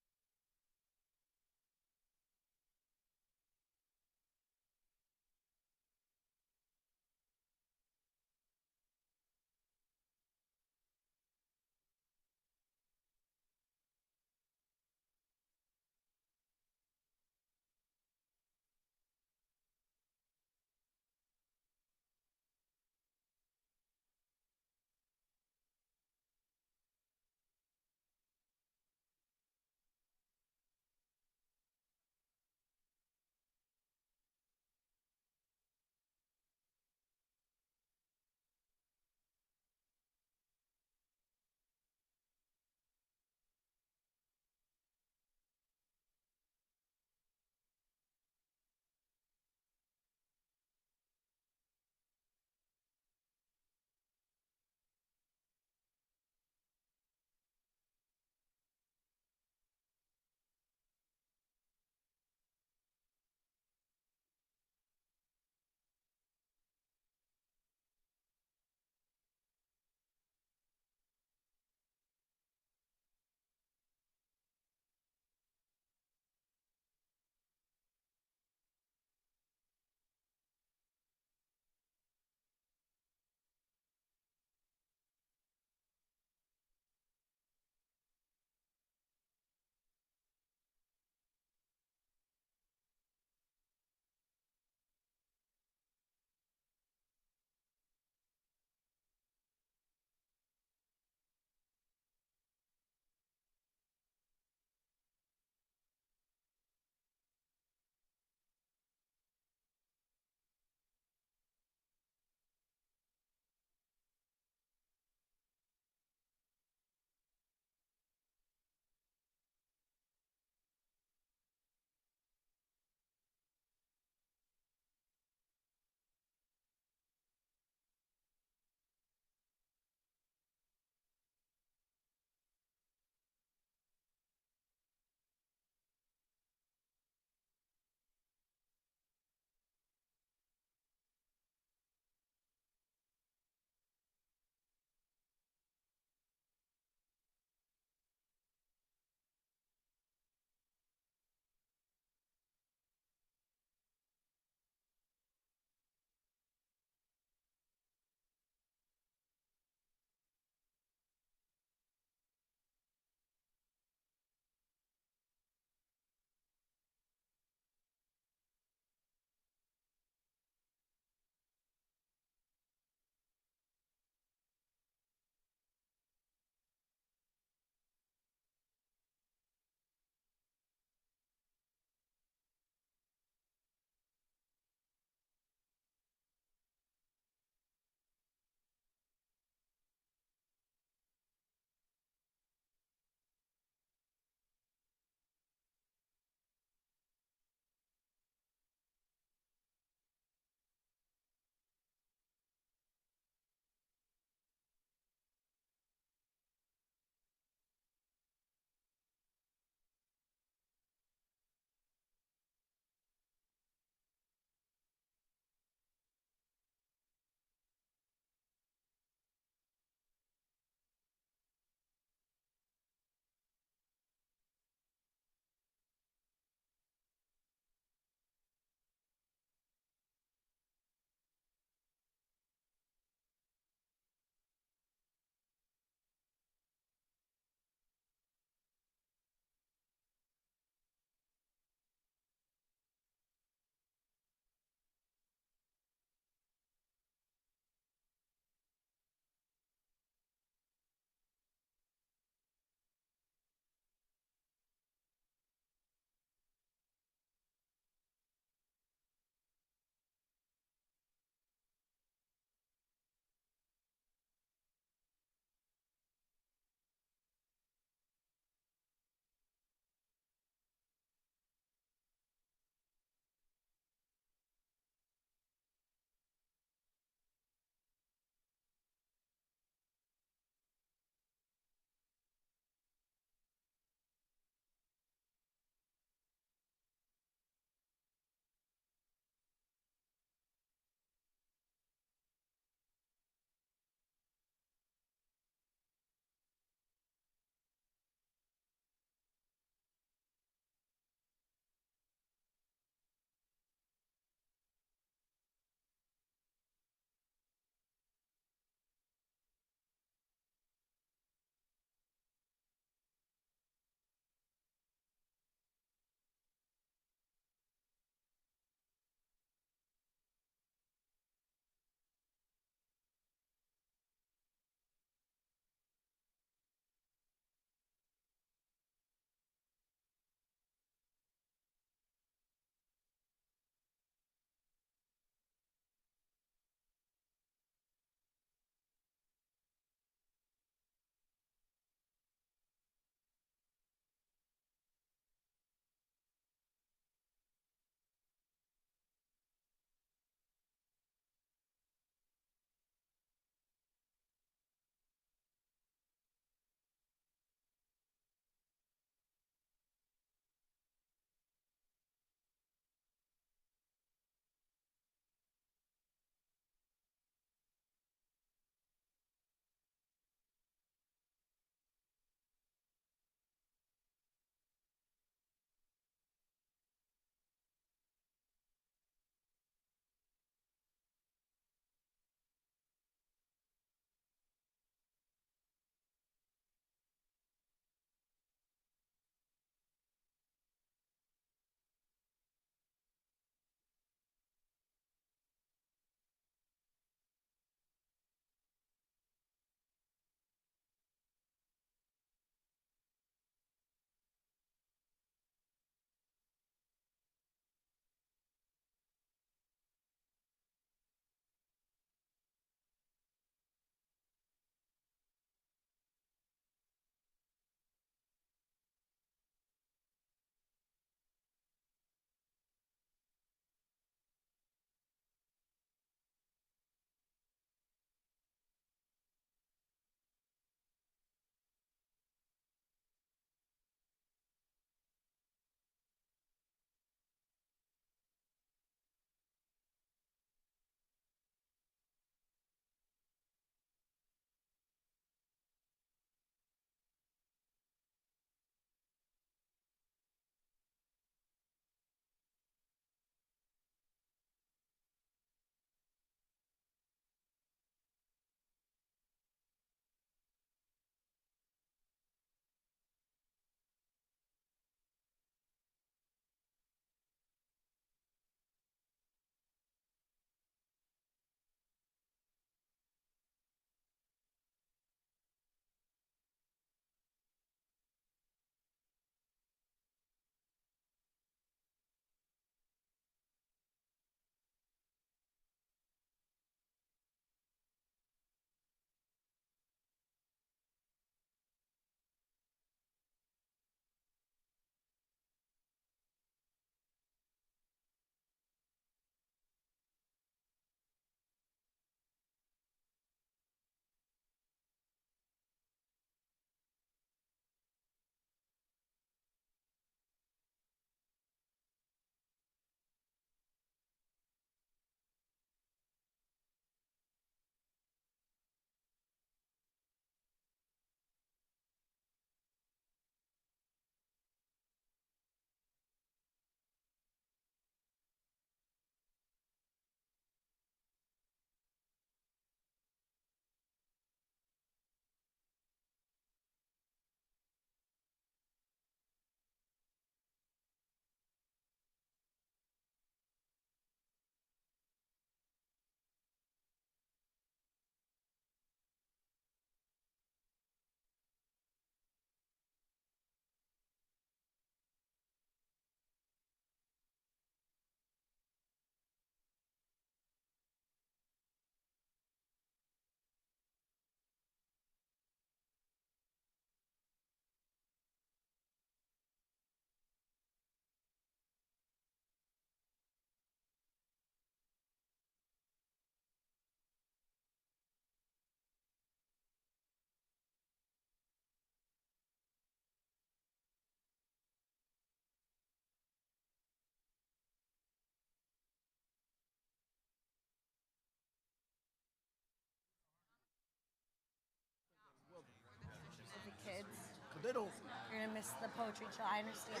They don't. You're gonna miss the poetry show. I understand.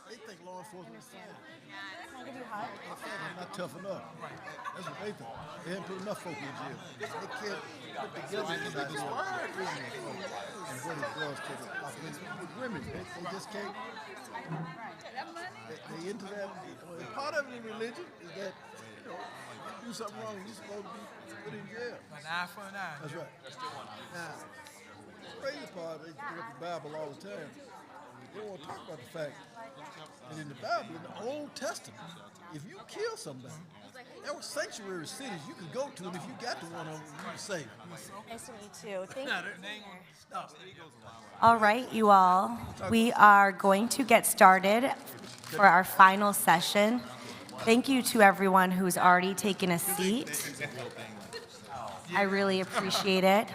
They think law enforcement is sad. Can I give you a hug? I'm not tough enough. That's what they think. They haven't put enough folk in jail. They can't put together this idea of prison and what it does to the population. With women, they just can't. They into that. And part of it in religion is that, you know, if you do something wrong, you're supposed to be put in jail. An eye for an eye. That's right. Now, the crazy part, they bring up the Bible all the time. They don't want to talk about the fact that in the Bible, in the Old Testament, if you kill somebody, there were sanctuary cities you could go to, and if you got to one of them, you were safe. Nice to meet you. Thank you. All right, you all. We are going to get started for our final session. Thank you to everyone who's already taken a seat. I really appreciate it.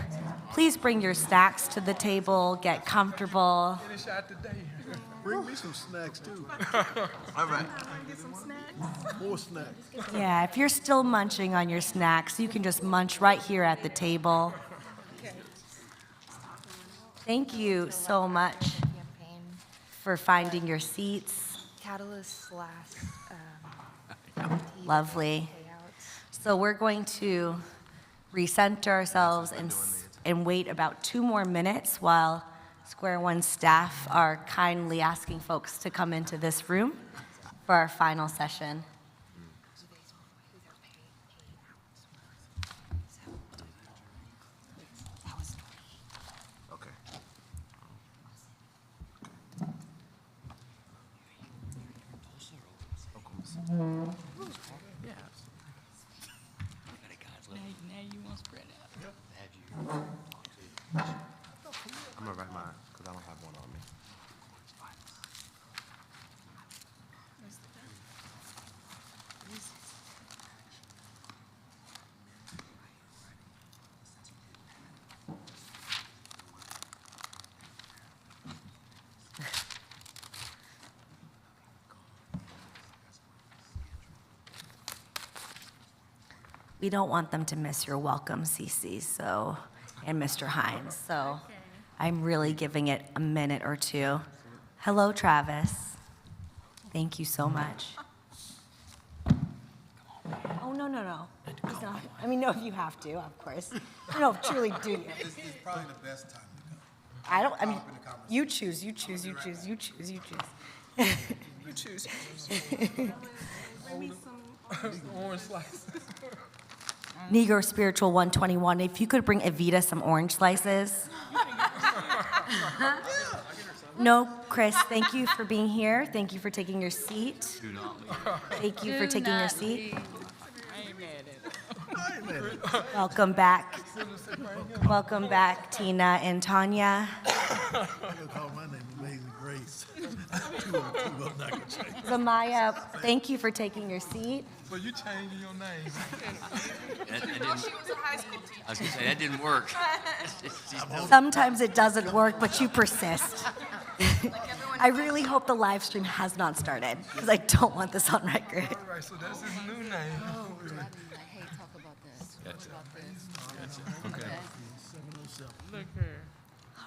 Please bring your snacks to the table, get comfortable. Finish out the day. Bring me some snacks, too. All right. Get some snacks. More snacks. Yeah, if you're still munching on your snacks, you can just munch right here at the table. Thank you so much for finding your seats. Catalyst last. Lovely. So we're going to recenter ourselves and wait about 2 more minutes while Square One staff are kindly asking folks to come into this room for our final session. Okay. Now you want to spread out. I'm gonna write mine because I don't have one on me. We don't want them to miss your welcome, Cece, so, and Mr. Hines. So I'm really giving it a minute or 2. Hello, Travis. Thank you so much. Oh, no. He's not. I mean, no, if you have to, of course. No, truly do. This is probably the best time to I mean, you choose. You choose. Orange slices. Negro Spiritual 121, if you could bring Evita some orange slices. No, Chris, thank you for being here. Thank you for taking your seat. Thank you for taking your seat. Welcome back. Welcome back, Tina and Tanya. Call my name Amazing Grace. Two of them not gonna change. Zamaya, thank you for taking your seat. So you changing your name. I was going to say, that didn't work. Sometimes it doesn't work, but you persist. I really hope the live stream has not started, because I don't want this on record. All right, so that's his new name. Hey, talk about this. Gotcha. Talk about this. Gotcha. Okay. Look here.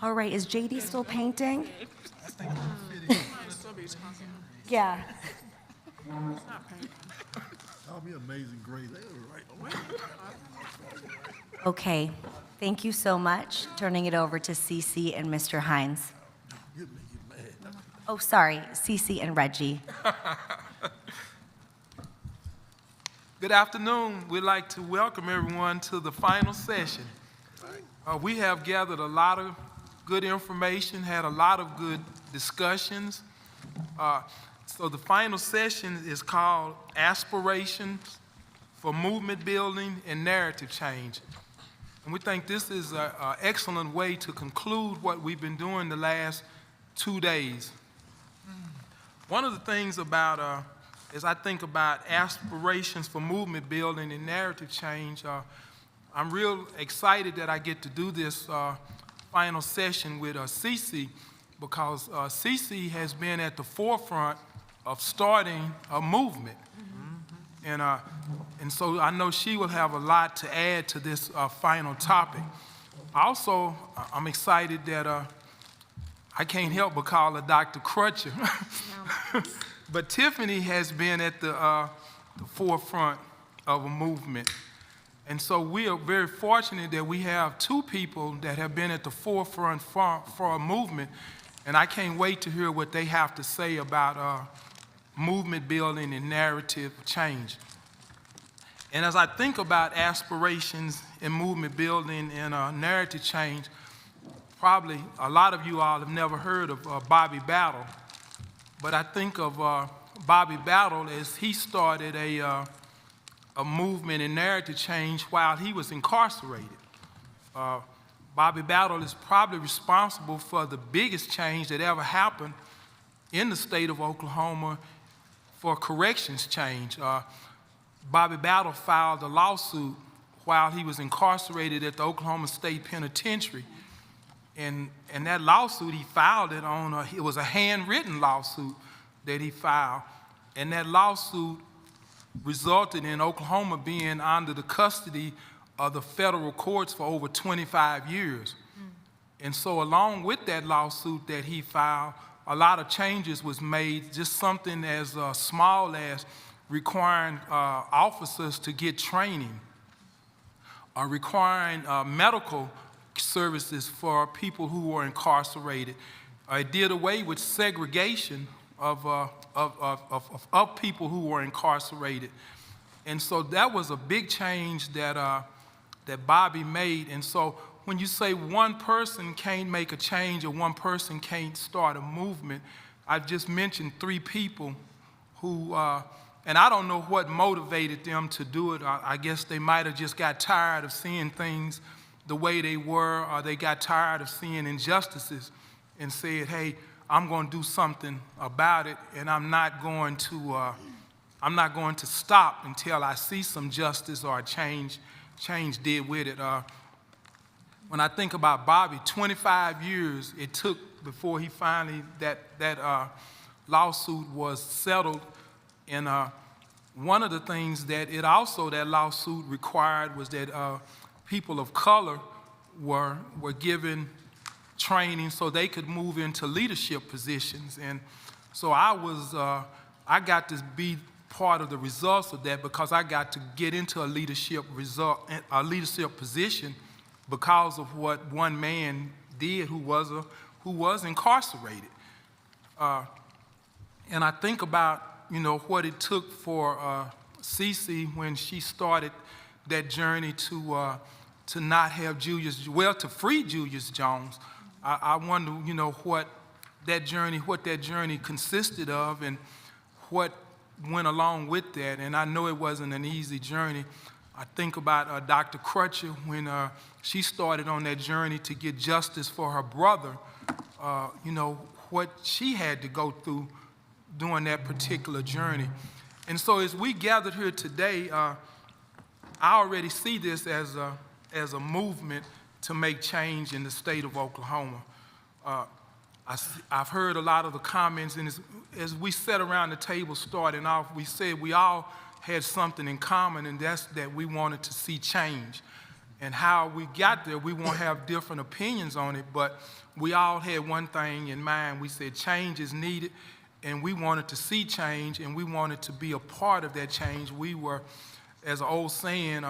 All right, is JD still painting? I think I'm Yeah. Call me Amazing Grace. They were right. Okay, thank you so much. Turning it over to Cece and Mr. Hines. You make you mad. Oh, sorry, Cece and Reggie. Good afternoon. We'd like to welcome everyone to the final session. We have gathered a lot of good information, had a lot of good discussions. So the final session is called Aspirations for Movement Building and Narrative Change. And we think this is an excellent way to conclude what we've been doing the last 2 days. One of the things about, as I think about aspirations for movement building and narrative change, I'm real excited that I get to do this final session with Cece, because Cece has been at the forefront of starting a movement. And so I know she will have a lot to add to this final topic. Also, I'm excited that I can't help but call her Dr. Crutcher. But Tiffany has been at the forefront of a movement. And so we are very fortunate that we have two people that have been at the forefront for a movement. And I can't wait to hear what they have to say about movement building and narrative change. And as I think about aspirations and movement building and narrative change, probably a lot of you all have never heard of Bobby Battle. But I think of Bobby Battle as he started a movement and narrative change while he was incarcerated. Bobby Battle is probably responsible for the biggest change that ever happened in the state of Oklahoma for corrections change. Bobby Battle filed a lawsuit while he was incarcerated at the Oklahoma State Penitentiary. And that lawsuit, he filed it on, it was a handwritten lawsuit that he filed. And that lawsuit resulted in Oklahoma being under the custody of the federal courts for over 25 years. And so along with that lawsuit that he filed, a lot of changes was made, just something as small as requiring officers to get training, requiring medical services for people who were incarcerated. It did away with segregation of people who were incarcerated. And so that was a big change that Bobby made. And so when you say one person can't make a change or one person can't start a movement, I've just mentioned three people who, and I don't know what motivated them to do it. I guess they might have just got tired of seeing things the way they were, or they got tired of seeing injustices and said, hey, I'm going to do something about it, and I'm not going to stop until I see some justice or a change did with it. When I think about Bobby, 25 years it took before he finally, that lawsuit was settled. And one of the things that that lawsuit required was that people of color were given training so they could move into leadership positions. And so I got to be part of the results of that because I got to get into a leadership position because of what one man did who was incarcerated. And I think about, what it took for Cece when she started that journey to not have to free Julius Jones. I wonder, what that journey consisted of and what went along with that. And I know it wasn't an easy journey. I think about Dr. Crutcher when she started on that journey to get justice for her brother, what she had to go through during that particular journey. And so as we gathered here today, I already see this as a movement to make change in the state of Oklahoma. I've heard a lot of the comments, and as we sat around the table starting off, we said we all had something in common, and that's that we wanted to see change. And how we got there, we won't have different opinions on it, but we all had one thing in mind. We said change is needed, and we wanted to see change, and we wanted to be a part of that change. We were, as an old saying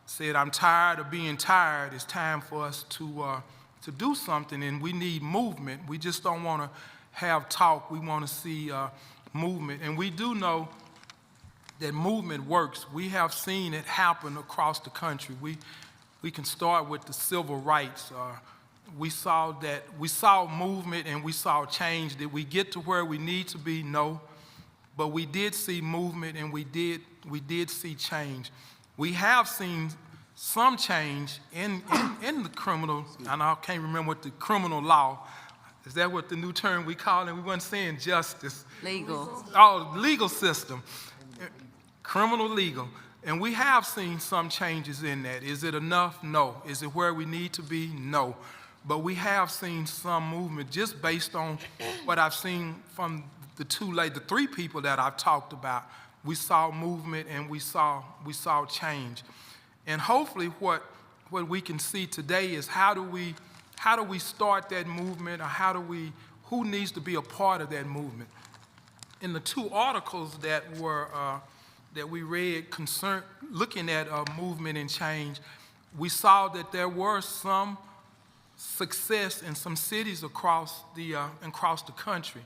said, I'm tired of being tired. It's time for us to do something, and we need movement. We just don't want to have talk. We want to see movement. And we do know that movement works. We have seen it happen across the country. We can start with the civil rights. We saw movement and we saw change. Did we get to where we need to be? No. But we did see movement and we did see change. We have seen some change in the criminal, and I can't remember what the criminal law, is that what the new term we call it? We weren't saying justice. Legal. Oh, legal system. Criminal legal. And we have seen some changes in that. Is it enough? No. Is it where we need to be? No. But we have seen some movement just based on what I've seen from the three people that I've talked about. We saw movement and we saw change. And hopefully what we can see today is how do we start that movement, or how do we who needs to be a part of that movement. In the two articles that we read looking at movement and change, we saw that there were some success in some cities across the country.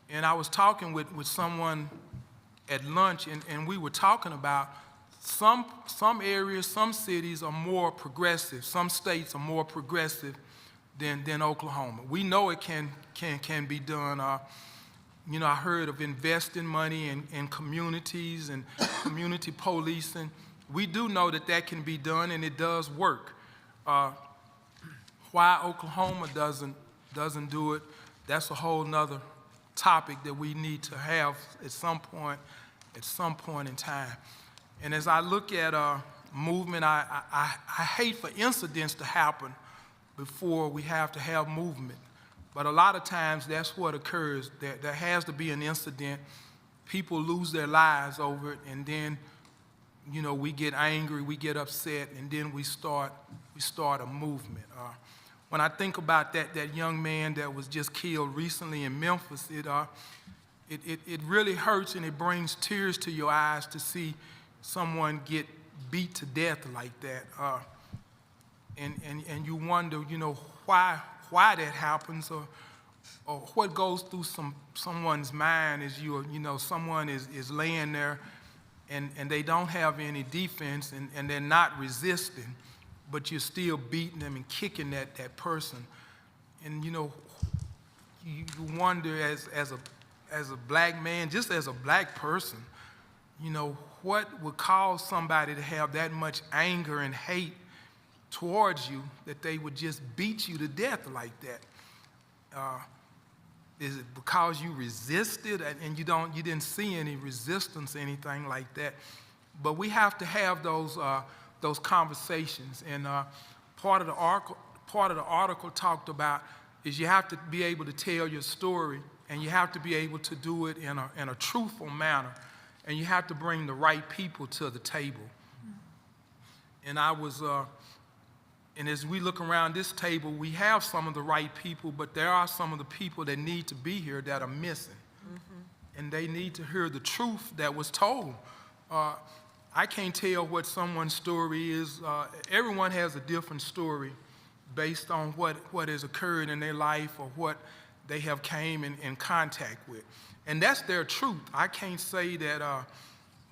And I was talking with someone at lunch, and we were talking about some areas, some cities are more progressive, some states are more progressive than Oklahoma. We know it can be done. I heard of investing money in communities and community policing. We do know that can be done, and it does work. Why Oklahoma doesn't do it, that's a whole nother topic that we need to have at some point in time. And as I look at movement, I hate for incidents to happen before we have to have movement. But a lot of times that's what occurs. There has to be an incident. People lose their lives over it, and then, we get angry, we get upset, and then we start a movement. When I think about that young man that was just killed recently in Memphis, it really hurts, and it brings tears to your eyes to see someone get beat to death like that. And you wonder, why that happens, or what goes through someone's mind as someone is laying there and they don't have any defense and they're not resisting, but you're still beating them and kicking that person. And you wonder as a black man, just as a black person, what would cause somebody to have that much anger and hate towards you that they would just beat you to death like that? Is it because you resisted and you didn't see any resistance, anything like that? But we have to have those conversations. And part of the article talked about is you have to be able to tell your story, and you have to be able to do it in a truthful manner, and you have to bring the right people to the table. And and as we look around this table, we have some of the right people, but there are some of the people that need to be here that are missing. Mm-hmm. And they need to hear the truth that was told. I can't tell what someone's story is. Everyone has a different story based on what has occurred in their life or what they have came in contact with. And that's their truth. I can't say that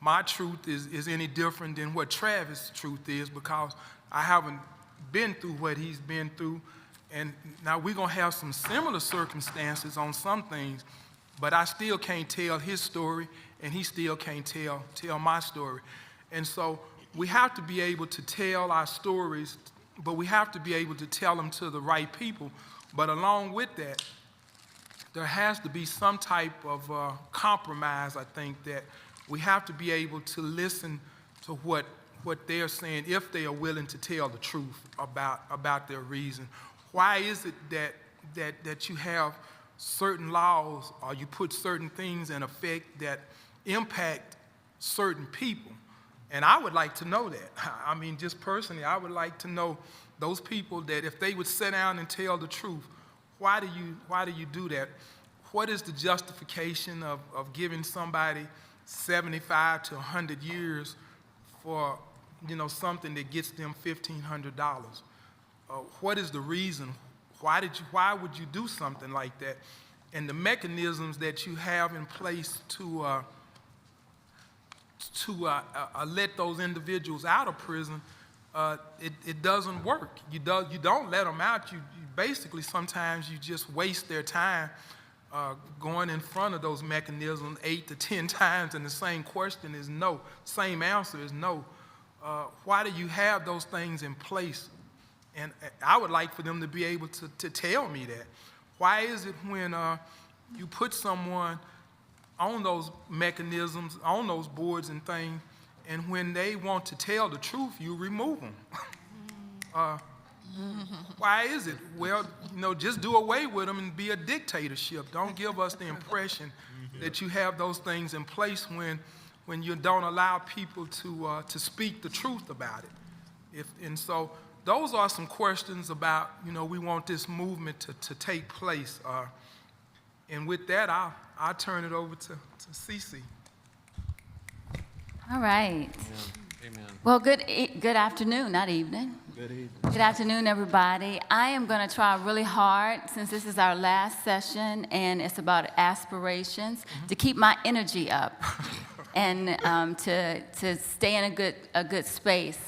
my truth is any different than what Travis' truth is, because I haven't been through what he's been through. And now we're going to have some similar circumstances on some things, but I still can't tell his story, and he still can't tell my story. And so we have to be able to tell our stories, but we have to be able to tell them to the right people. But along with that, there has to be some type of compromise, I think, that we have to be able to listen to what they're saying if they are willing to tell the truth about their reason. Why is it that you have certain laws or you put certain things in effect that impact certain people? And I would like to know that. I mean, just personally, I would like to know those people that if they would sit down and tell the truth, why do you do that? What is the justification of giving somebody 75 to 100 years for something that gets them $1,500? What is the reason? Why would you do something like that? And the mechanisms that you have in place to let those individuals out of prison, it doesn't work. You don't let them out. You basically sometimes you just waste their time going in front of those mechanisms 8 to 10 times, and the same question is no. Same answer is no. Why do you have those things in place? And I would like for them to be able to tell me that. Why is it when you put someone on those mechanisms, on those boards and things, and when they want to tell the truth, you remove them? Why is it? Well, just do away with them and be a dictatorship. Don't give us the impression that you have those things in place when you don't allow people to speak the truth about it. And so those are some questions about, we want this movement to take place. And with that, I'll turn it over to Cece. All right. Amen. Well, good afternoon, not evening. Good evening. Good afternoon, everybody. I am going to try really hard, since this is our last session and it's about aspirations, to keep my energy up and to stay in a good space.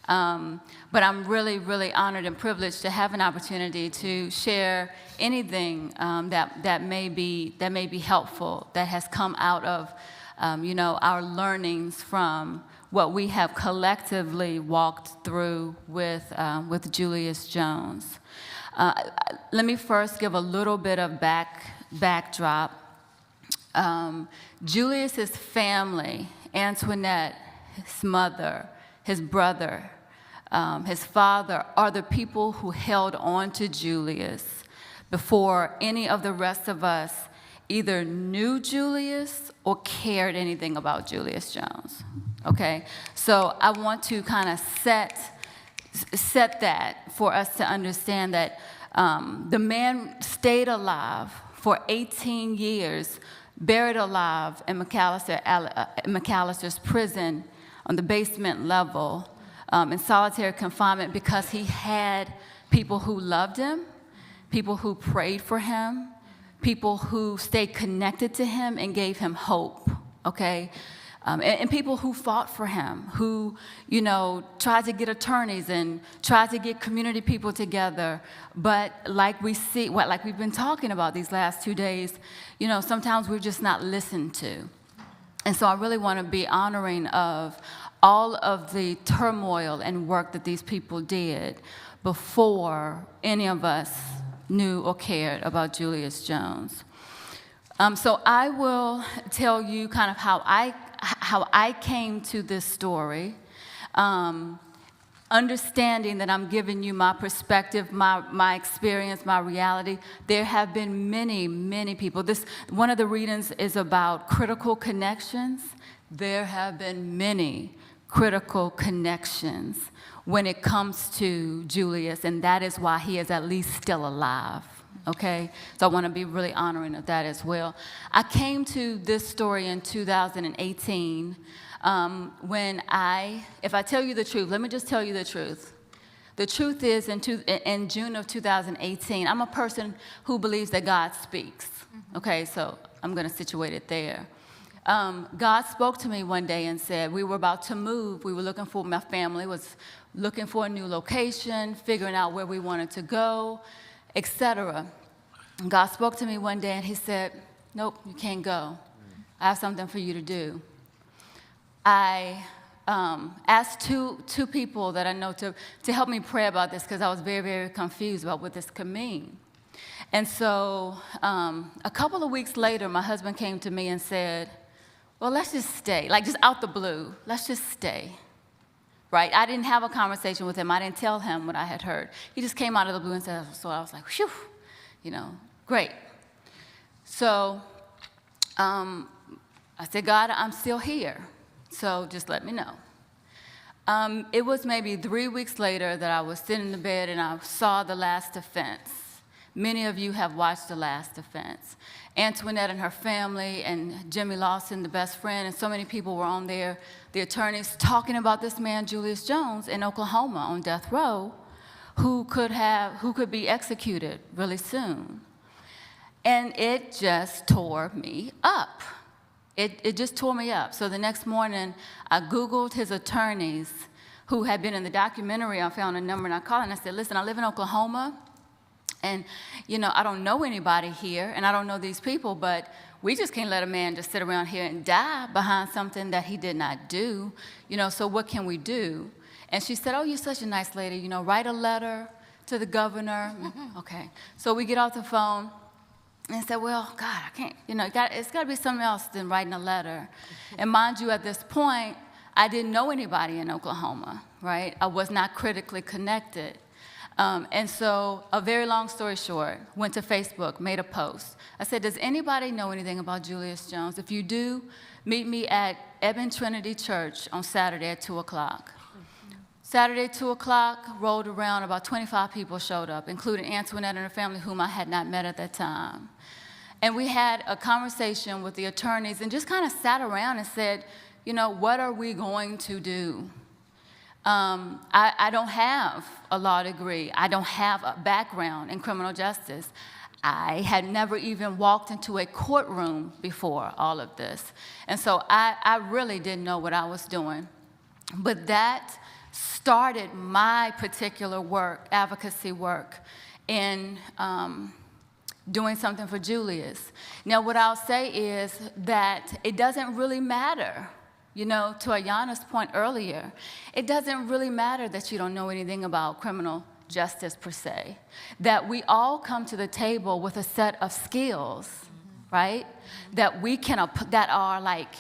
But I'm really, really honored and privileged to have an opportunity to share anything that may be helpful, that has come out of our learnings from what we have collectively walked through with Julius Jones. Let me first give a little bit of backdrop. Julius's family, Antoinette, his mother, his brother, his father, are the people who held on to Julius before any of the rest of us either knew Julius or cared anything about Julius Jones. Okay, so I want to kind of set that for us to understand that the man stayed alive for 18 years, buried alive in McAllister's prison on the basement level in solitary confinement, because he had people who loved him, people who prayed for him, people who stayed connected to him and gave him hope, okay? And people who fought for him, who, tried to get attorneys and tried to get community people together. But like we've been talking about these last 2 days, sometimes we're just not listened to. And so I really want to be honoring of all of the turmoil and work that these people did before any of us knew or cared about Julius Jones. So I will tell you kind of how I came to this story, understanding that I'm giving you my perspective, my experience, my reality. There have been many, many people. One of the readings is about critical connections. There have been many critical connections when it comes to Julius, and that is why he is at least still alive. Okay, so I want to be really honoring of that as well. I came to this story in 2018 when if I tell you the truth, let me just tell you the truth. The truth is, in June of 2018, I'm a person who believes that God speaks. Okay, so I'm going to situate it there. God spoke to me one day and said, we were about to move. My family was looking for a new location, figuring out where we wanted to go, etc. God spoke to me one day and he said, nope, you can't go. I have something for you to do. I asked two people that I know to help me pray about this, because I was very, very confused about what this could mean. And so a couple of weeks later, my husband came to me and said, well, let's just stay, like just out the blue, let's just stay. Right? I didn't have a conversation with him. I didn't tell him what I had heard. He just came out of the blue and said, so I was like, whew, great. So I said, God, I'm still here, so just let me know. It was maybe 3 weeks later that I was sitting in the bed and I saw The Last Offense. Many of you have watched The Last Offense. Antoinette and her family and Jimmy Lawson, the best friend, and so many people were on there, the attorneys, talking about this man, Julius Jones, in Oklahoma on death row, who could be executed really soon. And it just tore me up. It just tore me up. So the next morning, I Googled his attorneys who had been in the documentary. I found a number and I called and I said, listen, I live in Oklahoma. And, I don't know anybody here, and I don't know these people, but we just can't let a man just sit around here and die behind something that he did not do. So what can we do? And she said, oh, you're such a nice lady. Write a letter to the governor. Okay. So we get off the phone and said, well, God, I can't, it's got to be something else than writing a letter. And mind you, at this point, I didn't know anybody in Oklahoma, right? I was not critically connected. And so, a very long story short, went to Facebook, made a post. I said, does anybody know anything about Julius Jones? If you do, meet me at Eben Trinity Church on Saturday at 2 o'clock. Saturday, 2 o'clock, rolled around, about 25 people showed up, including Antoinette and her family, whom I had not met at that time. And we had a conversation with the attorneys and just kind of sat around and said, you know, what are we going to do? I don't have a law degree. I don't have a background in criminal justice. I had never even walked into a courtroom before all of this. And so I really didn't know what I was doing. But that started my particular work, advocacy work, in doing something for Julius. Now, what I'll say is that it doesn't really matter. You know, to Ayana's point earlier, it doesn't really matter that you don't know anything about criminal justice per se, that we all come to the table with a set of skills, right, that we can, that are like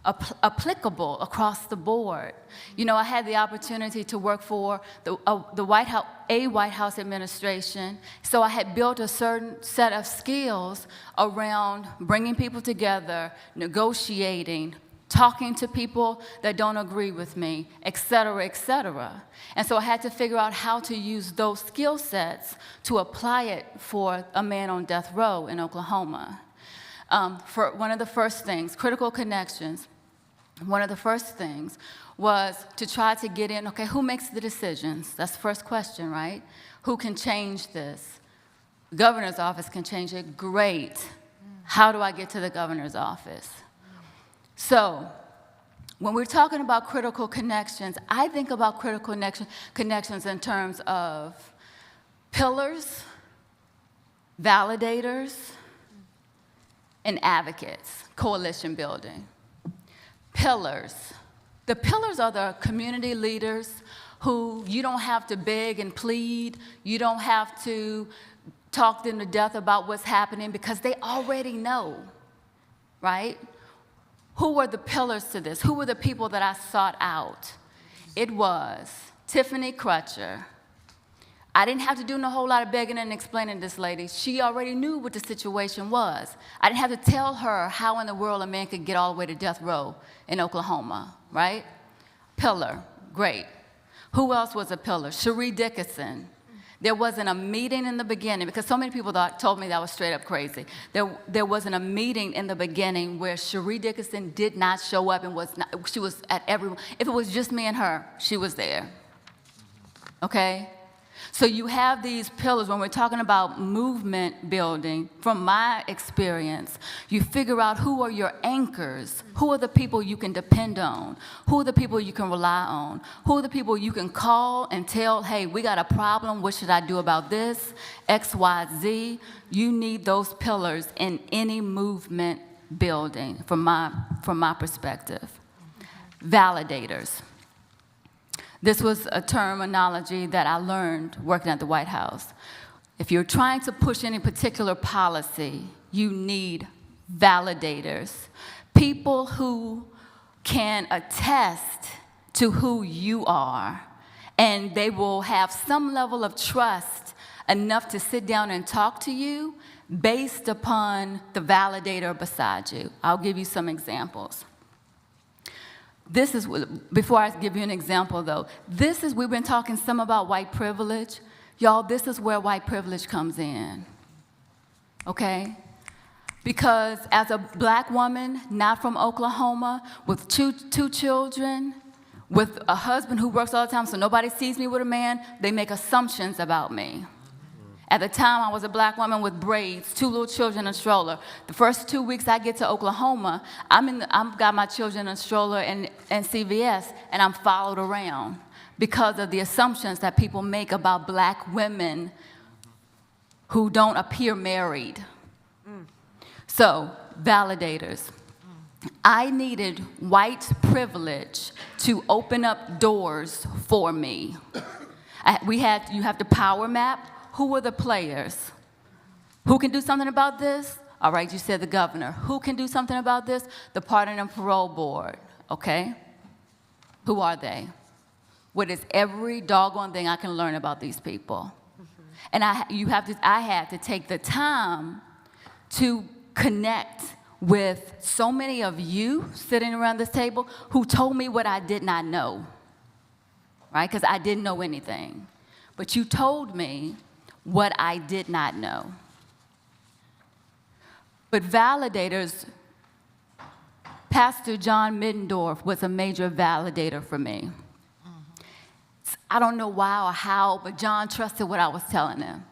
applicable across the board. You know, I had the opportunity to work for the White House administration, so I had built a certain set of skills around bringing people together, negotiating, talking to people that don't agree with me, et cetera, et cetera. And so I had to figure out how to use those skill sets to apply it for a man on death row in Oklahoma. For one of the first things, critical connections, one of the first things was to try to get in, okay, who makes the decisions? That's the first question, right? Who can change this? The governor's office can change it. Great. How do I get to the governor's office? So, when we're talking about critical connections, I think about critical connections in terms of pillars, validators, and advocates, coalition building. Pillars. The pillars are the community leaders who you don't have to beg and plead, you don't have to talk them to death about what's happening because they already know, right? Who were the pillars to this? Who were the people that I sought out? It was Tiffany Crutcher. I didn't have to do a whole lot of begging and explaining to this lady. She already knew what the situation was. I didn't have to tell her how in the world a man could get all the way to death row in Oklahoma, right? Pillar, great. Who else was a pillar? Cherie Dickinson. There wasn't a meeting in the beginning, because so many people told me that I was straight up crazy. There wasn't a meeting in the beginning where Cherie Dickinson did not show up and she was at everyone. If it was just me and her, she was there, okay? So you have these pillars. When we're talking about movement building, from my experience, you figure out who are your anchors, who are the people you can depend on, who are the people you can rely on, who are the people you can call and tell, hey, we got a problem, what should I do about this, X, Y, Z. You need those pillars in any movement building, from my perspective. Validators. This was a terminology that I learned working at the White House. If you're trying to push any particular policy, you need validators, people who can attest to who you are, and they will have some level of trust enough to sit down and talk to you based upon the validator beside you. I'll give you some examples. This is, before I give you an example though, we've been talking some about white privilege. Y'all, this is where white privilege comes in, okay? Because as a black woman, not from Oklahoma, with two children, with a husband who works all the time so nobody sees me with a man, they make assumptions about me. At the time, I was a black woman with braids, 2 little children in a stroller. The first 2 weeks I get to Oklahoma, I've got my children in a stroller and CVS, and I'm followed around because of the assumptions that people make about black women who don't appear married. So, validators. I needed white privilege to open up doors for me. You have to power map. Who are the players? Who can do something about this? All right, you said the governor. Who can do something about this? The Pardon and Parole Board, okay? Who are they? What is every doggone thing I can learn about these people? And I had to take the time to connect with so many of you sitting around this table who told me what I did not know, right? Because I didn't know anything. But you told me what I did not know. But validators, Pastor John Middendorf was a major validator for me. I don't know why or how, but John trusted what I was telling him.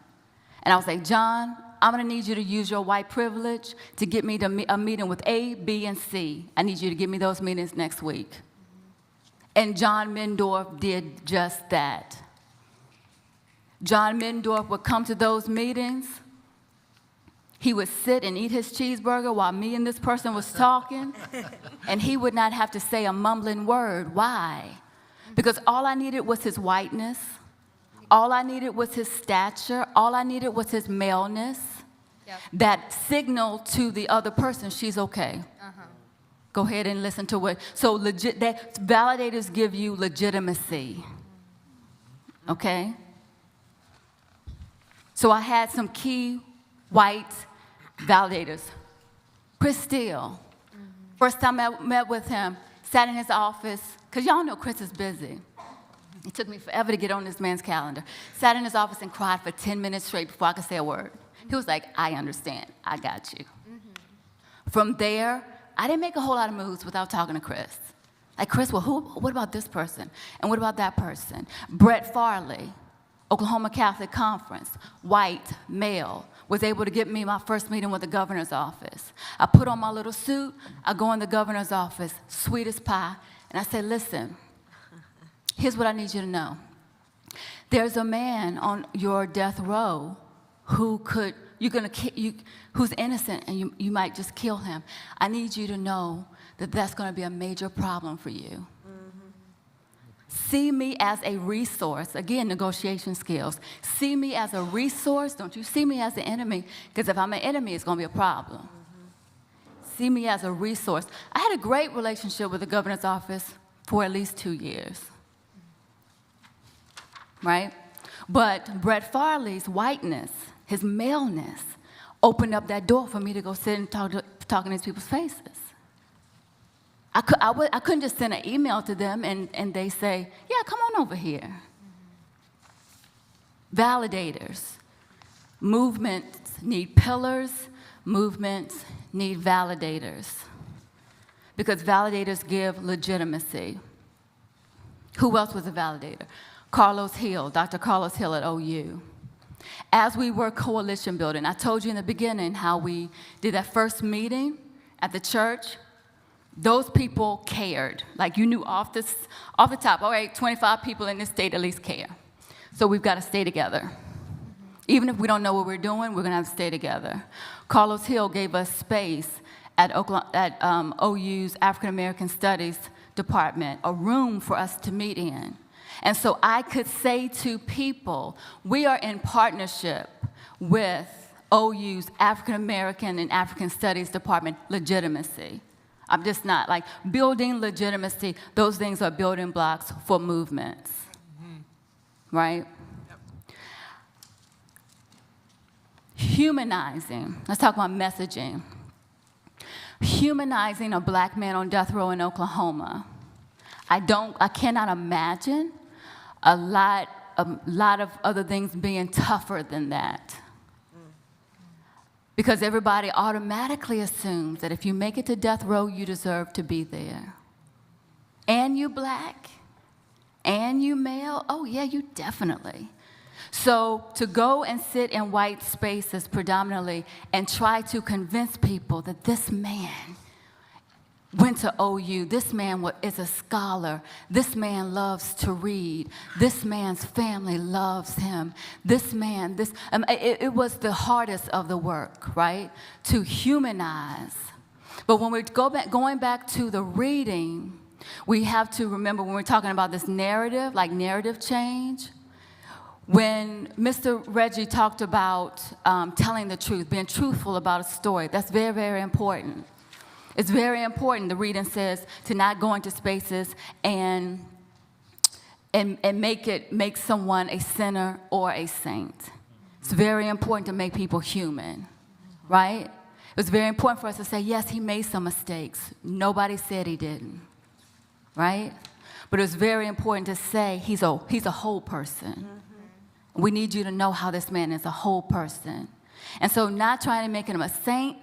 And I was like, John, I'm going to need you to use your white privilege to get me to a meeting with A, B, and C. I need you to give me those meetings next week. And John Middendorf did just that. John Middendorf would come to those meetings. He would sit and eat his cheeseburger while me and this person was talking, and he would not have to say a mumbling word. Why? Because all I needed was his whiteness. All I needed was his stature. All I needed was his maleness. Yep. That signaled to the other person, she's okay. Go ahead and listen to what. So that validators give you legitimacy. Okay? So I had some key white validators. Chris Steele. First time I met with him, sat in his office, because y'all know Chris is busy. It took me forever to get on this man's calendar. Sat in his office and cried for 10 minutes straight before I could say a word. He was like, I understand. I got you. From there, I didn't make a whole lot of moves without talking to Chris. Like, Chris, well, what about this person? And what about that person? Brett Farley, Oklahoma Catholic Conference, white, male, was able to get me my first meeting with the governor's office. I put on my little suit, I go in the governor's office, sweet as pie, and I say, listen, here's what I need you to know. There's a man on your death row who's innocent, and you might just kill him. I need you to know that that's going to be a major problem for you. See me as a resource. Again, negotiation skills. See me as a resource. Don't you see me as the enemy, because if I'm an enemy, it's going to be a problem. See me as a resource. I had a great relationship with the governor's office for at least 2 years. Right? But Brett Farley's whiteness, his maleness, opened up that door for me to go sit and talk in these people's faces. I couldn't just send an email to them and they say, yeah, come on over here. Validators. Movements need pillars. Movements need validators. Because validators give legitimacy. Who else was a validator? Carlos Hill, Dr. Carlos Hill at OU. As we were coalition building, I told you in the beginning how we did that first meeting at the church. Those people cared. Like, you knew off the top, all right, 25 people in this state at least care. So we've got to stay together. Even if we don't know what we're doing, we're going to have to stay together. Carlos Hill gave us space at OU's African American Studies Department, a room for us to meet in. And so I could say to people, we are in partnership with OU's African American and African Studies Department legitimacy. I'm just not, like, building legitimacy, those things are building blocks for movements, right? Yep. Humanizing, let's talk about messaging. Humanizing a black man on death row in Oklahoma. I cannot imagine a lot of other things being tougher than that. Because everybody automatically assumes that if you make it to death row, you deserve to be there. And you black, and you male, oh yeah, you definitely. So to go and sit in white spaces predominantly and try to convince people that this man went to OU, this man is a scholar, this man loves to read, this man's family loves him, this man, it was the hardest of the work, right? To humanize. But when we going back to the reading, we have to remember when we're talking about this narrative, like narrative change, when Mr. Reggie talked about telling the truth, being truthful about a story, that's very, very important. It's very important, the reading says, to not go into spaces and make someone a sinner or a saint. It's very important to make people human, right? It was very important for us to say, yes, he made some mistakes. Nobody said he didn't, right? But it was very important to say he's a whole person. We need you to know how this man is a whole person. And so not trying to make him a saint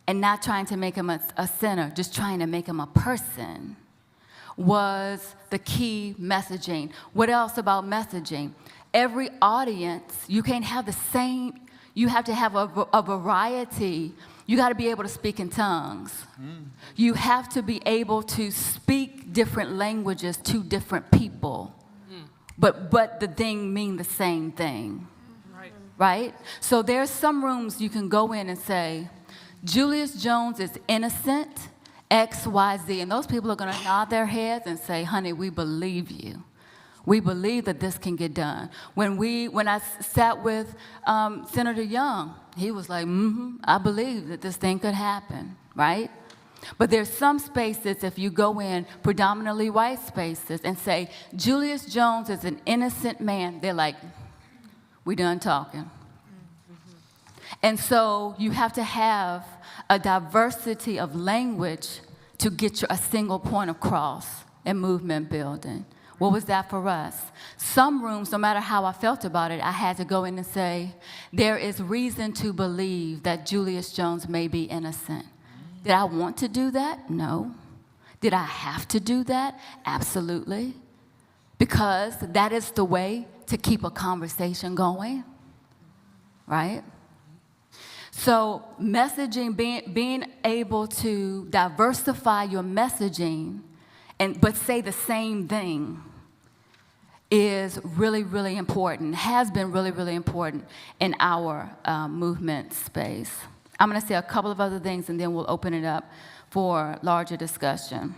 and not trying to make him a sinner, just trying to make him a person, was the key messaging. What else about messaging? Every audience, you can't have the same, you have to have a variety. You got to be able to speak in tongues. You have to be able to speak different languages to different people. But the thing mean the same thing. Right? So there's some rooms you can go in and say, Julius Jones is innocent, X, Y, Z. And those people are going to nod their heads and say, honey, we believe you. We believe that this can get done. When I sat with Senator Young, he was like, I believe that this thing could happen, right? But there's some spaces, if you go in predominantly white spaces and say, Julius Jones is an innocent man, they're like, we done talking. And so you have to have a diversity of language to get a single point across in movement building. What was that for us? Some rooms, no matter how I felt about it, I had to go in and say, there is reason to believe that Julius Jones may be innocent. Did I want to do that? No. Did I have to do that? Absolutely. Because that is the way to keep a conversation going, right? So messaging, being able to diversify your messaging, but say the same thing, is really, really important, has been really, really important in our movement space. I'm going to say a couple of other things, and then we'll open it up for larger discussion.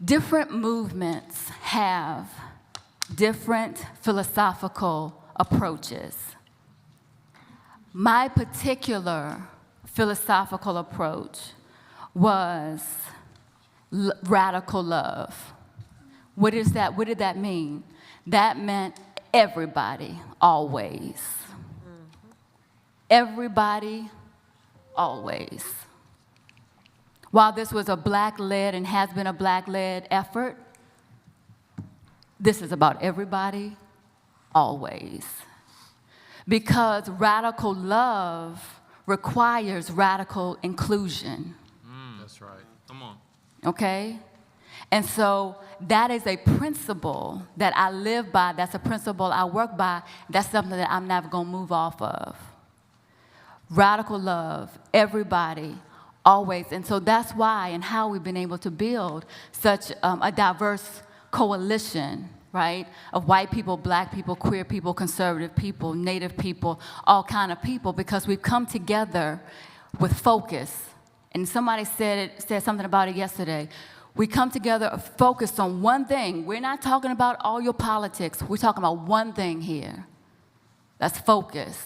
Different movements have different philosophical approaches. My particular philosophical approach was radical love. What is that? What did that mean? That meant everybody, always. Everybody, always. While this was a Black-led and has been a Black-led effort, this is about everybody, always. Because radical love requires radical inclusion. That's right. Come on. Okay? And so that is a principle that I live by. That's a principle I work by. That's something that I'm never going to move off of. Radical love, everybody, always. And so that's why and how we've been able to build such a diverse coalition, right, of white people, Black people, queer people, conservative people, Native people, all kind of people, because we've come together with focus. And somebody said something about it yesterday. We come together focused on one thing. We're not talking about all your politics. We're talking about one thing here. That's focus.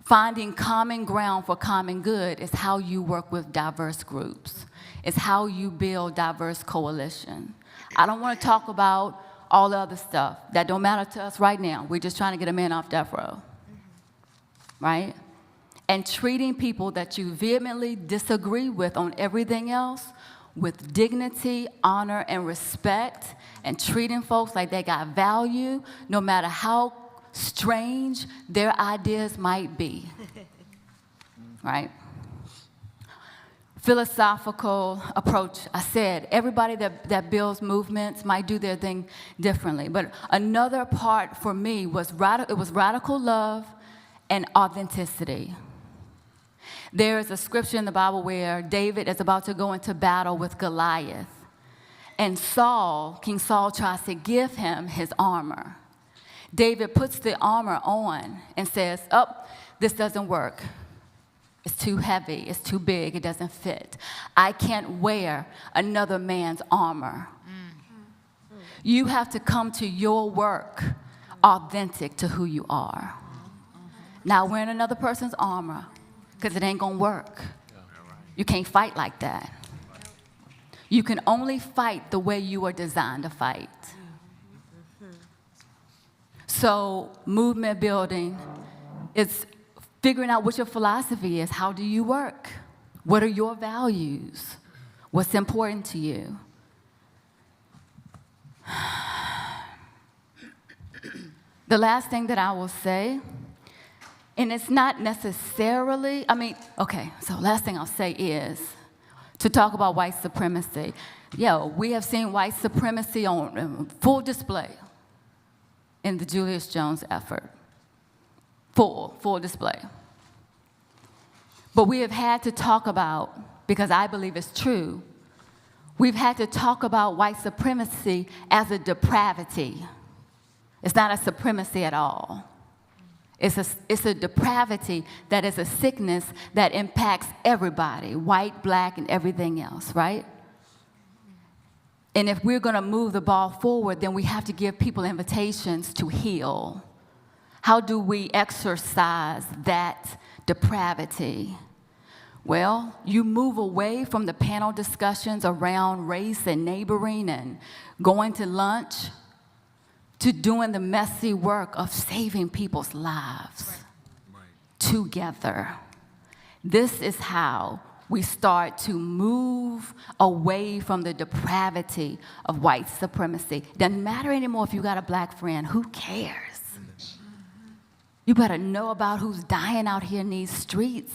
Finding common ground for common good is how you work with diverse groups. It's how you build diverse coalition. I don't want to talk about all the other stuff. That don't matter to us right now. We're just trying to get a man off death row. Right? And treating people that you vehemently disagree with on everything else with dignity, honor, and respect, and treating folks like they got value, no matter how strange their ideas might be. Right? Philosophical approach. I said everybody that builds movements might do their thing differently. But another part for me was radical love and authenticity. There is a scripture in the Bible where David is about to go into battle with Goliath. And King Saul tries to give him his armor. David puts the armor on and says, this doesn't work. It's too heavy, it's too big, it doesn't fit. I can't wear another man's armor. You have to come to your work authentic to who you are. Not wearing another person's armor, because it ain't gonna work. You can't fight like that. You can only fight the way you are designed to fight. So movement building is figuring out what your philosophy is. How do you work? What are your values? What's important to you? The last thing that I will say, And it's not necessarily, okay, so last thing I'll say is to talk about white supremacy. We have seen white supremacy on full display in the Julius Jones effort. Full display. But we have had to talk about, because I believe it's true, we've had to talk about white supremacy as a depravity. It's not a supremacy at all. It's a depravity that is a sickness that impacts everybody, white, black, and everything else, right? And if we're going to move the ball forward, then we have to give people invitations to heal. How do we exorcise that depravity? Well, you move away from the panel discussions around race and neighboring and going to lunch to doing the messy work of saving people's lives together. This is how we start to move away from the depravity of white supremacy. Doesn't matter anymore if you got a black friend. Who cares? You better know about who's dying out here in these streets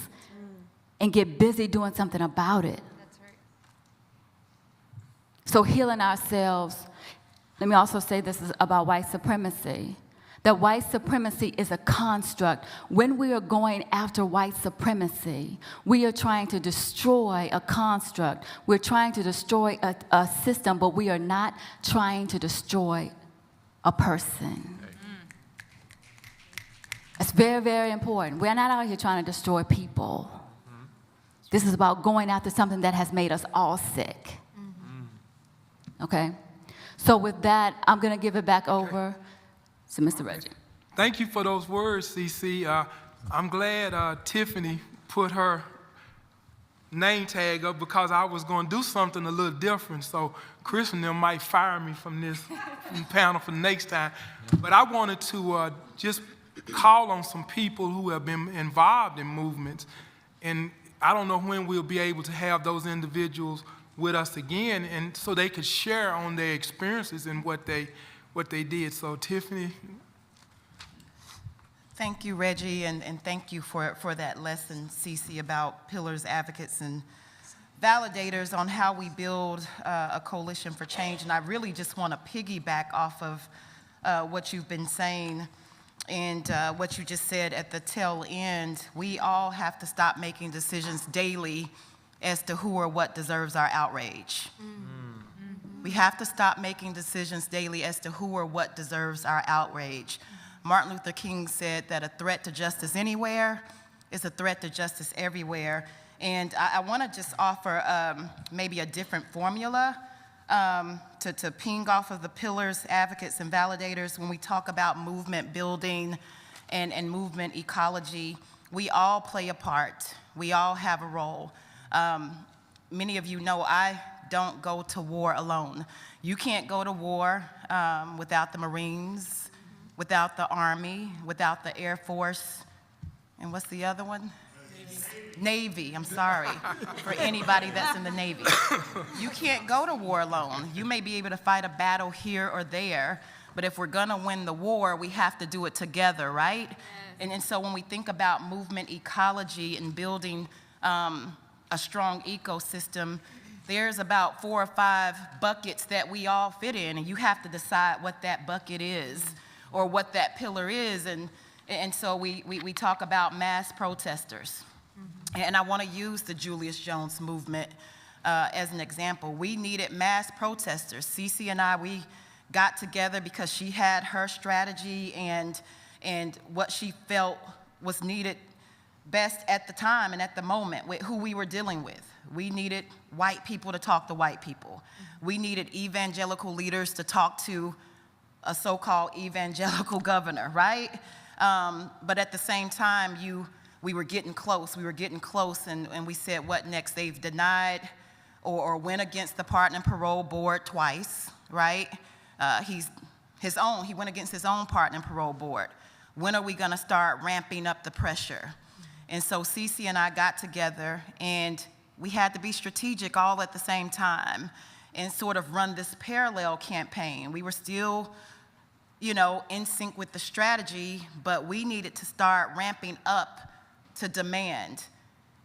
and get busy doing something about it. That's right. So healing ourselves. Let me also say this is about white supremacy. That white supremacy is a construct. When we are going after white supremacy, we are trying to destroy a construct. We're trying to destroy a system, but we are not trying to destroy a person. That's very, very important. We're not out here trying to destroy people. This is about going after something that has made us all sick. Okay? So with that, I'm going to give it back over to Mr. Reggie. Thank you for those words, CC. I'm glad Tiffany put her name tag up because I was going to do something a little different. So Chris and them might fire me from this panel for the next time. But I wanted to just call on some people who have been involved in movements. And I don't know when we'll be able to have those individuals with us again, and so they could share on their experiences and what they did. So Tiffany. Thank you, Reggie, and thank you for that lesson, Cece, about pillars, advocates, and validators on how we build a coalition for change. And I really just want to piggyback off of what you've been saying and what you just said at the tail end. We all have to stop making decisions daily as to who or what deserves our outrage. We have to stop making decisions daily as to who or what deserves our outrage. Martin Luther King said that a threat to justice anywhere is a threat to justice everywhere. And I want to just offer maybe a different formula to ping off of the pillars, advocates, and validators. When we talk about movement building and movement ecology, we all play a part. We all have a role. Many of you know I don't go to war alone. You can't go to war without the Marines, without the Army, without the Air Force, and what's the other one? Navy, I'm sorry, for anybody that's in the Navy. You can't go to war alone. You may be able to fight a battle here or there, but if we're gonna win the war, we have to do it together, right? And so when we think about movement ecology and building a strong ecosystem, there's about 4 or 5 buckets that we all fit in, and you have to decide what that bucket is or what that pillar is. And so we talk about mass protesters. And I want to use the Julius Jones movement as an example. We needed mass protesters. Cece and I, we got together because she had her strategy and what she felt was needed best at the time and at the moment with who we were dealing with. We needed white people to talk to white people. We needed evangelical leaders to talk to a so-called evangelical governor, right? But at the same time, we were getting close. We were getting close, and we said, what next? They've denied or went against the Pardon and Parole Board twice, right? He went against his own Pardon and Parole Board. When are we gonna start ramping up the pressure? And so Cece and I got together, and we had to be strategic all at the same time and sort of run this parallel campaign. We were still in sync with the strategy, but we needed to start ramping up to demand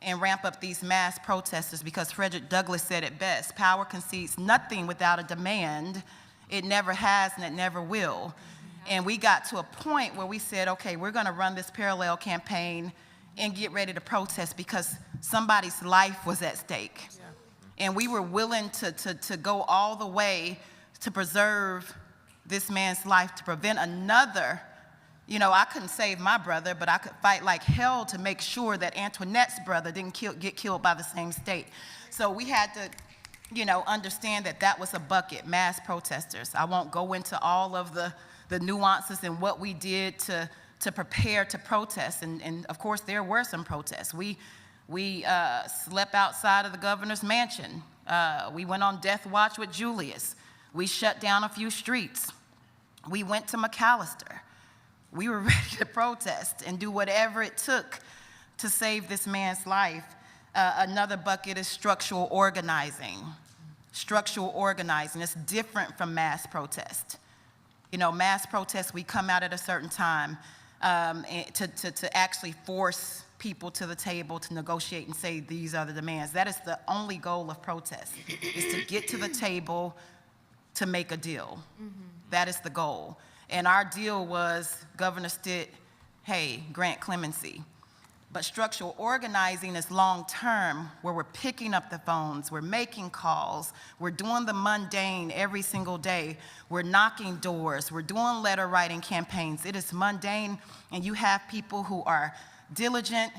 and ramp up these mass protesters, because Frederick Douglass said it best: power concedes nothing without a demand. It never has and it never will. And we got to a point where we said, okay, we're gonna run this parallel campaign and get ready to protest because somebody's life was at stake. And we were willing to go all the way to preserve this man's life, to prevent another. I couldn't save my brother, but I could fight like hell to make sure that Antoinette's brother didn't get killed by the same state. So we had to, understand that that was a bucket, mass protesters. I won't go into all of the nuances and what we did to prepare to protest. And of course, there were some protests. We slept outside of the governor's mansion. We went on death watch with Julius. We shut down a few streets. We went to McAllister. We were ready to protest and do whatever it took to save this man's life. Another bucket is structural organizing. Structural organizing is different from mass protest. Mass protest, we come out at a certain time to actually force people to the table to negotiate and say these are the demands. That is the only goal of protest, is to get to the table to make a deal. That is the goal. And our deal was, Governor Stitt, hey, grant clemency. But structural organizing is long-term, where we're picking up the phones, we're making calls, we're doing the mundane every single day, we're knocking doors, we're doing letter writing campaigns. It is mundane, and you have people who are diligent,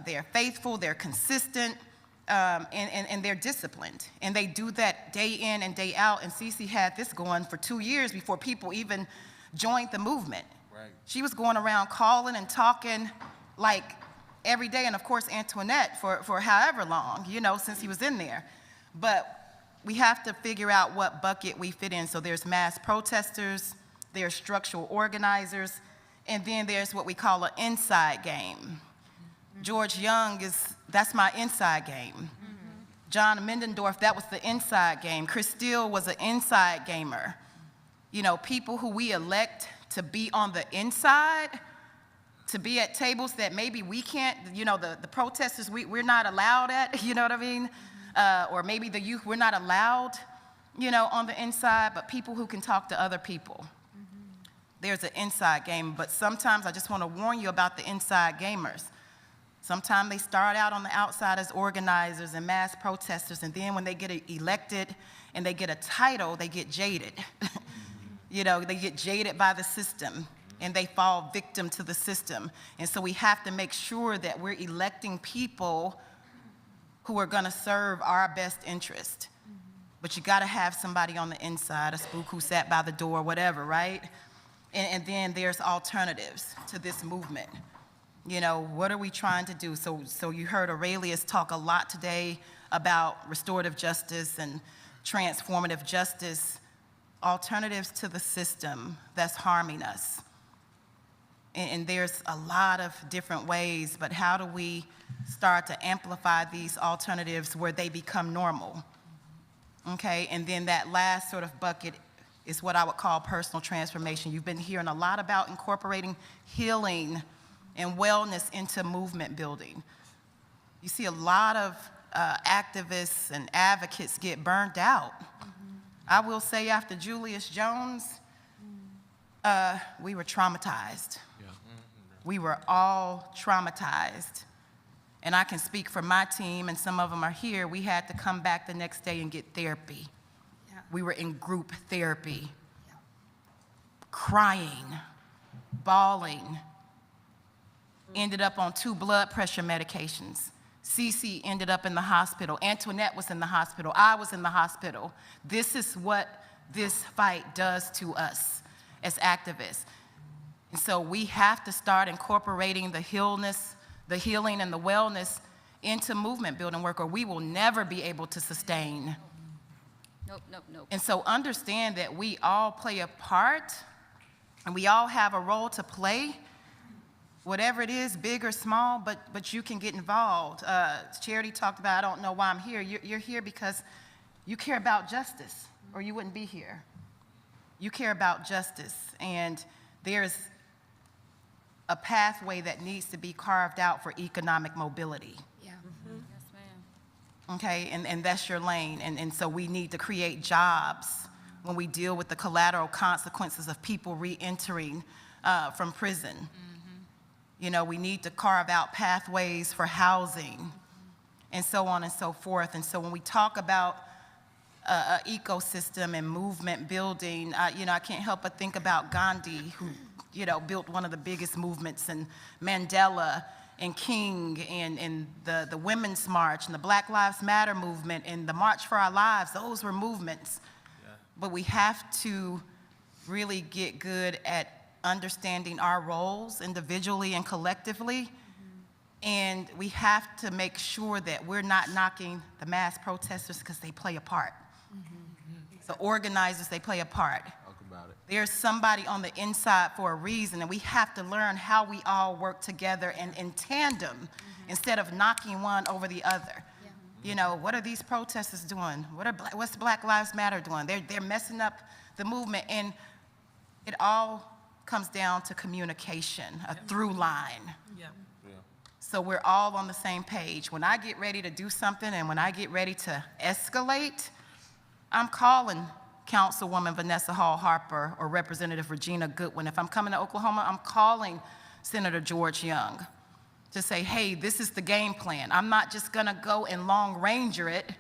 they're faithful, they're consistent, and they're disciplined. And they do that day in and day out, and Cece had this going for 2 years before people even joined the movement. Right. She was going around calling and talking like every day, and of course Antoinette for however long, since he was in there. But we have to figure out what bucket we fit in. So there's mass protesters, there's structural organizers, and then there's what we call an inside game. George Young that's my inside game. John Middendorf, that was the inside game. Chris Steele was an inside gamer. People who we elect to be on the inside, to be at tables that maybe we can't, the protesters we're not allowed at, you know what I mean? Or maybe the youth, we're not allowed, on the inside, but people who can talk to other people. There's an inside game, but sometimes I just want to warn you about the inside gamers. Sometimes they start out on the outside as organizers and mass protesters, and then when they get elected and they get a title, they get jaded. They get jaded by the system, and they fall victim to the system. And so we have to make sure that we're electing people who are gonna serve our best interest. But you gotta have somebody on the inside, a spook who sat by the door, whatever, right? And then there's alternatives to this movement. What are we trying to do? So you heard Aurelius talk a lot today about restorative justice and transformative justice, alternatives to the system that's harming us. And there's a lot of different ways, but how do we start to amplify these alternatives where they become normal? Okay, and then that last sort of bucket is what I would call personal transformation. You've been hearing a lot about incorporating healing and wellness into movement building. You see a lot of activists and advocates get burned out. I will say after Julius Jones, we were traumatized. We were all traumatized. And I can speak for my team, and some of them are here. We had to come back the next day and get therapy. Yeah. We were in group therapy, crying, bawling, ended up on 2 blood pressure medications. Cece ended up in the hospital. Antoinette was in the hospital. I was in the hospital. This is what this fight does to us as activists. And so we have to start incorporating the healing and the wellness into movement building work, or we will never be able to sustain. Nope. And so understand that we all play a part, and we all have a role to play, whatever it is, big or small, but you can get involved. Charity talked about, I don't know why I'm here. You're here because you care about justice, or you wouldn't be here. You care about justice, and there's a pathway that needs to be carved out for economic mobility. Yeah. Yes, ma'am. Okay, and that's your lane. And so we need to create jobs when we deal with the collateral consequences of people re-entering from prison. You know, we need to carve out pathways for housing and so on and so forth. And so when we talk about ecosystem and movement building, you know, I can't help but think about Gandhi, who, you know, built one of the biggest movements, and Mandela and King and the Women's March and the Black Lives Matter movement and the March for Our Lives. Those were movements. Yeah. But we have to really get good at understanding our roles individually and collectively. And we have to make sure that we're not knocking the mass protesters because they play a part. The organizers, they play a part. Talk about it. There's somebody on the inside for a reason, and we have to learn how we all work together and in tandem instead of knocking one over the other. You know, what are these protesters doing? What's Black Lives Matter doing? They're messing up the movement, and it all comes down to communication, a through line. So we're all on the same page. When I get ready to do something and when I get ready to escalate, I'm calling Councilwoman Vanessa Hall Harper or Representative Regina Goodwin. If I'm coming to Oklahoma, I'm calling Senator George Young to say, hey, this is the game plan. I'm not just gonna go and long ranger it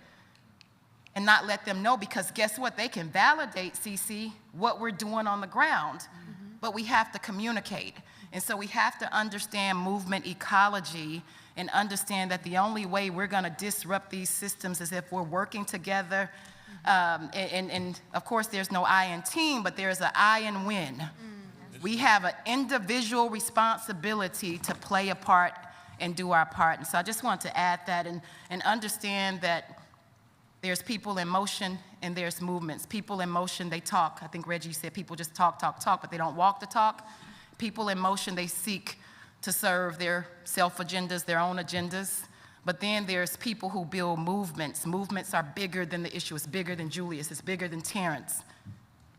and not let them know, because guess what? They can validate, CC, what we're doing on the ground, but we have to communicate. And so we have to understand movement ecology and understand that the only way we're gonna disrupt these systems is if we're working together. And of course, there's no I in team, but there's an I in win. We have an individual responsibility to play a part and do our part. And so I just want to add that and understand that there's people in motion and there's movements. People in motion, they talk. I think Reggie said people just talk, but they don't walk the talk. People in motion, they seek to serve their self-agendas, their own agendas. But then there's people who build movements. Movements are bigger than the issue. It's bigger than Julius. It's bigger than Terrence.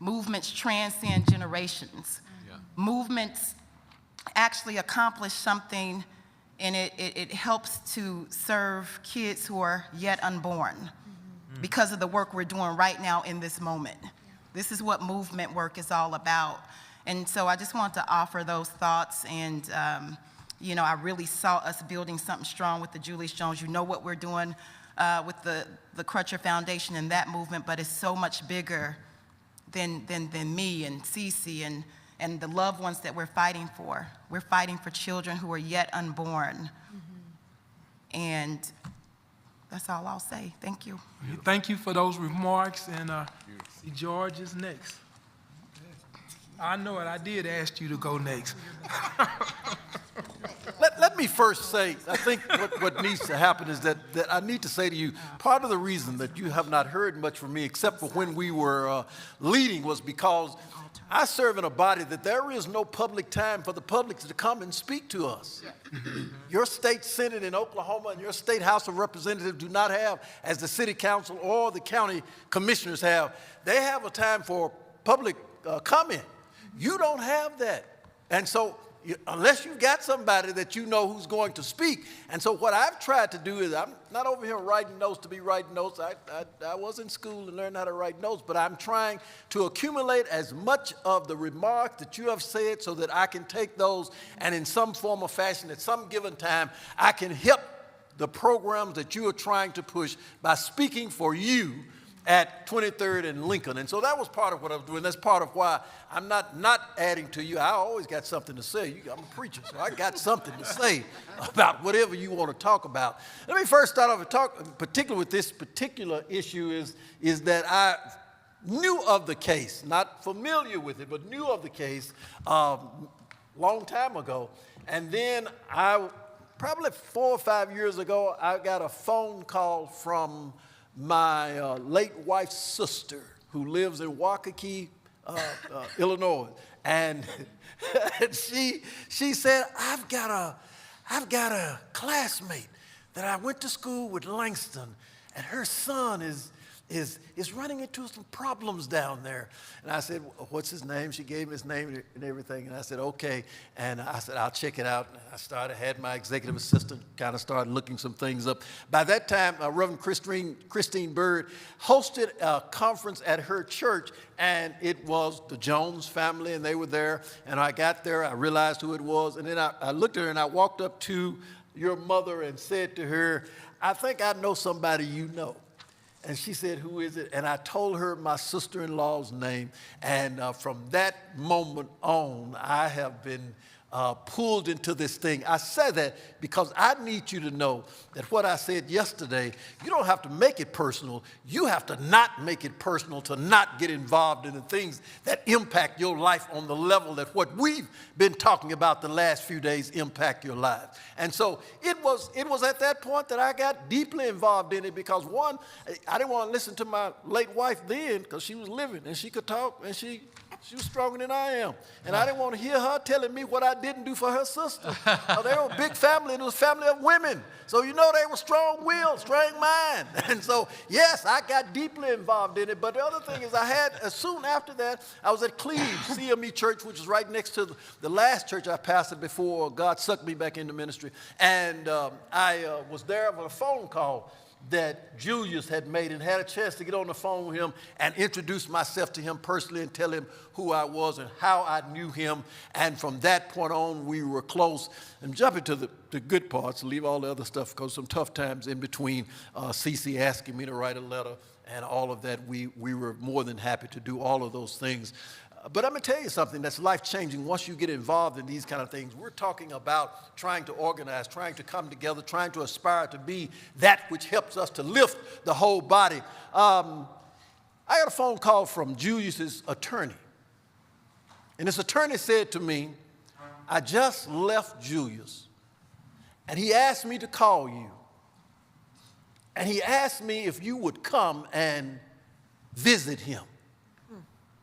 Movements transcend generations. Yeah. Movements actually accomplish something, and it helps to serve kids who are yet unborn because of the work we're doing right now in this moment. Yeah. This is what movement work is all about. And so I just want to offer those thoughts, and you know, I really saw us building something strong with the Julius Jones. You know what we're doing with the Crutcher Foundation and that movement, but it's so much bigger than me and Cece and the loved ones that we're fighting for. We're fighting for children who are yet unborn. And that's all I'll say. Thank you. Thank you for those remarks, and see, George is next. I know it. I did ask you to go next. Let me first say, I think what needs to happen is that I need to say to you, part of the reason that you have not heard much from me, except for when we were leading, was because I serve in a body that there is no public time for the public to come and speak to us. Your state Senate in Oklahoma and your state House of Representatives do not have, as the city council or the county commissioners have, they have a time for public comment. You don't have that. And so unless you've got somebody that you know who's going to speak. And so what I've tried to do is, I'm not over here writing notes to be writing notes. I was in school and learned how to write notes, but I'm trying to accumulate as much of the remarks that you have said so that I can take those and in some form or fashion at some given time, I can help the programs that you are trying to push by speaking for you at 23rd and Lincoln. And so that was part of what I was doing. That's part of why I'm not adding to you. I always got something to say. I'm a preacher, so I got something to say about whatever you want to talk about. Let me first start off and talk, particularly with this particular issue, is that I knew of the case, not familiar with it, but knew of the case long time ago. And then probably 4 or 5 years ago, I got a phone call from my late wife's sister, who lives in Waukee, Illinois, and she said, I've got a classmate that I went to school with, Langston, and her son is is running into some problems down there. And I said, what's his name? She gave me his name and everything. And I said, okay. And I said, I'll check it out. And I had my executive assistant kind of started looking some things up. By that time, Reverend Christine Bird hosted a conference at her church, and it was the Jones family, and they were there. And I got there, I realized who it was. And then I looked at her, and I walked up to your mother and said to her, I think I know somebody you know. And she said, who is it? And I told her my sister-in-law's name. And from that moment on, I have been pulled into this thing. I said that because I need you to know that what I said yesterday, you don't have to make it personal. You have to not make it personal, to not get involved in the things that impact your life on the level that what we've been talking about the last few days impact your lives. And so it was at that point that I got deeply involved in it because, one, I didn't want to listen to my late wife then because she was living and she could talk and she was stronger than I am. And I didn't want to hear her telling me what I didn't do for her sister. They were a big family, and it was a family of women. So you know they were strong-willed, strong-minded. And so, yes, I got deeply involved in it. But the other thing is soon after that, I was at Cleves CME Church, which is right next to the last church I pastored before God sucked me back into ministry. And I was there for a phone call that Julius had made, and had a chance to get on the phone with him and introduce myself to him personally and tell him who I was and how I knew him. And from that point on, we were close. And jumping to the good parts, leave all the other stuff because some tough times in between, Cece asking me to write a letter and all of that, we were more than happy to do all of those things. But I'm going to tell you something that's life-changing once you get involved in these kind of things. We're talking about trying to organize, trying to come together, trying to aspire to be that which helps us to lift the whole body. I got a phone call from Julius's attorney. And his attorney said to me, I just left Julius, and he asked me to call you. And he asked me if you would come and visit him.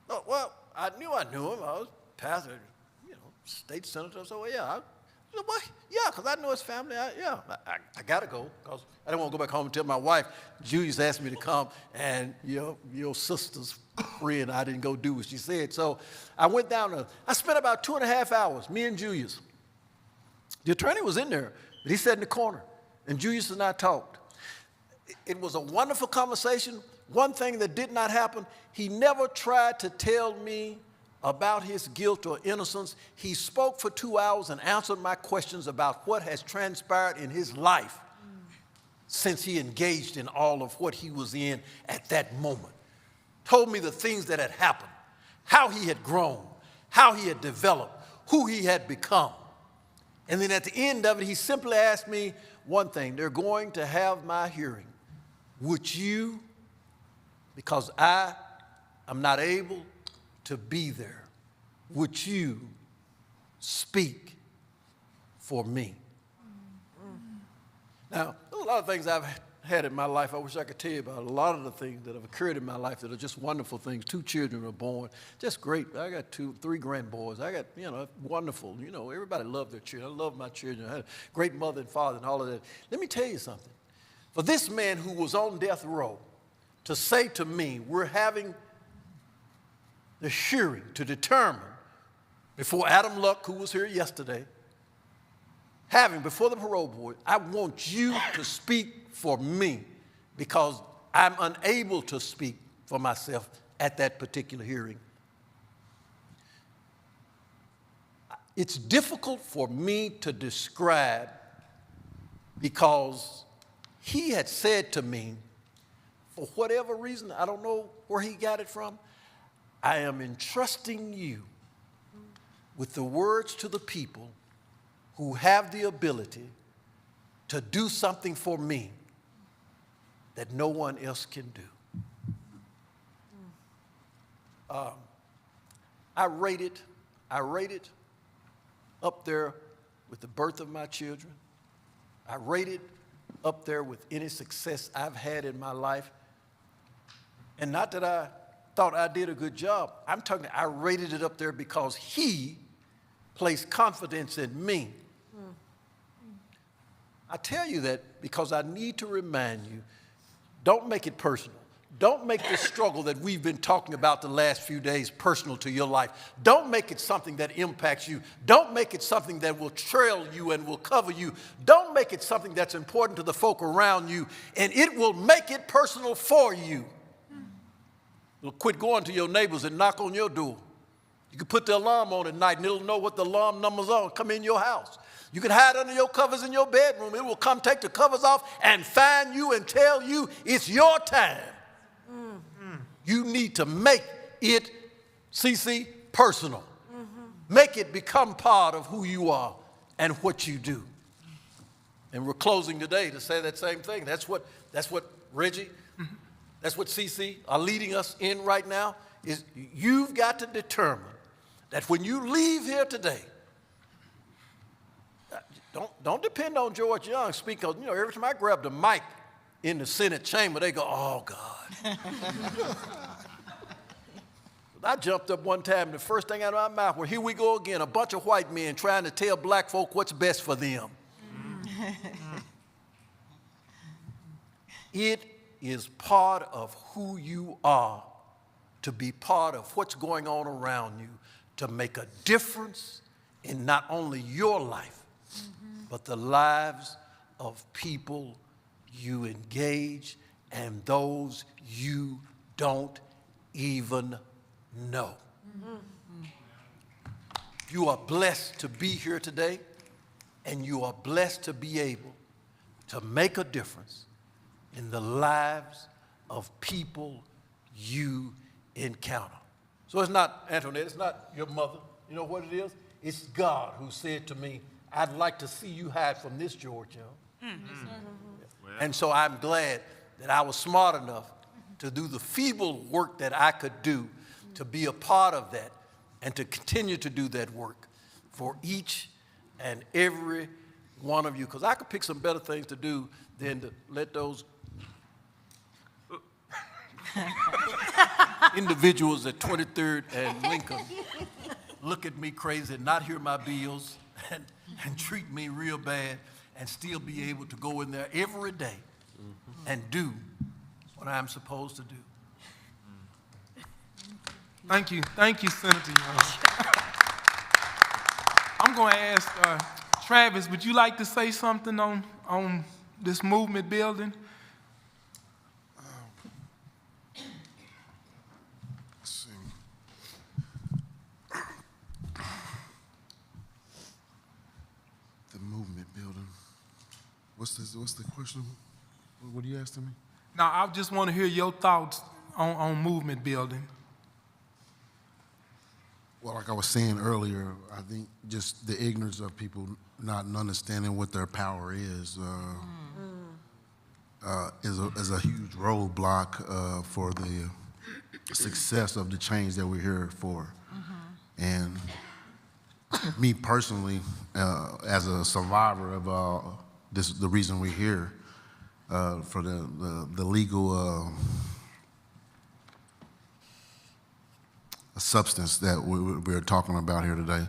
Oh, well, I knew him. I was pastor, state senator. So, yeah, because I know his family. I got to go because I didn't want to go back home and tell my wife, Julius asked me to come, and your sister's friend, I didn't go do what she said. So I went down. I spent about 2.5 hours, me and Julius. The attorney was in there, but he sat in the corner, and Julius and I talked. It was a wonderful conversation. One thing that did not happen, he never tried to tell me about his guilt or innocence. He spoke for 2 hours and answered my questions about what has transpired in his life since he engaged in all of what he was in at that moment. Told me the things that had happened, how he had grown, how he had developed, who he had become. And then at the end of it, he simply asked me one thing. They're going to have my hearing. Would you, because I am not able to be there, would you speak for me? Now, there's a lot of things I've had in my life I wish I could tell you about. A lot of the things that have occurred in my life that are just wonderful things. 2 children were born, just great. I got 3 grandboys. I got, wonderful. Everybody loved their children. I love my children. I had a great mother and father and all of that. Let me tell you something. For this man who was on death row to say to me, we're having the hearing to determine before Adam Luck, who was here yesterday, before the parole board, I want you to speak for me because I'm unable to speak for myself at that particular hearing. It's difficult for me to describe because he had said to me, for whatever reason, I don't know where he got it from, I am entrusting you with the words to the people who have the ability to do something for me that no one else can do. I rate it up there with the birth of my children. I rate it up there with any success I've had in my life. And not that I thought I did a good job. I rated it up there because he placed confidence in me. I tell you that because I need to remind you, don't make it personal. Don't make this struggle that we've been talking about the last few days personal to your life. Don't make it something that impacts you. Don't make it something that will trail you and will cover you. Don't make it something that's important to the folk around you, and it will make it personal for you. You'll quit going to your neighbors and knock on your door. You can put the alarm on at night, and it'll know what the alarm number's on, come in your house. You can hide under your covers in your bedroom. It will come take the covers off and find you and tell you it's your time. You need to make it, CC, personal. Make it become part of who you are and what you do. And we're closing today to say that same thing. That's what Reggie, that's what CC are leading us in right now, is you've got to determine that when you leave here today, don't depend on George Young speaking, because, every time I grab the mic in the Senate chamber, they go, oh, God. I jumped up one time, and the first thing out of my mouth was, here we go again, a bunch of white men trying to tell black folk what's best for them. It is part of who you are to be part of what's going on around you, to make a difference in not only your life, but the lives of people you engage and those you don't even know. You are blessed to be here today, and you are blessed to be able to make a difference in the lives of people you encounter. So it's not, Antoinette, it's not your mother. You know what it is? It's God who said to me, I'd like to see you hide from this, George Young. And so I'm glad that I was smart enough to do the feeble work that I could do to be a part of that and to continue to do that work for each and every one of you. Because I could pick some better things to do than to let those individuals at 23rd and Lincoln look at me crazy and not hear my bills and treat me real bad and still be able to go in there every day and do what I'm supposed to do. Thank you, Senator Young. I'm going to ask Travis, would you like to say something on this movement building? Let's see. The movement building. What's the question? What are you asking me? Now, I just want to hear your thoughts on movement building. Well, like I was saying earlier, I think just the ignorance of people not understanding what their power is a huge roadblock for the success of the change that we're here for. And me personally, as a survivor of the reason we're here, for the legal substance that we're talking about here today,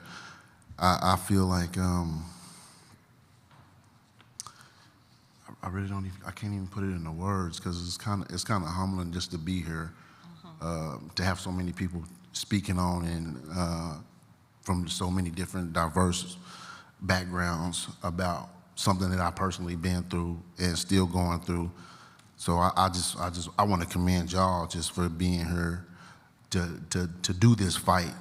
I feel like I really don't even, I can't even put it into words, because it's kind of humbling just to be here, to have so many people speaking on and from so many different diverse backgrounds about something that I personally been through and still going through. So I want to commend y'all just for being here to do this fight.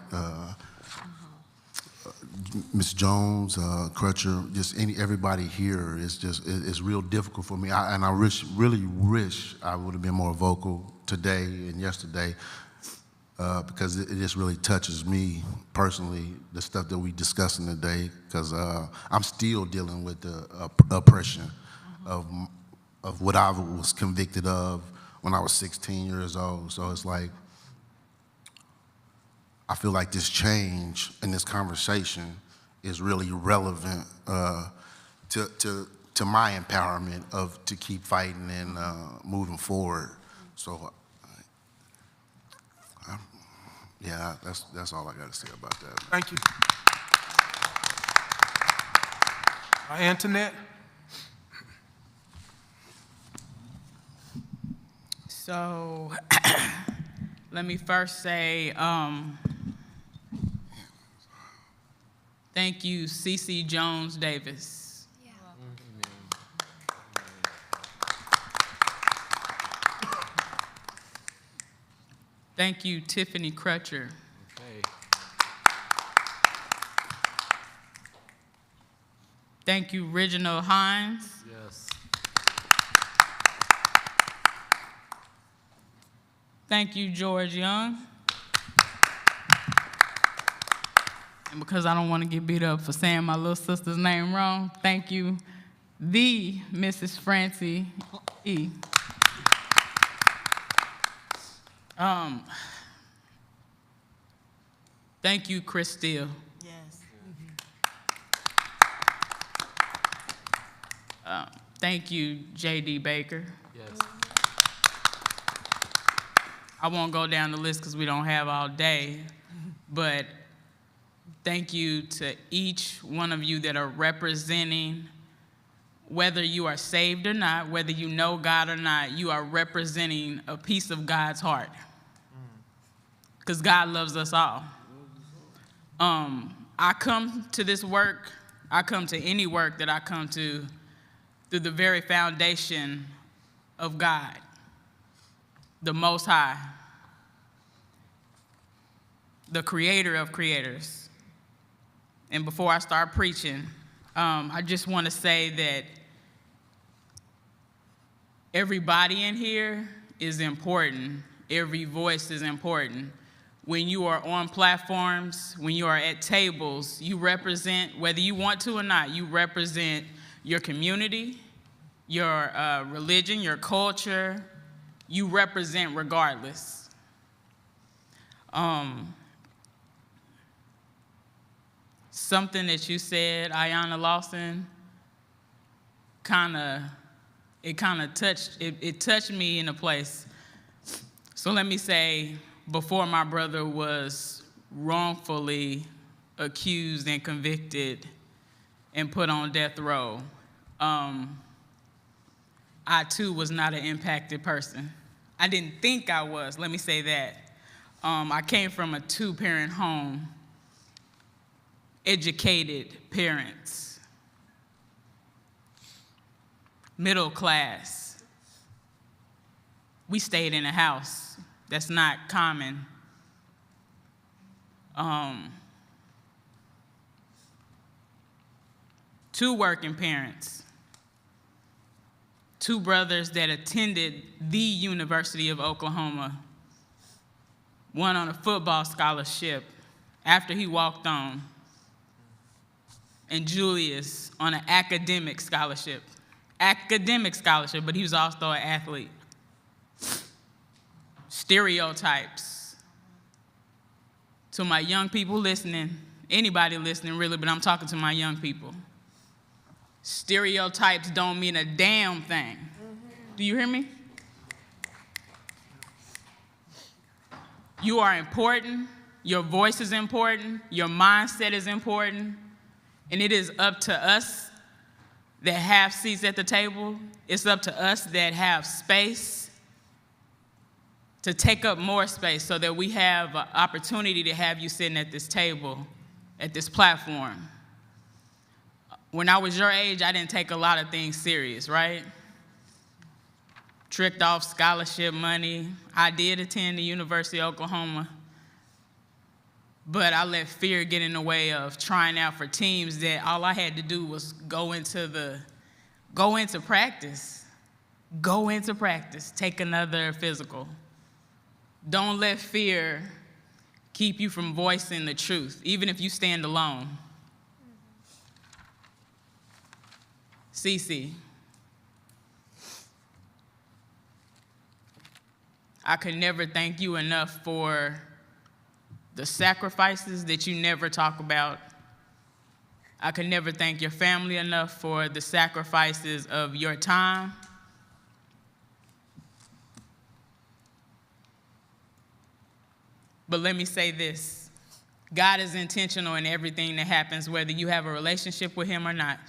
Ms. Jones, Crutcher, just everybody here it's real difficult for me. And I really wish I would have been more vocal today and yesterday, because it just really touches me personally, the stuff that we discussing today, because I'm still dealing with the oppression of what I was convicted of when I was 16 years old. So it's like, I feel like this change in this conversation is really relevant to my empowerment to keep fighting and moving forward. So, yeah, that's all I got to say about that. Thank you. Antoinette? So let me first say thank you, CeCe Jones Davis. Yeah. Thank you, Tiffany Crutcher. Okay. Thank you, Reginald Hines. Yes. Thank you, George Young. And because I don't want to get beat up for saying my little sister's name wrong, thank you, the Mrs. Francie E. Thank you, Chris Steele. Yes. Thank you, J.D. Baker. Yes. I won't go down the list because we don't have all day, but thank you to each one of you that are representing, whether you are saved or not, whether you know God or not, you are representing a piece of God's heart. Because God loves us all. I come to this work, I come to any work that I come to through the very foundation of God, the Most High, the creator of creators. And before I start preaching, I just want to say that everybody in here is important. Every voice is important. When you are on platforms, when you are at tables, you represent, whether you want to or not, you represent your community, your religion, your culture. You represent regardless. Something that you said, Ayanna Lawson, it touched me in a place. So let me say, before my brother was wrongfully accused and convicted and put on death row, I too was not an impacted person. I didn't think I was, let me say that. I came from a two-parent home, educated parents, middle class. We stayed in a house. That's not common. Two working parents, two brothers that attended the University of Oklahoma, one on a football scholarship after he walked on, and Julius on an academic scholarship, but he was also an athlete. Stereotypes. To my young people listening, anybody listening really, but I'm talking to my young people. Stereotypes don't mean a damn thing. Do you hear me? You are important, your voice is important, your mindset is important, and it is up to us that have seats at the table, it's up to us that have space to take up more space so that we have an opportunity to have you sitting at this table, at this platform. When I was your age, I didn't take a lot of things serious, right? Tricked off scholarship money. I did attend the University of Oklahoma, but I let fear get in the way of trying out for teams that all I had to do was go into practice, take another physical. Don't let fear keep you from voicing the truth, even if you stand alone. CeCe, I could never thank you enough for the sacrifices that you never talk about. I could never thank your family enough for the sacrifices of your time. But let me say this, God is intentional in everything that happens, whether you have a relationship with him or not.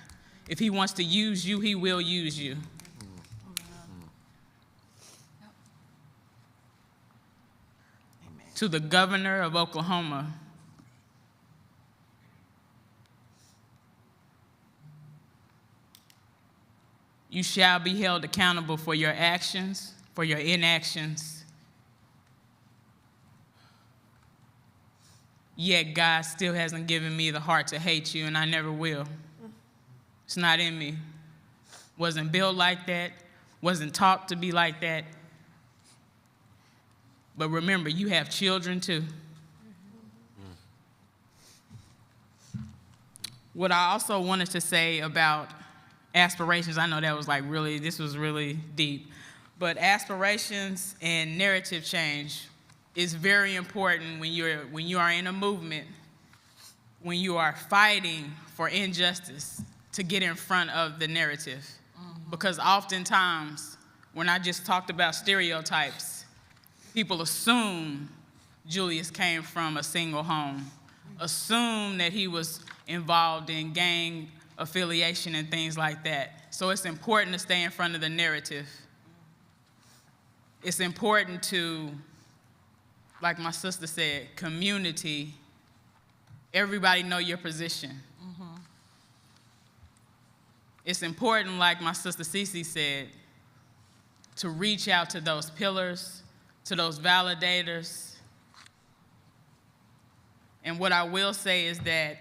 If he wants to use you, he will use you. to the governor of Oklahoma, you shall be held accountable for your actions, for your inactions. Yet God still hasn't given me the heart to hate you, and I never will. It's not in me. Wasn't built like that, wasn't taught to be like that. But remember, you have children too. What I also wanted to say about aspirations, I know that was like really, this was really deep, but aspirations and narrative change is very important when you are in a movement, when you are fighting for injustice, to get in front of the narrative. Because oftentimes, when I just talked about stereotypes, people assume Julius came from a single home, assume that he was involved in gang affiliation and things like that. So it's important to stay in front of the narrative. It's important to, like my sister said, community, everybody know your position. It's important, like my sister Cece said, to reach out to those pillars, to those validators. And what I will say is that,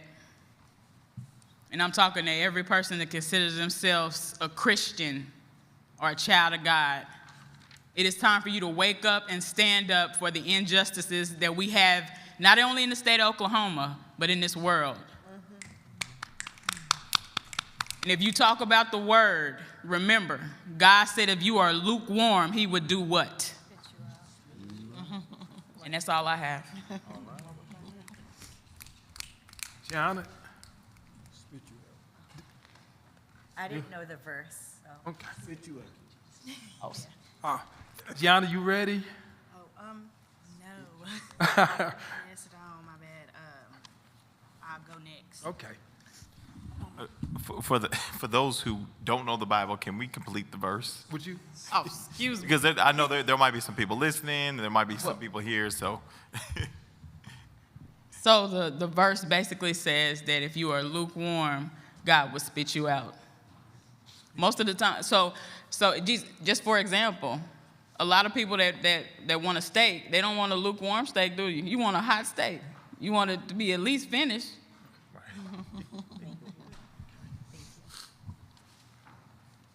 and I'm talking to every person that considers themselves a Christian or a child of God, it is time for you to wake up and stand up for the injustices that we have, not only in the state of Oklahoma, but in this world. And if you talk about the word, remember, God said if you are lukewarm, he would do what? And that's all I have. Gianna? I didn't know the verse, so. Okay. Spit you out. Gianna, you ready? Oh, no. Yes, no, my bad. I'll go next. Okay. For those who don't know the Bible, can we complete the verse? Would you? Oh, excuse me. Because I know there might be some people listening, there might be some people here, so. So the verse basically says that if you are lukewarm, God will spit you out. Most of the time, so just for example, a lot of people that want a steak, they don't want a lukewarm steak, do you? You want a hot steak. You want it to be at least finished.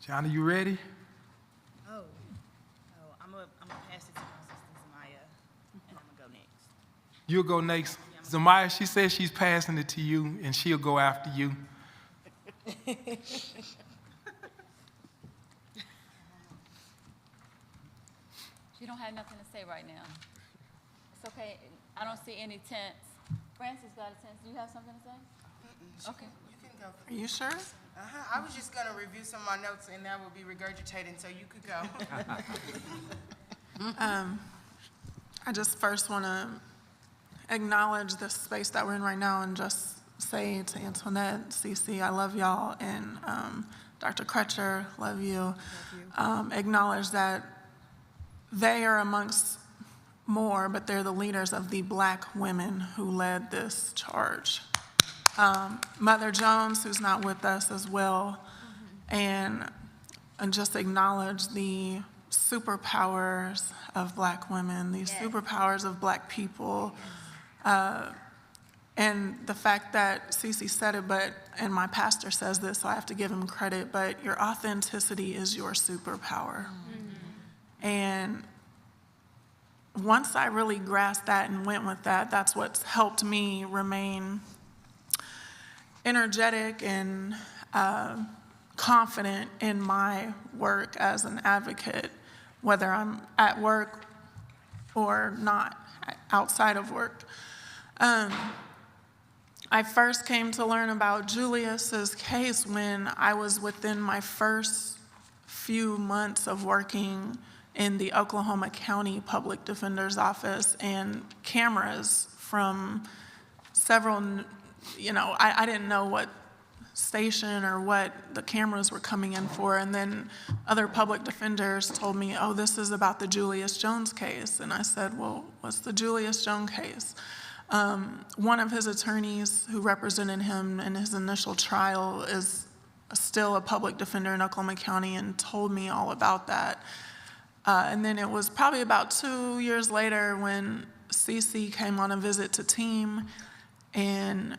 Gianna, you ready? Oh, I'm gonna pass it to my sister Zamaya, and I'm gonna go next. You'll go next. Zamaya, she says she's passing it to you, and she'll go after you. She don't have nothing to say right now. It's okay. I don't see any tents. Francis got a tent. Do you have something to say? Okay. You can go. Are you sure? I was just gonna review some of my notes and that will be regurgitated, so you could go. I just first want to acknowledge the space that we're in right now and just say to Antoinette, Cece, I love y'all, and Dr. Crutcher, love you. Acknowledge that they are amongst more, but they're the leaders of the Black women who led this charge. Mother Jones, who's not with us as well, and just acknowledge the superpowers of Black women, the superpowers of Black people, and the fact that Cece said it, and my pastor says this, so I have to give him credit, but your authenticity is your superpower. And once I really grasped that and went with that, that's what's helped me remain energetic and confident in my work as an advocate, whether I'm at work or not, outside of work. I first came to learn about Julius's case when I was within my first few months of working in the Oklahoma County Public Defender's Office, and cameras from several, I didn't know what station or what the cameras were coming in for. And then other public defenders told me, oh, this is about the Julius Jones case. And I said, well, what's the Julius Jones case? One of his attorneys who represented him in his initial trial is still a public defender in Oklahoma County and told me all about that. And then it was probably about 2 years later when CC came on a visit to TEEM and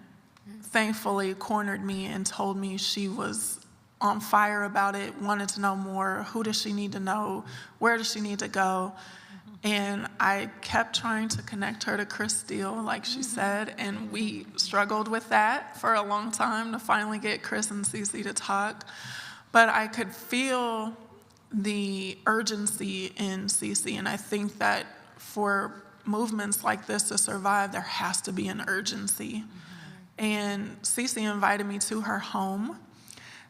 thankfully cornered me and told me she was on fire about it, wanted to know more. Who does she need to know? Where does she need to go? And I kept trying to connect her to Chris Steele, like she said, and we struggled with that for a long time to finally get Chris and Cece to talk. But I could feel the urgency in Cece, and I think that for movements like this to survive, there has to be an urgency. And Cece invited me to her home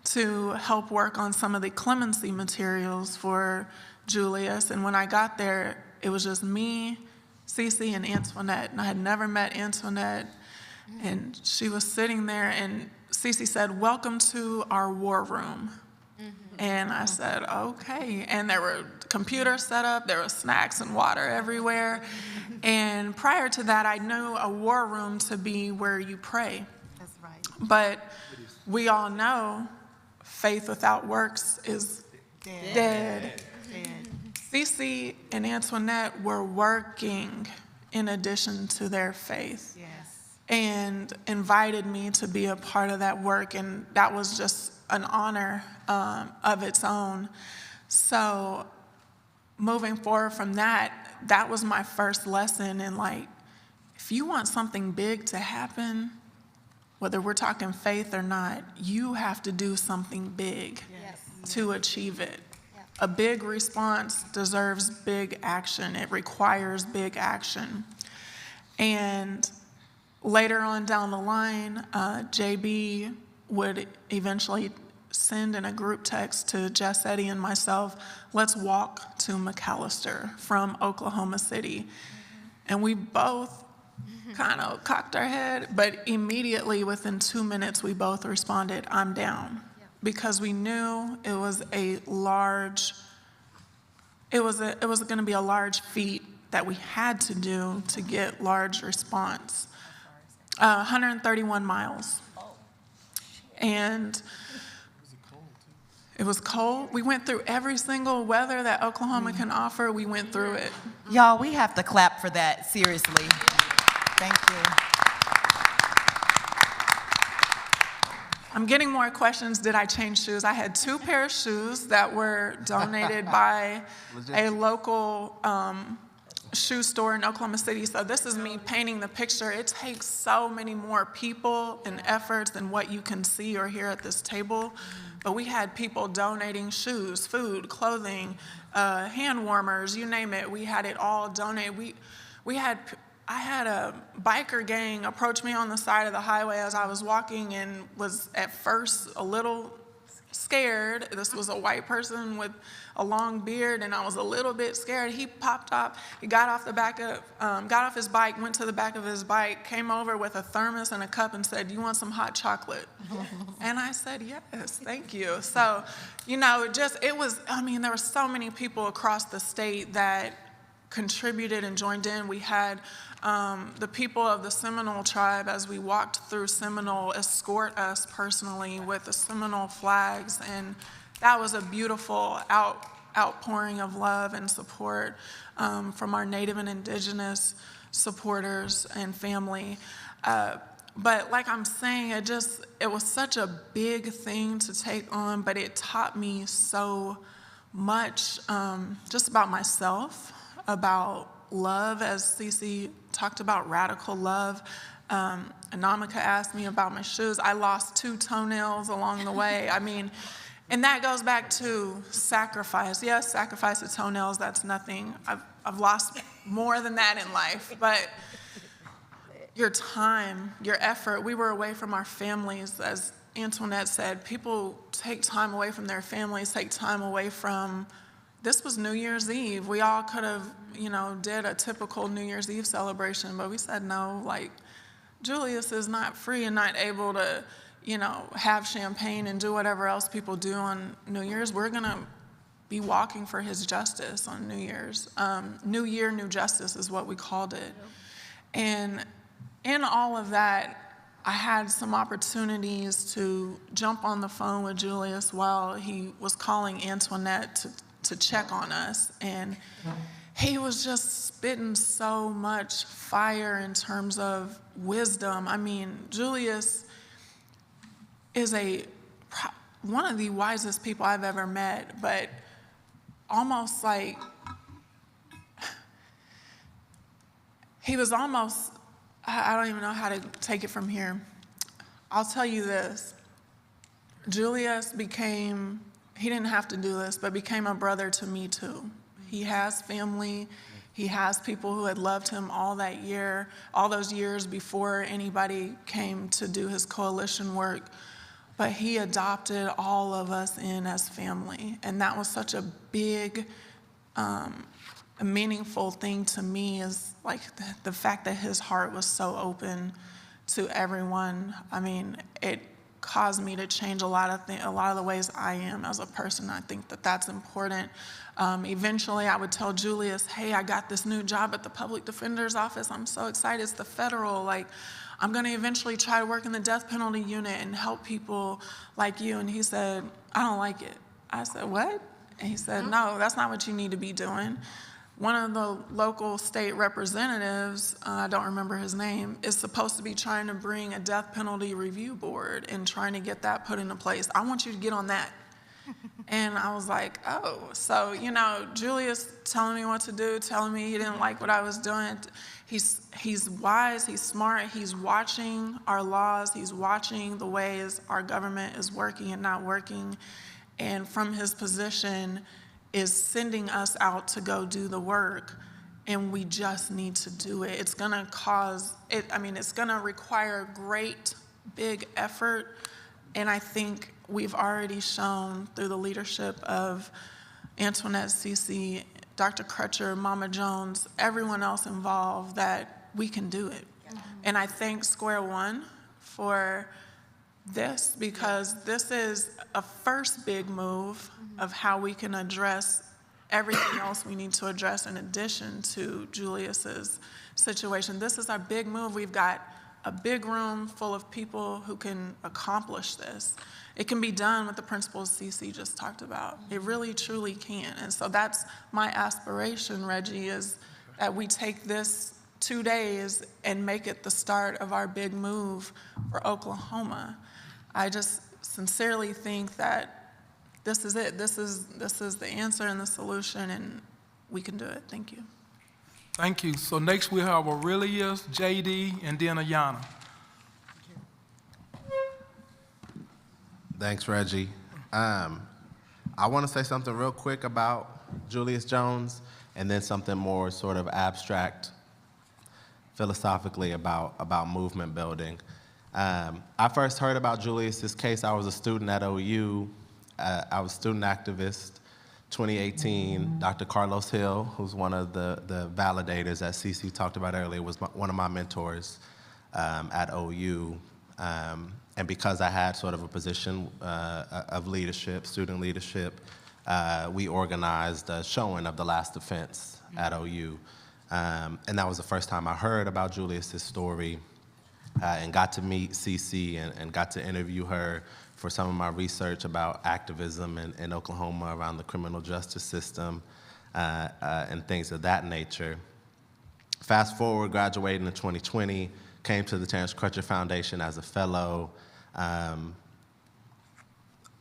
to help work on some of the clemency materials for Julius. And when I got there, it was just me, Cece, and Antoinette. And I had never met Antoinette. And she was sitting there, and Cece said, "Welcome to our war room." And I said, okay. And there were computers set up, there was snacks and water everywhere. And prior to that, I knew a war room to be where you pray. That's right. But we all know faith without works is dead. Cece and Antoinette were working in addition to their faith. And invited me to be a part of that work, and that was just an honor of its own. So moving forward from that, that was my first lesson in, like, if you want something big to happen, whether we're talking faith or not, you have to do something big to achieve it. A big response deserves big action. It requires big action. And later on down the line, JB would eventually send in a group text to Jess Eddy and myself, let's walk to McAllister from Oklahoma City. And we both kind of cocked our head, but immediately within 2 minutes, we both responded, I'm down. Because we knew it was a large, it was going to be a large feat that we had to do to get large response. 131 miles. And it was cold. We went through every single weather that Oklahoma can offer. We went through it. Y'all, we have to clap for that, seriously. Thank you. I'm getting more questions. Did I change shoes? I had 2 pair of shoes that were donated by a local shoe store in Oklahoma City. So this is me painting the picture. It takes so many more people and efforts than what you can see or hear at this table. But we had people donating shoes, food, clothing, hand warmers, you name it. We had it all donated. I had a biker gang approach me on the side of the highway as I was walking and was at first a little scared. This was a white person with a long beard, and I was a little bit scared. He popped up. He got off his bike, went to the back of his bike, came over with a thermos and a cup and said, "Do you want some hot chocolate?" And I said, "Yes, thank you." So, there were so many people across the state that contributed and joined in. We had the people of the Seminole tribe, as we walked through Seminole, escort us personally with the Seminole flags, and that was a beautiful outpouring of love and support from our Native and Indigenous supporters and family. But like I'm saying, it was such a big thing to take on, but it taught me so much just about myself, about love, as Cece talked about, radical love. Anamika asked me about my shoes. I lost 2 toenails along the way. And that goes back to sacrifice. Yes, sacrifice of toenails, that's nothing. I've lost more than that in life. But your time, your effort, we were away from our families. As Antoinette said, people take time away from their families, take time away from, this was New Year's Eve. We all could have, did a typical New Year's Eve celebration, but we said no, Julius is not free and not able to, have champagne and do whatever else people do on New Year's. We're going to be walking for his justice on New Year's. New Year, New Justice is what we called it. And in all of that, I had some opportunities to jump on the phone with Julius while he was calling Antoinette to check on us. And he was just spitting so much fire in terms of wisdom. I mean, Julius is one of the wisest people I've ever met, but almost like, he was almost, I don't even know how to take it from here. I'll tell you this. Julius became, he didn't have to do this, but became a brother to me too. He has family. He has people who had loved him all those years before anybody came to do his coalition work. But he adopted all of us in as family. And that was such a big, a meaningful thing to me, is like the fact that his heart was so open to everyone. I mean, it caused me to change a lot of the ways I am as a person. I think that that's important. Eventually, I would tell Julius, hey, I got this new job at the public defender's office. I'm so excited. It's the federal. Like, I'm going to eventually try to work in the death penalty unit and help people like you. And he said, I don't like it. I said, what? And he said, no, that's not what you need to be doing. One of the local state representatives, I don't remember his name, is supposed to be trying to bring a death penalty review board and trying to get that put into place. I want you to get on that. And I was like, oh. So, Julius telling me what to do, telling me he didn't like what I was doing. He's wise, he's smart, he's watching our laws, he's watching the ways our government is working and not working. And from his position, is sending us out to go do the work, and we just need to do it. It's gonna it's gonna require great, big effort, and I think we've already shown through the leadership of Antoinette, Cece, Dr. Crutcher, Mama Jones, everyone else involved, that we can do it. And I thank Square One for this, because this is a first big move of how we can address everything else we need to address in addition to Julius's situation. This is our big move. We've got a big room full of people who can accomplish this. It can be done with the principles CC just talked about. It really, truly can. And so that's my aspiration, Reggie, is that we take this 2 days and make it the start of our big move for Oklahoma. I just sincerely think that this is it. This is the answer and the solution, and we can do it. Thank you. Thank you. So next we have Aurelius, JD, and then Ayana. Thanks, Reggie. I want to say something real quick about Julius Jones, and then something more sort of abstract philosophically about movement building. I first heard about Julius's case. I was a student at OU. I was a student activist. 2018, Dr. Carlos Hill, who's one of the validators that CC talked about earlier, was one of my mentors at OU. And because I had sort of a position of leadership, student leadership, we organized a showing of The Last Defense at OU. And that was the first time I heard about Julius's story. And got to meet CC and got to interview her for some of my research about activism in Oklahoma around the criminal justice system and things of that nature. Fast forward, graduating in 2020, came to the Terrence Crutcher Foundation as a fellow.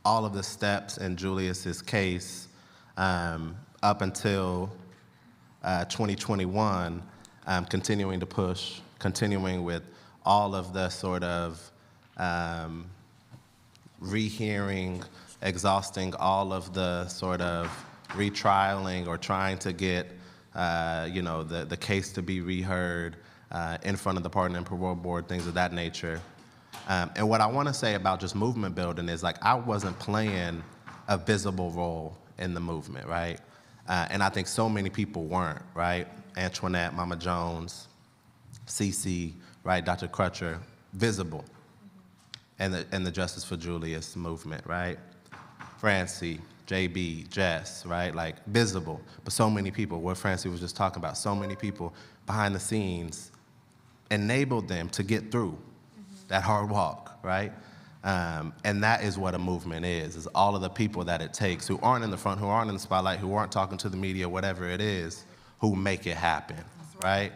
All of the steps in Julius's case up until 2021, continuing to push, continuing with all of the sort of rehearing, exhausting all of the sort of retrialing or trying to get the case to be reheard in front of the Pardon and Parole Board, things of that nature. And what I want to say about just movement building is, like, I wasn't playing a visible role in the movement, right? And I think so many people weren't, right? Antoinette, Mama Jones, CC, right, Dr. Crutcher, visible. and the Justice for Julius movement, right? Francie, JB, Jess, right? Like visible, but so many people, what Francie was just talking about, so many people behind the scenes enabled them to get through that hard walk, right? And that is what a movement is all of the people that it takes who aren't in the front, who aren't in the spotlight, who aren't talking to the media, whatever it is, who make it happen, right?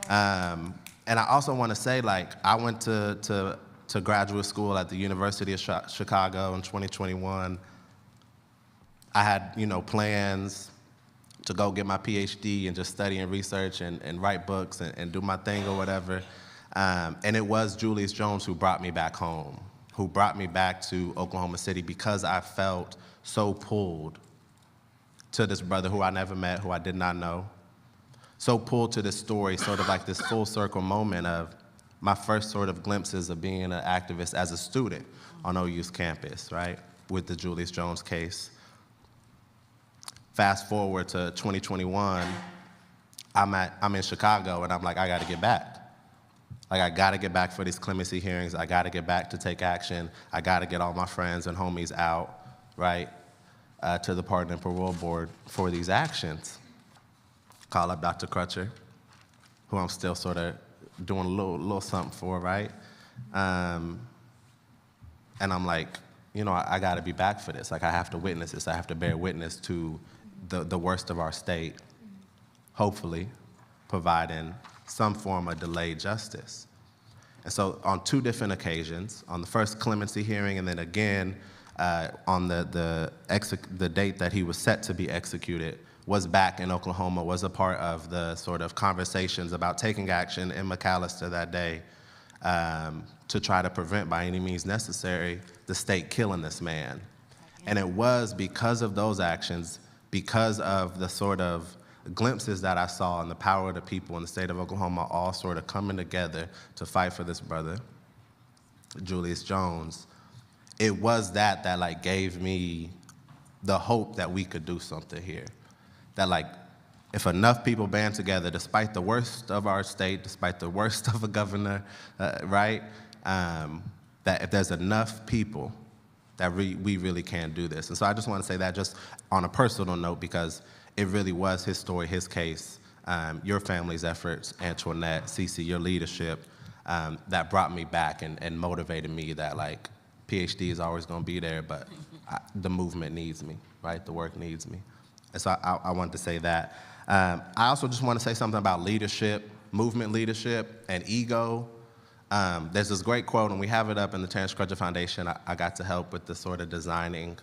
And I also want to say, like, I went to graduate school at the University of Chicago in 2021. I had, plans to go get my PhD and just study and research and write books and do my thing or whatever. And it was Julius Jones who brought me back home, who brought me back to Oklahoma City because I felt so pulled to this brother who I never met, who I did not know. So pulled to this story, sort of like this full circle moment of my first sort of glimpses of being an activist as a student on OU's campus, right, with the Julius Jones case. Fast forward to 2021, I'm in Chicago, and I'm like, I gotta get back. Like, I gotta get back for these clemency hearings. I gotta get back to take action. I gotta get all my friends and homies out, right, to the Pardon and Parole Board for these actions. Call up Dr. Crutcher, who I'm still sort of doing a little something for, right? And I'm like, I gotta be back for this. Like, I have to witness this. I have to bear witness to the worst of our state, hopefully providing some form of delayed justice. And so on two different occasions, on the first clemency hearing and then again on the date that he was set to be executed, was back in Oklahoma, was a part of the sort of conversations about taking action in McAllister that day to try to prevent by any means necessary the state killing this man. And it was because of those actions, because of the sort of glimpses that I saw and the power of the people in the state of Oklahoma all sort of coming together to fight for this brother, Julius Jones, it was that like gave me the hope that we could do something here. That like, if enough people band together, despite the worst of our state, despite the worst of a governor, right? That if there's enough people that we really can do this. And so I just want to say that just on a personal note, because it really was his story, his case, your family's efforts, Antoinette, Cece, your leadership, that brought me back and motivated me that like, PhD is always gonna be there, but the movement needs me, right? The work needs me. And so I wanted to say that. I also just want to say something about leadership, movement leadership, and ego. There's this great quote, and we have it up in the Terrence Crutcher Foundation. I got to help with the sort of designing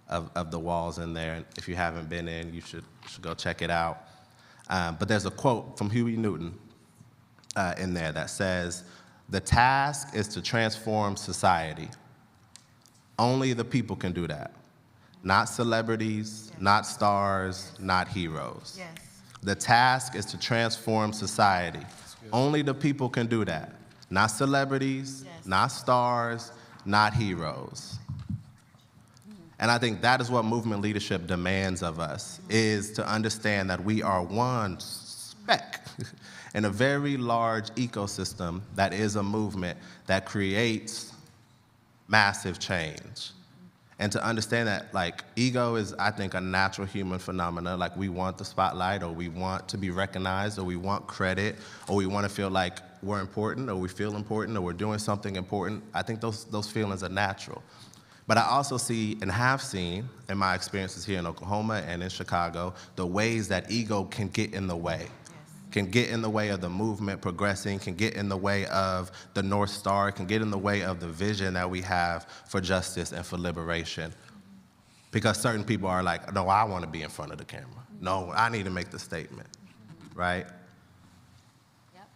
of the walls in there. And if you haven't been in, you should go check it out. But there's a quote from Huey Newton in there that says, "The task is to transform society. Only the people can do that. Not celebrities, not stars, not heroes. Yes. The task is to transform society. Only the people can do that. Not celebrities, not stars, not heroes." And I think that is what movement leadership demands of us, is to understand that we are one speck in a very large ecosystem that is a movement that creates massive change. And to understand that, like, ego is, I think, a natural human phenomena. Like, we want the spotlight, or we want to be recognized, or we want credit, or we want to feel like we're important, or we feel important, or we're doing something important. I think those feelings are natural. But I also see and have seen in my experiences here in Oklahoma and in Chicago, the ways that ego can get in the way. Can get in the way of the movement progressing, can get in the way of the North Star, can get in the way of the vision that we have for justice and for liberation. Because certain people are like, no, I want to be in front of the camera. No, I need to make the statement, right? Yep.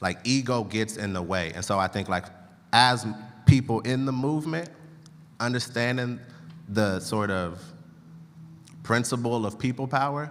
Like, ego gets in the way. And so I think, like, as people in the movement, understanding the sort of principle of people power,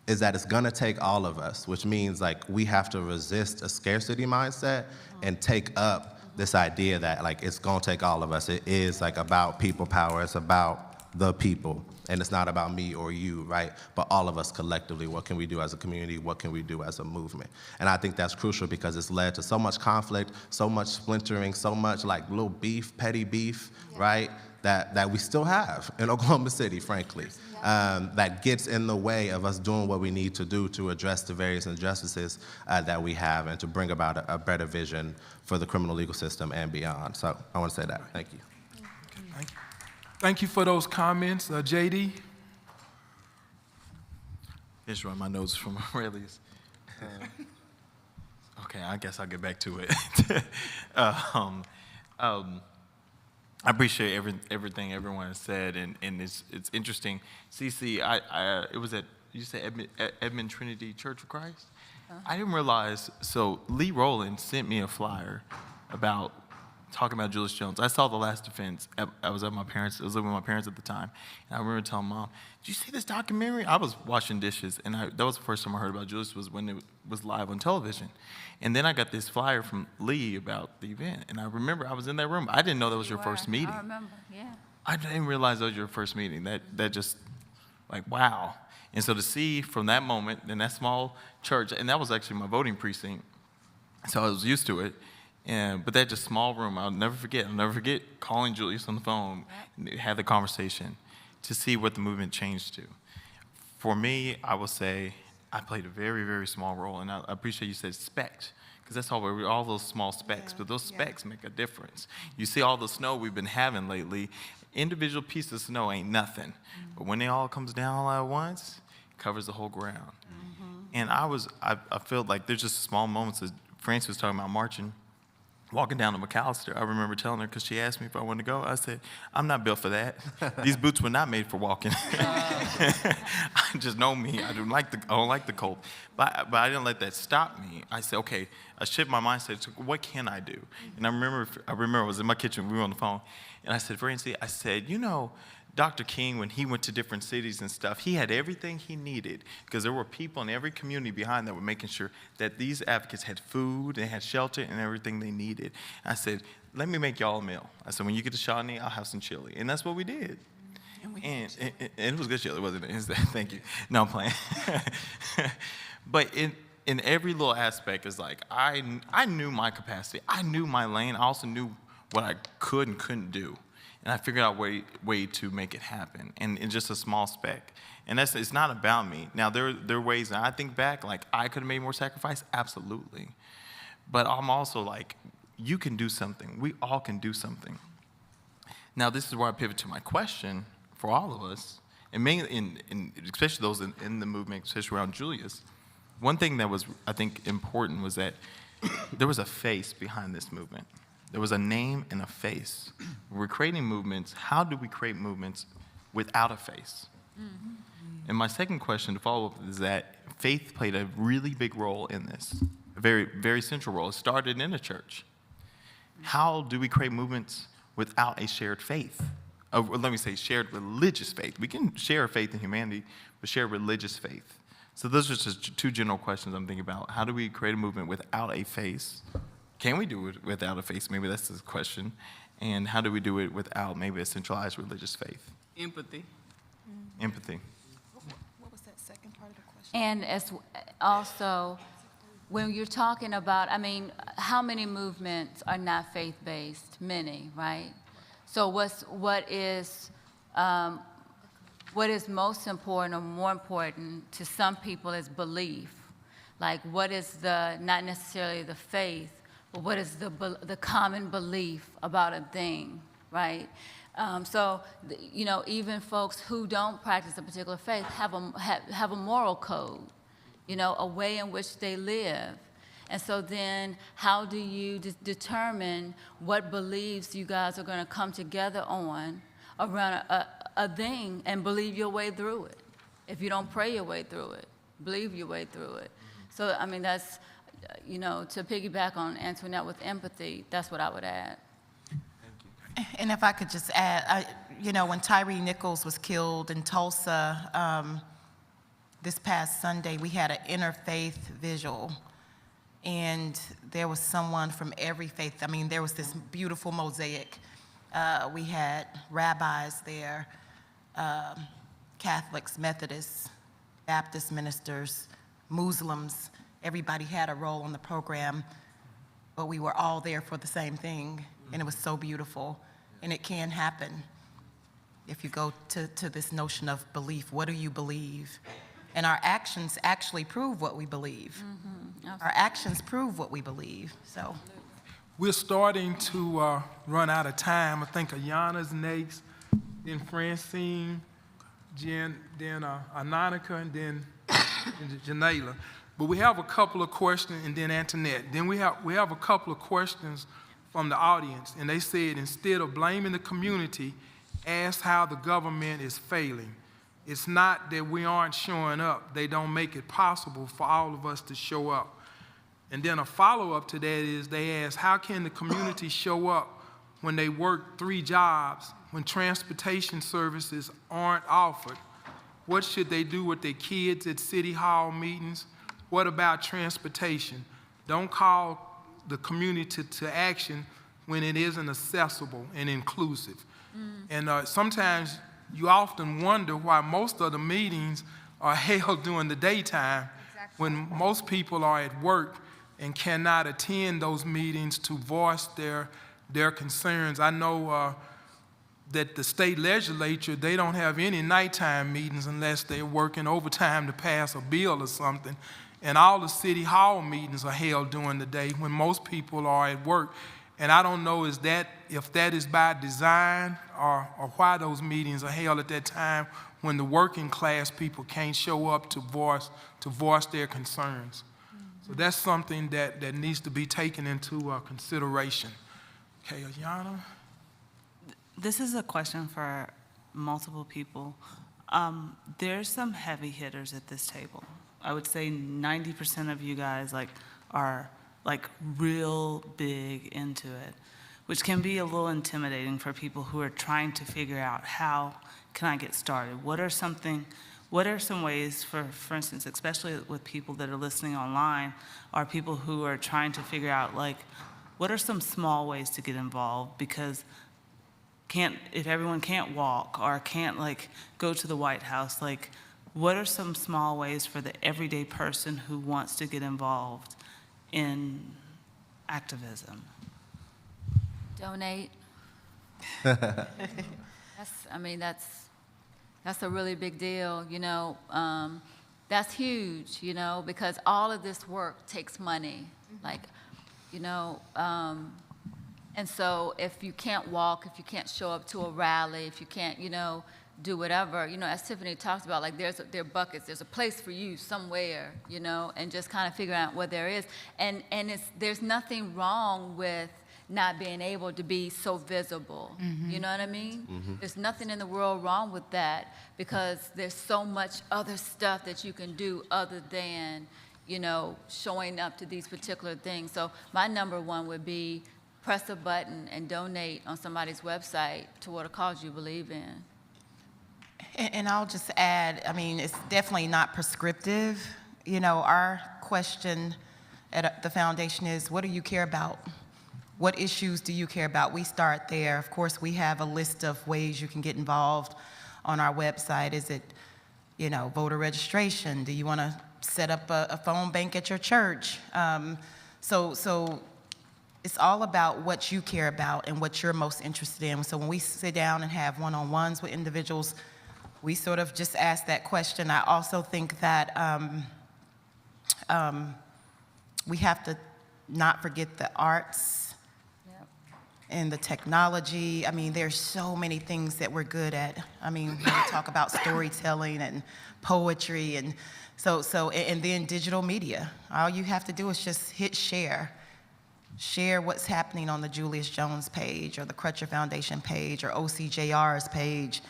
is that it's gonna take all of us, which means like we have to resist a scarcity mindset and take up this idea that like it's gonna take all of us. It is like about people power, it's about the people, and it's not about me or you, right? But all of us collectively. What can we do as a community? What can we do as a movement? And I think that's crucial because it's led to so much conflict, so much splintering, so much like little beef, petty beef, right? That we still have in Oklahoma City, frankly, that gets in the way of us doing what we need to do to address the various injustices that we have and to bring about a better vision for the criminal legal system and beyond. So I want to say that. Thank you. Thank you. Thank you for those comments. JD? Just run my notes from Aurelius. Okay, I guess I'll get back to it. I appreciate everything everyone has said, and it's interesting. CC, it was at, you said Edmond Trinity Church of Christ? I didn't realize, so Lee Rowland sent me a flyer about talking about Julius Jones. I saw The Last Defense. I was living with my parents at the time, and I remember telling Mom, "Did you see this documentary?" I was washing dishes, and that was the first time I heard about Julius was when it was live on television. And then I got this flyer from Lee about the event, and I remember I was in that room. I didn't know that was your first meeting. I remember, yeah. I didn't realize that was your first meeting. That just, like, wow. And so to see from that moment in that small church, and that was actually my voting precinct, so I was used to it. But that just small room, I'll never forget calling Julius on the phone and had the conversation to see what the movement changed to. For me, I will say I played a very, very small role, and I appreciate you said specks, because that's all those small specks, but those specks make a difference. You see all the snow we've been having lately, individual pieces of snow ain't nothing, but when it all comes down all at once, it covers the whole ground. And I feel like there's just small moments that Frances was talking about marching. Walking down to McAllister, I remember telling her, because she asked me if I wanted to go, I said, "I'm not built for that. These boots were not made for walking." I just know me. I don't like the cold. But I didn't let that stop me. I said, okay, I shifted my mindset to what can I do? And I remember I was in my kitchen, we were on the phone, and I said, Francie, I said, you know, Dr. King, when he went to different cities and stuff, he had everything he needed because there were people in every community behind that were making sure that these advocates had food, and had shelter, and everything they needed. I said, let me make y'all a meal. I said, when you get to Shawnee, I'll have some chili. And that's what we did. And it was good chili, wasn't it? Thank you. No, I'm playing. But in every little aspect, it's like I knew my capacity. I knew my lane. I also knew what I could and couldn't do. And I figured out a way to make it happen, and in just a small speck. And it's not about me. Now, there are ways, and I think back, like, I could have made more sacrifice, absolutely. But I'm also like, you can do something. We all can do something. Now, this is where I pivot to my question for all of us, and mainly, especially those in the movement, especially around Julius. One thing that was, I think, important was that there was a face behind this movement. There was a name and a face. We're creating movements. How do we create movements without a face? And my second question to follow up is that faith played a really big role in this, a very, very central role. It started in a church. How do we create movements without a shared faith? Let me say shared religious faith. We can share faith in humanity, but share religious faith. So those are just two general questions I'm thinking about. How do we create a movement without a face? Can we do it without a face? Maybe that's the question. And how do we do it without maybe a centralized religious faith? Empathy. Empathy. What was that second part of the question? And as also, when you're talking about, I mean, how many movements are not faith-based? Many, right? So what is most important or more important to some people is belief. Like, what is not necessarily the faith, but what is the common belief about a thing, right? So, you know, even folks who don't practice a particular faith have a moral code, you know, a way in which they live. And so then how do you determine what beliefs you guys are going to come together on around a thing and believe your way through it? If you don't pray your way through it, believe your way through it. So, I mean, that's, you know, to piggyback on Antoinette with empathy, that's what I would add. And if I could just add, you know, when Tyree Nichols was killed in Tulsa this past Sunday, we had an interfaith vigil. And there was someone from every faith. I mean, there was this beautiful mosaic. We had rabbis there, Catholics, Methodists, Baptist ministers, Muslims. Everybody had a role in the program, but we were all there for the same thing, and it was so beautiful. And it can happen if you go to this notion of belief. What do you believe? And our actions actually prove what we believe. Our actions prove what we believe, so. We're starting to run out of time. I think Ayana's next, then Francine, then Anonica, and then Janela. But we have a couple of questions, and then Antoinette. Then we have a couple of questions from the audience, and they said, instead of blaming the community, ask how the government is failing. It's not that we aren't showing up. They don't make it possible for all of us to show up. And then a follow-up to that is they ask, how can the community show up when they work 3 jobs, when transportation services aren't offered? What should they do with their kids at city hall meetings? What about transportation? Don't call the community to action when it isn't accessible and inclusive. And sometimes you often wonder why most of the meetings are held during the daytime when most people are at work and cannot attend those meetings to voice their concerns. I know that the state legislature, they don't have any nighttime meetings unless they're working overtime to pass a bill or something. And all the city hall meetings are held during the day when most people are at work. And I don't know if that is by design or why those meetings are held at that time when the working class people can't show up to voice their concerns. So that's something that needs to be taken into consideration. Okay, Ayana? This is a question for multiple people. There's some heavy hitters at this table. I would say 90% of you guys are real big into it, which can be a little intimidating for people who are trying to figure out how can I get started. What are some ways, for instance, especially with people that are listening online, are people who are trying to figure out what are some small ways to get involved? Because if everyone can't walk or can't go to the White House, what are some small ways for the everyday person who wants to get involved in activism? Donate. That's a really big deal, that's huge, because all of this work takes money, and so if you can't walk, if you can't show up to a rally, if you can't, do whatever, as Tiffany talked about, there are buckets, there's a place for you somewhere, and just kind of figuring out what there is. And there's nothing wrong with not being able to be so visible. You know what I mean? There's nothing in the world wrong with that because there's so much other stuff that you can do other than, showing up to these particular things. So my number one would be press a button and donate on somebody's website toward a cause you believe in. And I'll just add, it's definitely not prescriptive. Our question at the foundation is, what do you care about? What issues do you care about? We start there. Of course, we have a list of ways you can get involved on our website. Is it, voter registration? Do you want to set up a phone bank at your church? So it's all about what you care about and what you're most interested in. So when we sit down and have one-on-ones with individuals, we sort of just ask that question. I also think that we have to not forget the arts and the technology. There's so many things that we're good at. We talk about storytelling and poetry and and then digital media. All you have to do is just hit share. Share what's happening on the Julius Jones page or the Crutcher Foundation page or OCJR's page.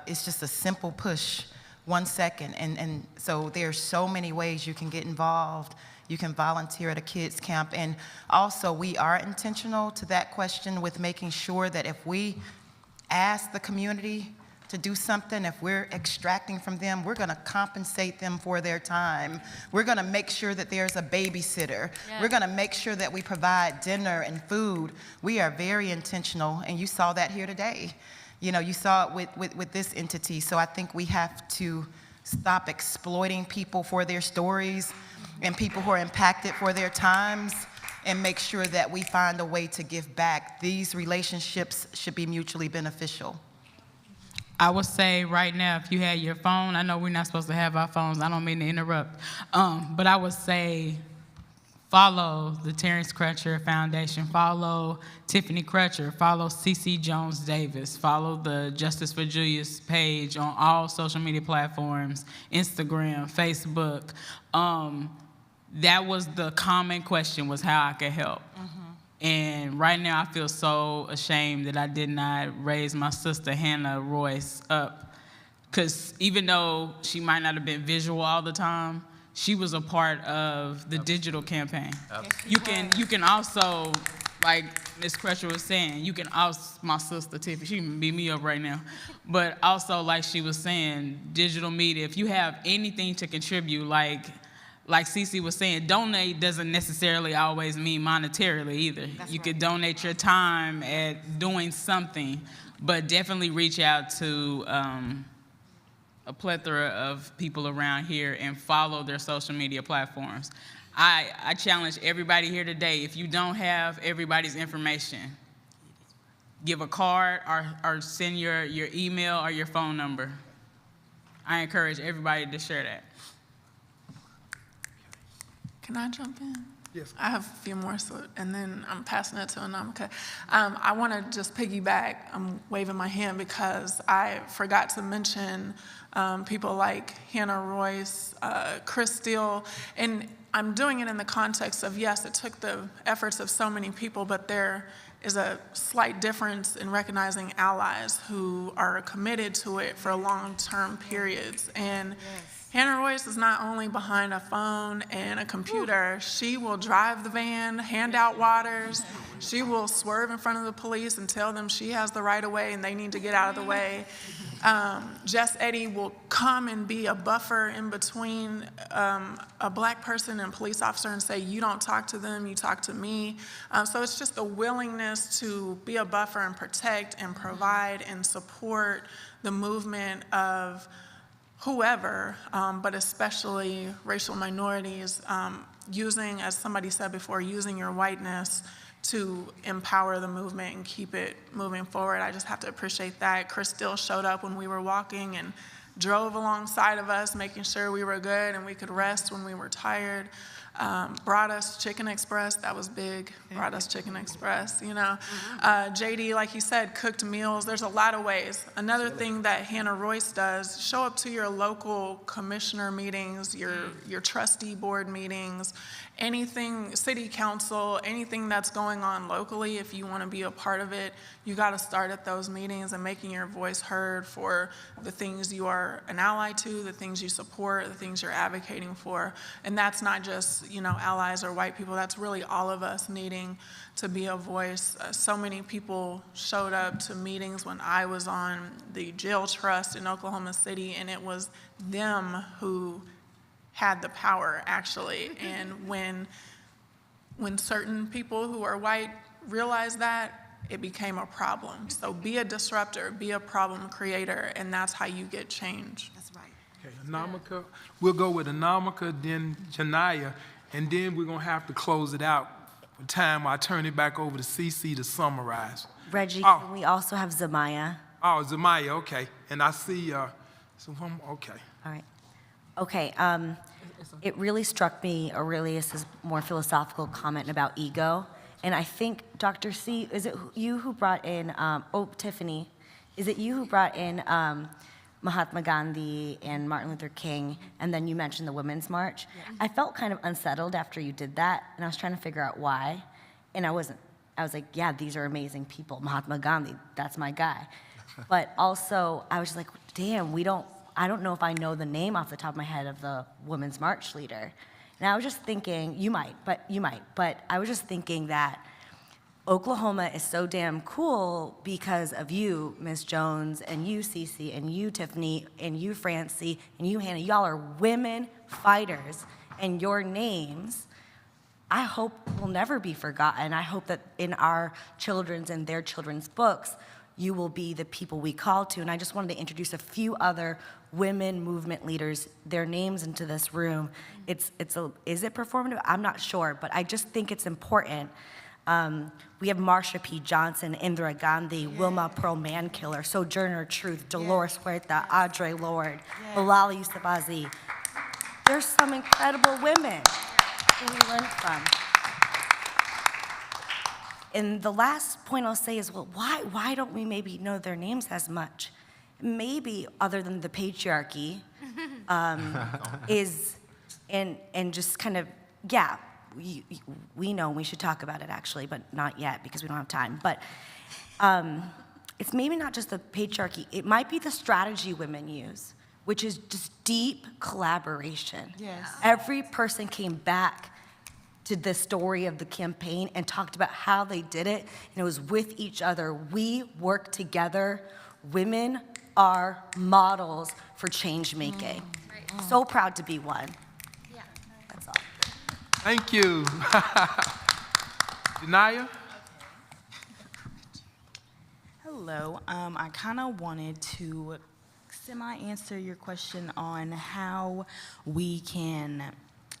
It's just a simple push, 1 second. And so there's so many ways you can get involved. You can volunteer at a kids camp. And also we are intentional to that question with making sure that if we ask the community to do something, if we're extracting from them, we're gonna compensate them for their time. We're gonna make sure that there's a babysitter. Yeah. We're gonna make sure that we provide dinner and food. We are very intentional, and you saw that here today. You know, you saw it with this entity, so I think we have to stop exploiting people for their stories and people who are impacted for their times, and make sure that we find a way to give back. These relationships should be mutually beneficial. I would say right now, if you had your phone, I know we're not supposed to have our phones, I don't mean to interrupt, but I would say follow the Terrence Crutcher Foundation, follow Tiffany Crutcher, follow CeCe Jones Davis, follow the Justice for Julius page on all social media platforms, Instagram, Facebook. That was the common question, was how I could help. And right now I feel so ashamed that I did not raise my sister Hannah Royce up, because even though she might not have been visual all the time, she was a part of the digital campaign. You can also, like Ms. Crutcher was saying, you can also, my sister Tiffany, she can beat me up right now, but also like she was saying, digital media, if you have anything to contribute, like CeCe was saying, donate doesn't necessarily always mean monetarily either. You could donate your time at doing something, but definitely reach out to a plethora of people around here and follow their social media platforms. I challenge everybody here today, if you don't have everybody's information, give a card or send your email or your phone number. I encourage everybody to share that. Can I jump in? Yes. I have a few more, and then I'm passing it to Anamika. I want to just piggyback. I'm waving my hand because I forgot to mention people like Hannah Royce, Chris Steele, and I'm doing it in the context of, yes, it took the efforts of so many people, but there is a slight difference in recognizing allies who are committed to it for long-term periods. And Hannah Royce is not only behind a phone and a computer, she will drive the van, hand out waters, she will swerve in front of the police and tell them she has the right of way and they need to get out of the way. Jess Eddy will come and be a buffer in between a black person and a police officer and say, you don't talk to them, you talk to me. So it's just a willingness to be a buffer and protect and provide and support the movement of whoever, but especially racial minorities, using, as somebody said before, using your whiteness to empower the movement and keep it moving forward. I just have to appreciate that. Chris still showed up when we were walking and drove alongside of us, making sure we were good and we could rest when we were tired. Brought us Chicken Express, that was big, brought us Chicken Express, you know. JD, like he said, cooked meals, there's a lot of ways. Another thing that Hannah Royce does, show up to your local commissioner meetings, your trustee board meetings, anything, city council, anything that's going on locally, if you want to be a part of it, you got to start at those meetings and making your voice heard for the things you are an ally to, the things you support, the things you're advocating for. And that's not just, you know, allies or white people, that's really all of us needing to be a voice. So many people showed up to meetings when I was on the jail trust in Oklahoma City, and it was them who had the power, actually. And when certain people who are white realized that, it became a problem. So be a disruptor, be a problem creator, and that's how you get change. That's right. Okay, Anamika, we'll go with Anamika, then Janaya, and then we're gonna have to close it out for time. I turn it back over to CeCe to summarize. Reggie, can we also have Zamaya? Oh, Zamaya, okay. And I see, okay. All right. Okay, it really struck me, Aurelius's more philosophical comment about ego. And I think, Dr. C, is it you who brought in, Tiffany, is it you who brought in Mahatma Gandhi and Martin Luther King, and then you mentioned the Women's March? Yeah. I felt kind of unsettled after you did that, and I was trying to figure out why. And I was like, yeah, these are amazing people. Mahatma Gandhi, that's my guy. But also, I was just like, damn, I don't know if I know the name off the top of my head of the Women's March leader. And I was just thinking, you might, but I was just thinking that Oklahoma is so damn cool because of you, Ms. Jones, and you, CeCe, and you, Tiffany, and you, Francie, and you, Hannah. Y'all are women fighters, and your names, I hope, will never be forgotten. I hope that in our children's and their children's books, you will be the people we call to. And I just wanted to introduce a few other women movement leaders, their names into this room. Is it performative? I'm not sure, but I just think it's important. We have Marsha P. Johnson, Indira Gandhi, Wilma Pearl Mankiller, Sojourner Truth, Dolores Huerta, Audre Lorde, Malala Yousafzai. There's some incredible women who we learn from. And the last point I'll say is, well, why don't we maybe know their names as much? Maybe other than the patriarchy, and just kind of, yeah, we know we should talk about it actually, but not yet because we don't have time. But it's maybe not just the patriarchy, it might be the strategy women use, which is just deep collaboration. Yes. Every person came back to the story of the campaign and talked about how they did it, and it was with each other. We work together. Women are models for change making. So proud to be one. Yeah. That's all. Thank you. Denaya? Hello. I kind of wanted to semi-answer your question on how we can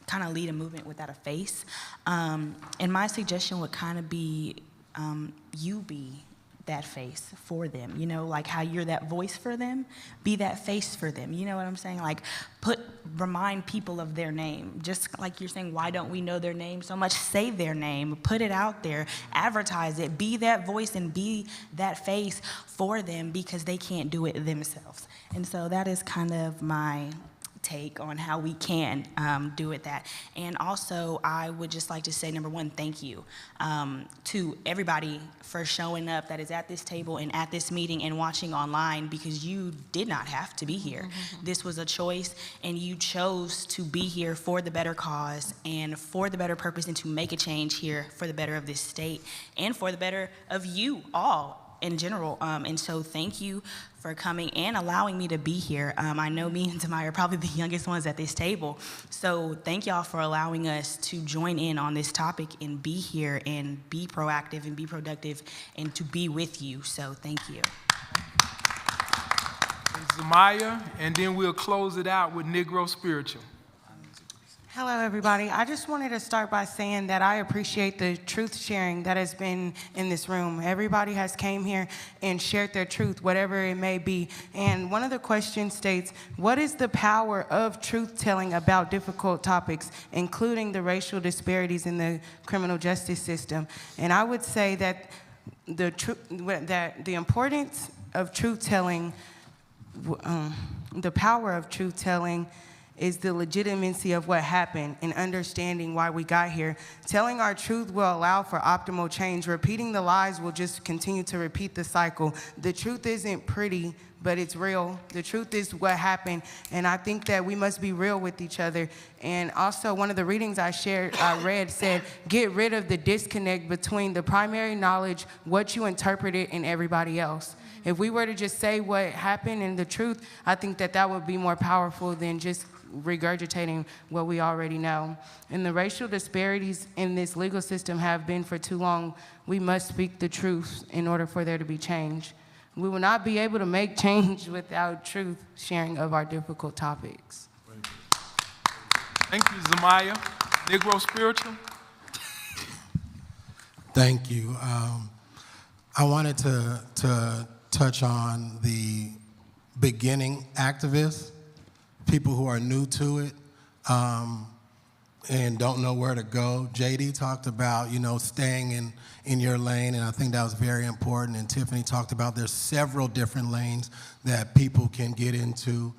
kind of lead a movement without a face. And my suggestion would kind of be you be that face for them, you know, like how you're that voice for them, be that face for them, you know what I'm saying? Like remind people of their name, just like you're saying, why don't we know their name so much? Say their name, put it out there, advertise it, be that voice and be that face for them because they can't do it themselves. And so that is kind of my take on how we can do it that. And also, I would just like to say, number one, thank you to everybody for showing up that is at this table and at this meeting and watching online because you did not have to be here. This was a choice and you chose to be here for the better cause and for the better purpose and to make a change here for the better of this state and for the better of you all in general. And so thank you for coming and allowing me to be here. I know me and Tamaya are probably the youngest ones at this table. So thank y'all for allowing us to join in on this topic and be here and be proactive and be productive and to be with you. So thank you. Zamaya, and then we'll close it out with Negro Spiritual. Hello, everybody. I just wanted to start by saying that I appreciate the truth sharing that has been in this room. Everybody has came here and shared their truth, whatever it may be. And one of the questions states, what is the power of truth telling about difficult topics, including the racial disparities in the criminal justice system? And I would say that the importance of truth telling, the power of truth telling is the legitimacy of what happened and understanding why we got here. Telling our truth will allow for optimal change. Repeating the lies will just continue to repeat the cycle. The truth isn't pretty, but it's real. The truth is what happened, and I think that we must be real with each other. And also, one of the readings I read said, get rid of the disconnect between the primary knowledge, what you interpreted, and everybody else. If we were to just say what happened and the truth, I think that that would be more powerful than just regurgitating what we already know. And the racial disparities in this legal system have been for too long. We must speak the truth in order for there to be change. We will not be able to make change without truth sharing of our difficult topics. Thank you, Zamaya. Negro Spiritual. Thank you. I wanted to touch on the beginning activists, people who are new to it and don't know where to go. JD talked about, staying in your lane, and I think that was very important. And Tiffany talked about there's several different lanes that people can get into.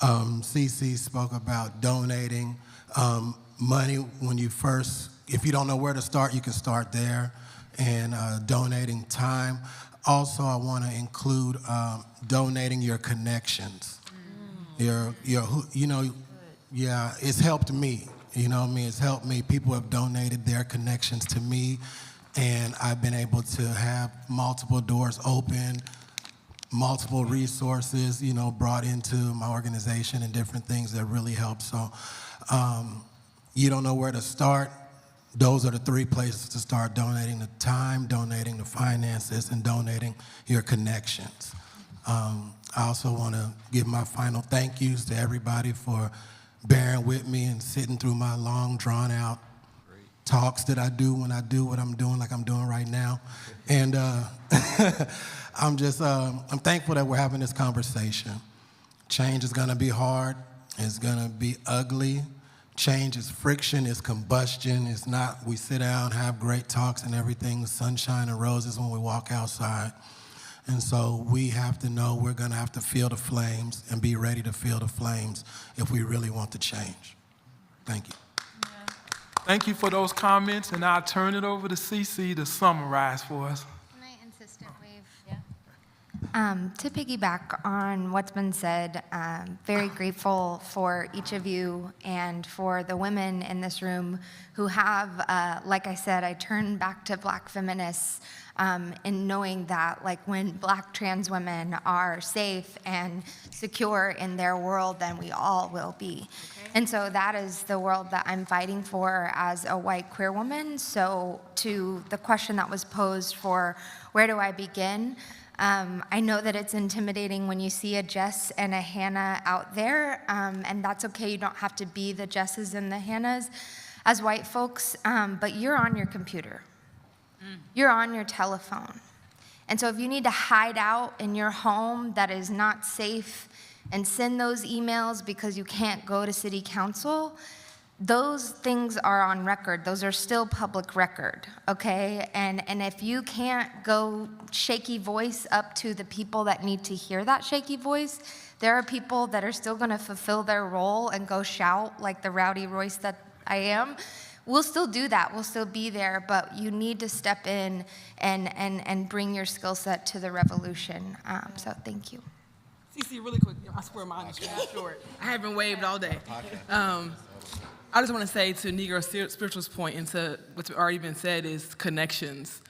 CC spoke about donating money when if you don't know where to start, you can start there, and donating time. Also, I want to include donating your connections. It's helped me. It's helped me. People have donated their connections to me, and I've been able to have multiple doors open, multiple resources, brought into my organization and different things that really help. So you don't know where to start, those are the three places to start donating the time, donating the finances, and donating your connections. I also want to give my final thank yous to everybody for bearing with me and sitting through my long, drawn-out talks that I do when I do what I'm doing, like I'm doing right now. And I'm thankful that we're having this conversation. Change is going to be hard. It's going to be ugly. Change is friction, it's combustion. It's not we sit down, have great talks and everything, sunshine and roses when we walk outside. And so we have to know we're going to have to feel the flames and be ready to feel the flames if we really want to change. Thank you. Thank you for those comments, and I'll turn it over to CC to summarize for us. Can I insist it wave? To piggyback on what's been said, very grateful for each of you and for the women in this room who have, like I said, I turn back to Black feminists in knowing that, like, when Black trans women are safe and secure in their world, then we all will be. Okay. And so that is the world that I'm fighting for as a white queer woman. So to the question that was posed for where do I begin? I know that it's intimidating when you see a Jess and a Hannah out there, and that's okay. You don't have to be the Jesses and the Hannahs as white folks, but you're on your computer. You're on your telephone. And so if you need to hide out in your home that is not safe and send those emails because you can't go to city council, those things are on record. Those are still public record, okay? And if you can't go shaky voice up to the people that need to hear that shaky voice, there are people that are still gonna fulfill their role and go shout like the rowdy Royce that I am. We'll still do that, we'll still be there, but you need to step in and bring your skill set to the revolution. So thank you. CC, really quick, I swear mine is short. I haven't waved all day. I just want to say to Negro Spiritual's point and to what's already been said is connections.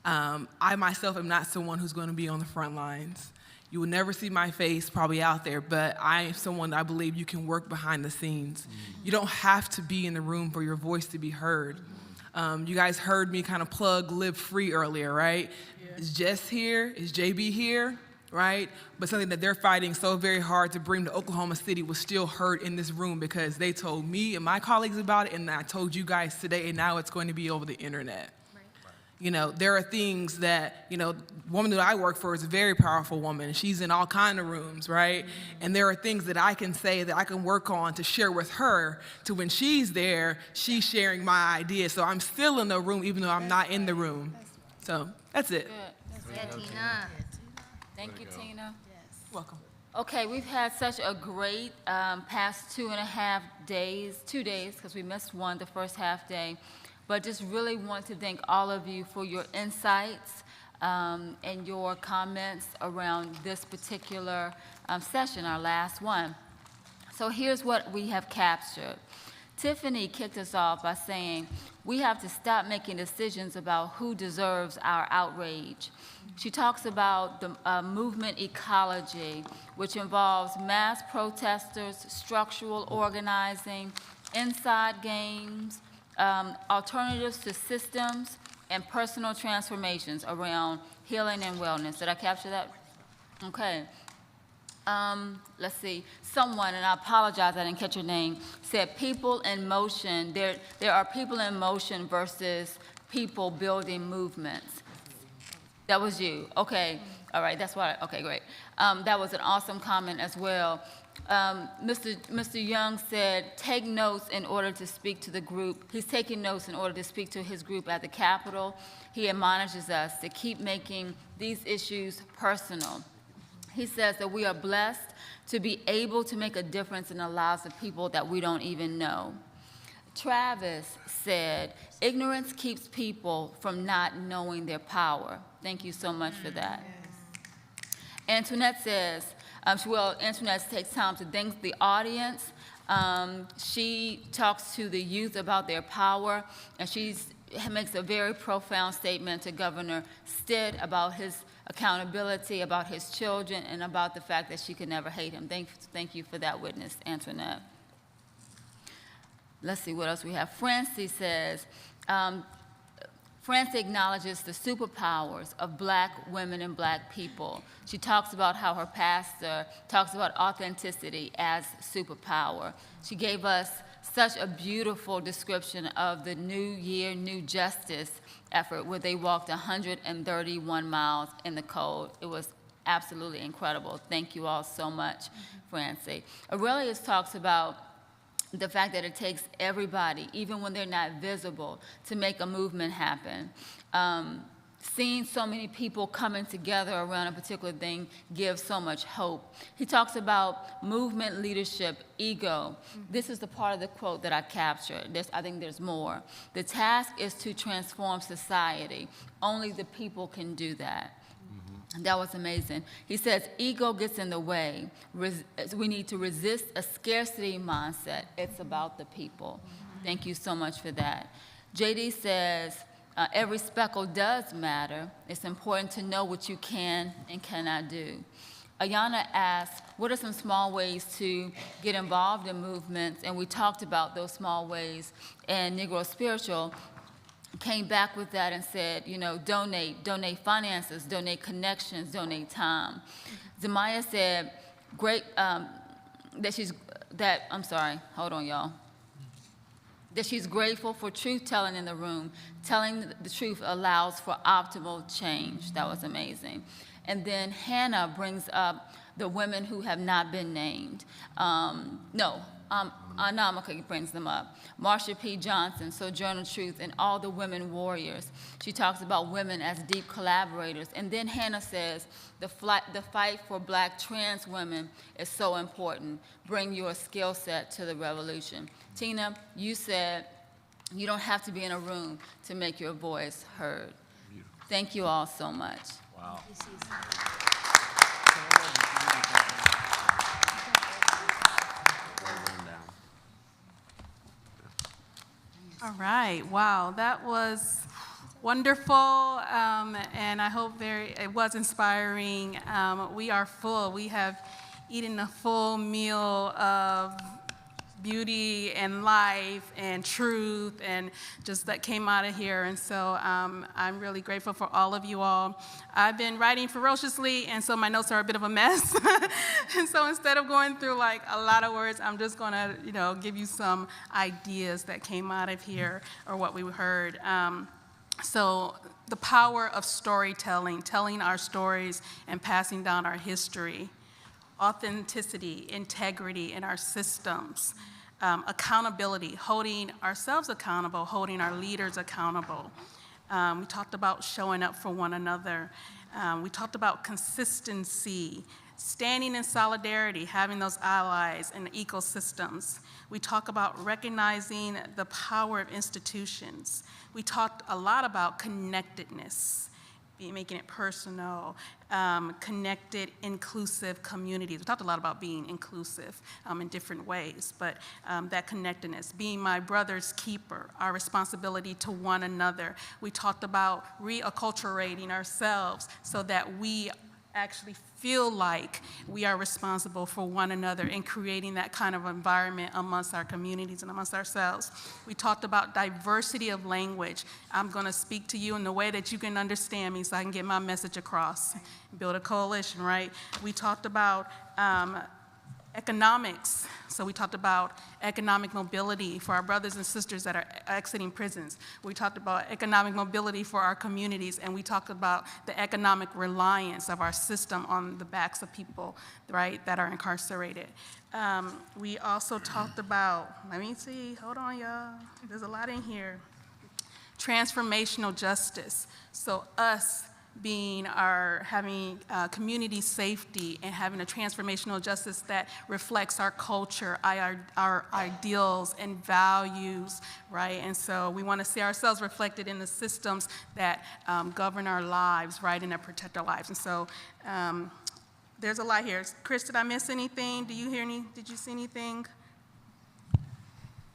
I myself am not someone who's going to be on the front lines. You will never see my face probably out there, but I am someone that I believe you can work behind the scenes. You don't have to be in the room for your voice to be heard. You guys heard me kind of plug Live Free earlier, right? Yeah. Is Jess here? Is JB here? Right? But something that they're fighting so very hard to bring to Oklahoma City was still heard in this room because they told me and my colleagues about it, and I told you guys today, and now it's going to be over the internet. Right. You know, there are things that, you know, the woman that I work for is a very powerful woman. She's in all kind of rooms, right? Mm-hmm. And there are things that I can say that I can work on to share with her to when she's there, she's sharing my ideas. So I'm still in the room even though I'm not in the room. So that's it. Good. That's it, Tina. Thank you, Tina. Yes. Welcome. Okay, we've had such a great past 2.5 days, 2 days, because we missed one, the first half day. But just really want to thank all of you for your insights and your comments around this particular session, our last one. So here's what we have captured. Tiffany kicked us off by saying, we have to stop making decisions about who deserves our outrage. She talks about the movement ecology, which involves mass protesters, structural organizing, inside games, alternatives to systems, and personal transformations around healing and wellness. Did I capture that? Okay. Let's see, someone, and I apologize, I didn't catch your name, said people in motion. There are people in motion versus people building movements. That was you, okay. All right, that's why, okay, great. That was an awesome comment as well. Mr. Young said, take notes in order to speak to the group. He's taking notes in order to speak to his group at the Capitol. He admonishes us to keep making these issues personal. He says that we are blessed to be able to make a difference in the lives of people that we don't even know. Travis said, ignorance keeps people from not knowing their power. Thank you so much for that. Antoinette says, Antoinette takes time to thank the audience. She talks to the youth about their power, and she makes a very profound statement to Governor Stitt about his accountability, about his children, and about the fact that she could never hate him. Thank you for that witness, Antoinette. let's see what else we have. Francie says, Francie acknowledges the superpowers of Black women and Black people. She talks about how her pastor talks about authenticity as superpower. She gave us such a beautiful description of the New Year, New Justice effort where they walked 131 miles in the cold. It was absolutely incredible. Thank you all so much, Francie. Aurelius talks about the fact that it takes everybody, even when they're not visible, to make a movement happen. Seeing so many people coming together around a particular thing gives so much hope. He talks about movement, leadership, ego. This is the part of the quote that I captured. I think there's more. The task is to transform society. Only the people can do that. That was amazing. He says, ego gets in the way. We need to resist a scarcity mindset. It's about the people. Thank you so much for that. JD says, every speckle does matter. It's important to know what you can and cannot do. Ayana asked, what are some small ways to get involved in movements? And we talked about those small ways. And Negro Spiritual came back with that and said, you know, donate finances, donate connections, donate time. Zamaya said, that she's grateful for truth telling in the room. Telling the truth allows for optimal change. That was amazing. And then Hannah brings up the women who have not been named. Anamaka brings them up. Marsha P. Johnson, Sojourner Truth, and all the women warriors. She talks about women as deep collaborators. And then Hannah says, the fight for Black trans women is so important. Bring your skill set to the revolution. Tina, you said you don't have to be in a room to make your voice heard. Thank you all so much. Wow. All right, wow, that was wonderful, and I hope it was inspiring. We are full. We have eaten a full meal of beauty and life and truth and just that came out of here. And so I'm really grateful for all of you all. I've been writing ferociously, and so my notes are a bit of a mess. And so instead of going through like a lot of words, I'm just gonna, give you some ideas that came out of here or what we heard. So the power of storytelling, telling our stories and passing down our history. Authenticity, integrity in our systems, accountability, holding ourselves accountable, holding our leaders accountable. We talked about showing up for one another. We talked about consistency, standing in solidarity, having those allies and ecosystems. We talk about recognizing the power of institutions. We talked a lot about connectedness, making it personal, connected, inclusive communities. We talked a lot about being inclusive in different ways, but that connectedness, being my brother's keeper, our responsibility to one another. We talked about reacculturating ourselves so that we actually feel like we are responsible for one another and creating that kind of environment amongst our communities and amongst ourselves. We talked about diversity of language. I'm gonna speak to you in the way that you can understand me so I can get my message across, build a coalition, right? We talked about economics. So we talked about economic mobility for our brothers and sisters that are exiting prisons. We talked about economic mobility for our communities, and we talked about the economic reliance of our system on the backs of people, right, that are incarcerated. We also talked about, let me see, hold on, y'all. There's a lot in here. Transformational justice. So us being having community safety and having a transformational justice that reflects our culture, our ideals and values, right? And so we want to see ourselves reflected in the systems that govern our lives, right, and that protect our lives. And so there's a lot here. Chris, did I miss anything? Did you see anything?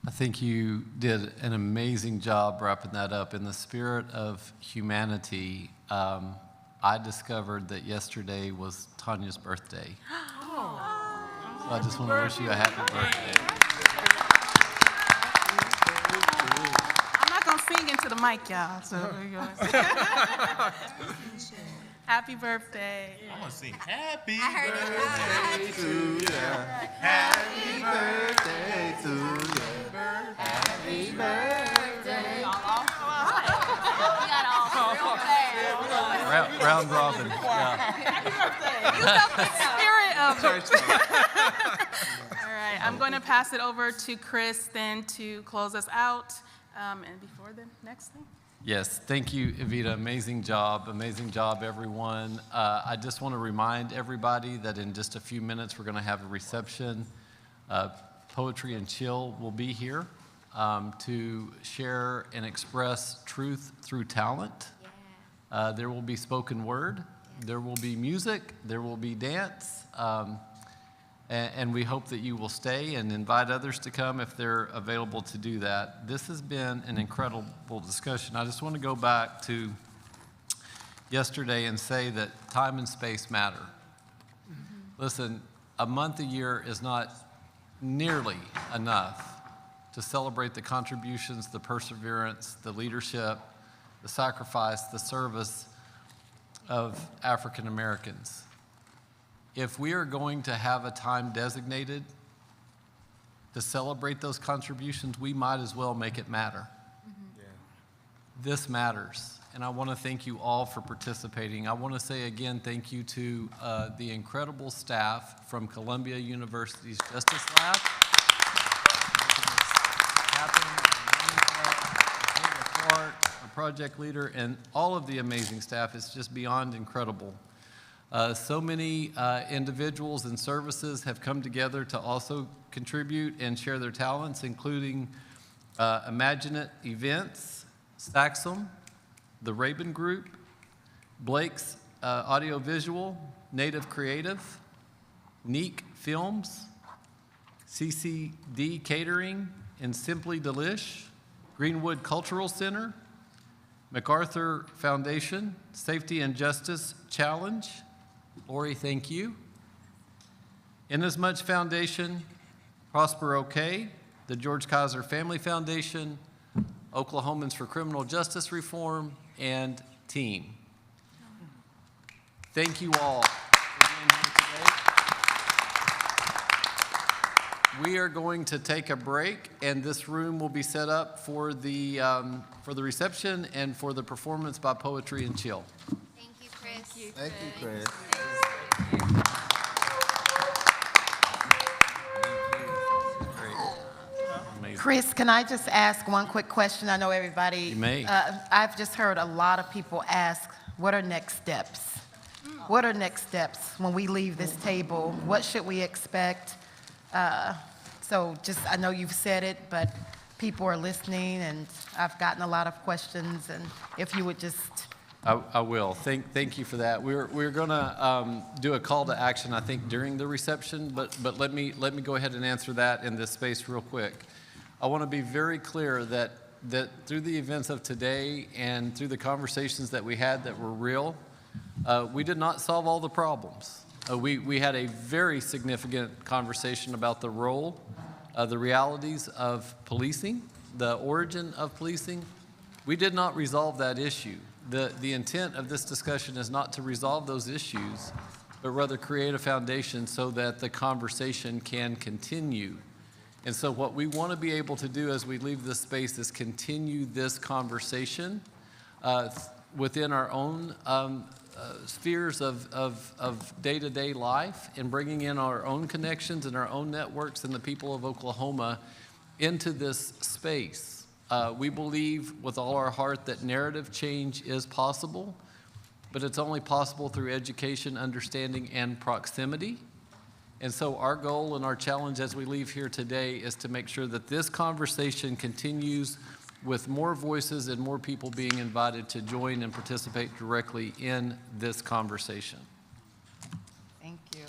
I think you did an amazing job wrapping that up. In the spirit of humanity, I discovered that yesterday was Tanya's birthday. So I just want to wish you a happy birthday. to the mic, y'all. So there you go. Happy birthday. I want to sing happy birthday to you. Happy birthday to you. Happy birthday. Round robin. Yeah. Happy birthday. You felt the spirit of it. All right, I'm going to pass it over to Chris then to close us out. And before the next thing. Yes, thank you, Evita. Amazing job, everyone. I just want to remind everybody that in just a few minutes we're going to have a reception. Poetry and Chill will be here to share and express truth through talent. There will be spoken word, there will be music, there will be dance, and we hope that you will stay and invite others to come if they're available to do that. This has been an incredible discussion. I just want to go back to yesterday and say that time and space matter. Listen, a month a year is not nearly enough to celebrate the contributions, the perseverance, the leadership, the sacrifice, the service of African Americans. If we are going to have a time designated to celebrate those contributions, we might as well make it matter. This matters, and I want to thank you all for participating. I want to say again thank you to the incredible staff from Columbia University's Justice Lab. Our project leader, and all of the amazing staff. It's just beyond incredible. So many individuals and services have come together to also contribute and share their talents, including Imagine It Events, Saxum, the Raven Group, Blake's Audiovisual, Native Creative, Neek Films, CCD Catering, and Simply Delish, Greenwood Cultural Center, MacArthur Foundation, Safety and Justice Challenge. Lori, thank you. Inasmuch Foundation, Prosper OK, the George Kaiser Family Foundation, Oklahomans for Criminal Justice Reform, and TEEM. Thank you all for being here today. We are going to take a break, and this room will be set up for the reception and for the performance by Poetry and Chill. Thank you, Chris. Thank you, Chris. Chris, can I just ask one quick question? I know everybody. You may. I've just heard a lot of people ask, what are next steps? What are next steps when we leave this table? What should we expect? So just, I know you've said it, but people are listening, and I've gotten a lot of questions, and if you would just. I will. Thank you for that. We're going to do a call to action, I think, during the reception, but let me go ahead and answer that in this space real quick. I want to be very clear that through the events of today and through the conversations that we had that were real, we did not solve all the problems. We had a very significant conversation about the role, the realities of policing, the origin of policing. We did not resolve that issue. The intent of this discussion is not to resolve those issues, but rather create a foundation so that the conversation can continue. And so what we want to be able to do as we leave this space is continue this conversation within our own spheres of day-to-day life, and bringing in our own connections and our own networks and the people of Oklahoma into this space. We believe with all our heart that narrative change is possible, but it's only possible through education, understanding, and proximity. And so our goal and our challenge as we leave here today is to make sure that this conversation continues with more voices and more people being invited to join and participate directly in this conversation. Thank you.